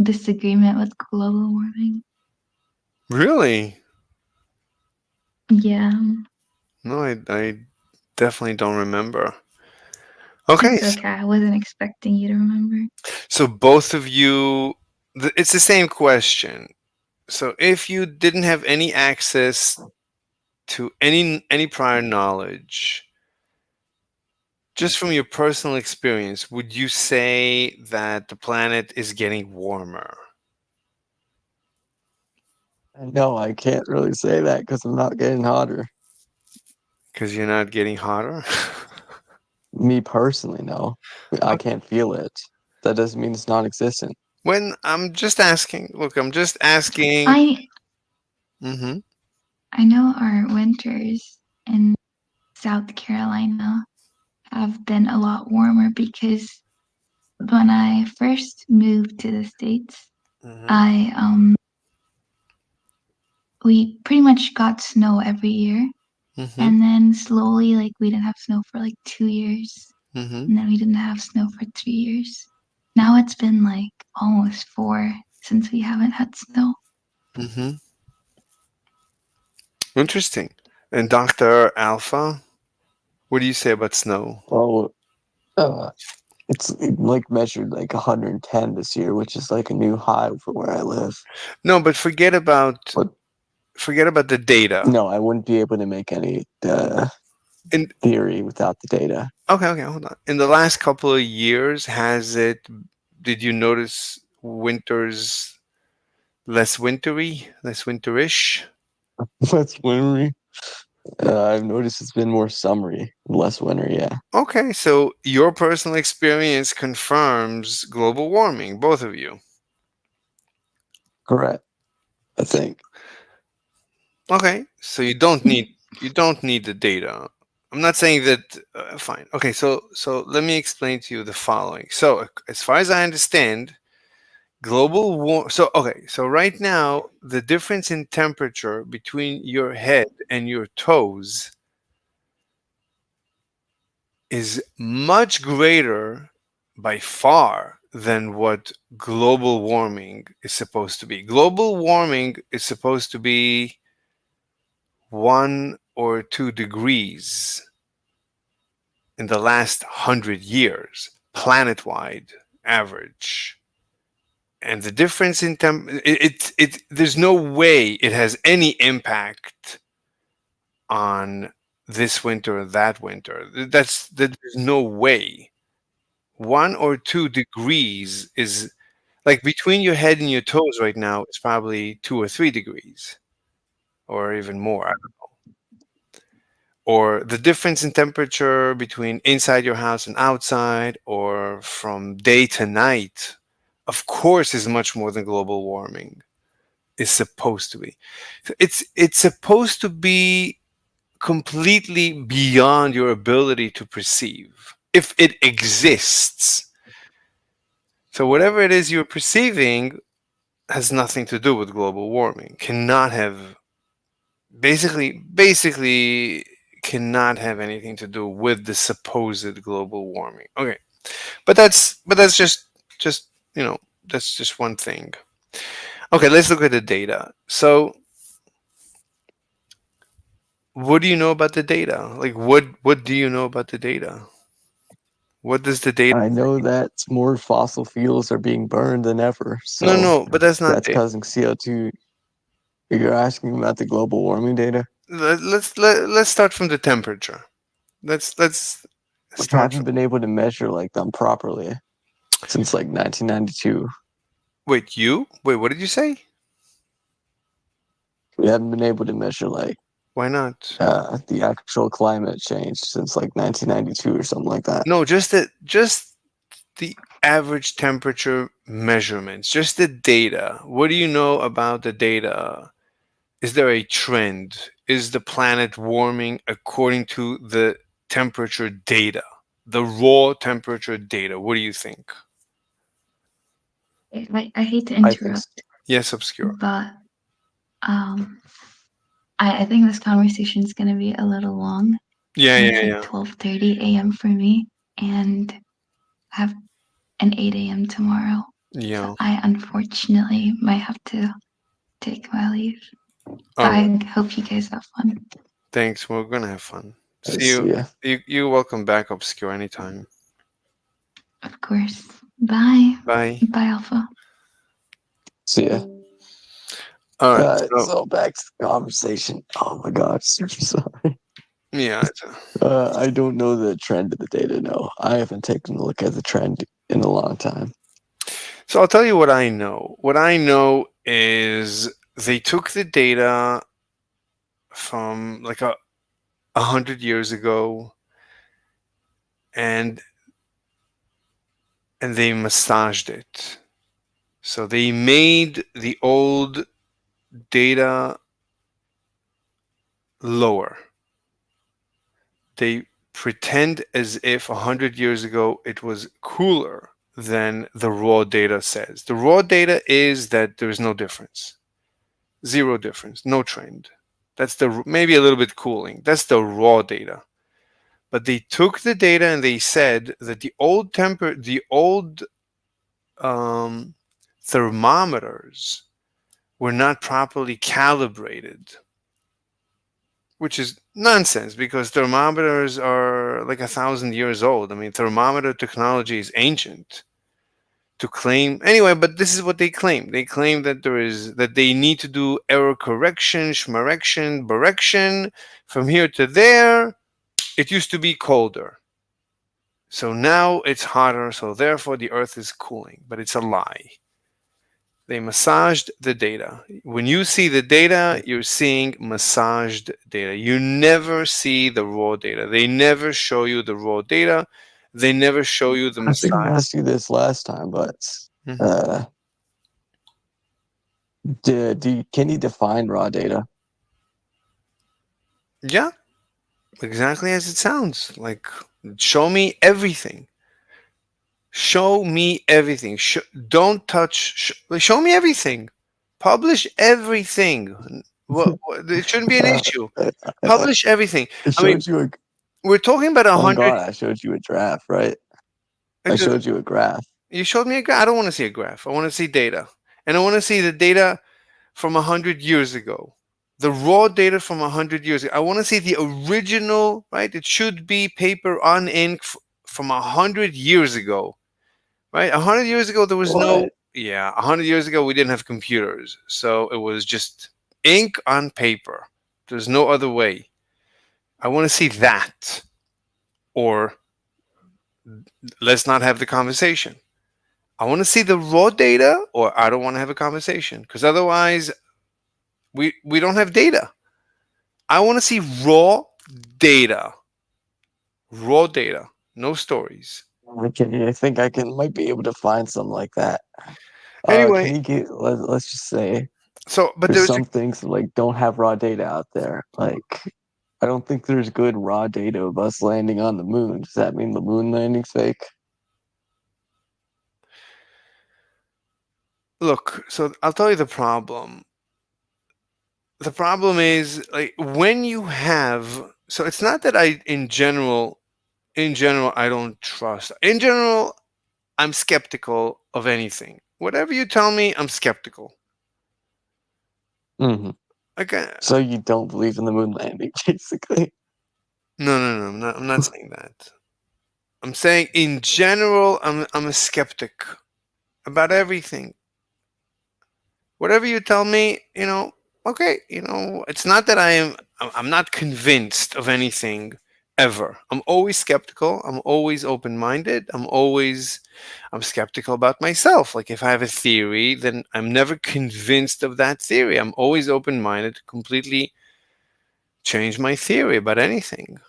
disagreement with global warming. Really? Yeah, No, I definitely don't remember. Okay, it's okay. I wasn't expecting you to remember. so both of you, it's the same question. So if you didn't have any access to any prior knowledge, just from your personal experience, would you say that the planet is getting warmer? No, I can't really say that because I'm not getting hotter. Because you're not getting hotter? Me personally, no. I can't feel it. That doesn't mean it's non-existent. When I'm just asking, look, I'm just asking. I Hmm. I know our winters in South Carolina have been a lot warmer because when I first moved to the States, I we pretty much got snow every year. Hmm. And then slowly, like, we didn't have snow for like 2 years. Hmm. And then we didn't have snow for 3 years. Now it's been like almost 4 since we haven't had snow. Hmm. Interesting. And Dr. Alpha, what do you say about snow? Oh, it's like measured like 110 this year, which is like a new high for where I live. No, but forget about the data. No, I wouldn't be able to make any theory without the data. Okay, hold on. In the last couple of years, did you notice winters less wintry, less winterish? Less wintry. I've noticed it's been more summery, less winter. Yeah. Okay, so your personal experience confirms global warming, both of you. Correct. I think. Okay, so you don't need the data. I'm not saying that. Fine. Okay, so let me explain to you the following. So as far as I understand, global war. So okay, so right now the difference in temperature between your head and your toes is much greater by far than what global warming is supposed to be. Global warming is supposed to be 1 or 2 degrees in the last 100 years, planet-wide average. And the difference in there's no way it has any impact on this winter or that winter. There's no way. 1 or 2 degrees is like between your head and your toes right now. It's probably 2 or 3 degrees, or even more. I don't know. Or the difference in temperature between inside your house and outside, or from day to night, of course, is much more than global warming is supposed to be. It's supposed to be completely beyond your ability to perceive if it exists. So whatever it is you're perceiving, has nothing to do with global warming. Cannot have basically cannot have anything to do with the supposed global warming. Okay, but that's just that's just one thing. Okay, let's look at the data. So, what do you know about the data? Like, what do you know about the data? What does the data? I know that more fossil fuels are being burned than ever, No, so no, but that's not that's data. causing CO2. You're asking about the global warming data? Let's start from the temperature. Let's We start. haven't been able to measure like them properly since like 1992. Wait, what did you say? We haven't been able to measure like Why not? the actual climate change since like 1992 or something like that. No, just the average temperature measurements, just the data. What do you know about the data? Is there a trend? Is the planet warming according to the temperature data? The raw temperature data. What do you think? I hate to I think interrupt, Yes, obscure. but um, I think this conversation is going to be a little long. Yeah, And yeah, it's like yeah. 12:30 a.m. for me, and I have an 8 a.m. tomorrow. Yeah. So I unfortunately might have to take my leave. But All right. I hope you guys have fun. Thanks. We're gonna have fun. I See you. see ya. You're welcome back, obscure, anytime. Of course. Bye. Bye. Bye, Alpha. See ya. All right. So So back to the conversation. Oh my God, I'm sorry. yeah. I don't know the trend of the data. No, I haven't taken a look at the trend in a long time. So I'll tell you what I know. What I know is they took the data from like 100 years ago, and they massaged it. So they made the old data lower. They pretend as if 100 years ago it was cooler than the raw data says. The raw data is that there's no difference, zero difference, no trend. That's the maybe a little bit cooling. That's the raw data. But they took the data and they said that the old thermometers were not properly calibrated, which is nonsense because thermometers are like 1,000 years old. I mean, thermometer technology is ancient. To claim anyway, but this is what they claim. They claim that they need to do error correction, schmarection, correction from here to there. It used to be colder. So now it's hotter, so therefore the earth is cooling, but it's a lie. They massaged the data. When you see the data, you're seeing massaged data. You never see the raw data. They never show you the raw data. They never show you the I think I massage. asked you this last time, but Mhm. can you define raw data? Yeah, exactly as it sounds. Like, show me everything. Show me everything. Don't touch. Show me everything. Publish everything. It shouldn't be an issue. Publish everything. I I mean, showed you a. we're talking about On 100. God, I showed you a draft, right? I showed you a graph. You showed me a graph. I don't want to see a graph. I want to see data, and I want to see the data from 100 years ago. The raw data from 100 years ago. I want to see the original. Right? It should be paper on ink from 100 years ago. Right? 100 years ago, there was no. What? Yeah, 100 years ago, we didn't have computers, so it was just ink on paper. There's no other way. I want to see that, or let's not have the conversation. I want to see the raw data, or I don't want to have a conversation because otherwise, we don't have data. I want to see raw data, no stories. Okay, I think I might be able to find something like that. Anyway, Can you get? Let's just say but there's there's some things that, like don't have raw data out there. Like I don't think there's good raw data of us landing on the moon. Does that mean the moon landing's fake? Look, so I'll tell you the problem. The problem is like when you have, so it's not that I in general I don't trust. In general, I'm skeptical of anything. Whatever you tell me, I'm skeptical. Hmm. Okay. So you don't believe in the moon landing, basically. No, no, no. I'm not saying that. I'm saying in general, I'm a skeptic about everything. Whatever you tell me, okay, it's not that I'm not convinced of anything ever. I'm always skeptical. I'm always open-minded. I'm skeptical about myself. Like if I have a theory, then I'm never convinced of that theory. I'm always open-minded to completely change my theory about anything.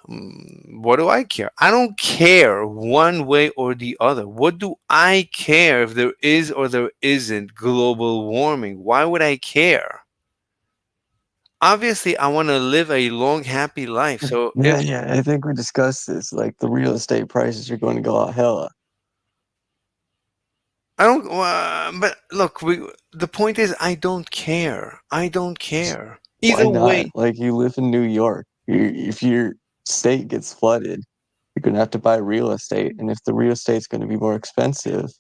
What do I care? I don't care one way or the other. What do I care if there is or there isn't global warming? Why would I care? Obviously, I want to live a long, happy life. So Yeah, if yeah, I think we discussed this. Like the real estate prices are going to go out hella. I don't, but look, the point is, I don't care. I don't care. Why Either not? way, Like you live in New York. If your state gets flooded, you're gonna have to buy real estate, and if the real estate's going to be more expensive,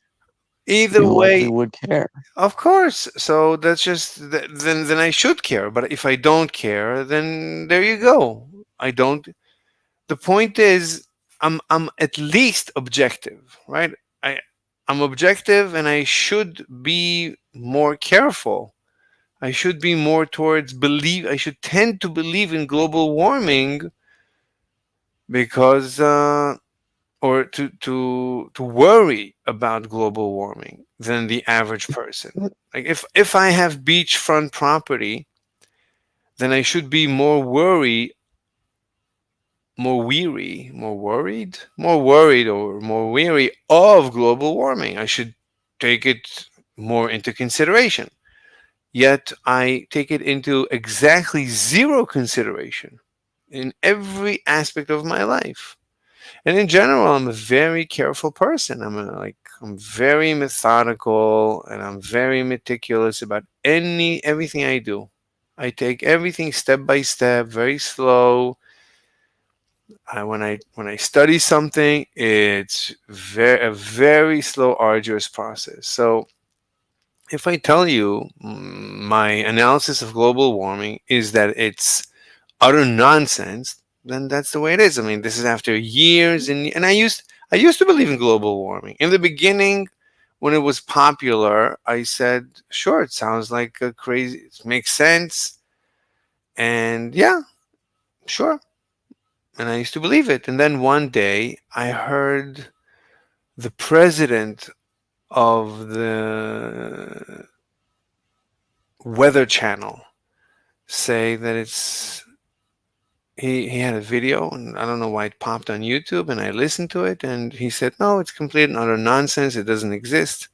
either you likely way, would care. of course. So that's just then I should care. But if I don't care, then there you go. I don't. The point is, I'm at least objective, right? I I'm objective, and I should be more careful. I should be more towards believe. I should tend to believe in global warming because or to worry about global warming than the average person. Like if I have beachfront property, then I should be more worried or more weary of global warming. I should take it more into consideration. Yet I take it into exactly zero consideration in every aspect of my life. And in general, I'm a very careful person. I'm very methodical and I'm very meticulous about everything I do. I take everything step by step, very slow. When I study something, it's a very slow, arduous process. So if I tell you my analysis of global warming is that it's utter nonsense, then that's the way it is. I mean, this is after years and I used to believe in global warming. In the beginning, when it was popular, I said, sure, it sounds like a crazy, it makes sense. And yeah, sure. And I used to believe it. And then one day I heard the president of the Weather Channel say that he had a video, and I don't know why it popped on YouTube, and I listened to it, and he said, no, it's complete and utter nonsense. It doesn't exist.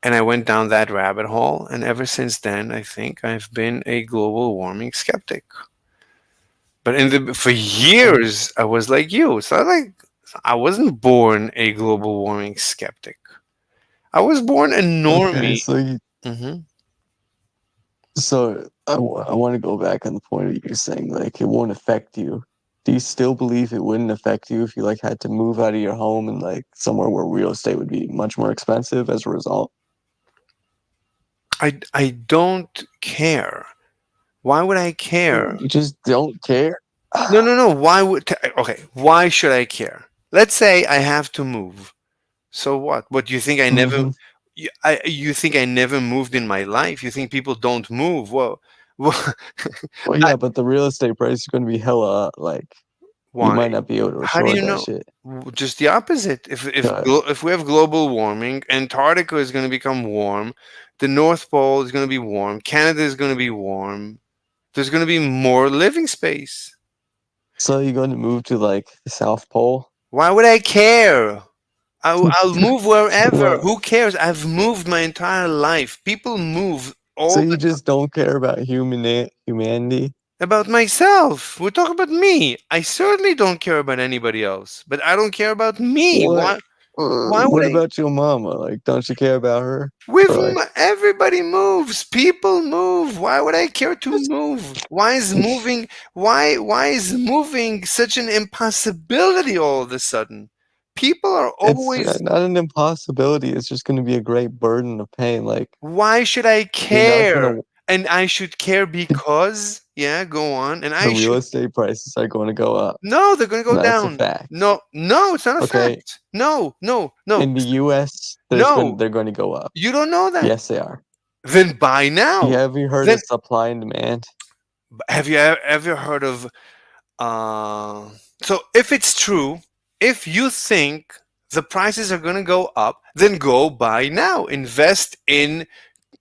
And I went down that rabbit hole, and ever since then, I think I've been a global warming skeptic. But for years, I was like you. It's not like I wasn't born a global warming skeptic. I was born a Okay, normie. so Hmm. I want to go back on the point of you saying like it won't affect you. Do you still believe it wouldn't affect you if you like had to move out of your home and like somewhere where real estate would be much more expensive as a result? I don't care. Why would I care? You just don't care. No, no, no. Okay, why should I care? Let's say I have to move. So what? What do you think I never Hmm. you think I never moved in my life? You think people don't move? Well, Well, I, yeah, but the real estate price is going to be hella like you why? might not be able to How do afford you that know? shit. Just the opposite. If we have global warming, Antarctica is going to become warm, the North Pole is going to be warm, Canada is going to be warm. There's going to be more living space. So you're going to move to like the South Pole? Why would I care? I'll move wherever. Well, Who cares? I've moved my entire life. People move so all you the time. just don't care about humanity? About myself. We're talking about me. I certainly don't care about anybody else, but I don't care about me. What? Why? Why would What I? about your mama? Like, don't you care about her? With Or like, everybody moves, people move. Why would I care to move? Why is moving? Why is moving such an impossibility all of a sudden? People are it's always. not an impossibility. It's just going to be a great burden of pain. Like, Why should I you're not going care? to. And I should care because, yeah, go on. And The I real should. estate prices are going to go up. No, they're going to go That's a down. fact. No, no, it's not a Okay. fact. No, no, no, In the U.S., no. they're going to go up. You don't know that. Yes, they are. Then buy now. Have you heard Then of supply and demand? have you ever heard of? So if it's true, if you think the prices are going to go up, then go buy now. Invest in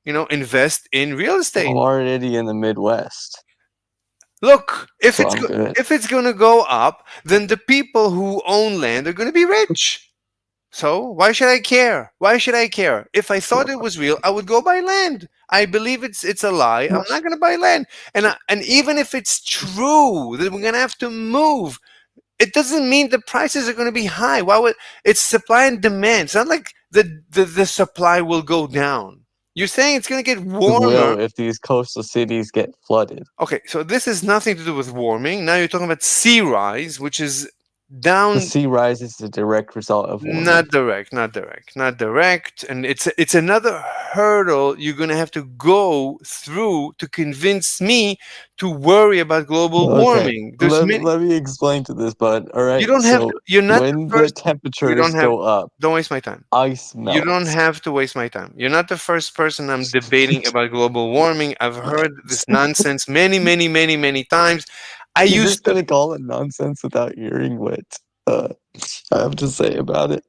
real estate. I'm already in the Midwest, Look, so I'm good. if it's going to go up, then the people who own land are going to be rich. So why should I care? Why should I care? If I thought it was real, I would go buy land. I believe it's a lie. I'm not going to buy land. And even if it's true that we're going to have to move, it doesn't mean the prices are going to be high. Why would it's supply and demand? It's not like the supply will go down. You're saying it's going to get It warmer. will if these coastal cities get flooded. Okay, so this has nothing to do with warming. Now you're talking about sea rise, which is The down. sea rise is the direct result of warming. Not direct, not direct, and it's another hurdle you're gonna have to go through to convince me to worry about global Okay, warming. There's many. let me explain to this, bud. All right. You don't have So to. You're not the when the first. You temperatures don't have. go up, Don't waste my time. ice You don't melts. have to waste my time. You're not the first person I'm debating about global warming. I've heard this nonsense many times. I You're used just gonna call it nonsense without hearing what I have to say about it.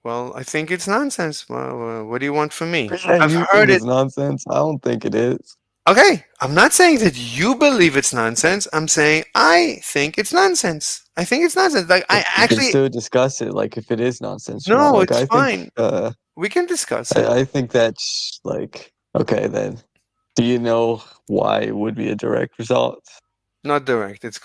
Well, I think it's nonsense. Well, what do you want from me? Yeah, I've you heard think it. it's nonsense? I don't think it is. Okay, I'm not saying that you believe it's nonsense. I'm saying I think it's nonsense. I think it's nonsense. Like I We can actually still discuss it, like if it is nonsense or not. no, Like it's I fine. think, We can discuss it. I think that's like okay. Then, do you know why it would be a direct result? Not direct. It's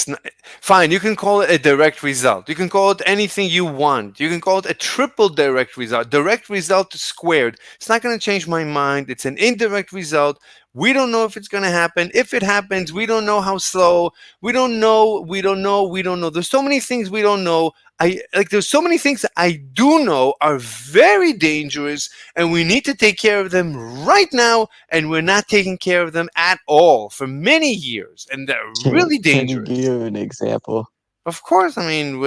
not, fine. You can call it a direct result. You can call it anything you want. You can call it a triple direct result. Direct result squared. It's not going to change my mind. It's an indirect result. We don't know if it's going to happen. If it happens, we don't know how slow. We don't know. We don't know. We don't know. There's so many things we don't know. There's so many things I do know are very dangerous, and we need to take care of them right now. And we're not taking care of them at all for many years, and they're really Can you dangerous. give an example? Of course, I mean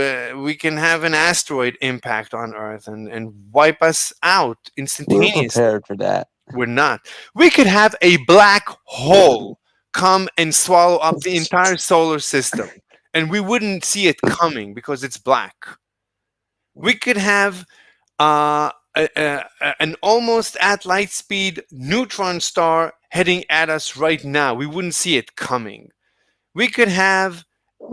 we can have an asteroid impact on Earth and wipe us out We're instantaneously. prepared for that. We're not. We could have a black hole come and swallow up the entire solar system, and we wouldn't see it coming because it's black. We could have an almost at light speed neutron star heading at us right now. We wouldn't see it coming. We could have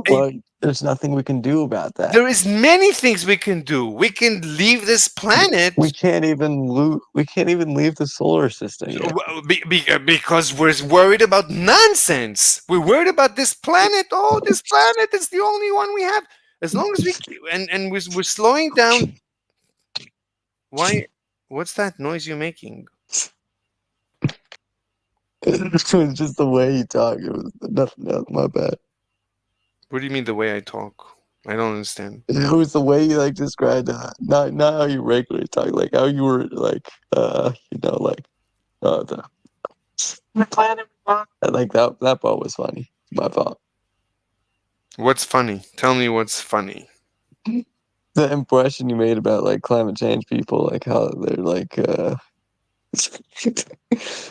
But there's nothing we can do about that. there is many things we can do. We can leave this planet We can't even leave the solar system yet. because we're worried about nonsense. We're worried about this planet. Oh, this planet is the only one we have. As long as we're slowing down. Why? What's that noise you're making? It was just the way you talk. It was nothing else. My bad. What do you mean the way I talk? I don't understand. It was the way you like described not how you regularly talk, like how you were like the planet. Like that part was funny. My fault. What's funny? Tell me what's funny. The impression you made about like climate change people, like how they're like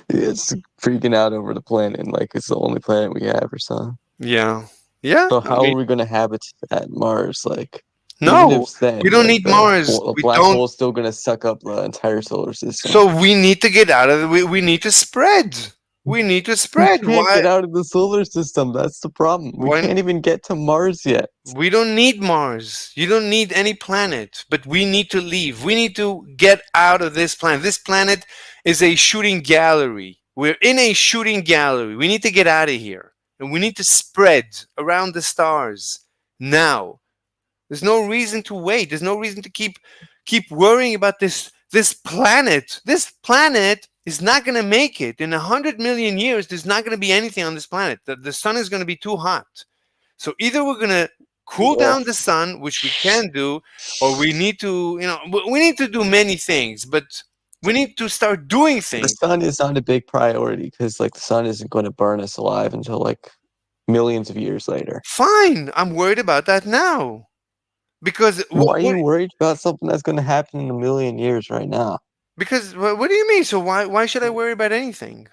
it's freaking out over the planet and like it's the only planet we have or something. Yeah. Yeah. So how are we gonna habitat Mars? Like no, even if then, we don't like, need Mars. A black hole is still gonna suck up the entire solar system. So we need to get out of it. We need to spread. We need to spread. We can't Why? get out of the solar system. That's the problem. We can't even get to Mars yet. We don't need Mars. You don't need any planet, but we need to leave. We need to get out of this planet. This planet is a shooting gallery. We're in a shooting gallery. We need to get out of here. And we need to spread around the stars now. There's no reason to wait. There's no reason to keep worrying about this planet. This planet is not going to make it. In 100 million years, there's not going to be anything on this planet. The sun is going to be too hot. So either we're going to cool Yeah. down the sun, which we can do, or we need to, we need to do many things, but we need to start doing The things. sun is not a big priority because like the sun isn't going to burn us alive until like millions of years later. Fine, I'm worried about that now. Because Why are you worried about something that's going to happen in a million years right now? Because what do you mean? So why should I worry about anything?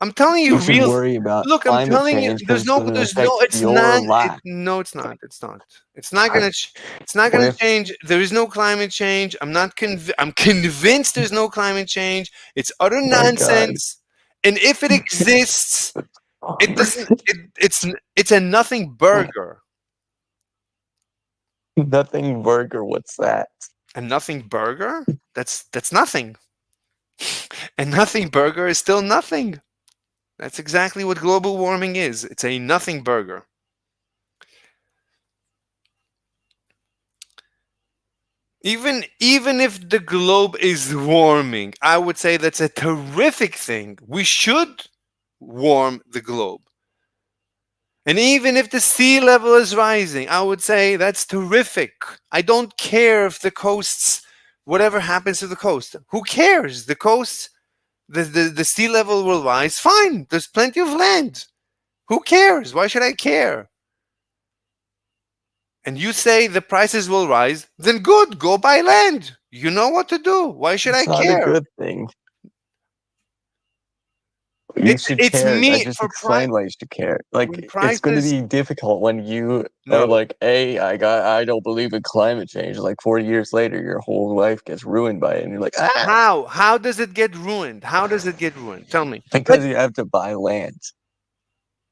I'm telling you You should real. worry about Look, I'm climate telling you. change because it's going to affect It's your not. life. No, it's not. It's not. It's not gonna. It's not What gonna if change. There is no climate change. I'm not I'm convinced there's no climate change. It's utter my God. nonsense. And if it exists, it doesn't. It's a nothing burger. Nothing burger? What's that? A nothing burger? That's nothing. And nothing burger is still nothing. That's exactly what global warming is. It's a nothing burger. Even if the globe is warming, I would say that's a terrific thing. We should warm the globe. And even if the sea level is rising, I would say that's terrific. I don't care if the coasts, whatever happens to the coast. Who cares? The coast, the sea level will rise. Fine. There's plenty of land. Who cares? Why should I care? And you say the prices will rise, then good, go buy land. You know what to do. Why should I It's not a care? good thing. You should It's care. I me just for price. explained why you should care. Like When it's going to prices, be difficult when you are no. like, "Hey, I don't believe in climate change." Like 40 years later, your whole life gets ruined by it, and you're like, "Ah!" How does it get ruined? How does it get ruined? Tell me. Because you have to buy land.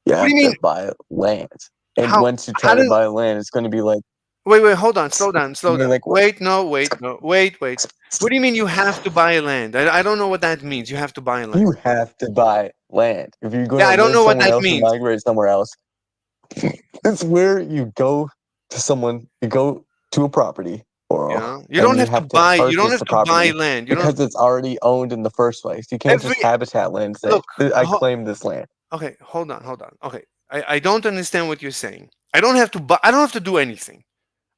You What do have you mean? to buy land, and How once you how try to does buy land, it's going to be like, wait, hold on, slow down, slow you're down. like, "What?" Wait, no, wait, no, wait. What do you mean you have to buy land? I don't know what that means. You have to buy land. You have to buy land if you're going Yeah, to I don't live know what somewhere that else or means. migrate somewhere else. It's where you go to someone, you go to a property, or You and don't you have to have to buy. You don't purchase have the to buy property land. You don't because it's already owned in the first place. You can't every just habitat land and say, look. "I claim this land." Okay, hold on, hold on. Okay, I don't understand what you're saying. I don't have to buy. I don't have to do anything.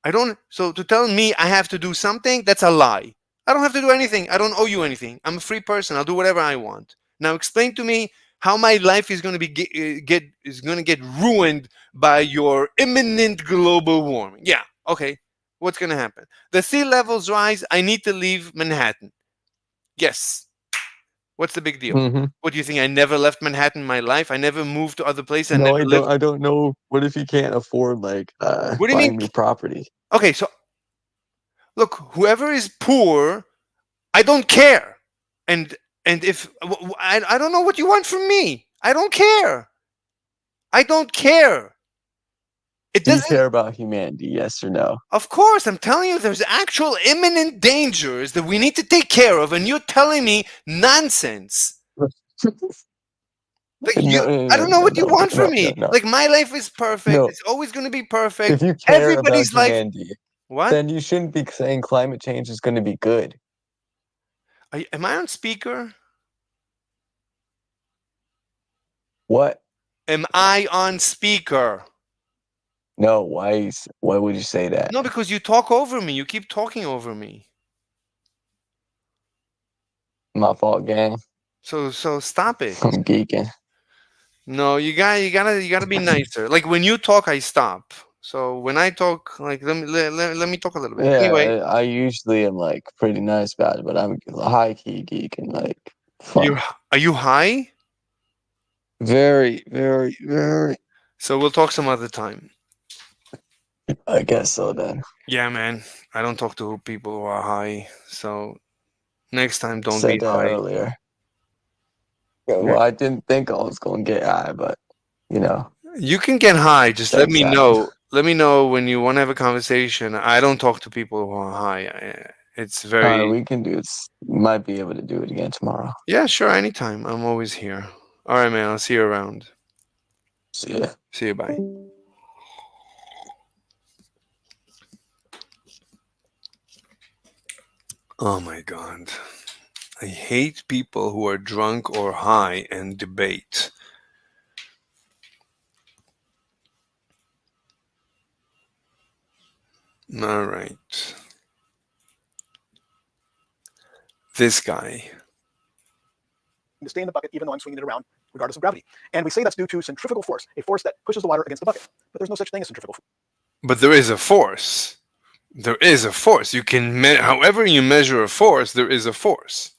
I don't. So to tell me I have to do something, that's a lie. I don't have to do anything. I don't owe you anything. I'm a free person. I'll do whatever I want. Now explain to me how my life is going to be get ruined by your imminent global warming. Yeah. Okay. What's going to happen? The sea levels rise. I need to leave Manhattan. Yes. What's the big deal? hmm What do you think? I never left Manhattan in my life. I never moved to other places. I No, never I lived. don't. I don't know. What if you can't afford like What do you mean? buying new property? Okay, so look, whoever is poor, I don't care. And if I don't know what you want from me. I don't care. I don't care. It Do you doesn't. care about humanity? Yes or no? Of course, I'm telling you, there's actual imminent dangers that we need to take care of, and you're telling me nonsense. Like No, I no, don't know no, what you no, want no, from no, me. no. Like my life is perfect. No. It's always going to be perfect. If you care about Everybody's life. humanity, What? then you shouldn't be saying climate change is going to be good. Am I on speaker? What? Am I on speaker? No, why would you say that? No, because you talk over me. You keep talking over me. My fault, gang. So stop it. I'm geeking. No, you gotta be nicer. Like when you talk, I stop. So when I talk, like let me talk a little bit. Anyway, Yeah, I usually am like pretty nice about it, but I'm a high key geek and like you fun. are you high? Very, very, very. So we'll talk some other time. I guess so then. Yeah, man. I don't talk to people who are high. So next time, don't Said be that high. earlier. Yeah, well, I didn't think I was gonna get high, but you know, You can get high. Just let things me happen. know. Let me know when you want to have a conversation. I don't talk to people who are high. It's All right, very. we can do this. Might be able to do it again tomorrow. Yeah, sure. Anytime. I'm always here. All right, man. I'll see you around. See ya. See you. Bye. Oh my god. I hate people who are drunk or high and debate. All right. This guy. To stay in the bucket even though I'm swinging it around, regardless of gravity. And we say that's due to centrifugal force, a force that pushes the water against the bucket. But there's no such thing as centrifugal force. But there is a force. There is a force. You can, however you measure a force, there is a force.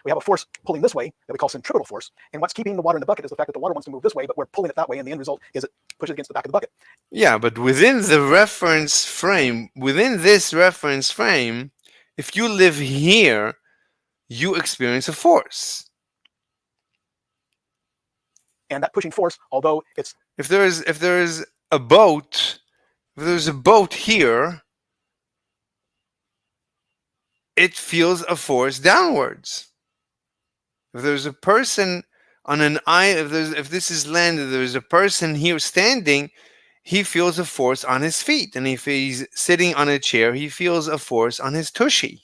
We have a force pulling this way that we call centripetal force. And what's keeping the water in the bucket is the fact that the water wants to move this way, but we're pulling it that way. And the end result is it pushes against the back of the bucket. Yeah, but within the reference frame, within this reference frame, if you live here, you experience a force. And that pushing force, although it's if there's a boat, if there's a boat here, it feels a force downwards. If there's a person on an island, if this is land, if there's a person here standing, he feels a force on his feet, and if he's sitting on a chair, he feels a force on his tushy.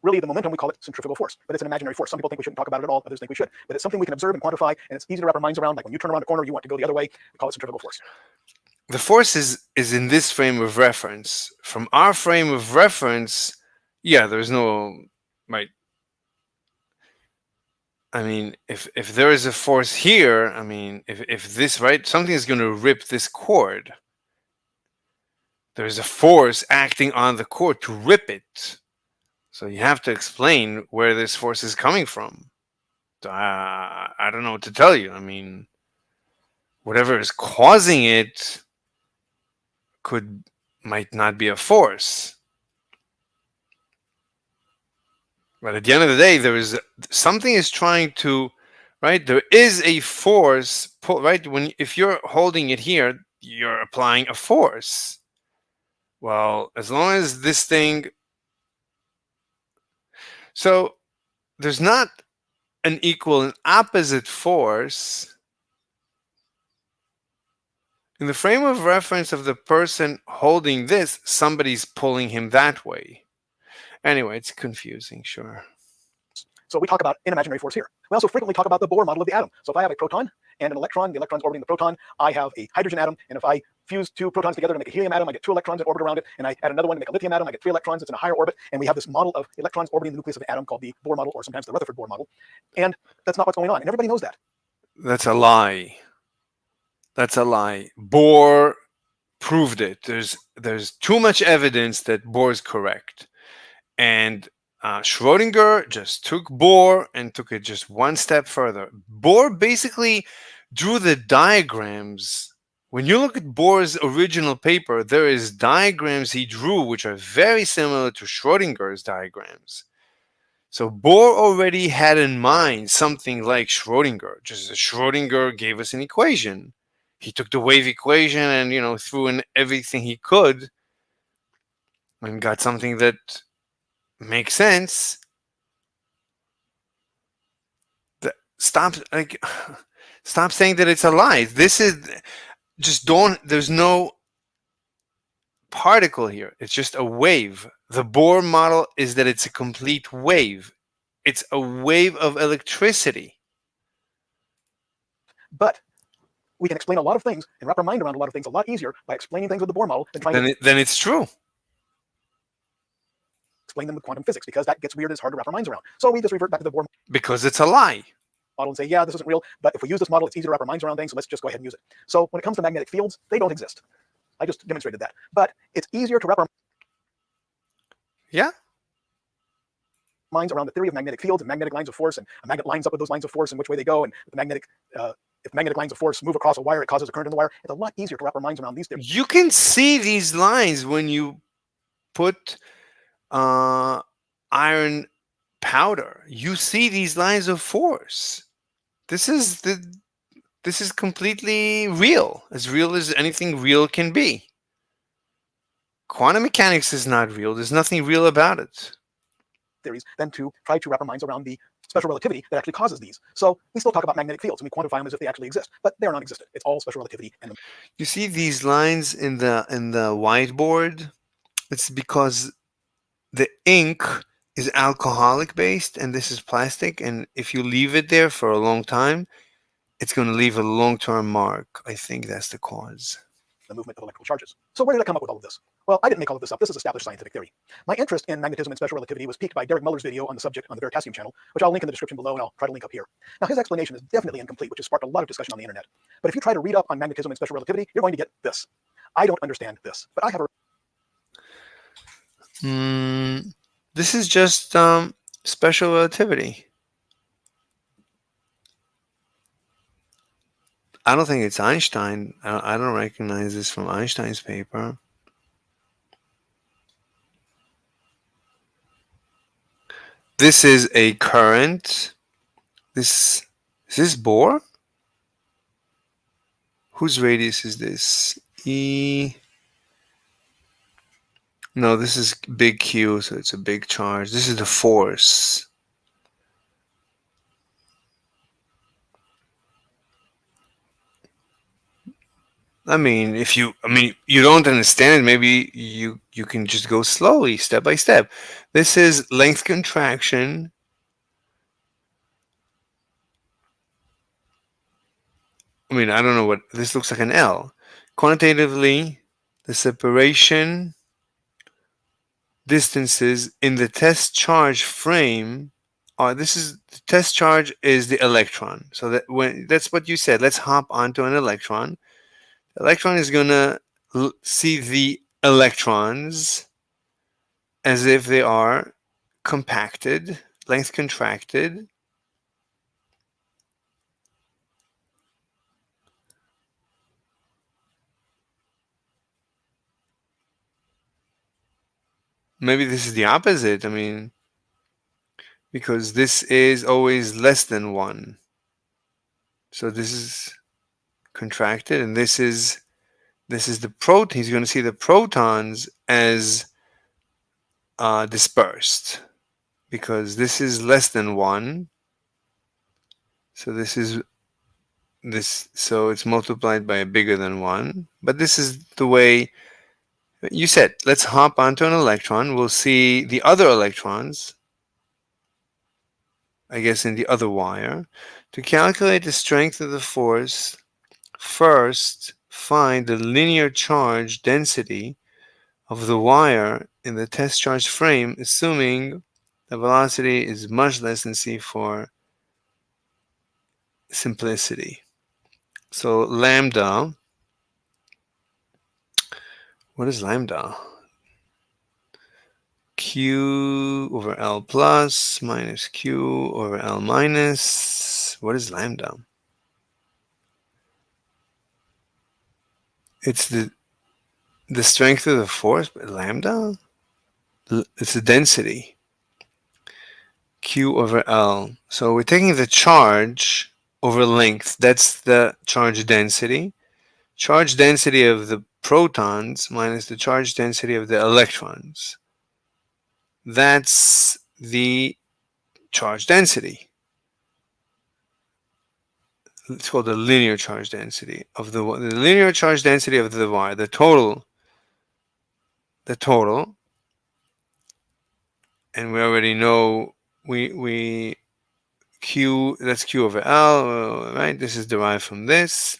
Really, the momentum, we call it centrifugal force, but it's an imaginary force. Some people think we shouldn't talk about it at all, others think we should. But it's something we can observe and quantify, and it's easy to wrap our minds around. Like when you turn around a corner, you want to go the other way, we call it centrifugal force. The force is in this frame of reference. From our frame of reference, yeah, there's no, right. I mean, if there is a force here, I mean, if this, right, something is going to rip this cord. There's a force acting on the cord to rip it. So you have to explain where this force is coming from. I don't know what to tell you. I mean, whatever is causing it might not be a force. But at the end of the day, there is something is trying to, right? There is a force, right? If you're holding it here, you're applying a force. Well, as long as this thing, so there's not an equal and opposite force in the frame of reference of the person holding this. Somebody's pulling him that way. Anyway, it's confusing, sure. So we talk about an imaginary force here. We also frequently talk about the Bohr model of the atom. So if I have a proton and an electron, the electron's orbiting the proton, I have a hydrogen atom, and if I fuse two protons together to make a helium atom, I get two electrons that orbit around it, and I add another one to make a lithium atom, I get three electrons, it's in a higher orbit, and we have this model of electrons orbiting the nucleus of the atom called the Bohr model, or sometimes the Rutherford Bohr model. And that's not what's going on, and everybody knows that. That's a lie. That's a lie. Bohr proved it. There's too much evidence that Bohr is correct. And Schrodinger just took Bohr and took it just one step further. Bohr basically drew the diagrams. When you look at Bohr's original paper, there is diagrams he drew which are very similar to Schrodinger's diagrams. So Bohr already had in mind something like Schrodinger. Just as Schrodinger gave us an equation. He took the wave equation and threw in everything he could and got something that makes sense. Stop saying that it's a lie. This is there's no particle here. It's just a wave. The Bohr model is that it's a complete wave. It's a wave of electricity. But we can explain a lot of things and wrap our mind around a lot of things a lot easier by explaining things with the Bohr model than trying then it's true. Explain them with quantum physics, because that gets weird and it's hard to wrap our minds around. So we just revert back to the Bohr because it's a lie model and say, yeah, this isn't real, but if we use this model, it's easy to wrap our minds around things, so let's just go ahead and use it. So when it comes to magnetic fields, they don't exist. I just demonstrated that. But it's easier to wrap our minds around the theory of magnetic fields and magnetic lines of force, and a magnet lines up with those lines of force and which way they go, and the magnetic if magnetic lines of force move across a wire, it causes a current in the wire. It's a lot easier to wrap our minds around these theories. You can see these lines when you put iron powder. You see these lines of force. This is completely real as anything real can be. Quantum mechanics is not real. There's nothing real about it. Theories than to try to wrap our minds around the special relativity that actually causes these. So we still talk about magnetic fields and we quantify them as if they actually exist, but they are non-existent. It's all special relativity. And you see these lines in the whiteboard. It's because the ink is alcoholic based and this is plastic, and if you leave it there for a long time, it's going to leave a long-term mark. I think that's the cause. The movement of electrical charges. So where did I come up with all of this? Well, I didn't make all of this up. This is established scientific theory. My interest in magnetism and special relativity was piqued by Derek Muller's video on the subject on the Veritasium channel, which I'll link in the description below and I'll try to link up here. Now, his explanation is definitely incomplete, which has sparked a lot of discussion on the internet. But if you try to read up on magnetism and special relativity, you're going to get this. I don't understand this, but I have a... This is just special relativity. I don't think it's Einstein. I don't recognize this from Einstein's paper. This is a current. Is this Bohr? Whose radius is this? E. No, this is big Q, so it's a big charge. This is the force. I mean, you don't understand it, maybe you can just go slowly, step by step. This is length contraction. I mean, I don't know what this looks like, an L. Quantitatively, the separation distances in the test charge frame are, this is the test charge is the electron. So that's what you said. Let's hop onto an electron. The electron is gonna see the electrons as if they are compacted, length contracted. Maybe this is the opposite. I mean, because this is always less than 1. So this is contracted, and this is the proton. He's going to see the protons as dispersed, because this is less than 1. So this is this. So it's multiplied by a bigger than 1. But this is the way you said. Let's hop onto an electron. We'll see the other electrons, I guess, in the other wire. To calculate the strength of the force, first find the linear charge density of the wire in the test charge frame, assuming the velocity is much less than c for simplicity. So lambda, what is lambda? Q over L plus minus Q over L minus. What is lambda? It's the strength of the force, but lambda? It's the density. Q over L. So we're taking the charge over length. That's the charge density. Charge density of the protons minus the charge density of the electrons. That's the charge density. It's called the linear charge density of the linear charge density of the wire. The total. And we already know we Q, that's Q over L, right? This is derived from this,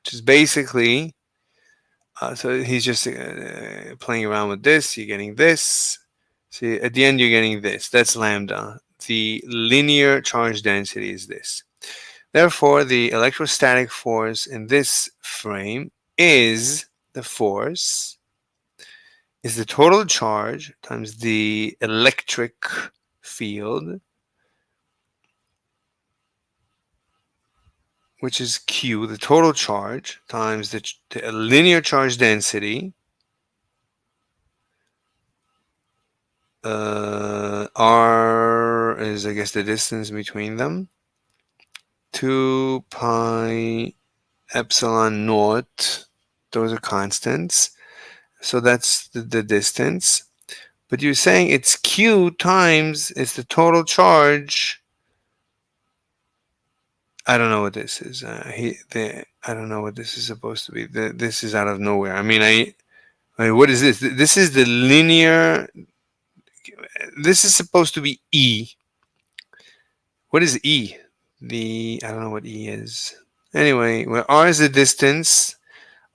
which is basically, so he's just playing around with this. You're getting this. See, at the end, you're getting this. That's lambda. The linear charge density is this. Therefore, the electrostatic force in this frame is the force, is the total charge times the electric field, which is Q, the total charge, times the linear charge density, R is, I guess, the distance between them, 2 pi epsilon naught, those are constants, so that's the distance. But you're saying it's Q times, it's the total charge. I don't know what this is. I don't know what this is supposed to be. This is out of nowhere. I mean, what is this? This is the linear this is supposed to be E. What is E? I don't know what E is. Anyway, where R is the distance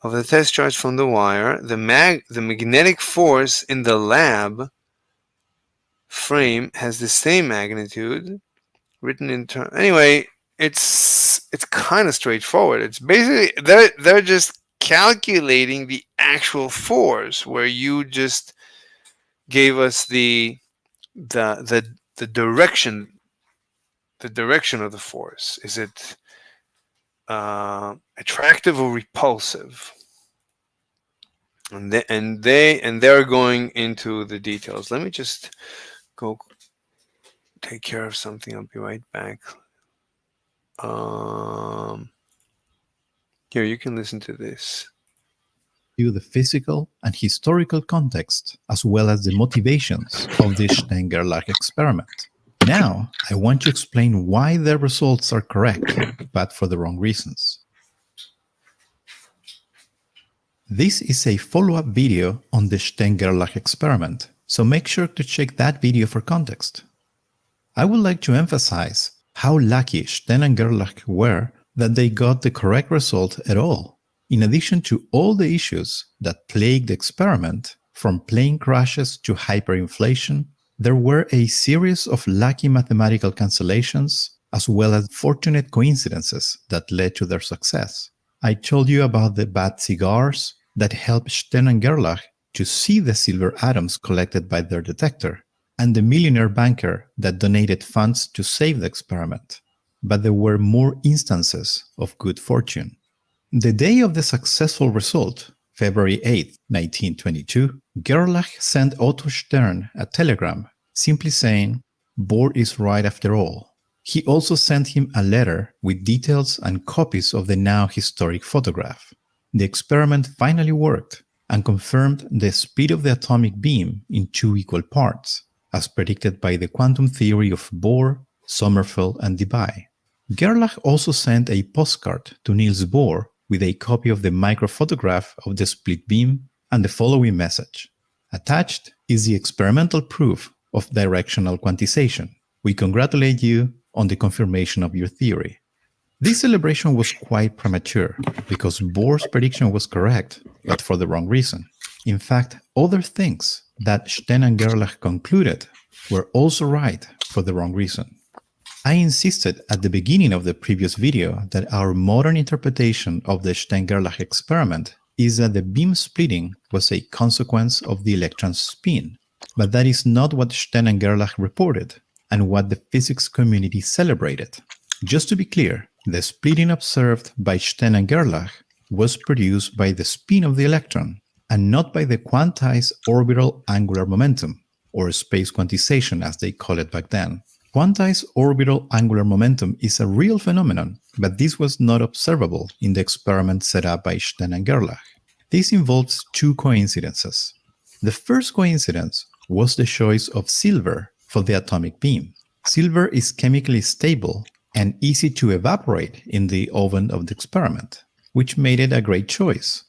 of the test charge from the wire, the magnetic force in the lab frame has the same magnitude, written in terms. Anyway, it's kind of straightforward. It's basically they're just calculating the actual force, where you just gave us the direction, the direction of the force. Is it attractive or repulsive? And they're going into the details. Let me just go take care of something. I'll be right back. Here, you can listen to this. The physical and historical context, as well as the motivations of the Stein-Gerlach experiment. Now, I want to explain why their results are correct, but for the wrong reasons. This is a follow-up video on the Stein-Gerlach experiment, so make sure to check that video for context. I would like to emphasize how lucky Stein and Gerlach were that they got the correct result at all. In addition to all the issues that plagued the experiment, from plane crashes to hyperinflation, there were a series of lucky mathematical cancellations, as well as fortunate coincidences that led to their success. I told you about the bad cigars that helped Stein and Gerlach to see the silver atoms collected by their detector, and the millionaire banker that donated funds to save the experiment. But there were more instances of good fortune. The day of the successful result, February 8, 1922, Gerlach sent Otto Stern a telegram simply saying, "Bohr is right after all." He also sent him a letter with details and copies of the now historic photograph. The experiment finally worked and confirmed the speed of the atomic beam in 2 equal parts, as predicted by the quantum theory of Bohr, Sommerfeld, and Debye. Gerlach also sent a postcard to Niels Bohr with a copy of the microphotograph of the split beam and the following message. Attached is the experimental proof of directional quantization. We congratulate you on the confirmation of your theory. This celebration was quite premature because Bohr's prediction was correct, but for the wrong reason. In fact, other things that Stein and Gerlach concluded were also right for the wrong reason. I insisted at the beginning of the previous video that our modern interpretation of the Stein-Gerlach experiment is that the beam splitting was a consequence of the electron's spin, but that is not what Stein and Gerlach reported and what the physics community celebrated. Just to be clear, the splitting observed by Stein and Gerlach was produced by the spin of the electron and not by the quantized orbital angular momentum, or space quantization as they call it back then. Quantized orbital angular momentum is a real phenomenon, but this was not observable in the experiment set up by Stein and Gerlach. This involves 2 coincidences. The first coincidence was the choice of silver for the atomic beam. Silver is chemically stable and easy to evaporate in the oven of the experiment, which made it a great choice.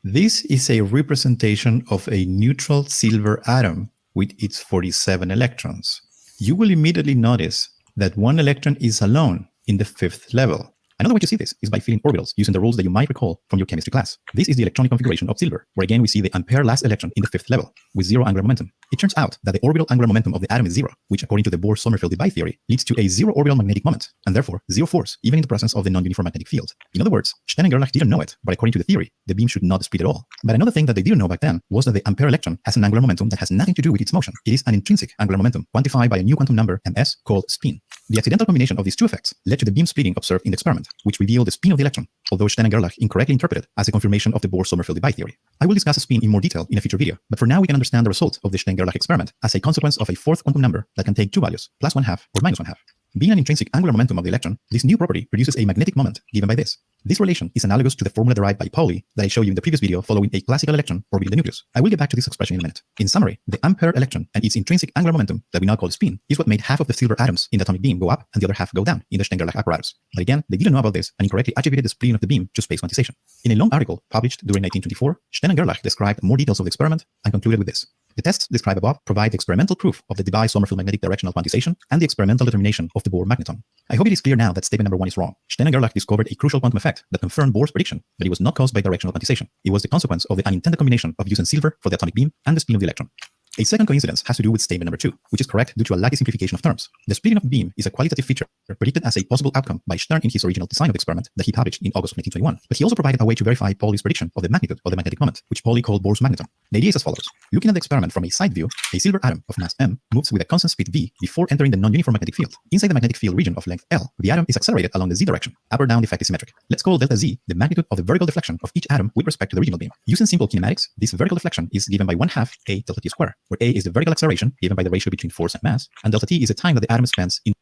This is a representation of a neutral silver atom with its 47 electrons. You will immediately notice that 1 electron is alone in the 5th level. Another way to see this is by filling orbitals using the rules that you might recall from your chemistry class. This is the electronic configuration of silver, where again we see the ampere last electron in the 5th level, with 0 angular momentum. It turns out that the orbital angular momentum of the atom is 0, which according to the Bohr-Sommerfeld-Debye theory leads to a 0 orbital magnetic moment, and therefore 0 force, even in the presence of the non-uniform magnetic field. In other words, Stein and Gerlach didn't know it, but according to the theory, the beam should not split at all. But another thing that they didn't know back then was that the ampere electron has an angular momentum that has nothing to do with its motion. It is an intrinsic angular momentum, quantified by a new quantum number, ms, called spin. The accidental combination of these 2 effects led to the beam splitting observed in the experiment, which revealed the spin of the electron, although Stein and Gerlach incorrectly interpreted as a confirmation of the Bohr-Sommerfeld-Debye theory. I will discuss spin in more detail in a future video, but for now we can understand the result of the Stein-Gerlach experiment as a consequence of a 4th quantum number that can take 2 values, +1/2 or -1/2. Being an intrinsic angular momentum of the electron, this new property produces a magnetic moment given by this. This relation is analogous to the formula derived by Pauli that I showed you in the previous video following a classical electron orbiting the nucleus. I will get back to this expression in a minute. In summary, the ampere electron and its intrinsic angular momentum that we now call spin is what made half of the silver atoms in the atomic beam go up and the other half go down in the Stein-Gerlach apparatus. But again, they didn't know about this and incorrectly attributed the splitting of the beam to space quantization. In a long article published during 1924, Stein and Gerlach described more details of the experiment and concluded with this. The tests described above provide experimental proof of the Debye-Sommerfeld magnetic directional quantization and the experimental determination of the Bohr magneton. I hope it is clear now that statement number 1 is wrong. Stern and Gerlach discovered a crucial quantum effect that confirmed Bohr's prediction, but it was not caused by directional quantization. It was the consequence of the unintended combination of using silver for the atomic beam and the spin of the electron. A second coincidence has to do with statement number 2, which is correct due to a lucky simplification of terms. The splitting of the beam is a qualitative feature predicted as a possible outcome by Stern in his original design of the experiment that he published in August of 1921. But he also provided a way to verify Pauli's prediction of the magnitude of the magnetic moment, which Pauli called Bohr's magneton. The idea is as follows. Looking at the experiment from a side view, a silver atom of mass m moves with a constant speed v before entering the non-uniform magnetic field. Inside the magnetic field region of length L, the atom is accelerated along the z direction. Up or down, the effect is symmetric. Let's call delta z the magnitude of the vertical deflection of each atom with respect to the original beam. Using simple kinematics, this vertical deflection is given by 1/2 a delta t squared, where a is the vertical acceleration given by the ratio between force and mass, and delta t is the time that the atom spends in.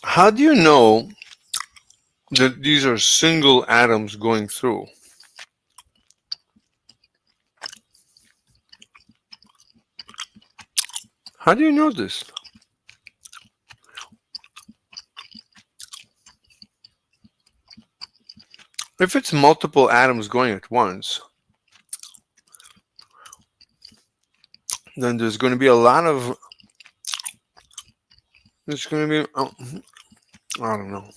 How do you know that these are single atoms going through? How do you know this? If it's multiple atoms going at once, then there's going to be a lot of, there's going to be, I don't know.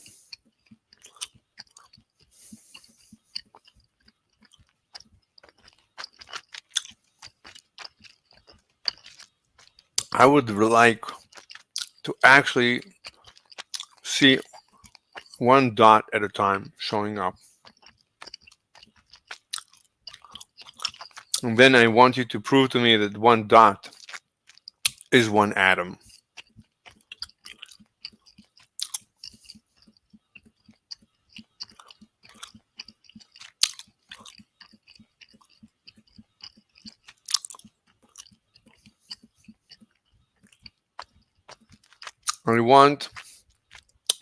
I would like to actually see one dot at a time showing up. And then I want you to prove to me that one dot is one atom. I want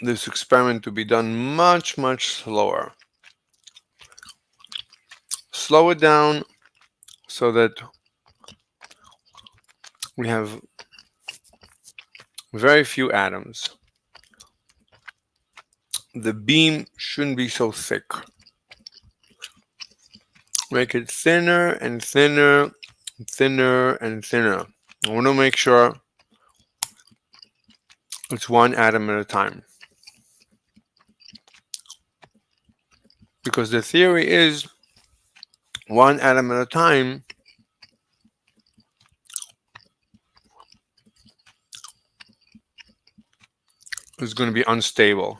this experiment to be done much, much slower. Slow it down so that we have very few atoms. The beam shouldn't be so thick. Make it thinner and thinner, thinner and thinner. I want to make sure it's one atom at a time. Because the theory is one atom at a time is going to be unstable.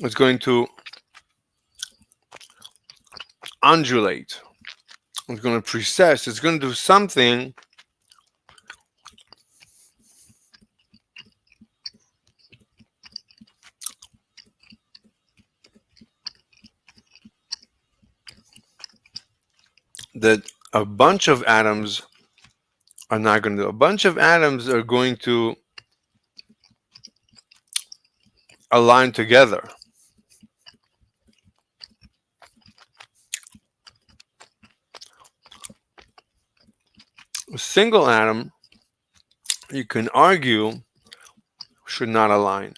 It's going to undulate. It's going to precess. It's going to do something that a bunch of atoms are not going to do. A bunch of atoms are going to align together. A single atom, you can argue, should not align.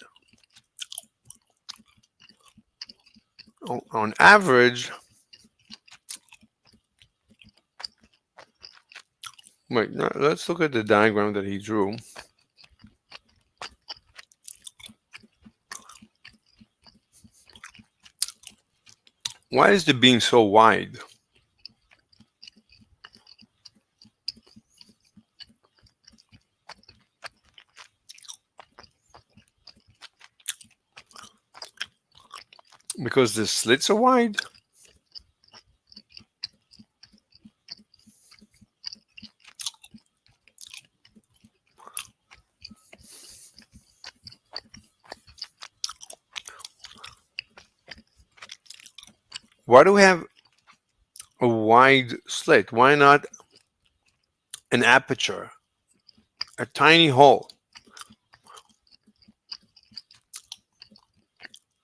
On average, wait, no, let's look at the diagram that he drew. Why is the beam so wide? Because the slits are wide? Why do we have a wide slit? Why not an aperture? A tiny hole?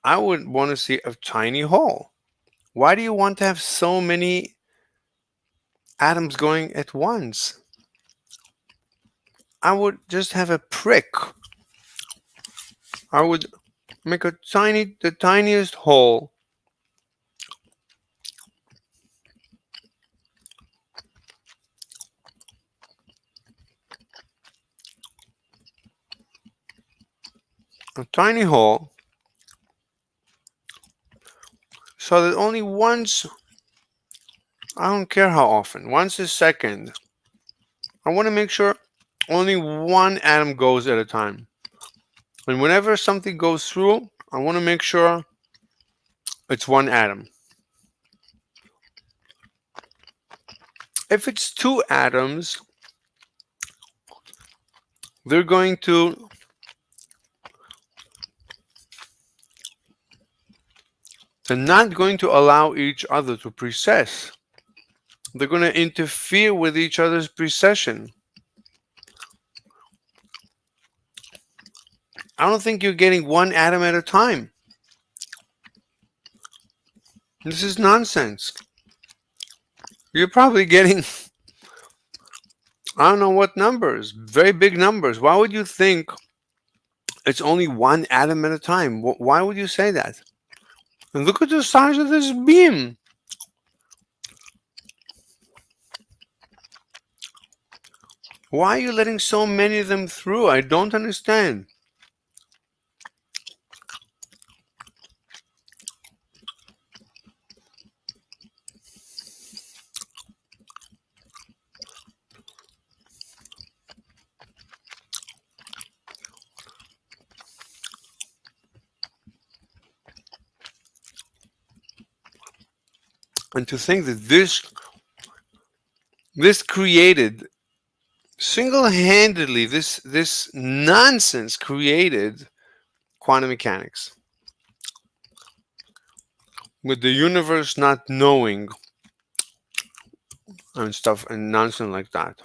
I would want to see a tiny hole. Why do you want to have so many atoms going at once? I would just have a prick. I would make the tiniest hole. A tiny hole, so that only once, I don't care how often, once a second, I want to make sure only one atom goes at a time. And whenever something goes through, I want to make sure it's one atom. If it's two atoms, they're not going to allow each other to precess. They're going to interfere with each other's precession. I don't think you're getting one atom at a time. This is nonsense. You're probably getting, I don't know what numbers, very big numbers. Why would you think it's only one atom at a time? Why would you say that? And look at the size of this beam. Why are you letting so many of them through? I don't understand. And to think that this created single-handedly, this nonsense created quantum mechanics, with the universe not knowing and stuff and nonsense like that.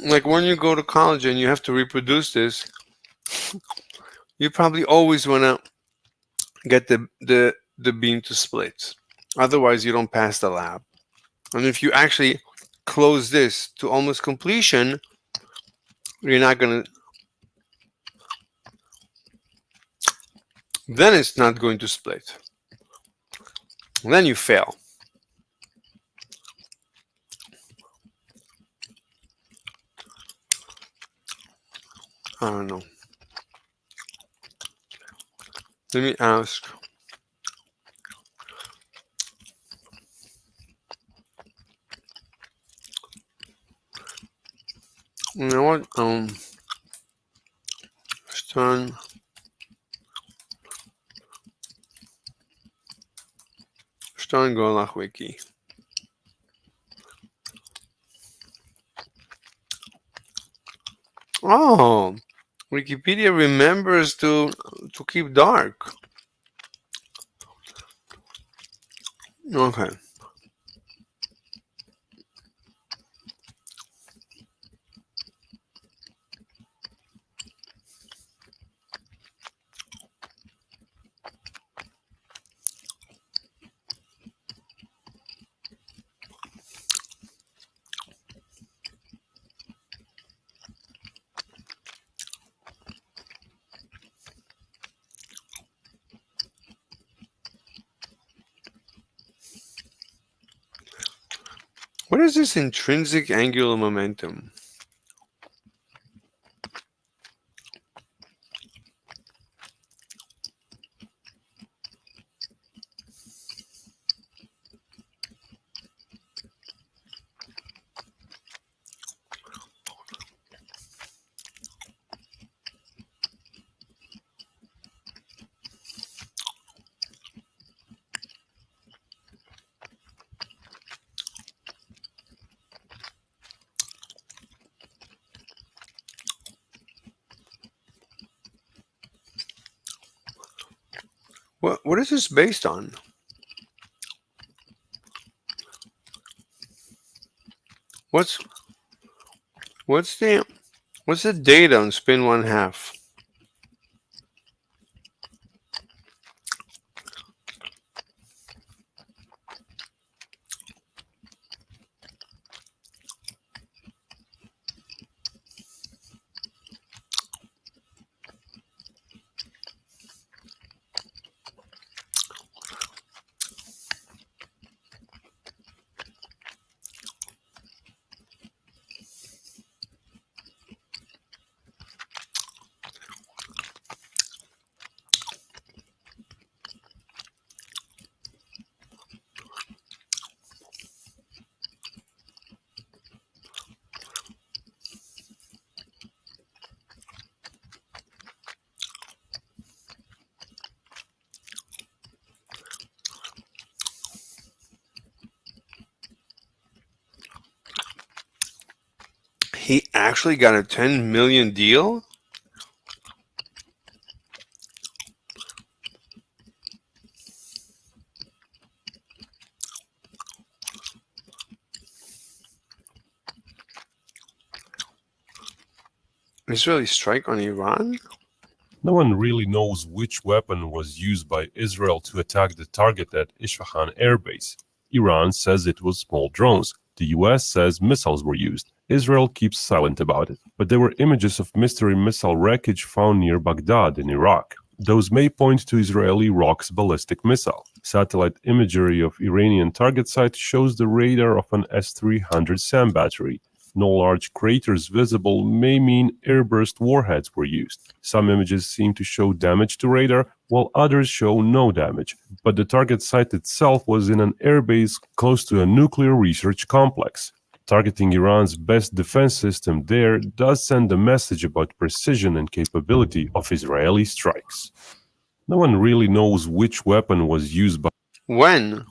Like when you go to college and you have to reproduce this, you probably always want to get the beam to split. Otherwise, you don't pass the lab. And if you actually close this to almost completion, you're not going to, then it's not going to split. Then you fail. I don't know. Let me ask. You know what? Stan Golach Wiki. Oh, Wikipedia remembers to keep dark. Okay. What is this intrinsic angular momentum? What is this based on? What's the data on spin 1/2? He actually got a 10 million deal? Israeli strike on Iran? No one really knows which weapon was used by Israel to attack the target at Isfahan Air Base. Iran says it was small drones. The US says missiles were used. Israel keeps silent about it. But there were images of mystery missile wreckage found near Baghdad in Iraq. Those may point to Israeli Rock's ballistic missile. Satellite imagery of Iranian target site shows the radar of an S-300 SAM battery. No large craters visible may mean airburst warheads were used. Some images seem to show damage to radar, while others show no damage. But the target site itself was in an airbase close to a nuclear research complex. Targeting Iran's best defense system there does send a message about precision and capability of Israeli strikes. No one really knows which weapon was used by... When?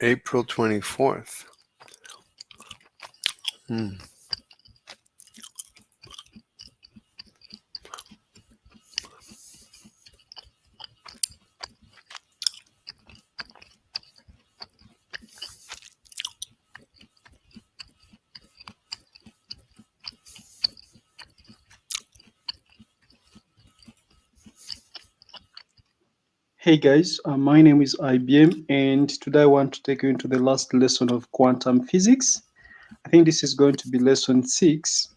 April 24th. Hey guys, my name is IBM, and today I want to take you into the last lesson of quantum physics. I think this is going to be lesson 6.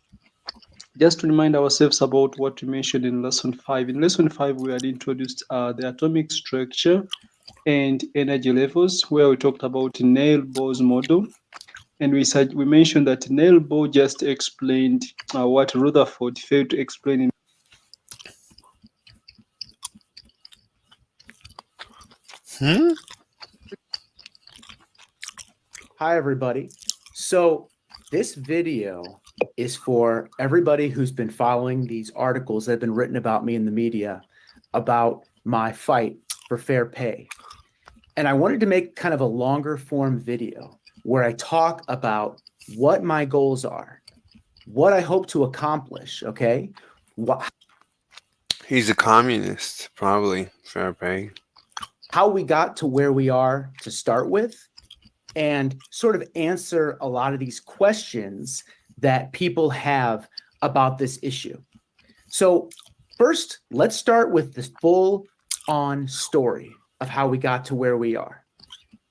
Just to remind ourselves about what we mentioned in lesson 5. In lesson 5, we had introduced the atomic structure and energy levels, where we talked about Neil-Bohr's model. And we mentioned that Neil Bohr just explained what Rutherford failed to explain in Hi, everybody. So this video is for everybody who's been following these articles that have been written about me in the media about my fight for fair pay. And I wanted to make kind of a longer form video where I talk about what my goals are, what I hope to accomplish, okay? He's a communist, probably. Fair pay. How we got to where we are to start with, and sort of answer a lot of these questions that people have about this issue. So first, let's start with the full-on story of how we got to where we are.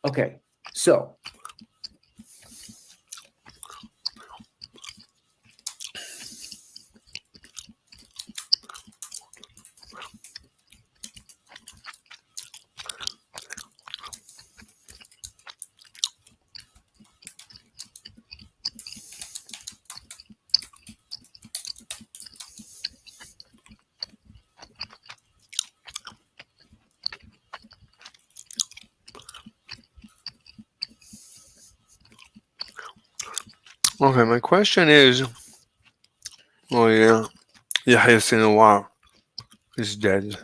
Okay, so Okay, my question is, oh yeah, Yahya Sinawar is dead.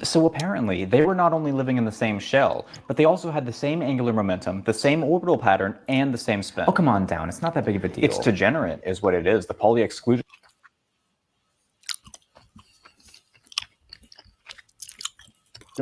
So apparently, they were not only living in the same shell, but they also had the same angular momentum, the same orbital pattern, and the same spin. Oh, come on down. It's not that big of a deal. It's degenerate, is what it is. The Pauli exclusion.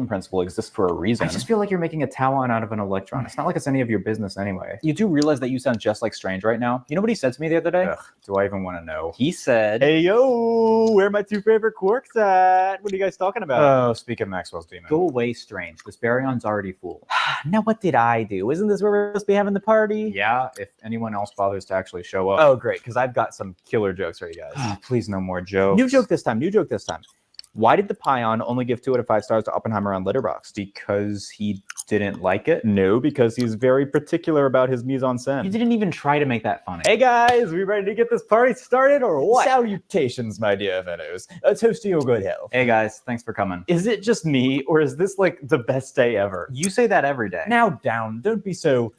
principle exists for a reason. I just feel like you're making a tauan out of an electron. It's not like it's any of your business anyway. You do realize that you sound just like Strange right now? You know what he said to me the other day? Ugh, do I even want to know? He said, "Hey, yo, where are my two favorite quarks at? What are you guys talking about?" Oh, speak of Maxwell's demon. Go away, Strange. This baryon's already full. Now, what did I do? Isn't this where we're supposed to be having the party? Yeah, if anyone else bothers to actually show up. Oh, great, because I've got some killer jokes for you guys. Please, no more jokes. New joke this time, new joke this time. Why did the Pion only give 2 out of 5 stars to Oppenheimer on Letterboxd? Because he didn't like it? No, because he's very particular about his mise en scène. You didn't even try to make that funny. Hey guys, we ready to get this party started or what? Salutations, my dear fellows. A toast to your good health. Hey guys, thanks for coming. Is it just me, or is this like the best day ever? You say that every day. Now down, don't be so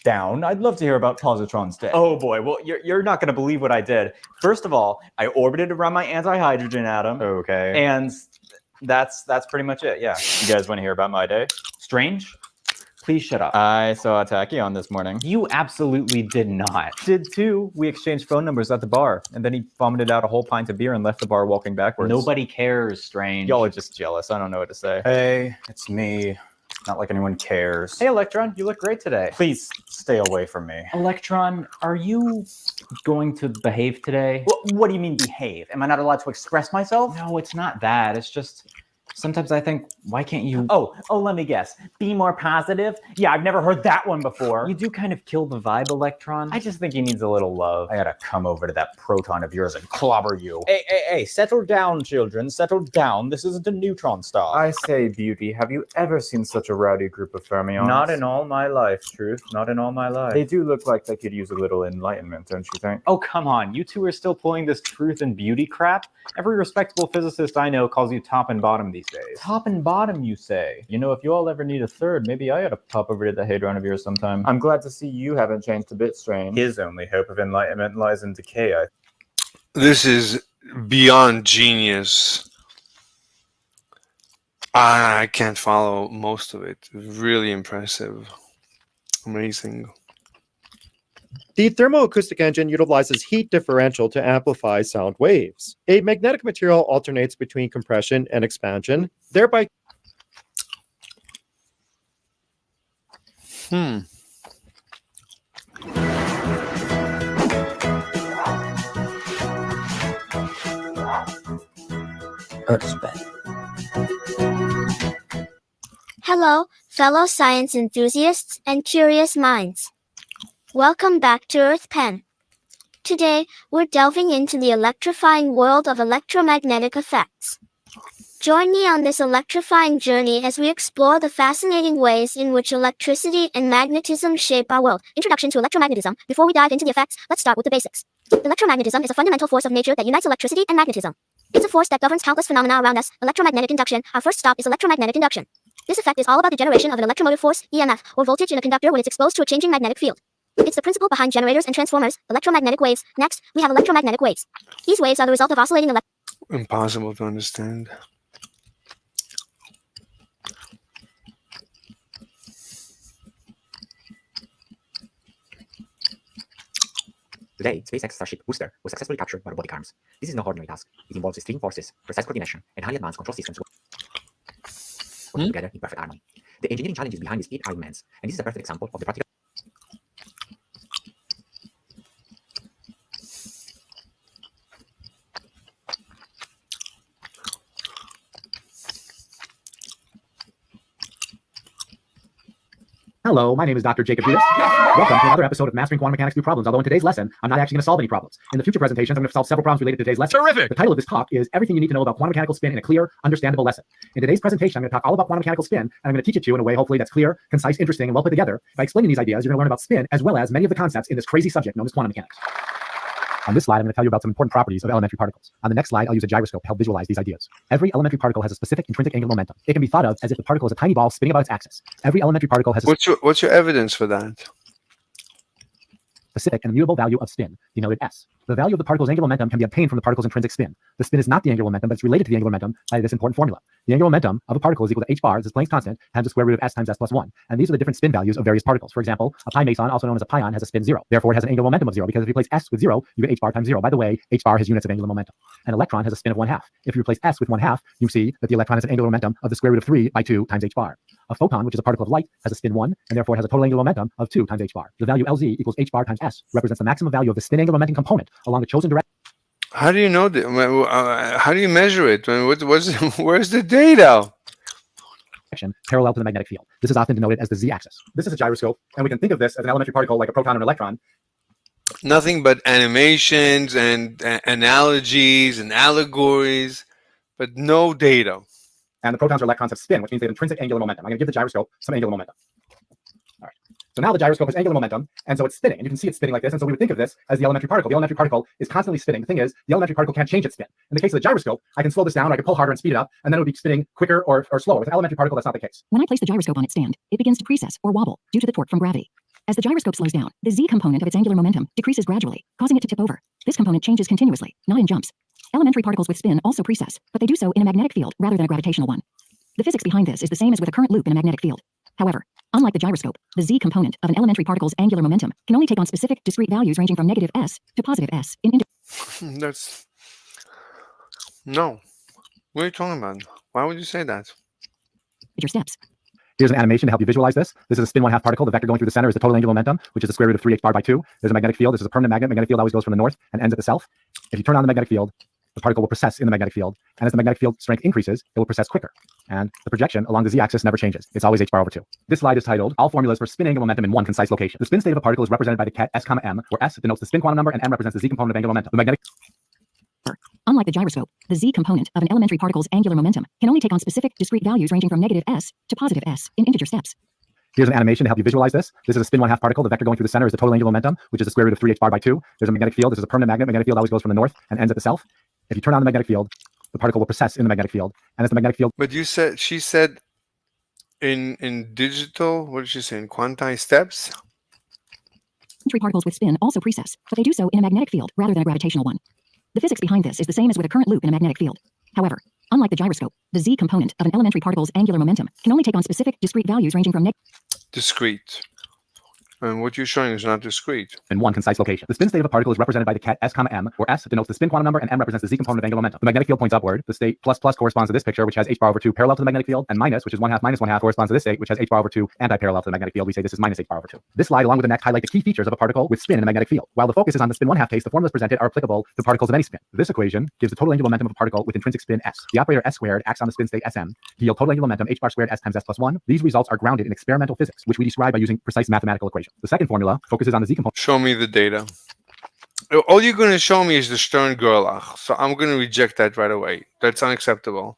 down. I'd love to hear about Positron's day. Oh boy, well, you're not going to believe what I did. First of all, I orbited around my anti-hydrogen atom. Okay. And that's pretty much it, yeah. You guys want to hear about my day? Strange? Please shut up. I saw a tachyon this morning. You absolutely did not. Did too. We exchanged phone numbers at the bar, and then he vomited out a whole pint of beer and left the bar walking backwards. Nobody cares, Strange. Y'all are just jealous. I don't know what to say. Hey, it's me. Not like anyone cares. Hey, Electron, you look great today. Please stay away from me. Electron, are you going to behave today? What do you mean behave? Am I not allowed to express myself? No, it's not that. It's just sometimes I think, why can't you? Oh, let me guess. Be more positive? Yeah, I've never heard that one before. You do kind of kill the vibe, Electron. I just think he needs a little love. I gotta come over to that proton of yours and clobber you. Hey, settle down, children. Settle down. This isn't a neutron star. I say, Beauty, have you ever seen such a rowdy group of fermions? Not in all my life, Truth. Not in all my life. They do look like they could use a little enlightenment, don't you think? Oh, come on. You two are still pulling this truth and beauty crap? Every respectable physicist I know calls you top and bottom these days. Top and bottom, you say? You know, if you all ever need a third, maybe I ought to pop over to the Hadron of yours sometime. I'm glad to see you haven't changed a bit, Strange. His only hope of enlightenment lies in decay, This is beyond genius. I can't follow most of it. Really impressive. Amazing. The thermoacoustic engine utilizes heat differential to amplify sound waves. A magnetic material alternates between compression and expansion, thereby Hello, fellow science enthusiasts and curious minds. Welcome back to Earth Pen. Today, we're delving into the electrifying world of electromagnetic effects. Join me on this electrifying journey as we explore the fascinating ways in which electricity and magnetism shape our world. Introduction to electromagnetism. Before we dive into the effects, let's start with the basics. Electromagnetism is a fundamental force of nature that unites electricity and magnetism. It's a force that governs countless phenomena around us. Electromagnetic induction. Our first stop is electromagnetic induction. This effect is all about the generation of an electromotive force, EMF, or voltage in a conductor when it's exposed to a changing magnetic field. It's the principle behind generators and transformers, electromagnetic waves. Next, we have electromagnetic waves. These waves are the result of oscillating Impossible to understand. Today, SpaceX Starship booster was successfully captured by robotic arms. This is no ordinary task. It involves extreme forces, precise coordination, and highly advanced control systems working together in perfect harmony. The engineering challenges behind this feat are immense, and this is a perfect example of the practical. Hello, my name is Dr. Jacob Judas. Welcome to another episode of Mastering Quantum Mechanics Through Problems. Although in today's lesson, I'm not actually going to solve any problems. In the future presentations, I'm going to solve several problems related to today's lesson. Terrific! The title of this talk is Everything You Need to Know About Quantum Mechanical Spin in a Clear, Understandable Lesson. In today's presentation, I'm going to talk all about quantum mechanical spin, and I'm going to teach it to you in a way, hopefully, that's clear, concise, interesting, and well put together. By explaining these ideas, you're going to learn about spin, as well as many of the concepts in this crazy subject known as quantum mechanics. On this slide, I'm going to tell you about some important properties of elementary particles. On the next slide, I'll use a gyroscope to help visualize these ideas. Every elementary particle has a specific intrinsic angular momentum. It can be thought of as if the particle is a tiny ball spinning about its axis. Every elementary particle has a What's your evidence for that? specific and immutable value of spin, denoted s. The value of the particle's angular momentum can be obtained from the particle's intrinsic spin. The spin is not the angular momentum, but it's related to the angular momentum by this important formula. The angular momentum of a particle is equal to h bar, this Planck's constant, times the square root of s times s plus 1. And these are the different spin values of various particles. For example, a pi meson, also known as a pion, has a spin 0. Therefore, it has an angular momentum of 0, because if you replace s with 0, you get h bar times 0. By the way, h bar has units of angular momentum. An electron has a spin of 1/2. If you replace s with 1/2, you see that the electron has an angular momentum of the square root of 3 by 2 times h bar. A photon, which is a particle of light, has a spin 1, and therefore it has a total angular momentum of 2 times h bar. The value Lz equals h bar times s represents the maximum value of the spin angular momentum component along the chosen direction. How do you know that? How do you measure it? Where's the data? Parallel to the magnetic field. This is often denoted as the z-axis. This is a gyroscope, and we can think of this as an elementary particle like a proton or an electron. Nothing but animations and analogies and allegories, but no data. And the protons or electrons have spin, which means they have intrinsic angular momentum. I'm going to give the gyroscope some angular momentum. All right. So now the gyroscope has angular momentum, and so it's spinning. And you can see it spinning like this. And so we would think of this as the elementary particle. The elementary particle is constantly spinning. The thing is, the elementary particle can't change its spin. In the case of the gyroscope, I can slow this down, or I can pull harder and speed it up, and then it would be spinning quicker or slower. With an elementary particle, that's not the case. When I place the gyroscope on its stand, it begins to precess or wobble due to the torque from gravity. As the gyroscope slows down, the z component of its angular momentum decreases gradually, causing it to tip over. This component changes continuously, not in jumps. Elementary particles with spin also precess, but they do so in a magnetic field rather than a gravitational one. The physics behind this is the same as with a current loop in a magnetic field. However, unlike the gyroscope, the z component of an elementary particle's angular momentum can only take on specific discrete values ranging from negative s to positive s in That's no. What are you talking about? Why would you say that? integer steps. Here's an animation to help you visualize this. This is a spin 1/2 particle. The vector going through the center is the total angular momentum, which is the square root of 3h bar by 2. There's a magnetic field. This is a permanent magnet. Magnetic field always goes from the north and ends at the south. If you turn on the magnetic field, the particle will precess in the magnetic field. And as the magnetic field strength increases, it will precess quicker. And the projection along the z-axis never changes. It's always h bar over 2. This slide is titled, All Formulas for Spin Angular Momentum in One Concise Location. The spin state of a particle is represented by the ket s, m, where s denotes the spin quantum number and m represents the z component of angular momentum. The magnetic Unlike the gyroscope, the z component of an elementary particle's angular momentum can only take on specific discrete values ranging from negative s to positive s in integer steps. Here's an animation to help you visualize this. This is a spin 1/2 particle. The vector going through the center is the total angular momentum, which is the square root of 3h bar by 2. There's a magnetic field. This is a permanent magnet. Magnetic field always goes from the north and ends at the south. If you turn on the magnetic field, the particle will precess in the magnetic field. And as the magnetic field... But she said in digital, what did she say, in quantized steps? Elementary particles with spin also precess, but they do so in a magnetic field rather than a gravitational one. The physics behind this is the same as with a current loop in a magnetic field. However, unlike the gyroscope, the z component of an elementary particle's angular momentum can only take on specific discrete values ranging from discrete. And what you're showing is not discrete. In one concise location. The spin state of a particle is represented by the ket s, m, where s denotes the spin quantum number and m represents the z component of angular momentum. The magnetic field points upward. The state plus corresponds to this picture, which has h bar over 2 parallel to the magnetic field, and minus, which is 1/2 minus 1/2, corresponds to this state, which has h bar over 2 anti-parallel to the magnetic field. We say this is minus h bar over 2. This slide, along with the next, highlight the key features of a particle with spin in a magnetic field. While the focus is on the spin 1/2 case, the formulas presented are applicable to particles of any spin. This equation gives the total angular momentum of a particle with intrinsic spin s. The operator s squared acts on the spin state sm to yield total angular momentum h bar squared s times s plus 1. These results are grounded in experimental physics, which we describe by using precise mathematical equations. The second formula focuses on the z component. Show me the data. All you're going to show me is the Stern-Gerlach, so I'm going to reject that right away. That's unacceptable.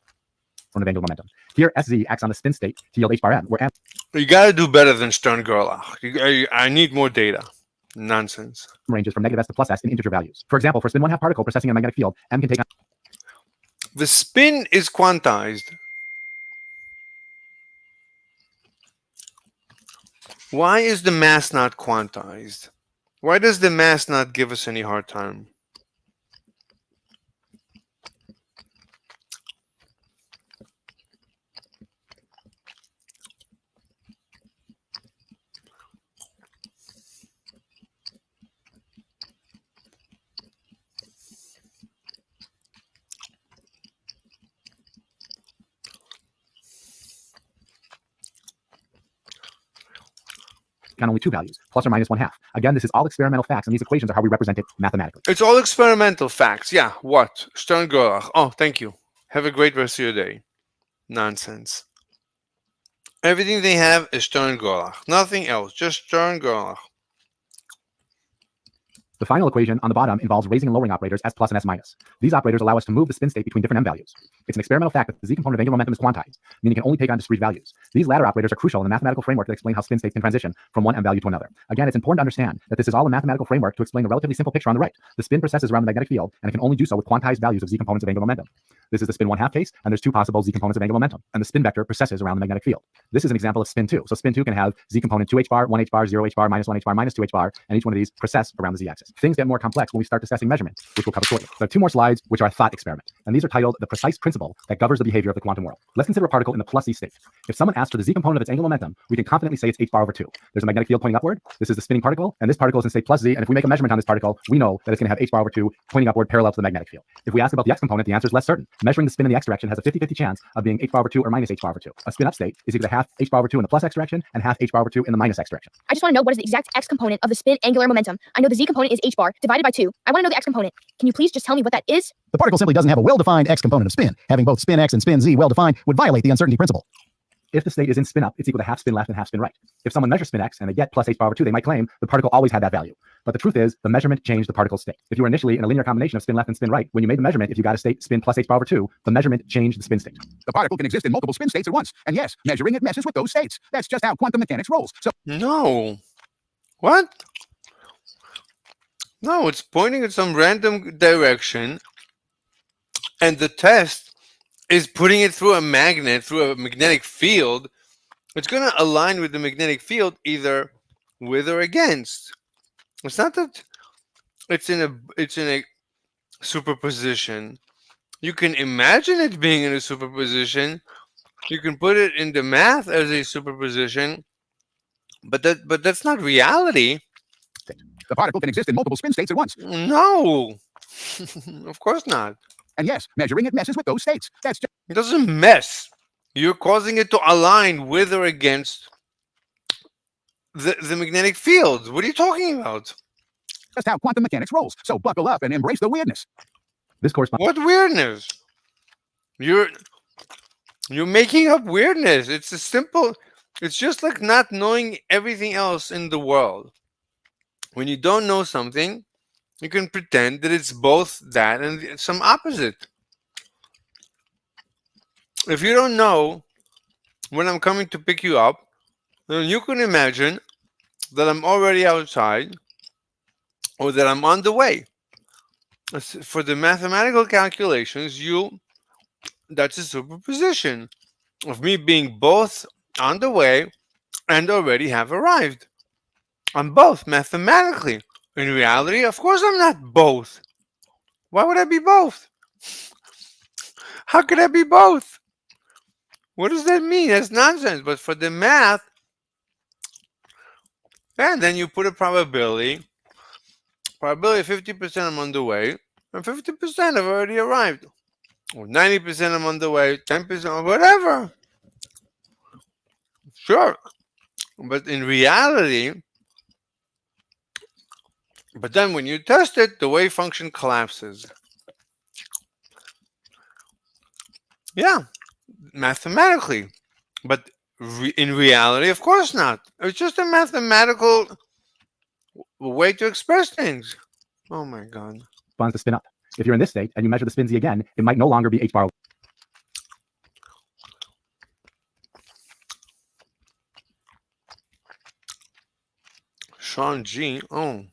Of angular momentum. Here, sz acts on the spin state to yield h bar m, where m. You got to do better than Stern-Gerlach. I need more data. Nonsense. Ranges from negative s to plus s in integer values. For example, for spin 1/2 particle precessing in a magnetic field, m can take on. The spin is quantized. Why is the mass not quantized? Why does the mass not give us any hard time? On only two values, plus or minus 1/2. Again, this is all experimental facts, and these equations are how we represent it mathematically. It's all experimental facts. Yeah, what? Stern-Gerlach. Oh, thank you. Have a great rest of your day. Nonsense. Everything they have is Stern-Gerlach. Nothing else. Just Stern-Gerlach. The final equation on the bottom involves raising and lowering operators s plus and s minus. These operators allow us to move the spin state between different m values. It's an experimental fact that the z component of angular momentum is quantized, meaning it can only take on discrete values. These latter operators are crucial in the mathematical framework that explain how spin states can transition from one m value to another. Again, it's important to understand that this is all a mathematical framework to explain a relatively simple picture on the right. The spin processes around the magnetic field, and it can only do so with quantized values of z components of angular momentum. This is the spin 1/2 case, and there's two possible z components of angular momentum, and the spin vector processes around the magnetic field. This is an example of spin 2. So spin 2 can have z component 2h bar, 1h bar, 0h bar, -1h bar, -2h bar, and each one of these process around the z-axis. Things get more complex when we start discussing measurement, which we'll cover shortly. There are two more slides, which are a thought experiment, and these are titled The Precise Principle That Governs the Behavior of the Quantum World. Let's consider a particle in the plus z state. If someone asks for the z component of its angular momentum, we can confidently say it's h bar over 2. There's a magnetic field pointing upward. This is the spinning particle, and this particle is in state plus z, and if we make a measurement on this particle, we know that it's going to have h bar over 2 pointing upward parallel to the magnetic field. If we ask about the x component, the answer is less certain. Measuring the spin in the x direction has a 50-50 chance of being h bar over 2 or minus h bar over 2. A spin up state is equal to half h bar over 2 in the plus x direction and half h bar over 2 in the minus x direction. I just want to know what is the exact x component of the spin angular momentum. I know the z component is h bar divided by 2. I want to know the x component. Can you please just tell me what that is? The particle simply doesn't have a well-defined x component of spin. Having both spin x and spin z well-defined would violate the uncertainty principle. If the state is in spin up, it's equal to half spin left and half spin right. If someone measures spin x and they get plus h bar over 2, they might claim the particle always had that value. But the truth is, the measurement changed the particle's state. If you were initially in a linear combination of spin left and spin right, when you made the measurement, if you got a state spin plus h bar over 2, the measurement changed the spin state. The particle can exist in multiple spin states at once. And yes, measuring it messes with those states. That's just how quantum mechanics rolls. So No. What? No, it's pointing in some random direction, and the test is putting it through a magnet, through a magnetic field. It's going to align with the magnetic field either with or against. It's not that it's in a superposition. You can imagine it being in a superposition. You can put it into math as a superposition, but that's not reality. the particle can exist in multiple spin states at once. No. Of course not. And yes, measuring it messes with those states. That's just It doesn't mess. You're causing it to align with or against the magnetic field. What are you talking about? just how quantum mechanics rolls. So buckle up and embrace the weirdness. This corresponds. What weirdness? You're making up weirdness. It's a simple. It's just like not knowing everything else in the world. When you don't know something, you can pretend that it's both that and some opposite. If you don't know when I'm coming to pick you up, then you can imagine that I'm already outside or that I'm on the way. For the mathematical calculations, that's a superposition of me being both on the way and already have arrived. I'm both mathematically. In reality, of course I'm not both. Why would I be both? How could I be both? What does that mean? That's nonsense. But for the math, and then you put a probability 50% I'm on the way, and 50% I've already arrived. Or 90% I'm on the way, 10% or whatever. Sure. But in reality, but then when you test it, the wave function collapses. Yeah, mathematically. But in reality, of course not. It's just a mathematical way to express things. Oh my God. Responds to spin up. If you're in this state and you measure the spin z again, it might no longer be h bar. Sean G. Oh.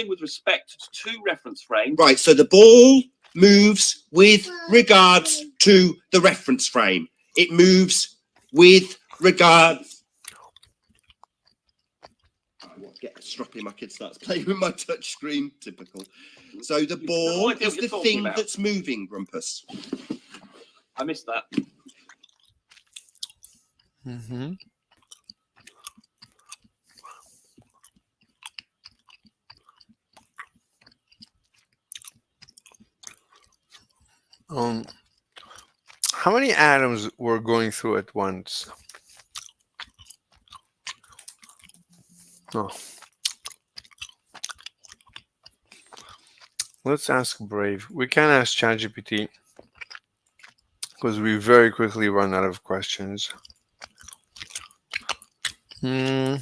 With respect to two reference frames. Right, so the ball moves with regards to the reference frame. It moves with regards. Strappy, my kid starts playing with my touch screen. Typical. So the ball is the thing that's moving, Grumpus. I missed that. Mm-hmm. How many atoms were going through at once? Oh. Let's ask Brave. We can't ask ChatGPT because we very quickly run out of questions. Hmm.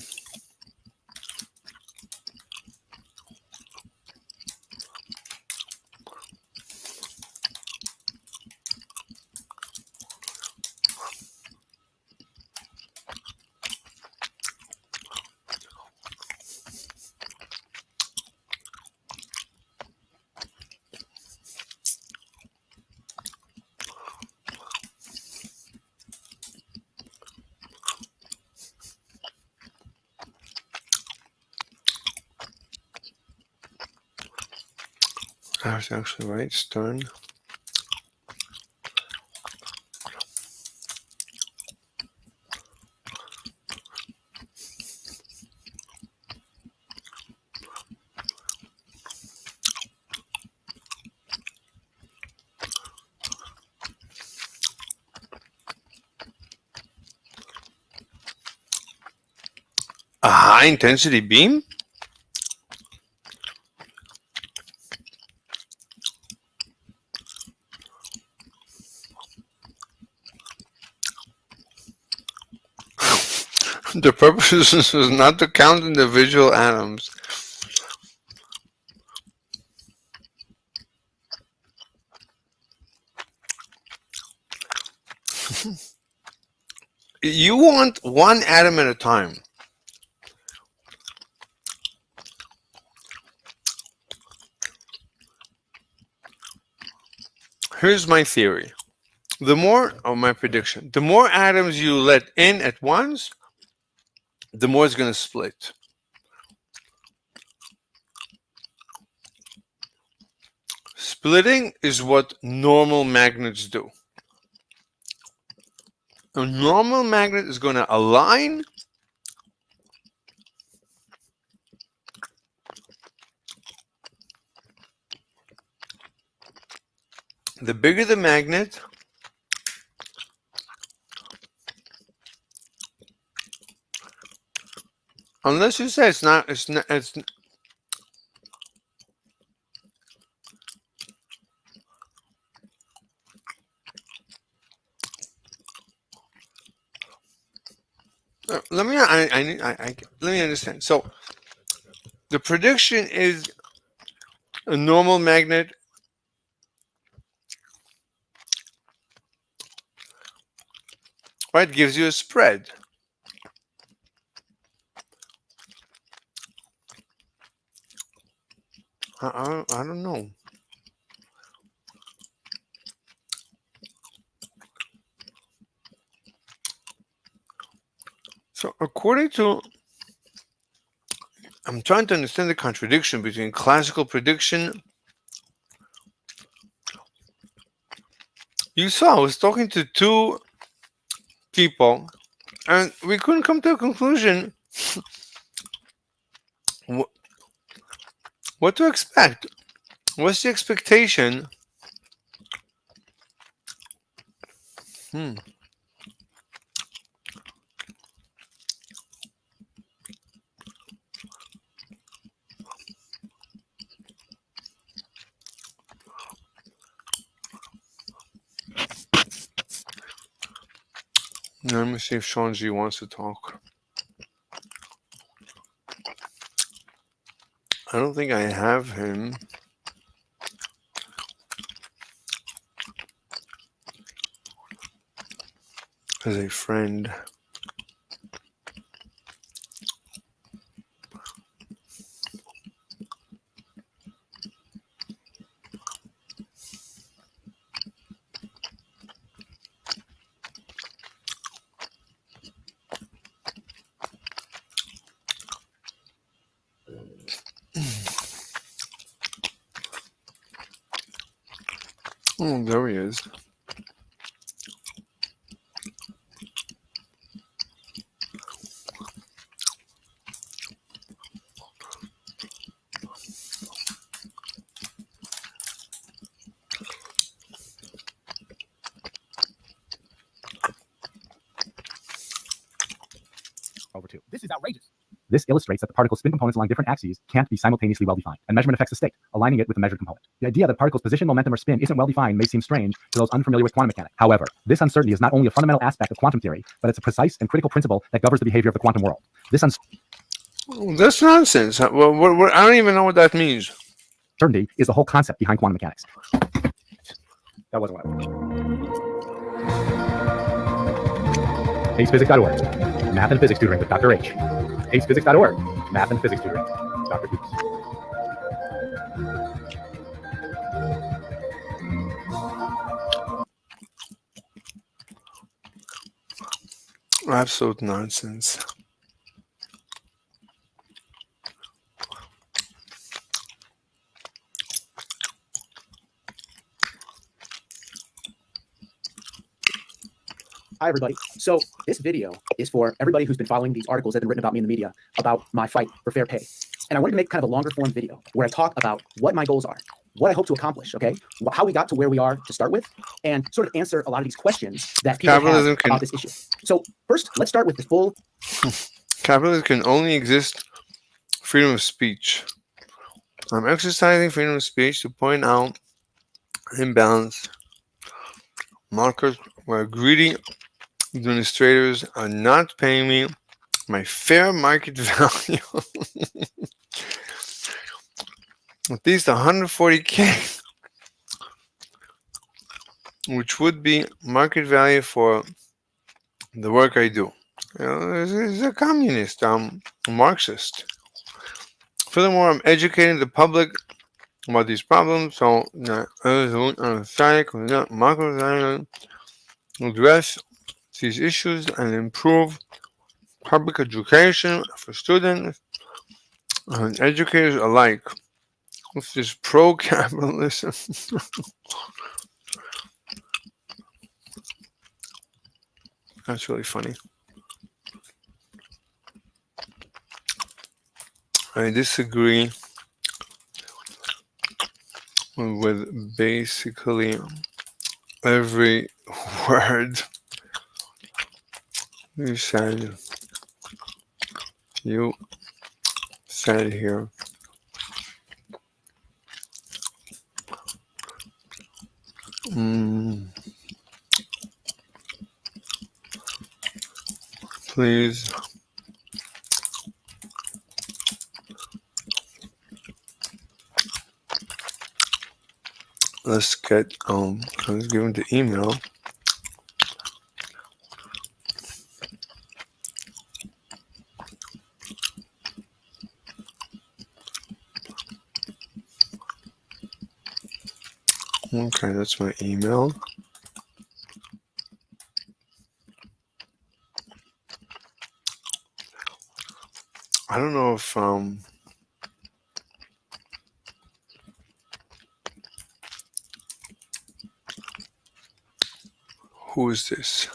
That's actually right. Stern. A high intensity beam? The purpose is not to count individual atoms. You want one atom at a time. Here's my theory. My prediction. The more atoms you let in at once, the more it's going to split. Splitting is what normal magnets do. A normal magnet is going to align the bigger the magnet, unless you say it's not, let me, let me understand. So the prediction is a normal magnet right gives you a spread. I don't know. So according to, I'm trying to understand the contradiction between classical prediction. You saw I was talking to two people and we couldn't come to a conclusion what to expect. What's the expectation? Let me see if Sean G wants to talk. I don't think I have him as a friend. Oh, there he is. Over 2. This is outrageous. This illustrates that the particle's spin components along different axes can't be simultaneously well-defined, and measurement affects the state, aligning it with the measured component. The idea that particles' position, momentum, or spin isn't well-defined may seem strange to those unfamiliar with quantum mechanics. However, this uncertainty is not only a fundamental aspect of quantum theory, but it's a precise and critical principle that governs the behavior of the quantum world. This That's nonsense. What, I don't even know what that means. uncertainty is the whole concept behind quantum mechanics. That wasn't what I wanted. AcePhysics.org. Math and Physics Tutoring with Dr. H. AcePhysics.org. Math and Physics Tutoring. Dr. Hoops. Absolute nonsense. Hi, everybody. So this video is for everybody who's been following these articles that have been written about me in the media about my fight for fair pay. And I wanted to make kind of a longer form video where I talk about what my goals are, what I hope to accomplish, okay? How we got to where we are to start with, and sort of answer a lot of these questions that people have about this issue. So first, let's start with the full... Capitalism can only exist freedom of speech. I'm exercising freedom of speech to point out imbalance markers where greedy administrators are not paying me my fair market value. At least 140K, which would be market value for the work I do. You know, he's a communist, a Marxist. Furthermore, I'm educating the public about these problems, so address these issues and improve public education for students and educators alike. This is pro-capitalism. That's really funny. I disagree with basically every word you said here. Please let's get let's give him the email. Okay, that's my email. I don't know if who is this?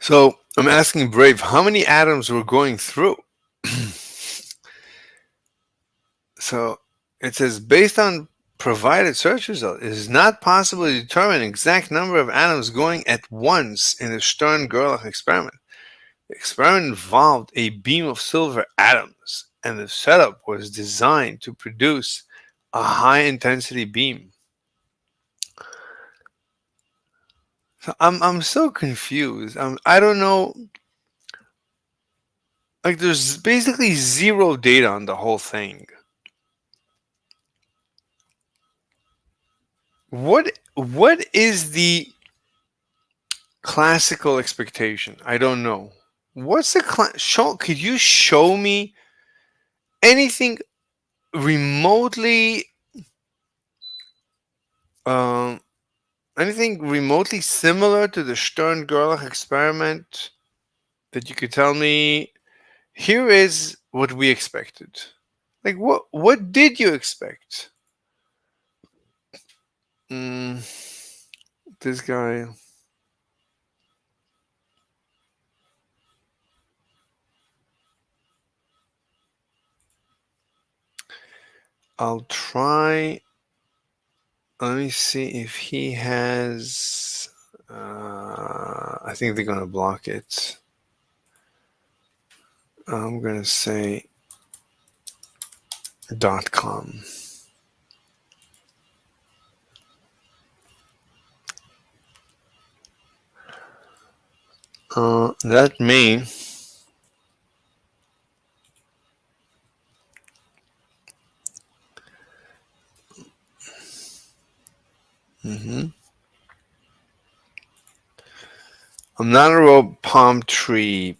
So I'm asking Brave, how many atoms we're going through? So it says, based on provided search result, it is not possible to determine an exact number of atoms going at once in the Stern-Gerlach experiment. The experiment involved a beam of silver atoms, and the setup was designed to produce a high-intensity beam. So I'm so confused. I don't know. Like, there's basically zero data on the whole thing. What is the classical expectation? I don't know. What's the show? Could you show me anything remotely, um, anything remotely similar to the Stern-Gerlach experiment that you could tell me? Here is what we expected. Like, what did you expect? This guy. I'll try. Let me see if he has. I think they're gonna block it. I'm gonna say .com. That may. I'm not a rope. Palm tree.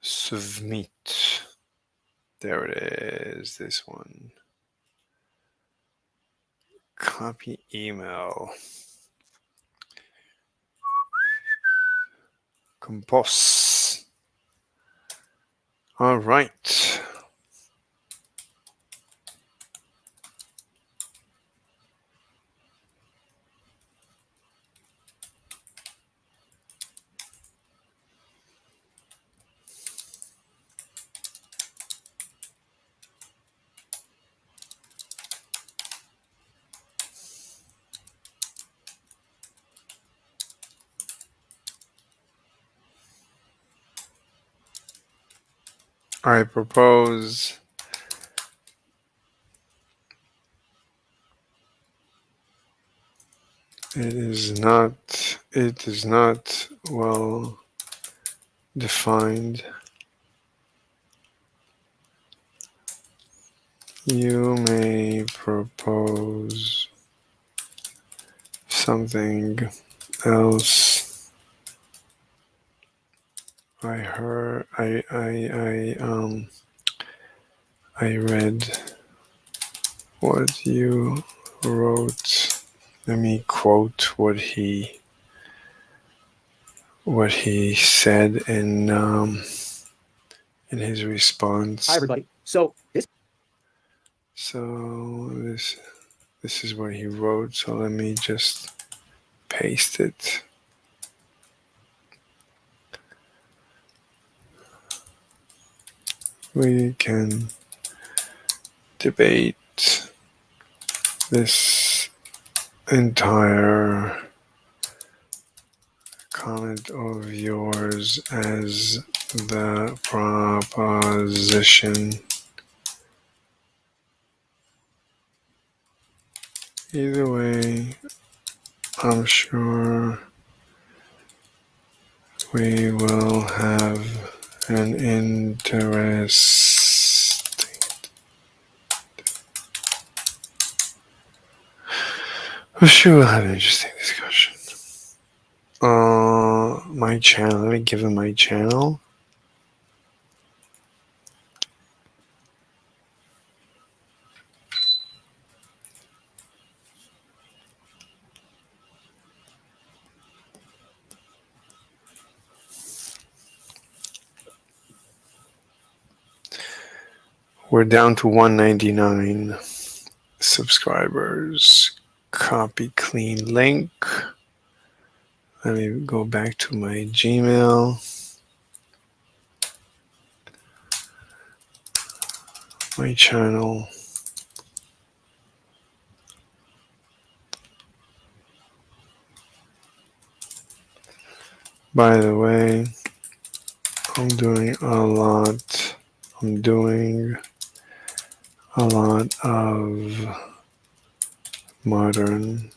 Submit. There it is. This one. Copy email. Compose. All right. I propose it is not well defined. You may propose something else. I read what you wrote. Let me quote what he said in his response. Hi, everybody. So this is what he wrote. So let me just paste it. We can debate this entire comment of yours as the proposition. Either way, I'm sure we will have an I'm sure we'll have an interesting discussion. My channel. Let me give him my channel. We're down to 199. subscribers. Copy clean link. Let me go back to my Gmail. My channel. By the way, I'm doing a lot of modern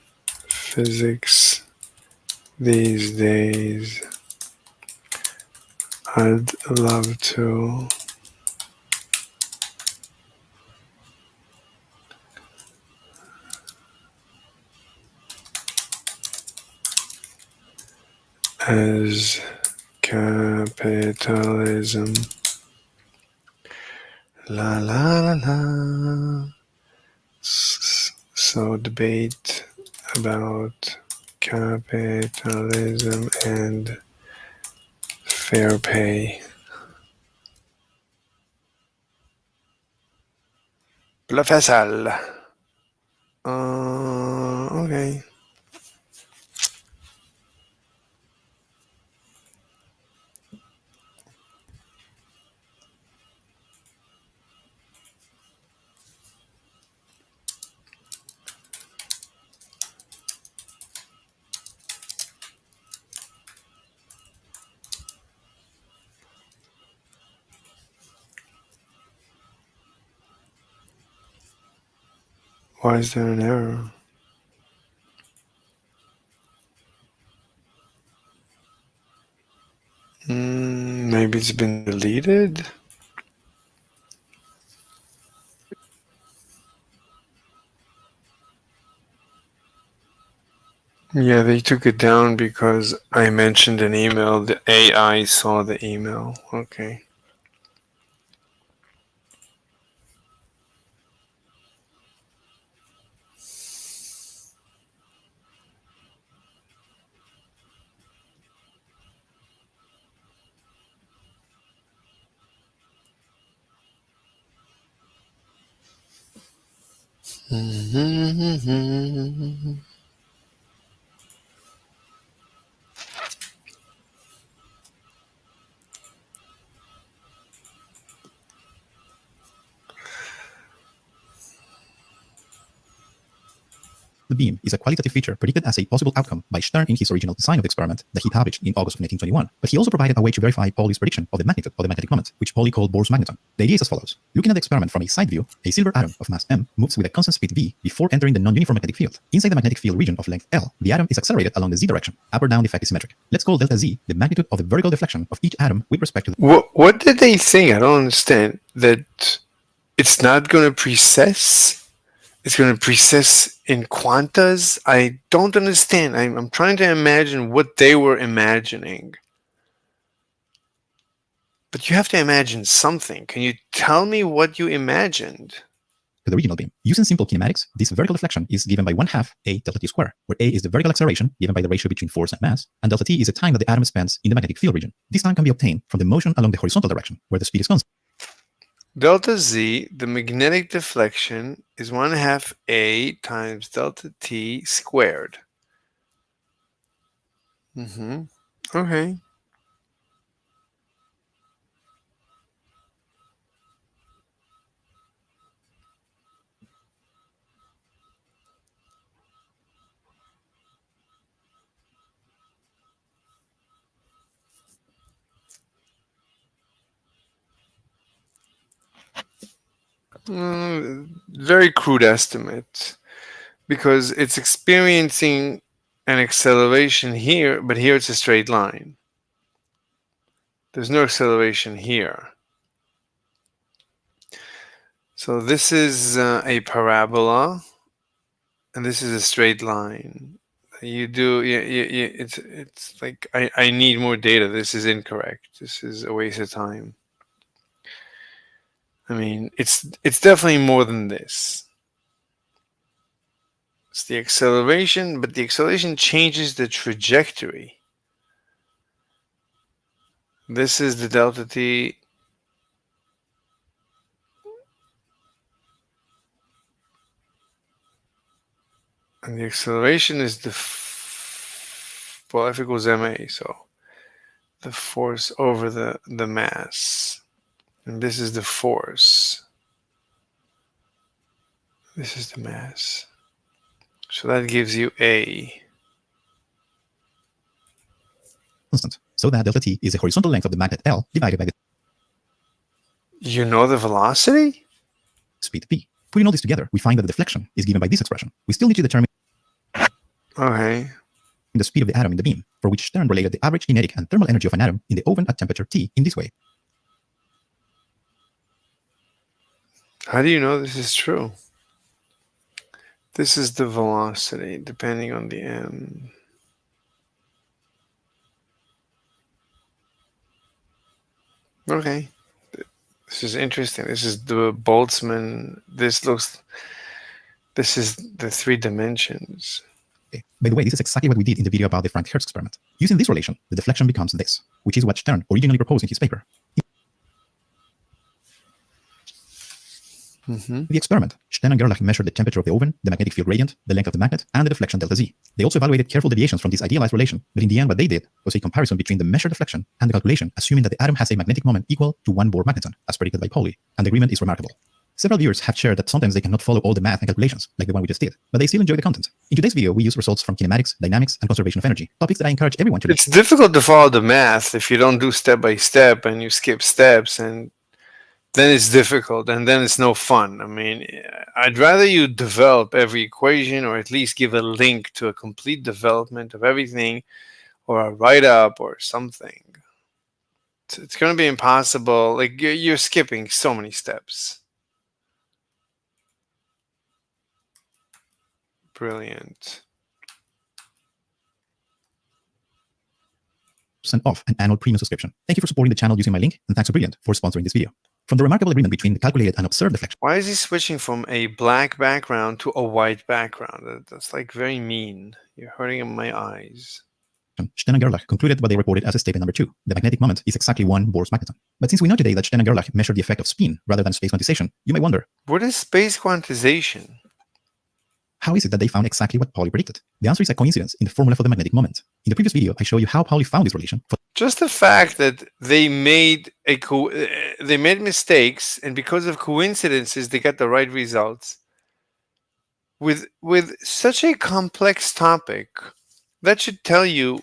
physics these days. I'd love to as capitalism la la la la. So debate about capitalism and fair pay. Professor. Okay. Why is there an error? Maybe it's been deleted? Yeah, they took it down because I mentioned an email. The AI saw the email. Okay. The beam is a qualitative feature predicted as a possible outcome by Stern in his original design of the experiment that he published in August of 1921. But he also provided a way to verify Pauli's prediction of the magnitude of the magnetic moment, which Pauli called Bohr's magneton. The idea is as follows. Looking at the experiment from a side view, a silver atom of mass m moves with a constant speed v before entering the non-uniform magnetic field. Inside the magnetic field region of length L, the atom is accelerated along the z direction. Up or down, the effect is symmetric. Let's call delta z the magnitude of the vertical deflection of each atom with respect to the... What did they think? I don't understand. That it's not going to precess? It's going to precess in quantas? I don't understand. I'm trying to imagine what they were imagining. But you have to imagine something. Can you tell me what you imagined? To the original beam. Using simple kinematics, this vertical deflection is given by 1/2 a delta t squared, where a is the vertical acceleration given by the ratio between force and mass, and delta t is the time that the atom spends in the magnetic field region. This time can be obtained from the motion along the horizontal direction, where the speed is constant. Delta z, the magnetic deflection, is 1/2 a times delta t squared. Okay. Very crude estimate, because it's experiencing an acceleration here, but here it's a straight line. There's no acceleration here. So this is a parabola, and this is a straight line. It's like I need more data. This is incorrect. This is a waste of time. I mean, it's definitely more than this. It's the acceleration, but the acceleration changes the trajectory. This is the delta t. And the acceleration is well, F equals ma, so the force over the mass. And this is the force. This is the mass. So that gives you A. Constant. So that delta t is the horizontal length of the magnet L divided by the You know the velocity? speed p. Putting all this together, we find that the deflection is given by this expression. We still need to determine the speed of the atom in the beam, for which Stern related the average kinetic and thermal energy of an atom in the oven at temperature T in this way. How do you know this is true? This is the velocity, depending on the m. Okay. This is interesting. This is the Boltzmann. This is the 3 dimensions. Okay. By the way, this is exactly what we did in the video about the Frank Hertz experiment. Using this relation, the deflection becomes this, which is what Stern originally proposed in his paper. The experiment, Stern and Gerlach measured the temperature of the oven, the magnetic field gradient, the length of the magnet, and the deflection delta z. They also evaluated careful deviations from this idealized relation, but in the end what they did was a comparison between the measured deflection and the calculation, assuming that the atom has a magnetic moment equal to 1 Bohr magneton, as predicted by Pauli, and the agreement is remarkable. Several viewers have shared that sometimes they cannot follow all the math and calculations, like the one we just did, but they still enjoy the content. In today's video, we use results from kinematics, dynamics, and conservation of energy, topics that I encourage everyone to learn. It's difficult to follow the math if you don't do step by step and you skip steps, and then it's difficult and then it's no fun. I mean, I'd rather you develop every equation or at least give a link to a complete development of everything or a write-up or something. It's going to be impossible. Like, you're skipping so many steps. Brilliant. Off an annual premium subscription. Thank you for supporting the channel using my link, and thanks to Brilliant for sponsoring this video. From the remarkable agreement between the calculated and observed deflection. Why is he switching from a black background to a white background? That's like very mean. You're hurting my eyes. Stern and Gerlach concluded what they reported as a statement number 2. The magnetic moment is exactly 1 Bohr's magneton. But since we know today that Stern and Gerlach measured the effect of spin rather than space quantization, you may wonder, what is space quantization? How is it that they found exactly what Pauli predicted? The answer is a coincidence in the formula for the magnetic moment. In the previous video, I show you how Pauli found this relation. Just the fact that they made mistakes, and because of coincidences, they got the right results. With such a complex topic, that should tell you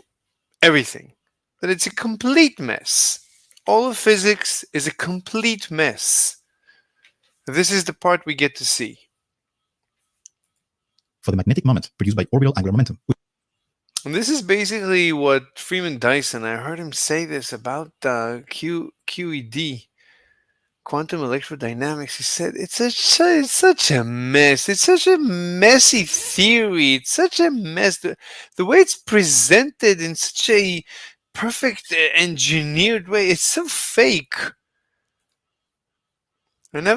everything. That it's a complete mess. All of physics is a complete mess. This is the part we get to see. For the magnetic moment produced by orbital angular momentum. And this is basically what Freeman Dyson, I heard him say this about QED, quantum electrodynamics. He said, it's such a mess. It's such a messy theory. It's such a mess. The way it's presented in such a perfect engineered way, it's so fake. And I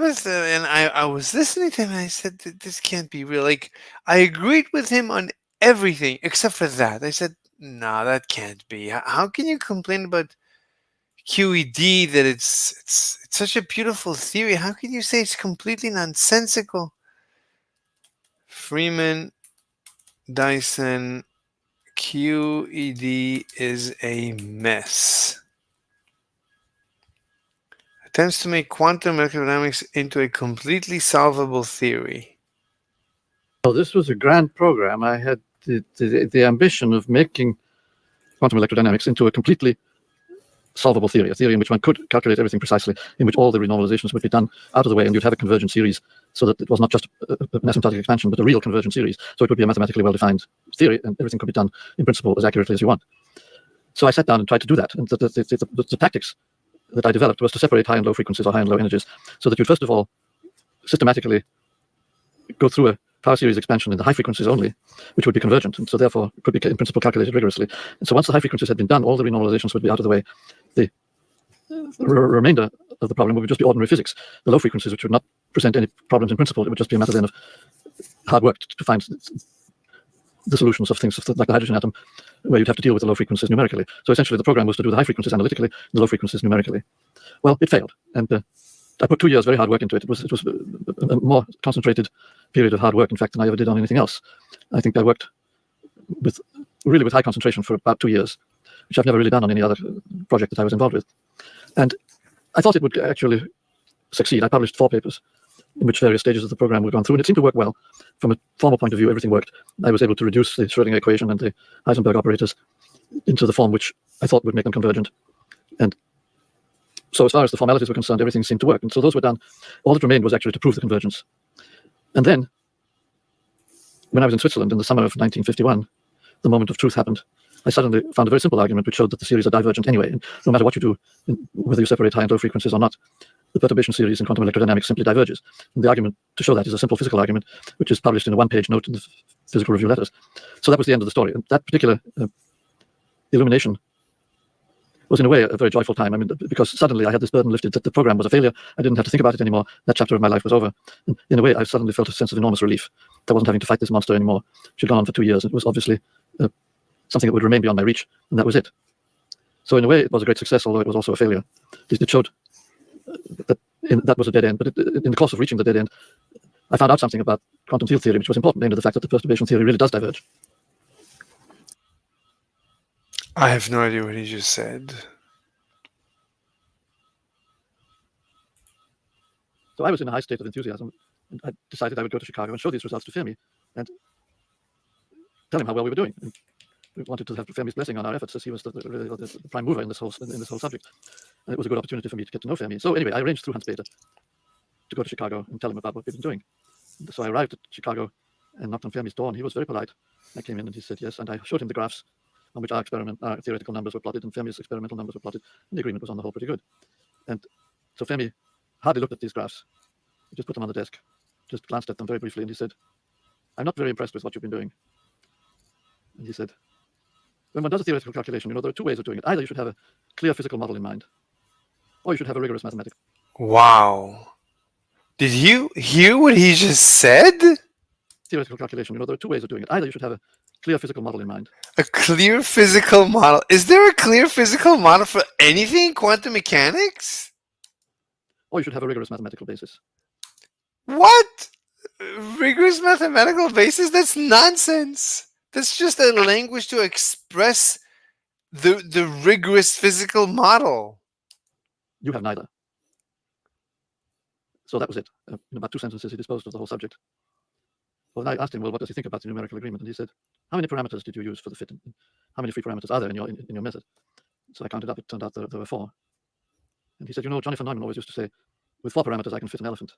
was listening to him and I said, this can't be real. Like, I agreed with him on everything except for that. I said, no, that can't be. How can you complain about QED that it's such a beautiful theory? How can you say it's completely nonsensical? Freeman Dyson, QED is a mess. Attempts to make quantum electrodynamics into a completely solvable theory. Well, this was a grand program. I had the ambition of making quantum electrodynamics into a completely solvable theory, a theory in which one could calculate everything precisely, in which all the renormalizations would be done out of the way, and you'd have a convergent series so that it was not just an asymptotic expansion, but a real convergent series. So it would be a mathematically well-defined theory, and everything could be done in principle as accurately as you want. So I sat down and tried to do that, and the tactics that I developed was to separate high and low frequencies or high and low energies, so that you first of all systematically go through a power series expansion in the high frequencies only, which would be convergent, and so therefore could be in principle calculated rigorously. And so once the high frequencies had been done, all the renormalizations would be out of the way. The remainder of the problem would just be ordinary physics. The low frequencies, which would not present any problems in principle, it would just be a matter then of hard work to find the solutions of things like the hydrogen atom, where you'd have to deal with the low frequencies numerically. So essentially the program was to do the high frequencies analytically, the low frequencies numerically. Well, it failed. And I put 2 years very hard work into it. It was a more concentrated period of hard work, in fact, than I ever did on anything else. I think I worked with high concentration for about 2 years, which I've never really done on any other project that I was involved with. And I thought it would actually succeed. I published 4 papers in which various stages of the program were gone through, and it seemed to work well. From a formal point of view, everything worked. I was able to reduce the Schrödinger equation and the Heisenberg operators into the form which I thought would make them convergent. And so as far as the formalities were concerned, everything seemed to work. And so those were done. All that remained was actually to prove the convergence. And then, when I was in Switzerland in the summer of 1951, the moment of truth happened. I suddenly found a very simple argument which showed that the series are divergent anyway. And no matter what you do, whether you separate high and low frequencies or not, the perturbation series in quantum electrodynamics simply diverges. And the argument to show that is a simple physical argument, which is published in a one-page note in the Physical Review Letters. So that was the end of the story. And that particular illumination was in a way a very joyful time. I mean, because suddenly I had this burden lifted that the program was a failure. I didn't have to think about it anymore. That chapter of my life was over. And in a way, I suddenly felt a sense of enormous relief. I wasn't having to fight this monster anymore. She'd gone on for 2 years. It was obviously something that would remain beyond my reach, and that was it. So in a way, it was a great success, although it was also a failure. It showed that that was a dead end. But in the course of reaching the dead end, I found out something about quantum field theory, which was important, namely the fact that the perturbation theory really does diverge. I have no idea what he just said. So I was in a high state of enthusiasm, and I decided I would go to Chicago and show these results to Fermi and tell him how well we were doing. And we wanted to have Fermi's blessing on our efforts, as he was the prime mover in this whole subject. And it was a good opportunity for me to get to know Fermi. So anyway, I arranged through Hans Peter to go to Chicago and tell him about what we've been doing. And so I arrived at Chicago and knocked on Fermi's door, and he was very polite. I came in and he said yes, and I showed him the graphs on which our theoretical numbers were plotted and Fermi's experimental numbers were plotted, and the agreement was on the whole pretty good. And so Fermi hardly looked at these graphs. He just put them on the desk, just glanced at them very briefly, and he said, "I'm not very impressed with what you've been doing." And he said, "When one does a theoretical calculation, there are 2 ways of doing it. Either you should have a clear physical model in mind, or you should have a rigorous mathematical." Wow. Did you hear what he just said? Theoretical calculation, there are 2 ways of doing it. Either you should have a clear physical model in mind. A clear physical model? Is there a clear physical model for anything in quantum mechanics? Or you should have a rigorous mathematical basis. What? Rigorous mathematical basis? That's nonsense. That's just a language to express the rigorous physical model. You have neither. So that was it. In about 2 sentences, he disposed of the whole subject. Well, I asked him, well, what does he think about the numerical agreement? And he said, how many parameters did you use for the fit? And how many free parameters are there in your method? So I counted up. It turned out there were 4. And he said, Johnny von Neumann always used to say, with 4 parameters, I can fit an elephant.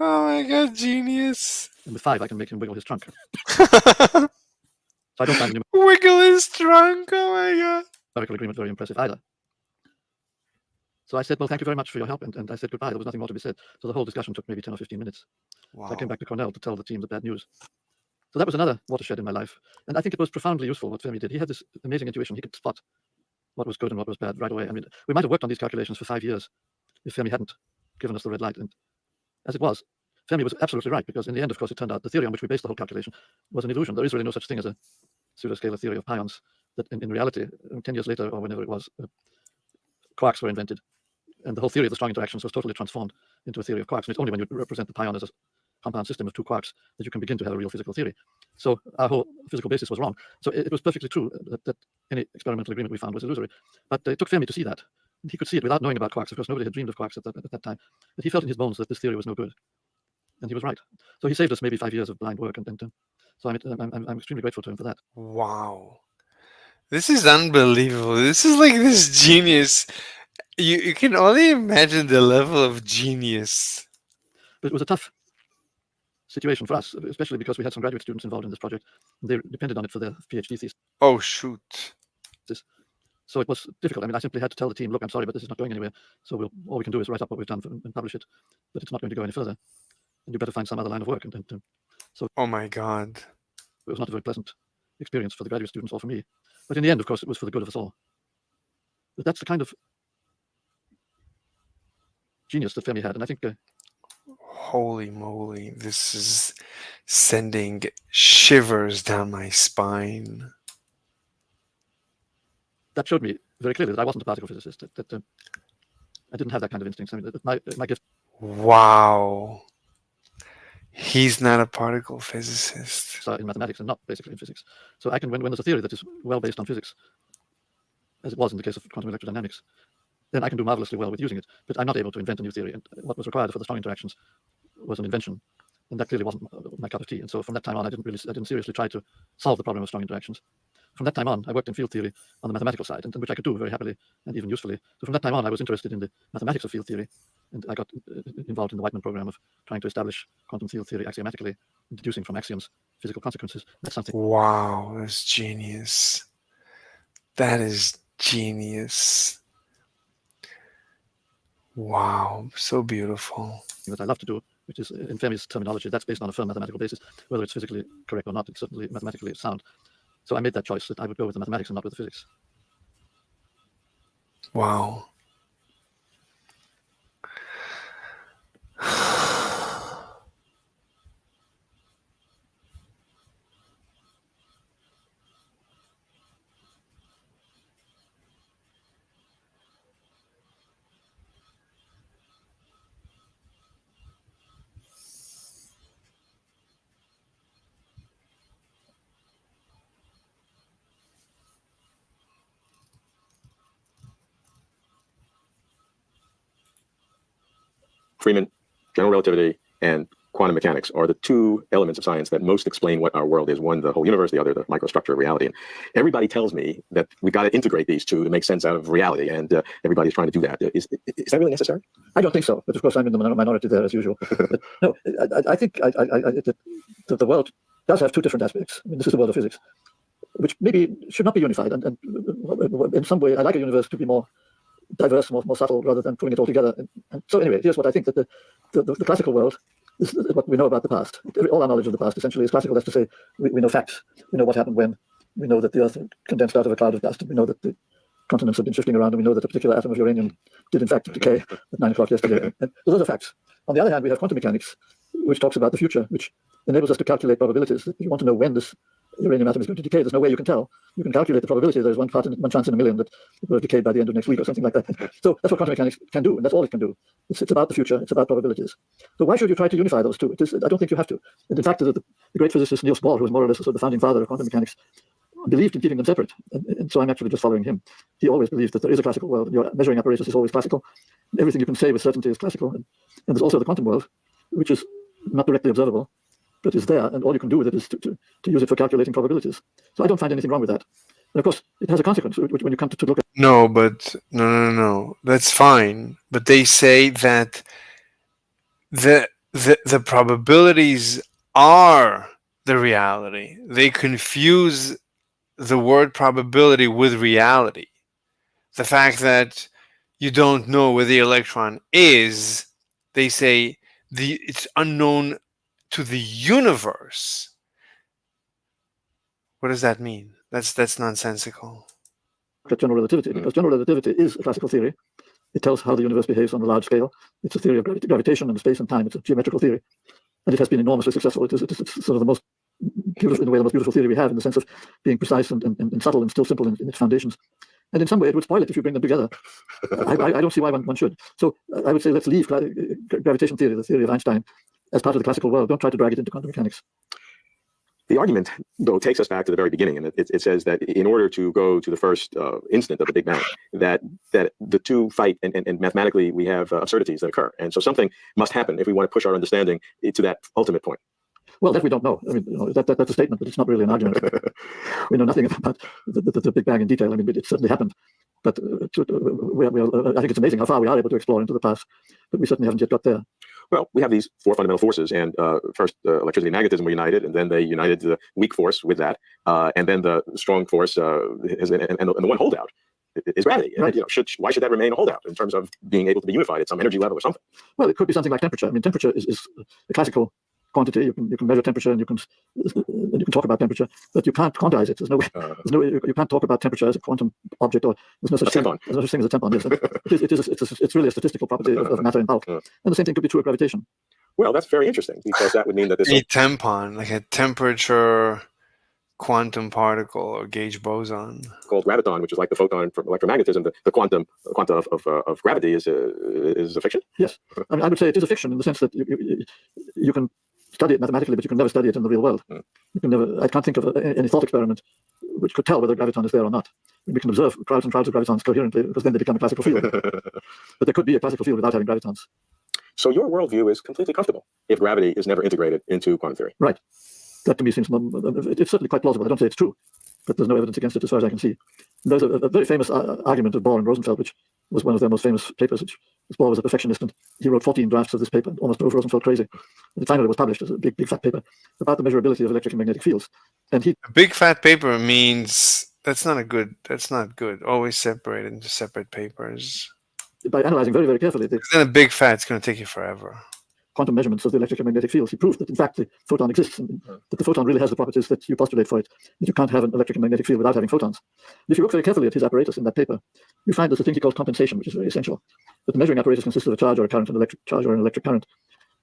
Oh my god, genius. And with 5, I can make him wiggle his trunk. So I don't find the wiggle his trunk, oh my god. numerical agreement very impressive either. So I said, well, thank you very much for your help. And I said goodbye. There was nothing more to be said. So the whole discussion took maybe 10 or 15 minutes. Wow. So I came back to Cornell to tell the team the bad news. So that was another watershed in my life. And I think it was profoundly useful what Fermi did. He had this amazing intuition. He could spot what was good and what was bad right away. I mean, we might have worked on these calculations for 5 years if Fermi hadn't given us the red light. And as it was, Fermi was absolutely right, because in the end, of course, it turned out the theory on which we based the whole calculation was an illusion. There is really no such thing as a pseudoscalar theory of pions. That in reality, 10 years later, or whenever it was, quarks were invented. And the whole theory of the strong interactions was totally transformed into a theory of quarks. And it's only when you represent the pion as a compound system of 2 quarks that you can begin to have a real physical theory. So our whole physical basis was wrong. So it was perfectly true that any experimental agreement we found was illusory. But it took Fermi to see that. And he could see it without knowing about quarks. Of course, nobody had dreamed of quarks at that time. But he felt in his bones that this theory was no good. And he was right. So he saved us maybe 5 years of blind work. And so I'm extremely grateful to him for that. Wow. This is unbelievable. This is like this genius. You can only imagine the level of genius. But it was a tough situation for us, especially because we had some graduate students involved in this project. And they depended on it for their PhD thesis. Oh, shoot. So it was difficult. I mean, I simply had to tell the team, look, I'm sorry, but this is not going anywhere. So all we can do is write up what we've done and publish it. But it's not going to go any further. And you better find some other line of work. So oh my God. It was not a very pleasant experience for the graduate students or for me. But in the end, of course, it was for the good of us all. But that's the kind of genius that Fermi had. And I think... holy moly. This is sending shivers down my spine. That showed me very clearly that I wasn't a particle physicist. That I didn't have that kind of instinct. I mean, my gift. Wow. He's not a particle physicist. In mathematics and not basically in physics. So I can, when there's a theory that is well based on physics, as it was in the case of quantum electrodynamics, then I can do marvelously well with using it. But I'm not able to invent a new theory. And what was required for the strong interactions was an invention, and that clearly wasn't my cup of tea. And so from that time on, I didn't seriously try to solve the problem of strong interactions. From that time on, I worked in field theory on the mathematical side, and which I could do very happily and even usefully. So from that time on, I was interested in the mathematics of field theory, and I got involved in the Whiteman program of trying to establish quantum field theory axiomatically, deducing from axioms physical consequences. That's something. Wow, that's genius. That is genius. Wow, so beautiful. That I love to do, which is, in Fermi's terminology, that's based on a firm mathematical basis. Whether it's physically correct or not, it's certainly mathematically sound. So I made that choice that I would go with the mathematics and not with the physics. Wow. Freeman, general relativity, and quantum mechanics are the two elements of science that most explain what our world is. One, the whole universe, the other, the microstructure of reality. And everybody tells me that we've got to integrate these two to make sense out of reality, and everybody's trying to do that. Is that really necessary? I don't think so, but of course I'm in the minority there as usual. But no, I think the world does have two different aspects. I mean, this is the world of physics, which maybe should not be unified. And in some way, I like a universe to be more diverse, more subtle, rather than putting it all together. And so anyway, here's what I think, that the classical world is what we know about the past. All our knowledge of the past essentially is classical. That's to say, we know facts. We know what happened when. We know that the Earth condensed out of a cloud of dust. We know that the continents have been shifting around, and we know that a particular atom of uranium did in fact decay at 9 o'clock yesterday. And those are facts. On the other hand, we have quantum mechanics, which talks about the future, which enables us to calculate probabilities. If you want to know when this uranium atom is going to decay, there's no way you can tell. You can calculate the probability. There's one chance in a million that it will have decayed by the end of next week or something like that. So that's what quantum mechanics can do, and that's all it can do. It's about the future. It's about probabilities. So why should you try to unify those two? I don't think you have to. And in fact, the great physicist Niels Bohr, who was more or less the founding father of quantum mechanics, believed in keeping them separate. And so I'm actually just following him. He always believed that there is a classical world. Your measuring apparatus is always classical. Everything you can say with certainty is classical. And there's also the quantum world, which is not directly observable, but is there, and all you can do with it is to use it for calculating probabilities. So I don't find anything wrong with that. And of course, it has a consequence when you come to look at. No, but no. That's fine. But they say that the probabilities are the reality. They confuse the word probability with reality. The fact that you don't know where the electron is, they say it's unknown to the universe. What does that mean? That's nonsensical. General relativity, because general relativity is a classical theory. It tells how the universe behaves on a large scale. It's a theory of gravitation and space and time. It's a geometrical theory, and it has been enormously successful. It's sort of the most beautiful, in a way, the most beautiful theory we have, in the sense of being precise and subtle and still simple in its foundations. And in some way, it would spoil it if you bring them together. I don't see why one should. So I would say let's leave gravitation theory, the theory of Einstein, as part of the classical world. Don't try to drag it into quantum mechanics. The argument, though, takes us back to the very beginning, and it says that in order to go to the first instant of the Big Bang, that the two fight, and mathematically we have absurdities that occur. And so something must happen if we want to push our understanding to that ultimate point. Well, that we don't know. I mean, that's a statement, but it's not really an argument. We know nothing about the Big Bang in detail. I mean, it certainly happened. But I think it's amazing how far we are able to explore into the past, but we certainly haven't yet got there. Well, we have these four fundamental forces, and first electricity and magnetism were united, and then they united the weak force with that, and then the strong force and the one holdout is gravity. Right. And, why should that remain a holdout in terms of being able to be unified at some energy level or something? Well, it could be something like temperature. I mean, temperature is a classical quantity. You can measure temperature, and you can talk about temperature, but you can't quantize it. There's no way. You can't talk about temperature as a quantum object, or there's no such thing. There's no such thing as a tempon. Yes, it's really a statistical property of matter and bulk. And the same thing could be true of gravitation. Well, that's very interesting because that would mean that this A tempon, like a temperature quantum particle or gauge boson. called graviton, which is like the photon from electromagnetism, the quanta of gravity is a fiction. Yes, I mean, I would say it is a fiction in the sense that you can study it mathematically, but you can never study it in the real world. You can never. I can't think of any thought experiment which could tell whether graviton is there or not. We can observe crowds and crowds of gravitons coherently because then they become a classical field. But there could be a classical field without having gravitons. So your worldview is completely comfortable if gravity is never integrated into quantum theory. Right. That to me seems, it's certainly quite plausible. I don't say it's true, but there's no evidence against it as far as I can see. There's a very famous argument of Bohr and Rosenfeld, which was one of their most famous papers, which Bohr was a perfectionist, and he wrote 14 drafts of this paper, almost drove Rosenfeld crazy. And finally it was published as a big fat paper about the measurability of electric and magnetic fields. And he... A big fat paper means that's not good. Always separate into separate papers. By analyzing very, very carefully... Then a big fat's going to take you forever. Quantum measurements of the electric and magnetic fields, he proved that in fact the photon exists, and that the photon really has the properties that you postulate for it, that you can't have an electric and magnetic field without having photons. And if you look very carefully at his apparatus in that paper, you find there's a thing he calls compensation, which is very essential. That the measuring apparatus consists of a charge or a current, an electric charge or an electric current.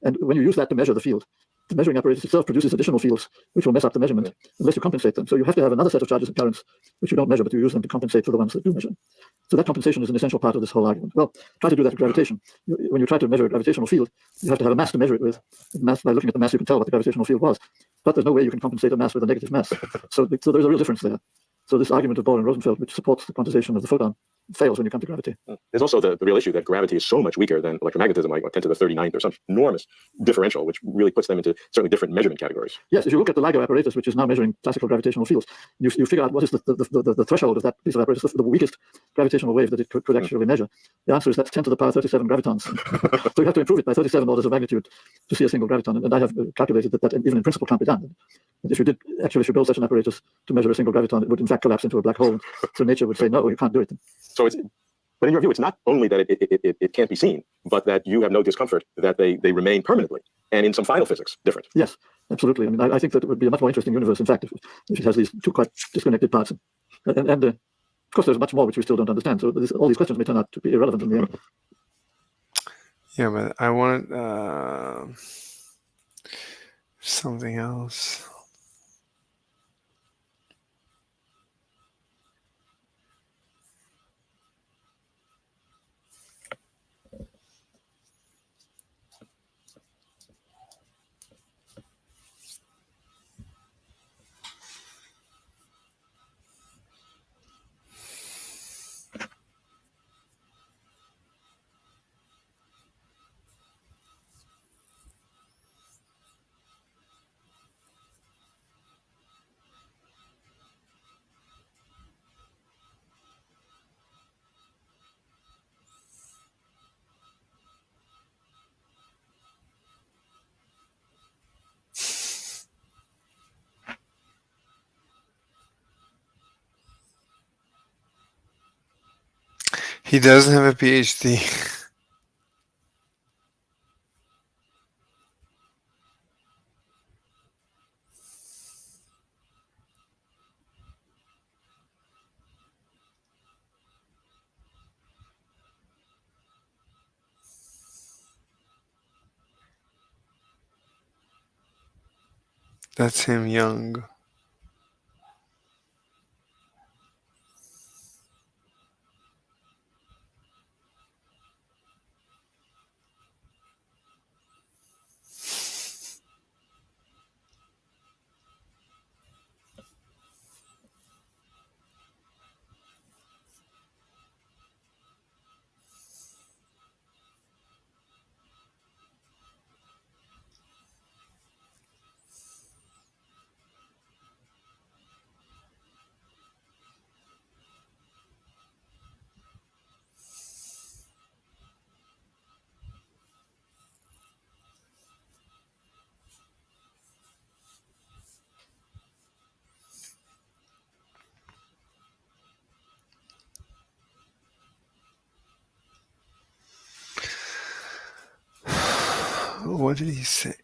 And when you use that to measure the field, the measuring apparatus itself produces additional fields which will mess up the measurement unless you compensate them. So you have to have another set of charges and currents which you don't measure, but you use them to compensate for the ones that do measure. So that compensation is an essential part of this whole argument. Well, try to do that with gravitation. When you try to measure a gravitational field, you have to have a mass to measure it with. Mass, by looking at the mass, you can tell what the gravitational field was. But there's no way you can compensate a mass with a negative mass. So there's a real difference there. So this argument of Bohr and Rosenfeld, which supports the quantization of the photon, fails when you come to gravity. There's also the real issue that gravity is so much weaker than electromagnetism, like 10 to the 39th or some enormous differential, which really puts them into certainly different measurement categories. Yes, if you look at the LIGO apparatus, which is now measuring classical gravitational fields, you figure out what is the threshold of that piece of apparatus, the weakest gravitational wave that it could actually measure. The answer is that's 10 to the power 37 gravitons. So you have to improve it by 37 orders of magnitude to see a single graviton. And I have calculated that even in principle can't be done. And if you build such an apparatus to measure a single graviton, it would in fact collapse into a black hole. So nature would say, no, you can't do it. So but in your view, it's not only that it can't be seen, but that you have no discomfort that they remain permanently and in some final physics different. Yes, absolutely. I mean, I think that it would be a much more interesting universe, in fact, if it has these two quite disconnected parts. And of course, there's much more which we still don't understand. So all these questions may turn out to be irrelevant in the end. Yeah, but I want something else. He doesn't have a PhD. That's him young. What did he say?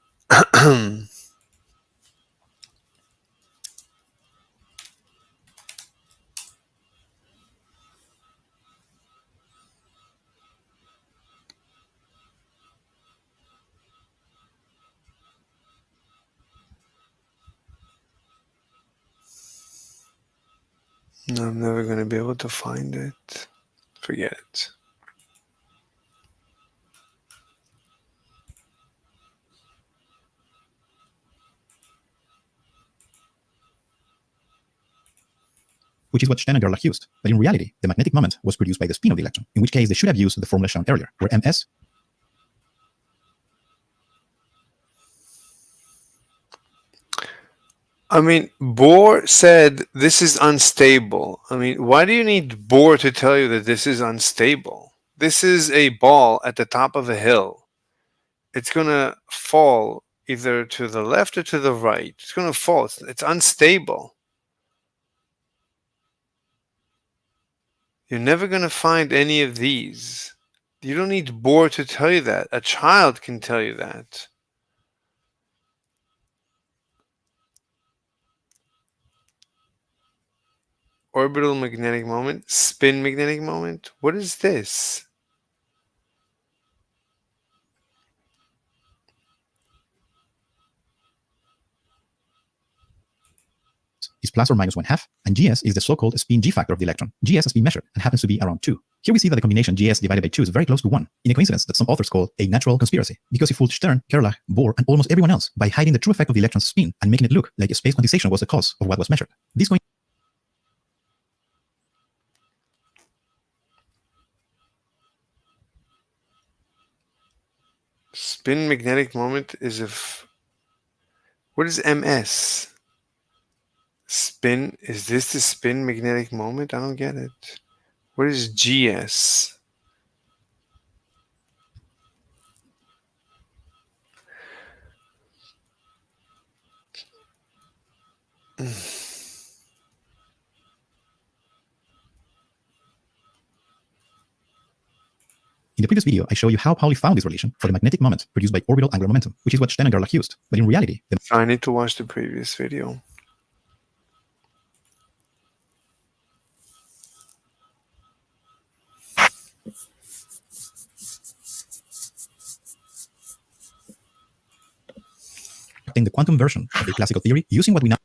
I'm never going to be able to find it. Forget it. which is what Stern and Gerlach used. But in reality, the magnetic moment was produced by the spin of the electron, in which case they should have used the formula shown earlier, where ms I mean, Bohr said this is unstable. I mean, why do you need Bohr to tell you that this is unstable? This is a ball at the top of a hill. It's going to fall either to the left or to the right. It's going to fall. It's unstable. You're never going to find any of these. You don't need Bohr to tell you that. A child can tell you that. Orbital magnetic moment, spin magnetic moment. What is this? is plus or minus 1/2, and GS is the so-called spin G factor of the electron. GS has been measured and happens to be around 2. Here we see that the combination GS divided by 2 is very close to 1, in a coincidence that some authors call a natural conspiracy, because he fooled Stern, Gerlach, Bohr, and almost everyone else by hiding the true effect of the electron's spin and making it look like a space quantization was the cause of what was measured. This Spin magnetic moment is if. What is MS? Spin, is this the spin magnetic moment? I don't get it. What is GS? In the previous video, I showed you how Pauli found this relation for the magnetic moment produced by orbital angular momentum, which is what Stern and Gerlach used. But in reality, I need to watch the previous video. the quantum version of the classical theory using what we now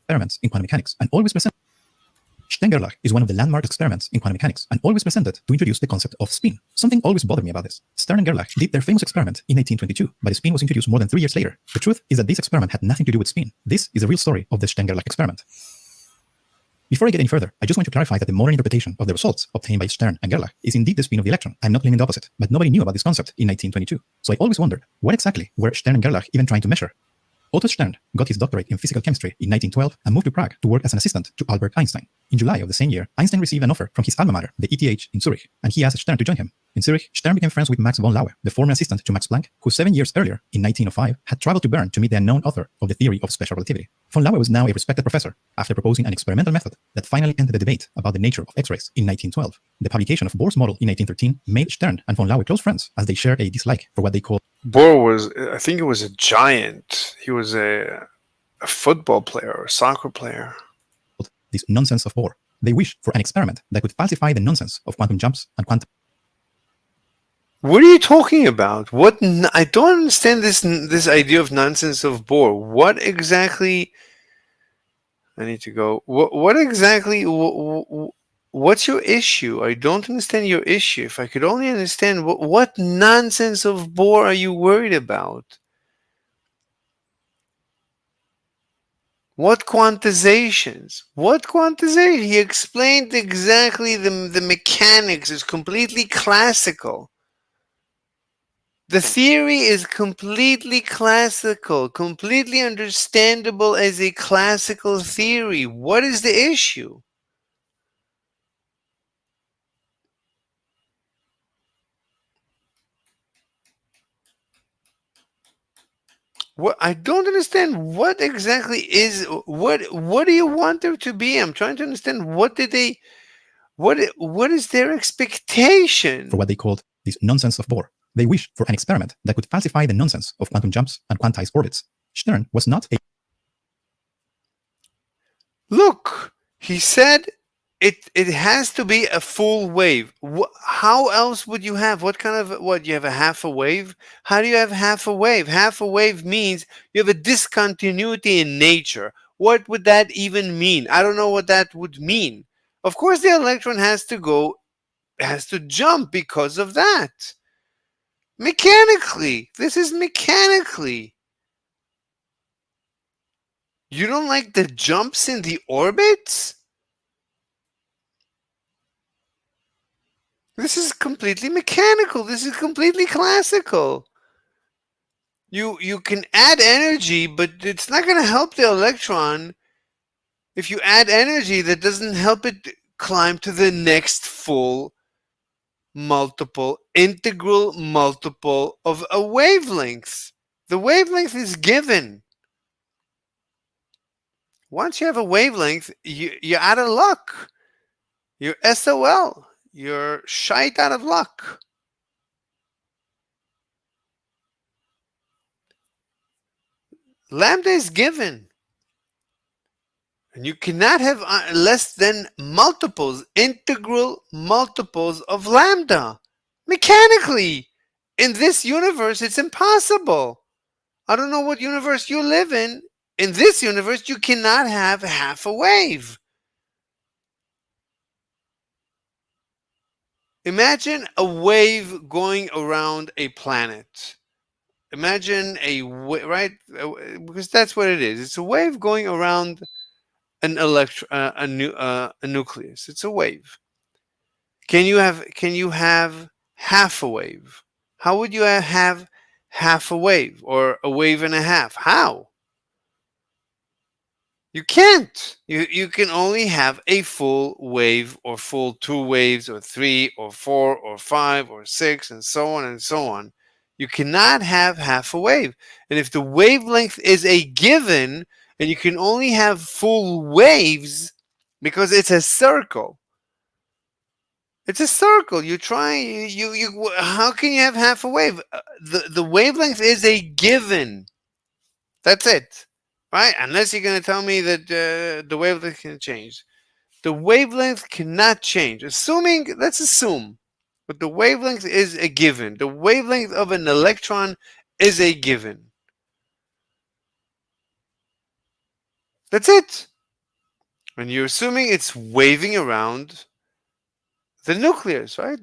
experiments in quantum mechanics and always present. Stern-Gerlach is one of the landmark experiments in quantum mechanics and always presented to introduce the concept of spin. Something always bothered me about this. Stern and Gerlach did their famous experiment in 1822, but the spin was introduced more than 3 years later. The truth is that this experiment had nothing to do with spin. This is the real story of the Stern-Gerlach experiment. Before I get any further, I just want to clarify that the modern interpretation of the results obtained by Stern and Gerlach is indeed the spin of the electron. I'm not claiming the opposite, but nobody knew about this concept in 1922. So I always wondered, what exactly were Stern and Gerlach even trying to measure? Otto Stern got his doctorate in physical chemistry in 1912 and moved to Prague to work as an assistant to Albert Einstein. In July of the same year, Einstein received an offer from his alma mater, the ETH in Zurich, and he asked Stern to join him. In Zurich, Stern became friends with Max von Laue, the former assistant to Max Planck, who 7 years earlier, in 1905, had traveled to Bern to meet the unknown author of the theory of special relativity. Von Laue was now a respected professor after proposing an experimental method that finally ended the debate about the nature of X-rays in 1912. The publication of Bohr's model in 1913 made Stern and von Laue close friends as they shared a dislike for what they called Bohr was, I think it was a giant. He was a football player or a soccer player. This nonsense of Bohr. They wished for an experiment that could falsify the nonsense of quantum jumps and quantum. What are you talking about? What? I don't understand this idea of nonsense of Bohr. What exactly? I need to go. What exactly? What's your issue? I don't understand your issue. If I could only understand what nonsense of Bohr are you worried about? What quantizations? What quantization? He explained exactly the mechanics. It's completely classical. The theory is completely classical, completely understandable as a classical theory. What is the issue? What I don't understand, what exactly is what do you want there to be? I'm trying to understand what is their expectation? For what they called this nonsense of Bohr. They wished for an experiment that could falsify the nonsense of quantum jumps and quantized orbits. Stern was not a... Look, he said it has to be a full wave. How else would you have? What kind of, you have a half a wave? How do you have half a wave? Half a wave means you have a discontinuity in nature. What would that even mean? I don't know what that would mean. Of course, the electron has to jump because of that. Mechanically. This is mechanically. You don't like the jumps in the orbits? This is completely mechanical. This is completely classical. You can add energy, but it's not going to help the electron if you add energy that doesn't help it climb to the next full integral multiple of a wavelength. The wavelength is given. Once you have a wavelength, you're out of luck. You're SOL. You're shite out of luck. Lambda is given. And you cannot have less than integral multiples of lambda. Mechanically, in this universe, it's impossible. I don't know what universe you live in. In this universe, you cannot have half a wave. Imagine a wave going around a planet. Imagine right? Because that's what it is. It's a wave going around a nucleus. It's a wave. Can you have half a wave? How would you have half a wave or a wave and a half? How? You can't. You can only have a full wave or full 2 waves or 3 or 4 or 5 or 6 and so on and so on. You cannot have half a wave. And if the wavelength is a given and you can only have full waves because it's a circle. It's a circle. You try how can you have half a wave? The wavelength is a given. That's it. Right? Unless you're going to tell me that the wavelength can change. The wavelength cannot change. Let's assume, but the wavelength is a given. The wavelength of an electron is a given. That's it. And you're assuming it's waving around the nucleus, right?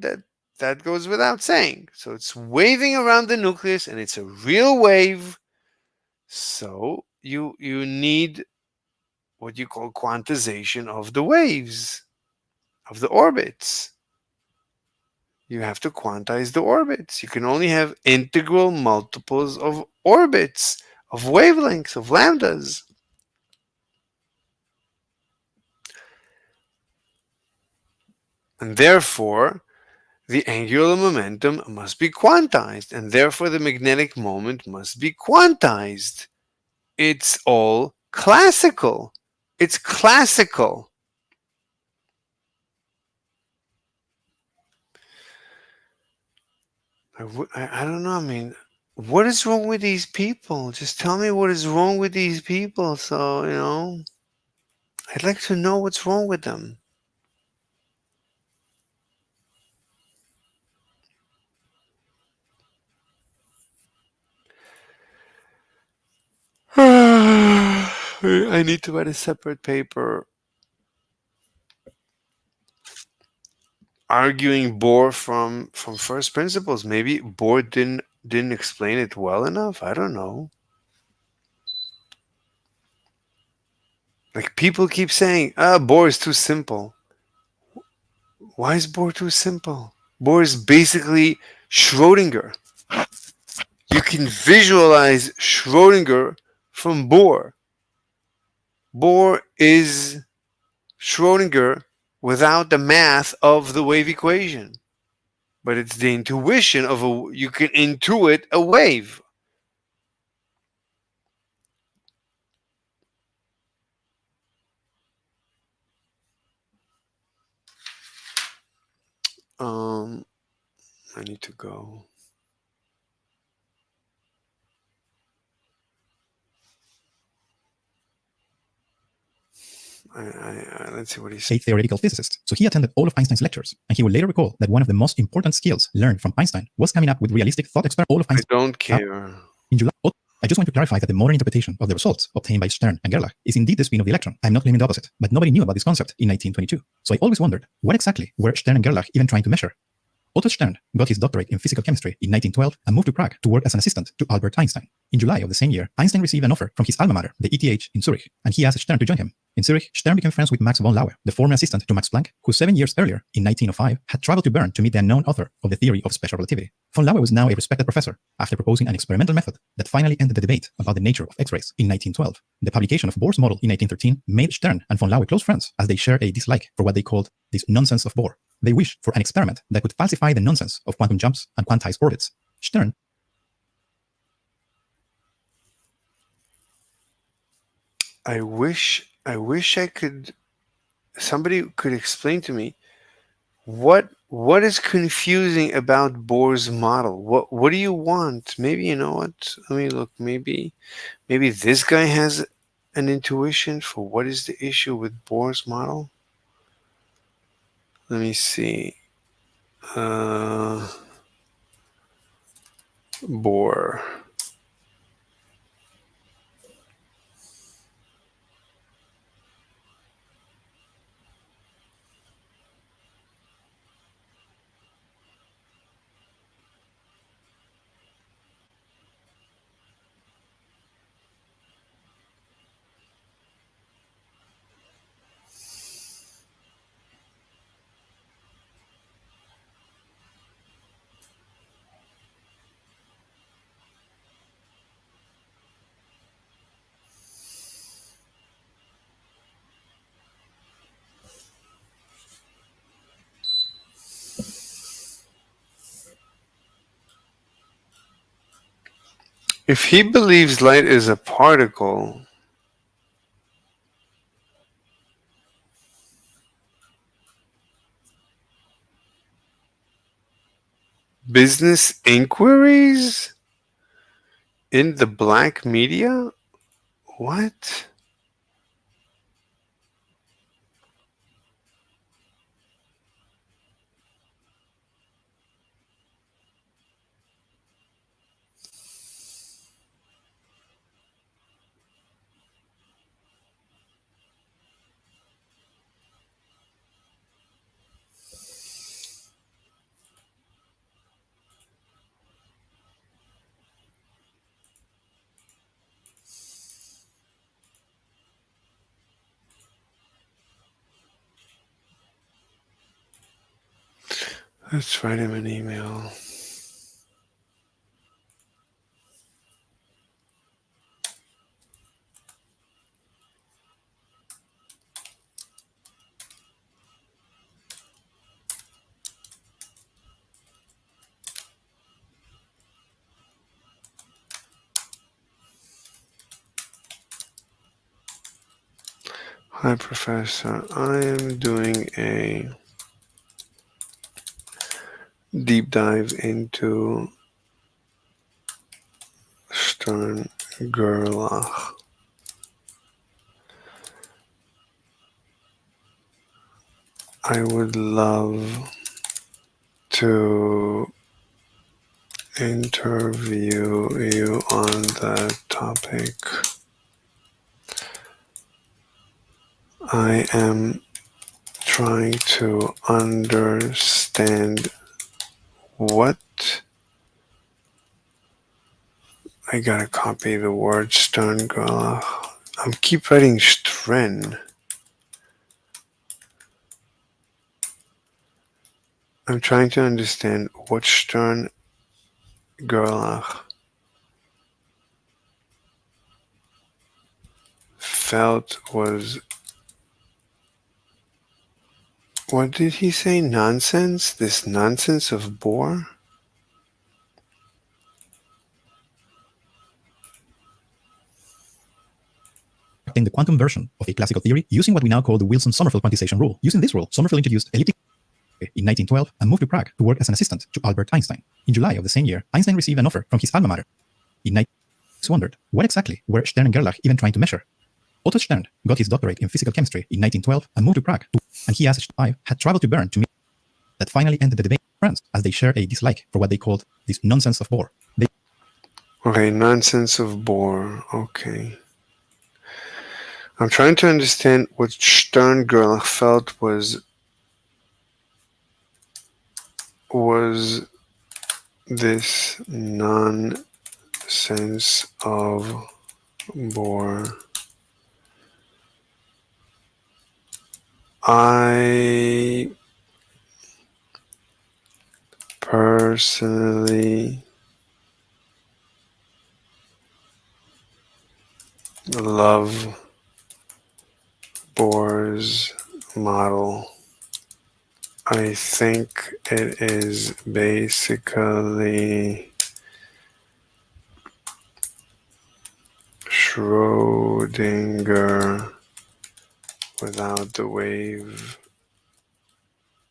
That goes without saying. So it's waving around the nucleus and it's a real wave. So you need what you call quantization of the waves, of the orbits. You have to quantize the orbits. You can only have integral multiples of orbits, of wavelengths, of lambdas. And therefore, the angular momentum must be quantized, and therefore the magnetic moment must be quantized. It's all classical. It's classical. I don't know. I mean, what is wrong with these people? Just tell me what is wrong with these people. So, I'd like to know what's wrong with them. I need to write a separate paper arguing Bohr from first principles. Maybe Bohr didn't explain it well enough. I don't know. Like people keep saying, Bohr is too simple. Why is Bohr too simple? Bohr is basically Schrodinger. You can visualize Schrodinger from Bohr. Bohr is Schrodinger without the math of the wave equation. But it's the intuition of you can intuit a wave. I need to go. Let's see what he said. A theoretical physicist, so he attended all of Einstein's lectures, and he will later recall that one of the most important skills learned from Einstein was coming up with realistic thought experiments. All of Einstein. I don't care. In July. I just want to clarify that the modern interpretation of the results obtained by Stern and Gerlach is indeed the spin of the electron. I'm not claiming the opposite, but nobody knew about this concept in 1922. So I always wondered, what exactly were Stern and Gerlach even trying to measure? Otto Stern got his doctorate in physical chemistry in 1912 and moved to Prague to work as an assistant to Albert Einstein. In July of the same year, Einstein received an offer from his alma mater, the ETH in Zurich, and he asked Stern to join him. In Zurich, Stern became friends with Max von Laue, the former assistant to Max Planck, who 7 years earlier, in 1905, had traveled to Bern to meet the unknown author of the theory of special relativity. Von Laue was now a respected professor after proposing an experimental method that finally ended the debate about the nature of X-rays in 1912. The publication of Bohr's model in 1813 made Stern and von Laue close friends, as they shared a dislike for what they called this nonsense of Bohr. They wished for an experiment that could falsify the nonsense of quantum jumps and quantized orbits. Stern I wish I could, somebody could explain to me what is confusing about Bohr's model. What do you want? Maybe, you know what? Let me look. Maybe this guy has an intuition for what is the issue with Bohr's model. Let me see. Bohr. If he believes light is a particle, business inquiries in the black media? What? Let's write him an email. Hi, Professor. I am doing a deep dive into Stern Gerlach. I would love to interview you on that topic. I am trying to understand what. I gotta copy the word Stern Gerlach. I keep writing Stren. I'm trying to understand what Stern Gerlach felt was. What did he say? Nonsense? This nonsense of Bohr? in the quantum version of a classical theory using what we now call the Wilson-Sommerfeld quantization rule. Using this rule, Sommerfeld introduced elliptic in 1912 and moved to Prague to work as an assistant to Albert Einstein. In July of the same year, Einstein received an offer from his alma mater. In 1906, wondered, what exactly were Stern and Gerlach even trying to measure? Otto Stern got his doctorate in physical chemistry in 1912 and moved to Prague, and he, as I had traveled to Bern to meet. That finally ended the debate with friends, as they shared a dislike for what they called this nonsense of Bohr. Okay, nonsense of Bohr. Okay. I'm trying to understand what Stern-Gerlach felt was this nonsense of Bohr. I personally love Bohr's model. I think it is basically Schrödinger without the wave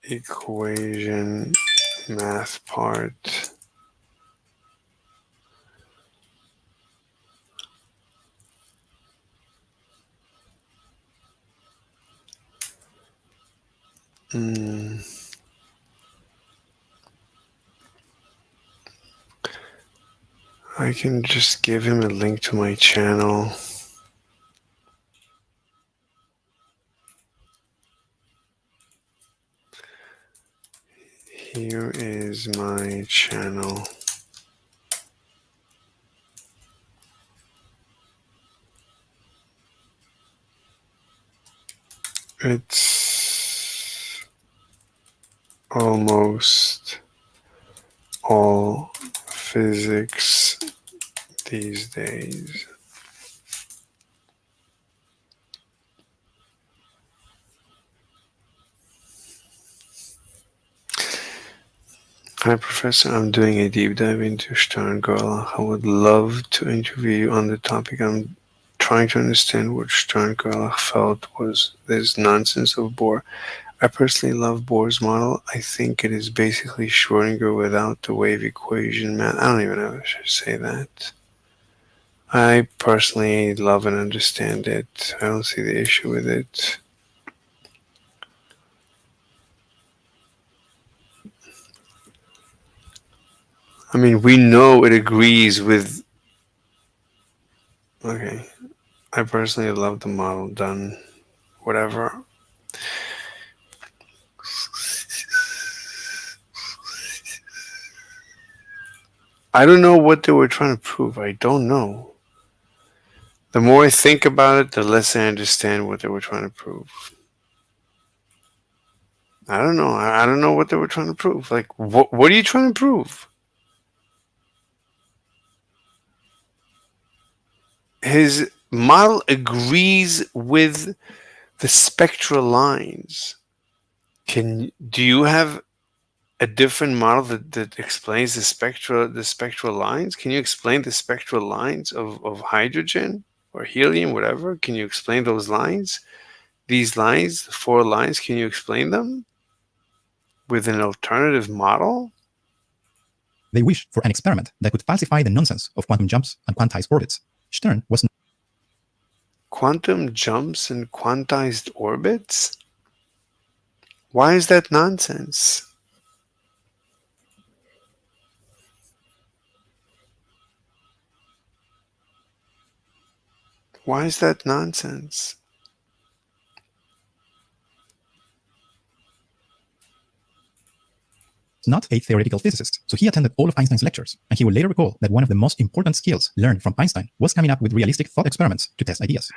equation math part. I can just give him a link to my channel. Here is my channel. It's almost all physics these days. Hi, Professor. I'm doing a deep dive into Stern-Gerlach. I would love to interview you on the topic. I'm trying to understand what Stern-Gerlach felt was this nonsense of Bohr. I personally love Bohr's model. I think it is basically Schrödinger without the wave equation, man. I don't even know if I should say that. I personally love and understand it. I don't see the issue with it. I mean, we know it agrees with... Okay. I personally love the model done. Whatever. I don't know what they were trying to prove. I don't know. The more I think about it, the less I understand what they were trying to prove. I don't know. I don't know what they were trying to prove. Like, what are you trying to prove? His model agrees with the spectral lines. Do you have a different model that explains the spectral lines? Can you explain the spectral lines of hydrogen or helium, whatever? Can you explain those lines? These lines, the 4 lines, can you explain them with an alternative model? They wished for an experiment that could falsify the nonsense of quantum jumps and quantized orbits. Stern was Quantum jumps and quantized orbits? Why is that nonsense? Why is that nonsense? not a theoretical physicist, so he attended all of Einstein's lectures, and he will later recall that one of the most important skills learned from Einstein was coming up with realistic thought experiments to test ideas.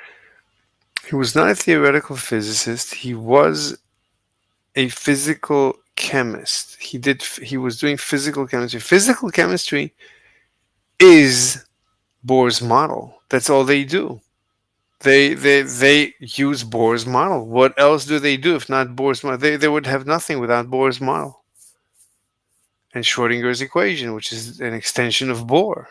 He was not a theoretical physicist. He was a physical chemist. He was doing physical chemistry. Physical chemistry is Bohr's model. That's all they do. They use Bohr's model. What else do they do if not Bohr's model? They would have nothing without Bohr's model. And Schrödinger's equation, which is an extension of Bohr.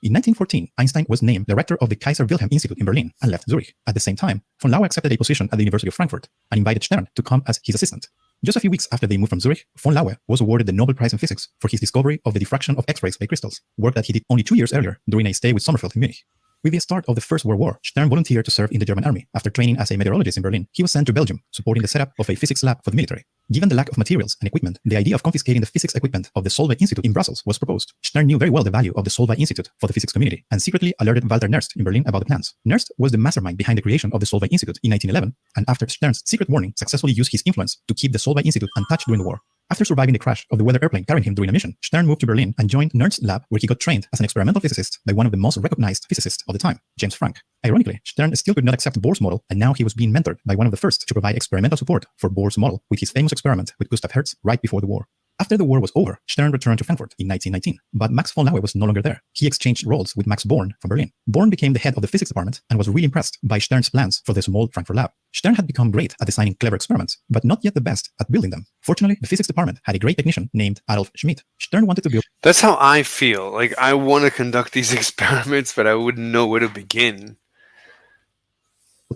In 1914, Einstein was named director of the Kaiser Wilhelm Institute in Berlin and left Zurich. At the same time, von Laue accepted a position at the University of Frankfurt and invited Stern to come as his assistant. Just a few weeks after they moved from Zurich, von Laue was awarded the Nobel Prize in Physics for his discovery of the diffraction of X-rays by crystals, work that he did only 2 years earlier during a stay with Sommerfeld in Munich. With the start of the First World War, Stern volunteered to serve in the German army. After training as a meteorologist in Berlin, he was sent to Belgium, supporting the setup of a physics lab for the military. Given the lack of materials and equipment, the idea of confiscating the physics equipment of the Solvay Institute in Brussels was proposed. Stern knew very well the value of the Solvay Institute for the physics community and secretly alerted Walter Nernst in Berlin about the plans. Nernst was the mastermind behind the creation of the Solvay Institute in 1911, and after Stern's secret warning, successfully used his influence to keep the Solvay Institute untouched during the war. After surviving the crash of the weather airplane carrying him during a mission, Stern moved to Berlin and joined Nernst's lab, where he got trained as an experimental physicist by one of the most recognized physicists of the time, James Franck. Ironically, Stern still could not accept Bohr's model, and now he was being mentored by one of the first to provide experimental support for Bohr's model with his famous experiment with Gustav Hertz right before the war. After the war was over, Stern returned to Frankfurt in 1919, but Max von Laue was no longer there. He exchanged roles with Max Born from Berlin. Born became the head of the physics department and was really impressed by Stern's plans for the small Frankfurt lab. Stern had become great at designing clever experiments, but not yet the best at building them. Fortunately, the physics department had a great technician named Adolf Schmidt. Stern wanted to build... That's how I feel. Like, I want to conduct these experiments, but I wouldn't know where to begin.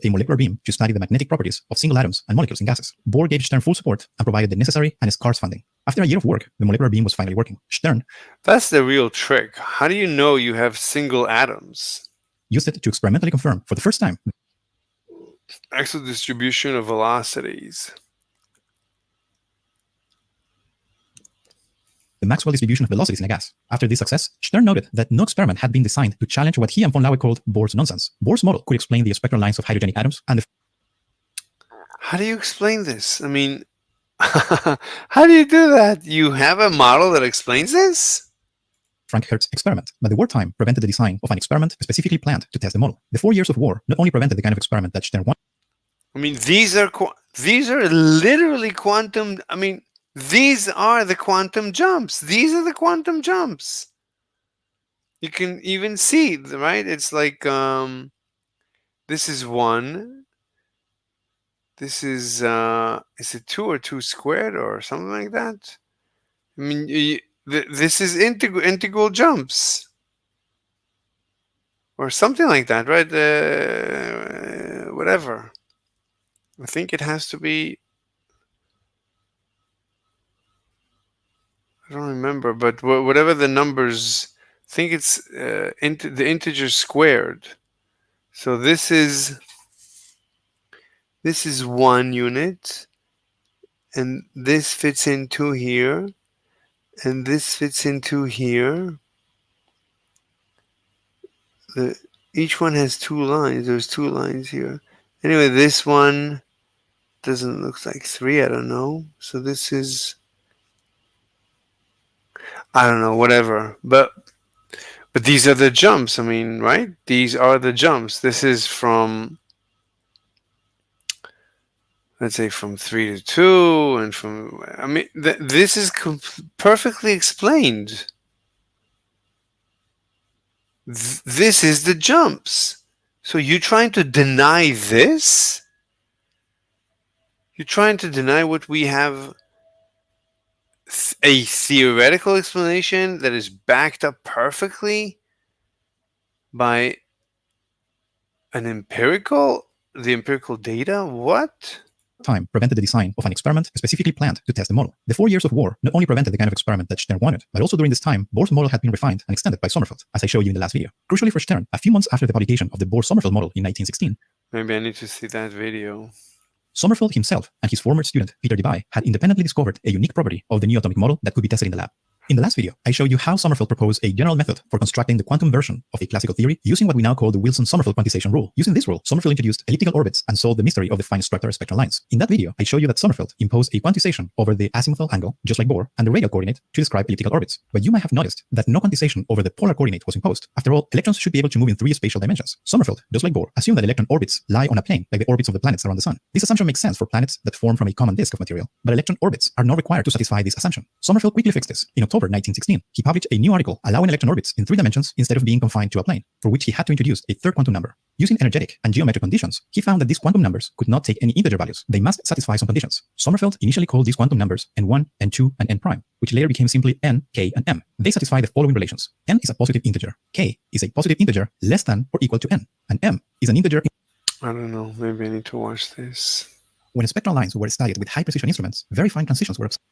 A molecular beam to study the magnetic properties of single atoms and molecules in gases. Bohr gave Stern full support and provided the necessary and scarce funding. After a year of work, the molecular beam was finally working. Stern... That's the real trick. How do you know you have single atoms? Used it to experimentally confirm, for the first time, Axial distribution of velocities. the Maxwell distribution of velocities in a gas. After this success, Stern noted that no experiment had been designed to challenge what he and von Laue called Bohr's nonsense. Bohr's model could explain the spectral lines of hydrogenic atoms and the... How do you explain this? I mean, how do you do that? You have a model that explains this? Frank Hertz experiment, but the wartime prevented the design of an experiment specifically planned to test the model. The 4 years of war not only prevented the kind of experiment that Stern wanted. I mean, these are literally quantum. I mean, these are the quantum jumps. These are the quantum jumps. You can even see, right? It's like this is 1. This is it 2 or 2 squared or something like that? I mean, this is integral jumps or something like that, right? Whatever. I think it has to be. I don't remember, but whatever the numbers, I think it's the integer squared. So this is 1 unit, and this fits into here, and this fits into here. Each one has 2 lines. There's 2 lines here. Anyway, this one doesn't look like 3. I don't know. So this is, I don't know, whatever. But these are the jumps. I mean, right? These are the jumps. This is from, let's say, from 3 to 2, and from, I mean, this is perfectly explained. This is the jumps. So you're trying to deny this? You're trying to deny what we have, a theoretical explanation that is backed up perfectly by the empirical data? What? Time prevented the design of an experiment specifically planned to test the model. The 4 years of war not only prevented the kind of experiment that Stern wanted, but also during this time, Bohr's model had been refined and extended by Sommerfeld, as I showed you in the last video. Crucially for Stern, a few months after the publication of the Bohr-Sommerfeld model in 1916, Maybe I need to see that video. Sommerfeld himself and his former student, Peter Debye, had independently discovered a unique property of the new atomic model that could be tested in the lab. In the last video, I showed you how Sommerfeld proposed a general method for constructing the quantum version of a classical theory using what we now call the Wilson-Sommerfeld quantization rule. Using this rule, Sommerfeld introduced elliptical orbits and solved the mystery of the fine structure spectral lines. In that video, I showed you that Sommerfeld imposed a quantization over the azimuthal angle, just like Bohr, and the radial coordinate to describe elliptical orbits. But you might have noticed that no quantization over the polar coordinate was imposed. After all, electrons should be able to move in 3 spatial dimensions. Sommerfeld, just like Bohr, assumed that electron orbits lie on a plane like the orbits of the planets around the sun. This assumption makes sense for planets that form from a common disk of material, but electron orbits are not required to satisfy this assumption. Sommerfeld quickly fixed this. In October 1916, he published a new article allowing electron orbits in 3 dimensions instead of being confined to a plane, for which he had to introduce a third quantum number. Using energetic and geometric conditions, he found that these quantum numbers could not take any integer values. They must satisfy some conditions. Sommerfeld initially called these quantum numbers n1, n2, and n prime, which later became simply n, k, and m. They satisfy the following relations. N is a positive integer, k is a positive integer less than or equal to n, and m is an integer. I don't know, maybe I need to watch this. When spectral lines were studied with high-precision instruments, very fine transitions were observed.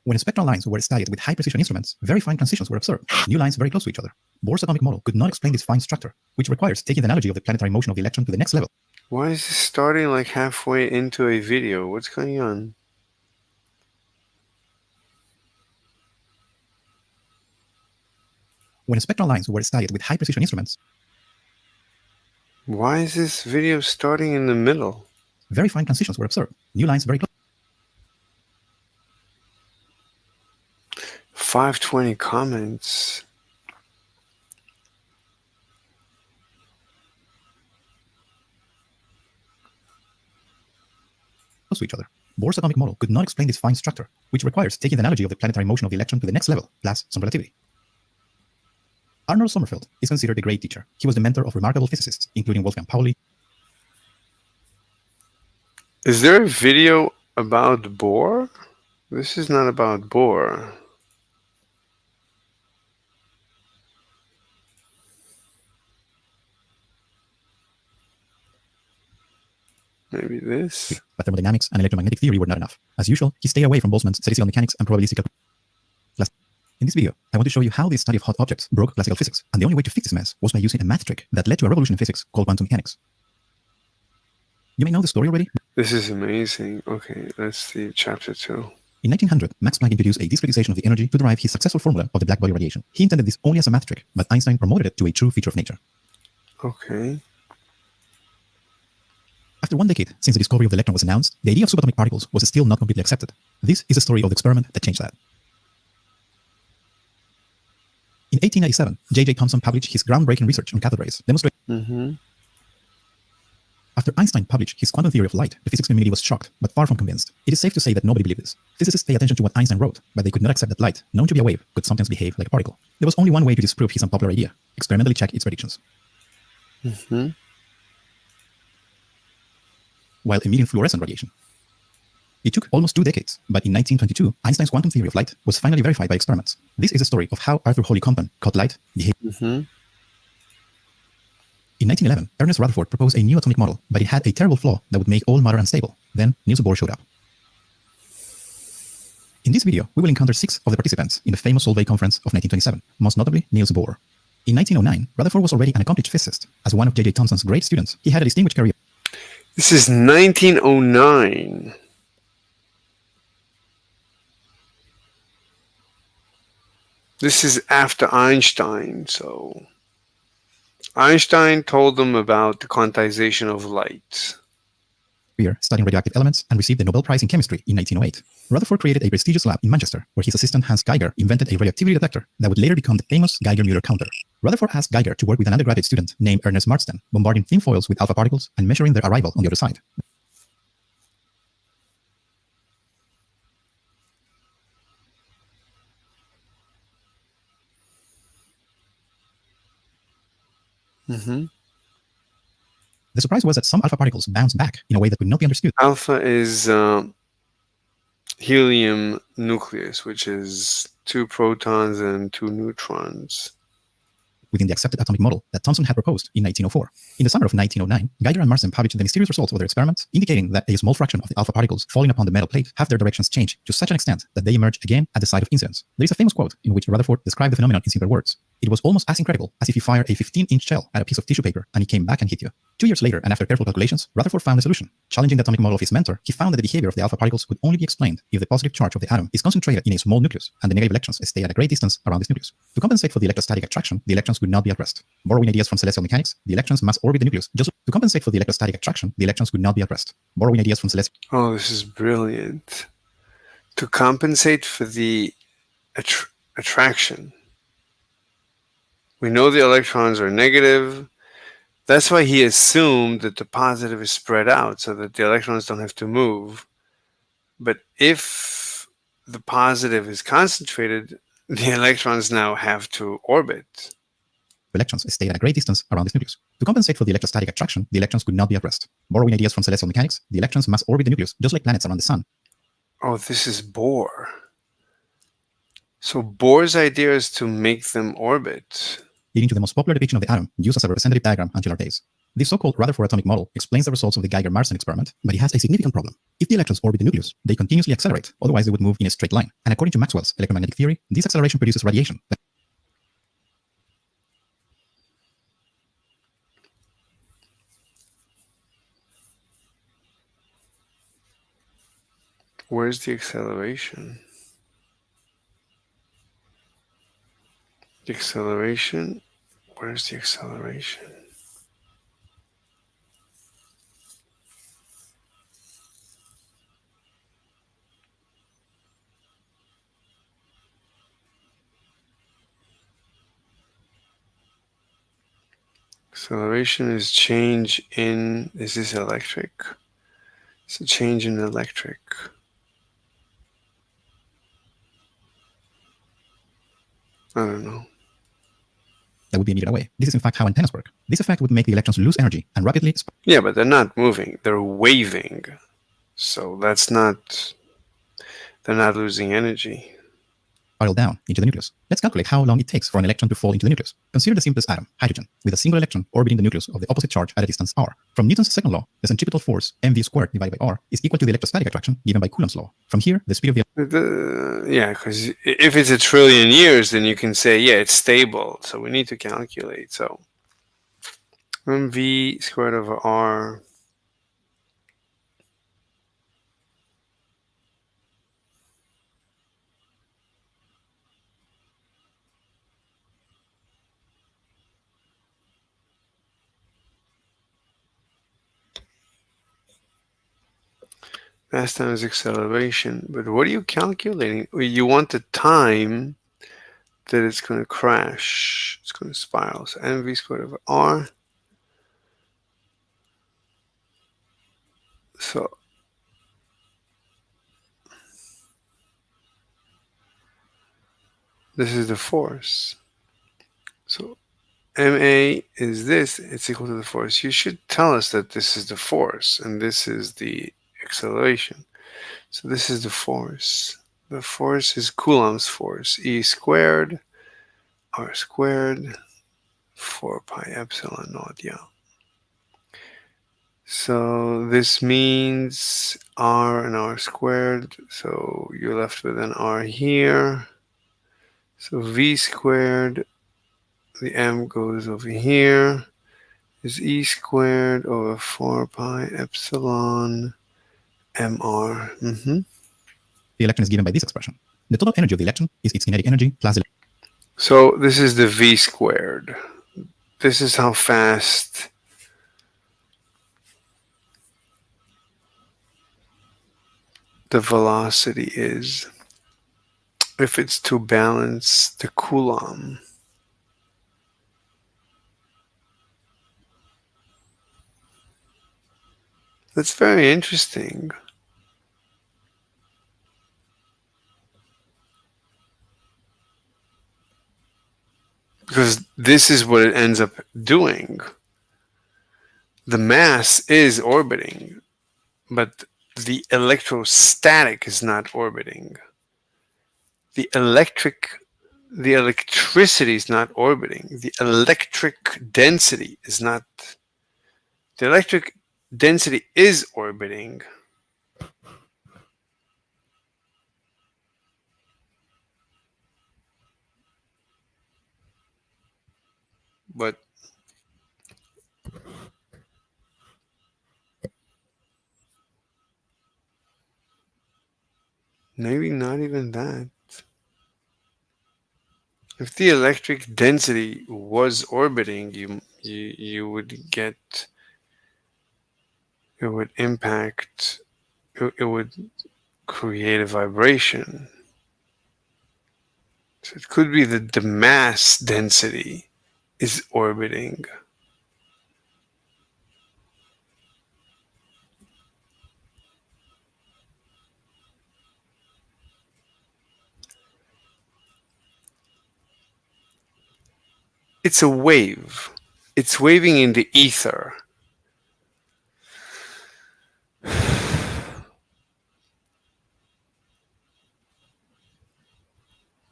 When spectral lines were studied with high-precision instruments, very fine transitions were observed, new lines very close to each other. Bohr's atomic model could not explain this fine structure, which requires taking the analogy of the planetary motion of the electron to the next level. Why is this starting like halfway into a video? What's going on? When spectral lines were studied with high-precision instruments, Why is this video starting in the middle? very fine transitions were observed. New lines very close. 520 comments. To each other. Bohr's atomic model could not explain this fine structure, which requires taking the analogy of the planetary motion of the electron to the next level, plus some relativity. Arnold Sommerfeld is considered a great teacher. He was the mentor of remarkable physicists, including Wolfgang Pauli. Is there a video about Bohr? This is not about Bohr. Maybe this? But thermodynamics and electromagnetic theory were not enough. As usual, he stayed away from Boltzmann's statistical mechanics and probabilistic. In this video, I want to show you how the study of hot objects broke classical physics, and the only way to fix this mess was by using a math trick that led to a revolution in physics called quantum mechanics. You may know the story already. This is amazing. Okay, let's see chapter 2. In 1900, Max Planck introduced a discretization of the energy to derive his successful formula of the black body radiation. He intended this only as a math trick, but Einstein promoted it to a true feature of nature. Okay. After 1 decade since the discovery of the electron was announced, the idea of subatomic particles was still not completely accepted. This is the story of the experiment that changed that. In 1897, J.J. Thomson published his groundbreaking research on cathode rays, demonstrating. After Einstein published his quantum theory of light, the physics community was shocked, but far from convinced. It is safe to say that nobody believed this. Physicists pay attention to what Einstein wrote, but they could not accept that light, known to be a wave, could sometimes behave like a particle. There was only one way to disprove his unpopular idea: experimentally check its predictions. While emitting fluorescent radiation. It took almost 2 decades, but in 1922, Einstein's quantum theory of light was finally verified by experiments. This is the story of how Arthur Holly-Compton caught light behave. In 1911, Ernest Rutherford proposed a new atomic model, but it had a terrible flaw that would make all matter unstable. Then Niels Bohr showed up. In this video, we will encounter 6 of the participants in the famous Solvay Conference of 1927, most notably Niels Bohr. In 1909, Rutherford was already an accomplished physicist. As one of J.J. Thomson's great students, he had a distinguished career. This is 1909. This is after Einstein, so Einstein told them about the quantization of light. Studying radioactive elements and received the Nobel Prize in Chemistry in 1908. Rutherford created a prestigious lab in Manchester, where his assistant Hans Geiger invented a radioactivity detector that would later become the famous Geiger-Müller counter. Rutherford asked Geiger to work with an undergraduate student named Ernest Marsden, bombarding thin foils with alpha particles and measuring their arrival on the other side. The surprise was that some alpha particles bounced back in a way that could not be understood. Alpha is helium nucleus, which is 2 protons and 2 neutrons. Within the accepted atomic model that Thomson had proposed in 1904. In the summer of 1909, Geiger and Marsden published the mysterious results of their experiments, indicating that a small fraction of the alpha particles falling upon the metal plate have their directions changed to such an extent that they emerge again at the site of incidence. There is a famous quote in which Rutherford described the phenomenon in simple words. It was almost as incredible as if you fired a 15-inch shell at a piece of tissue paper and it came back and hit you. 2 years later, and after careful calculations, Rutherford found a solution. Challenging the atomic model of his mentor, he found that the behavior of the alpha particles could only be explained if the positive charge of the atom is concentrated in a small nucleus and the negative electrons stay at a great distance around this nucleus. To compensate for the electrostatic attraction, the electrons would not be at rest. Borrowing ideas from celestial mechanics, the electrons must orbit the nucleus. Just to compensate for the electrostatic attraction, the electrons would not be at rest. Borrowing ideas from celestial. Oh, this is brilliant. To compensate for the attraction. We know the electrons are negative. That's why he assumed that the positive is spread out so that the electrons don't have to move. But if the positive is concentrated, the electrons now have to orbit. Electrons stay at a great distance around this nucleus. To compensate for the electrostatic attraction, the electrons could not be at rest. Borrowing ideas from celestial mechanics, the electrons must orbit the nucleus, just like planets around the sun. Oh, this is Bohr. So Bohr's idea is to make them orbit. Leading to the most popular depiction of the atom, used as a representative diagram until our days. This so-called Rutherford atomic model explains the results of the Geiger-Marsden experiment, but it has a significant problem. If the electrons orbit the nucleus, they continuously accelerate, otherwise they would move in a straight line. And according to Maxwell's electromagnetic theory, this acceleration produces radiation. Where's the acceleration? The acceleration. Where's the acceleration? Acceleration is change in, is this electric? It's a change in electric. I don't know. That would be emitted away. This is in fact how antennas work. This effect would make the electrons lose energy and rapidly Yeah, but they're not moving. They're waving. So that's not, they're not losing energy. spiral down into the nucleus. Let's calculate how long it takes for an electron to fall into the nucleus. Consider the simplest atom, hydrogen, with a single electron orbiting the nucleus of the opposite charge at a distance r. From Newton's second law, the centripetal force mv squared divided by r is equal to the electrostatic attraction given by Coulomb's law. From here, the speed of the Yeah, because if it's a trillion years, then you can say, yeah, it's stable. So we need to calculate. So mv squared over r. Mass times acceleration. But what are you calculating? You want the time that it's going to crash. It's going to spiral. So mv squared over r. So this is the force. So ma is this. It's equal to the force. You should tell us that this is the force and this is the acceleration. So this is the force. The force is Coulomb's force. E squared r squared 4 pi epsilon naught. Yeah. So this means r and r squared. So you're left with an r here. So v squared, the m goes over here, is e squared over 4 pi epsilon mr. the electron is given by this expression. The total energy of the electron is its kinetic energy plus the So this is the v squared. This is how fast the velocity is if it's to balance the Coulomb. That's very interesting. Because this is what it ends up doing. The mass is orbiting, but the electrostatic is not orbiting. The electricity is not orbiting. The electric density is not. The electric density is orbiting. But maybe not even that. If the electric density was orbiting, you would get, it would impact, it would create a vibration. So it could be that the mass density is orbiting. It's a wave. It's waving in the ether.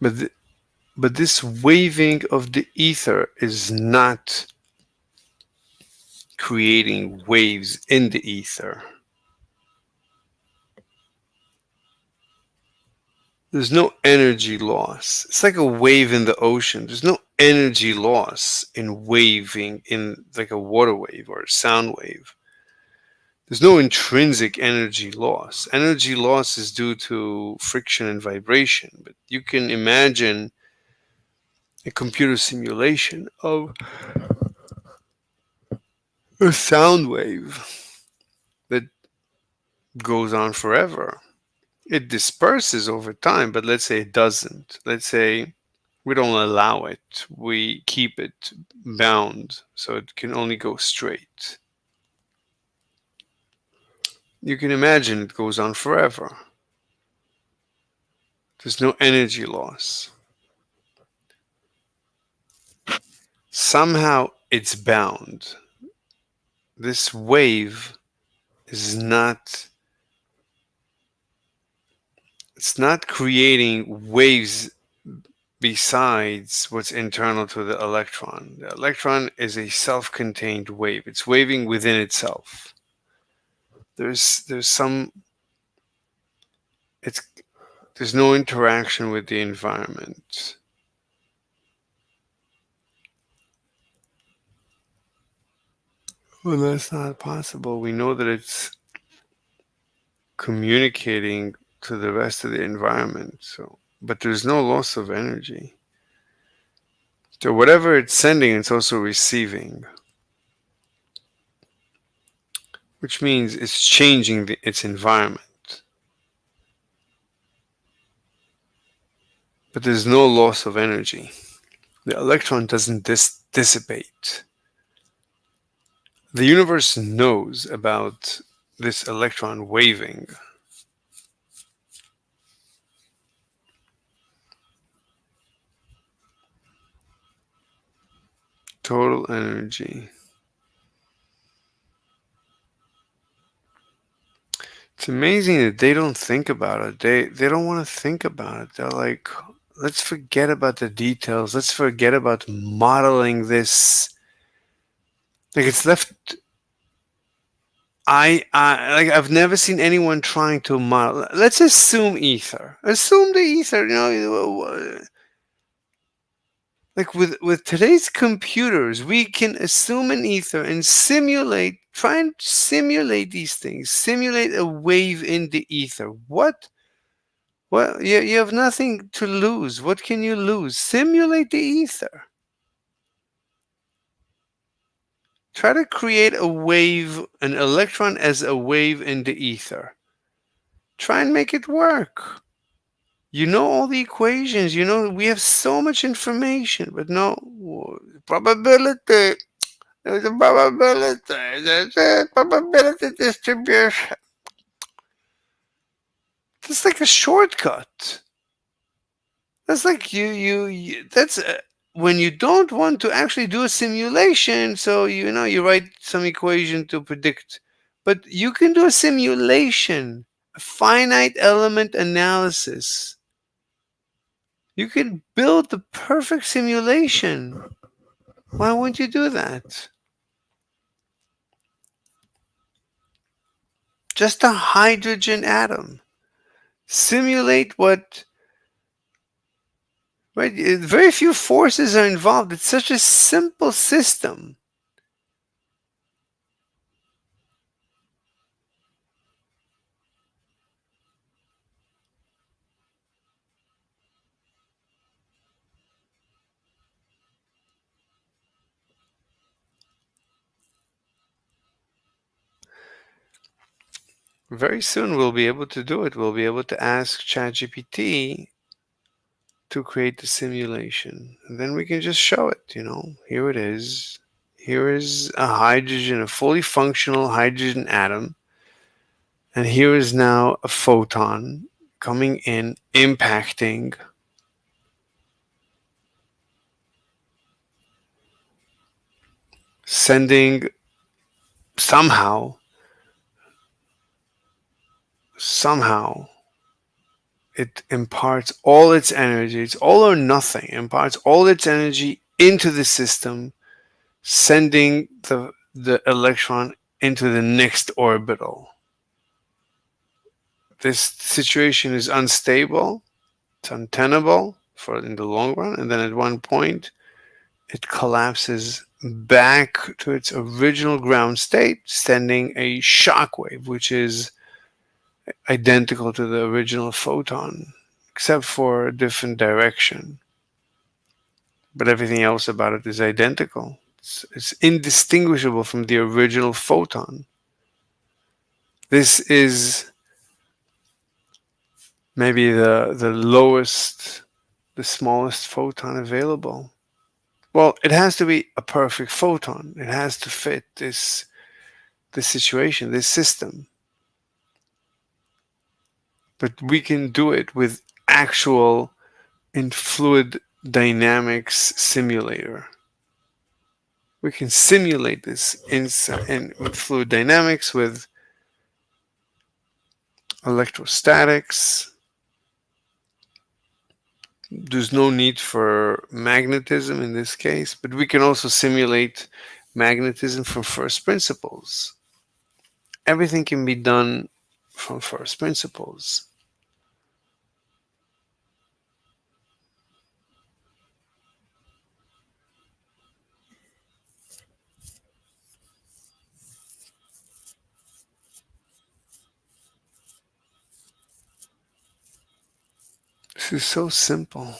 But this waving of the ether is not creating waves in the ether. There's no energy loss. It's like a wave in the ocean. There's no energy loss in waving in like a water wave or a sound wave. There's no intrinsic energy loss. Energy loss is due to friction and vibration. But you can imagine a computer simulation of a sound wave that goes on forever. It disperses over time, but let's say it doesn't. Let's say we don't allow it. We keep it bound so it can only go straight. You can imagine it goes on forever. There's no energy loss. Somehow it's bound. This wave is not, it's not creating waves besides what's internal to the electron. The electron is a self-contained wave. It's waving within itself. There's some, there's no interaction with the environment. Well, that's not possible. We know that it's communicating to the rest of the environment. So, but there's no loss of energy. So whatever it's sending, it's also receiving, which means it's changing its environment. But there's no loss of energy. The electron doesn't dissipate. The universe knows about this electron waving. Total energy. It's amazing that they don't think about it. They don't want to think about it. They're like, let's forget about the details. Let's forget about modeling this. Like it's left. Like I've never seen anyone trying to model. Let's assume ether. Assume the ether. You know, like with today's computers, we can assume an ether and simulate. Try and simulate these things. Simulate a wave in the ether. What? Well, you have nothing to lose. What can you lose? Simulate the ether. Try to create a wave, an electron as a wave in the ether. Try and make it work. You know all the equations. You know we have so much information, but no probability. There's a probability. There's a probability distribution. It's like a shortcut. That's like that's when you don't want to actually do a simulation. So you write some equation to predict, but you can do a simulation, a finite element analysis. You can build the perfect simulation. Why won't you do that? Just a hydrogen atom. Simulate what. Right? Very few forces are involved. It's such a simple system. Very soon we'll be able to do it. We'll be able to ask ChatGPT to create the simulation. And then we can just show it, here it is. Here is a hydrogen, a fully functional hydrogen atom. And here is now a photon coming in, impacting. Sending somehow it imparts all its energy. It's all or nothing. Imparts all its energy into the system, sending the electron into the next orbital. This situation is unstable. It's untenable in the long run. And then at one point, it collapses back to its original ground state, sending a shock wave, which is identical to the original photon, except for a different direction. but everything else about it is identical. It's indistinguishable from the original photon. This is maybe the lowest, the smallest photon available. Well, it has to be a perfect photon. It has to fit this situation, this system. But we can do it with actual in fluid dynamics simulator. We can simulate this with fluid dynamics, with electrostatics. There's no need for magnetism in this case, but we can also simulate magnetism from first principles. Everything can be done from first principles. This is so simple.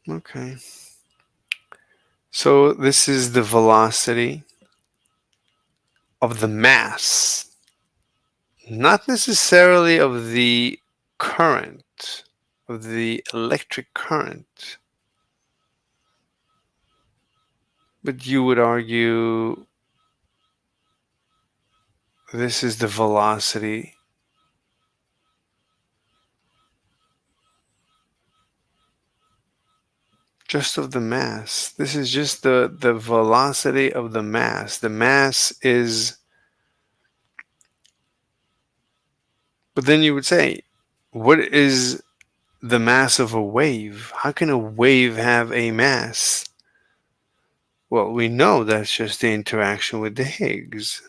Okay. So this is the velocity of the mass, not necessarily of the current, of the electric current. But you would argue this is the velocity just of the mass. This is just the velocity of the mass. The mass is... But then you would say, what is the mass of a wave? How can a wave have a mass? Well, we know that's just the interaction with the Higgs.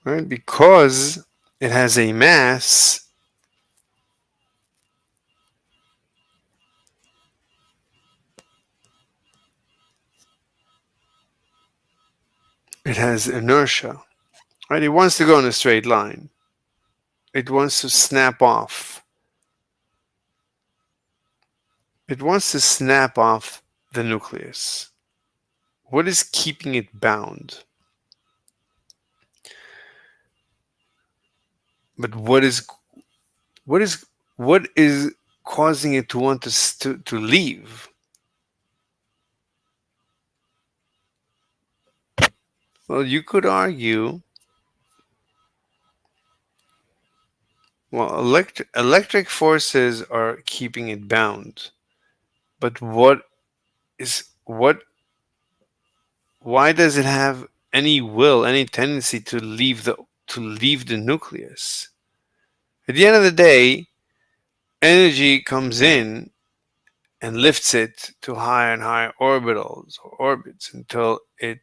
Right? Because it has a mass, it has inertia. Right? It wants to go in a straight line. It wants to snap off. It wants to snap off the nucleus. What is keeping it bound? But what is causing it to want to leave? Well, you could argue, well, electric forces are keeping it bound. But why does it have any will, any tendency to leave the nucleus? At the end of the day, energy comes in and lifts it to higher and higher orbitals or orbits until the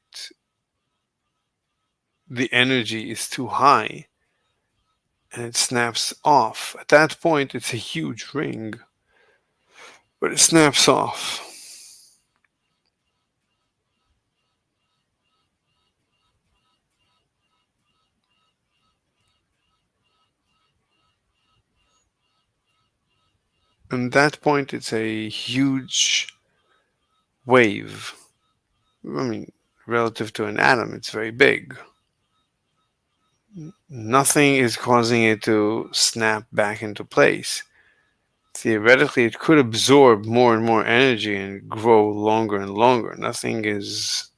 energy is too high and it snaps off. At that point, it's a huge ring, but it snaps off. At that point, it's a huge wave. I mean, relative to an atom, it's very big. Nothing is causing it to snap back into place. Theoretically, it could absorb more and more energy and grow longer and longer. There's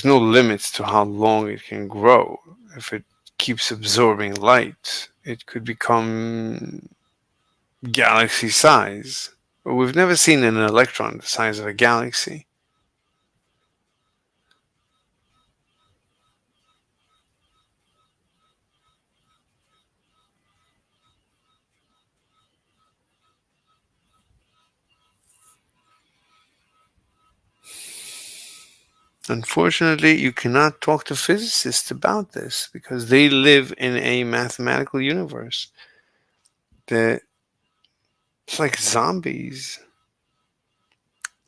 no limits to how long it can grow. If it keeps absorbing light, it could become galaxy size. But we've never seen an electron the size of a galaxy. Unfortunately, you cannot talk to physicists about this because they live in a mathematical universe. It's like zombies.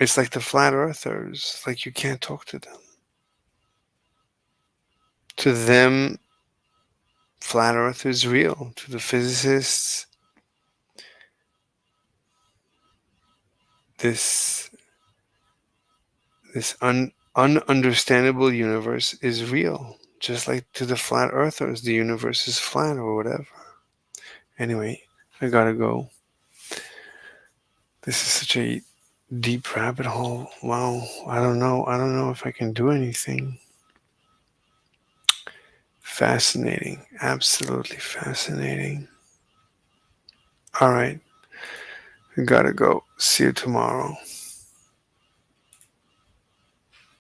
It's like the flat earthers. Like you can't talk to them. To them, flat earth is real. To the physicists, this ununderstandable universe is real. Just like to the flat earthers, the universe is flat or whatever. Anyway, I gotta go. This is such a deep rabbit hole. Wow, I don't know if I can do anything. Fascinating, absolutely fascinating. All right, I gotta go. See you tomorrow.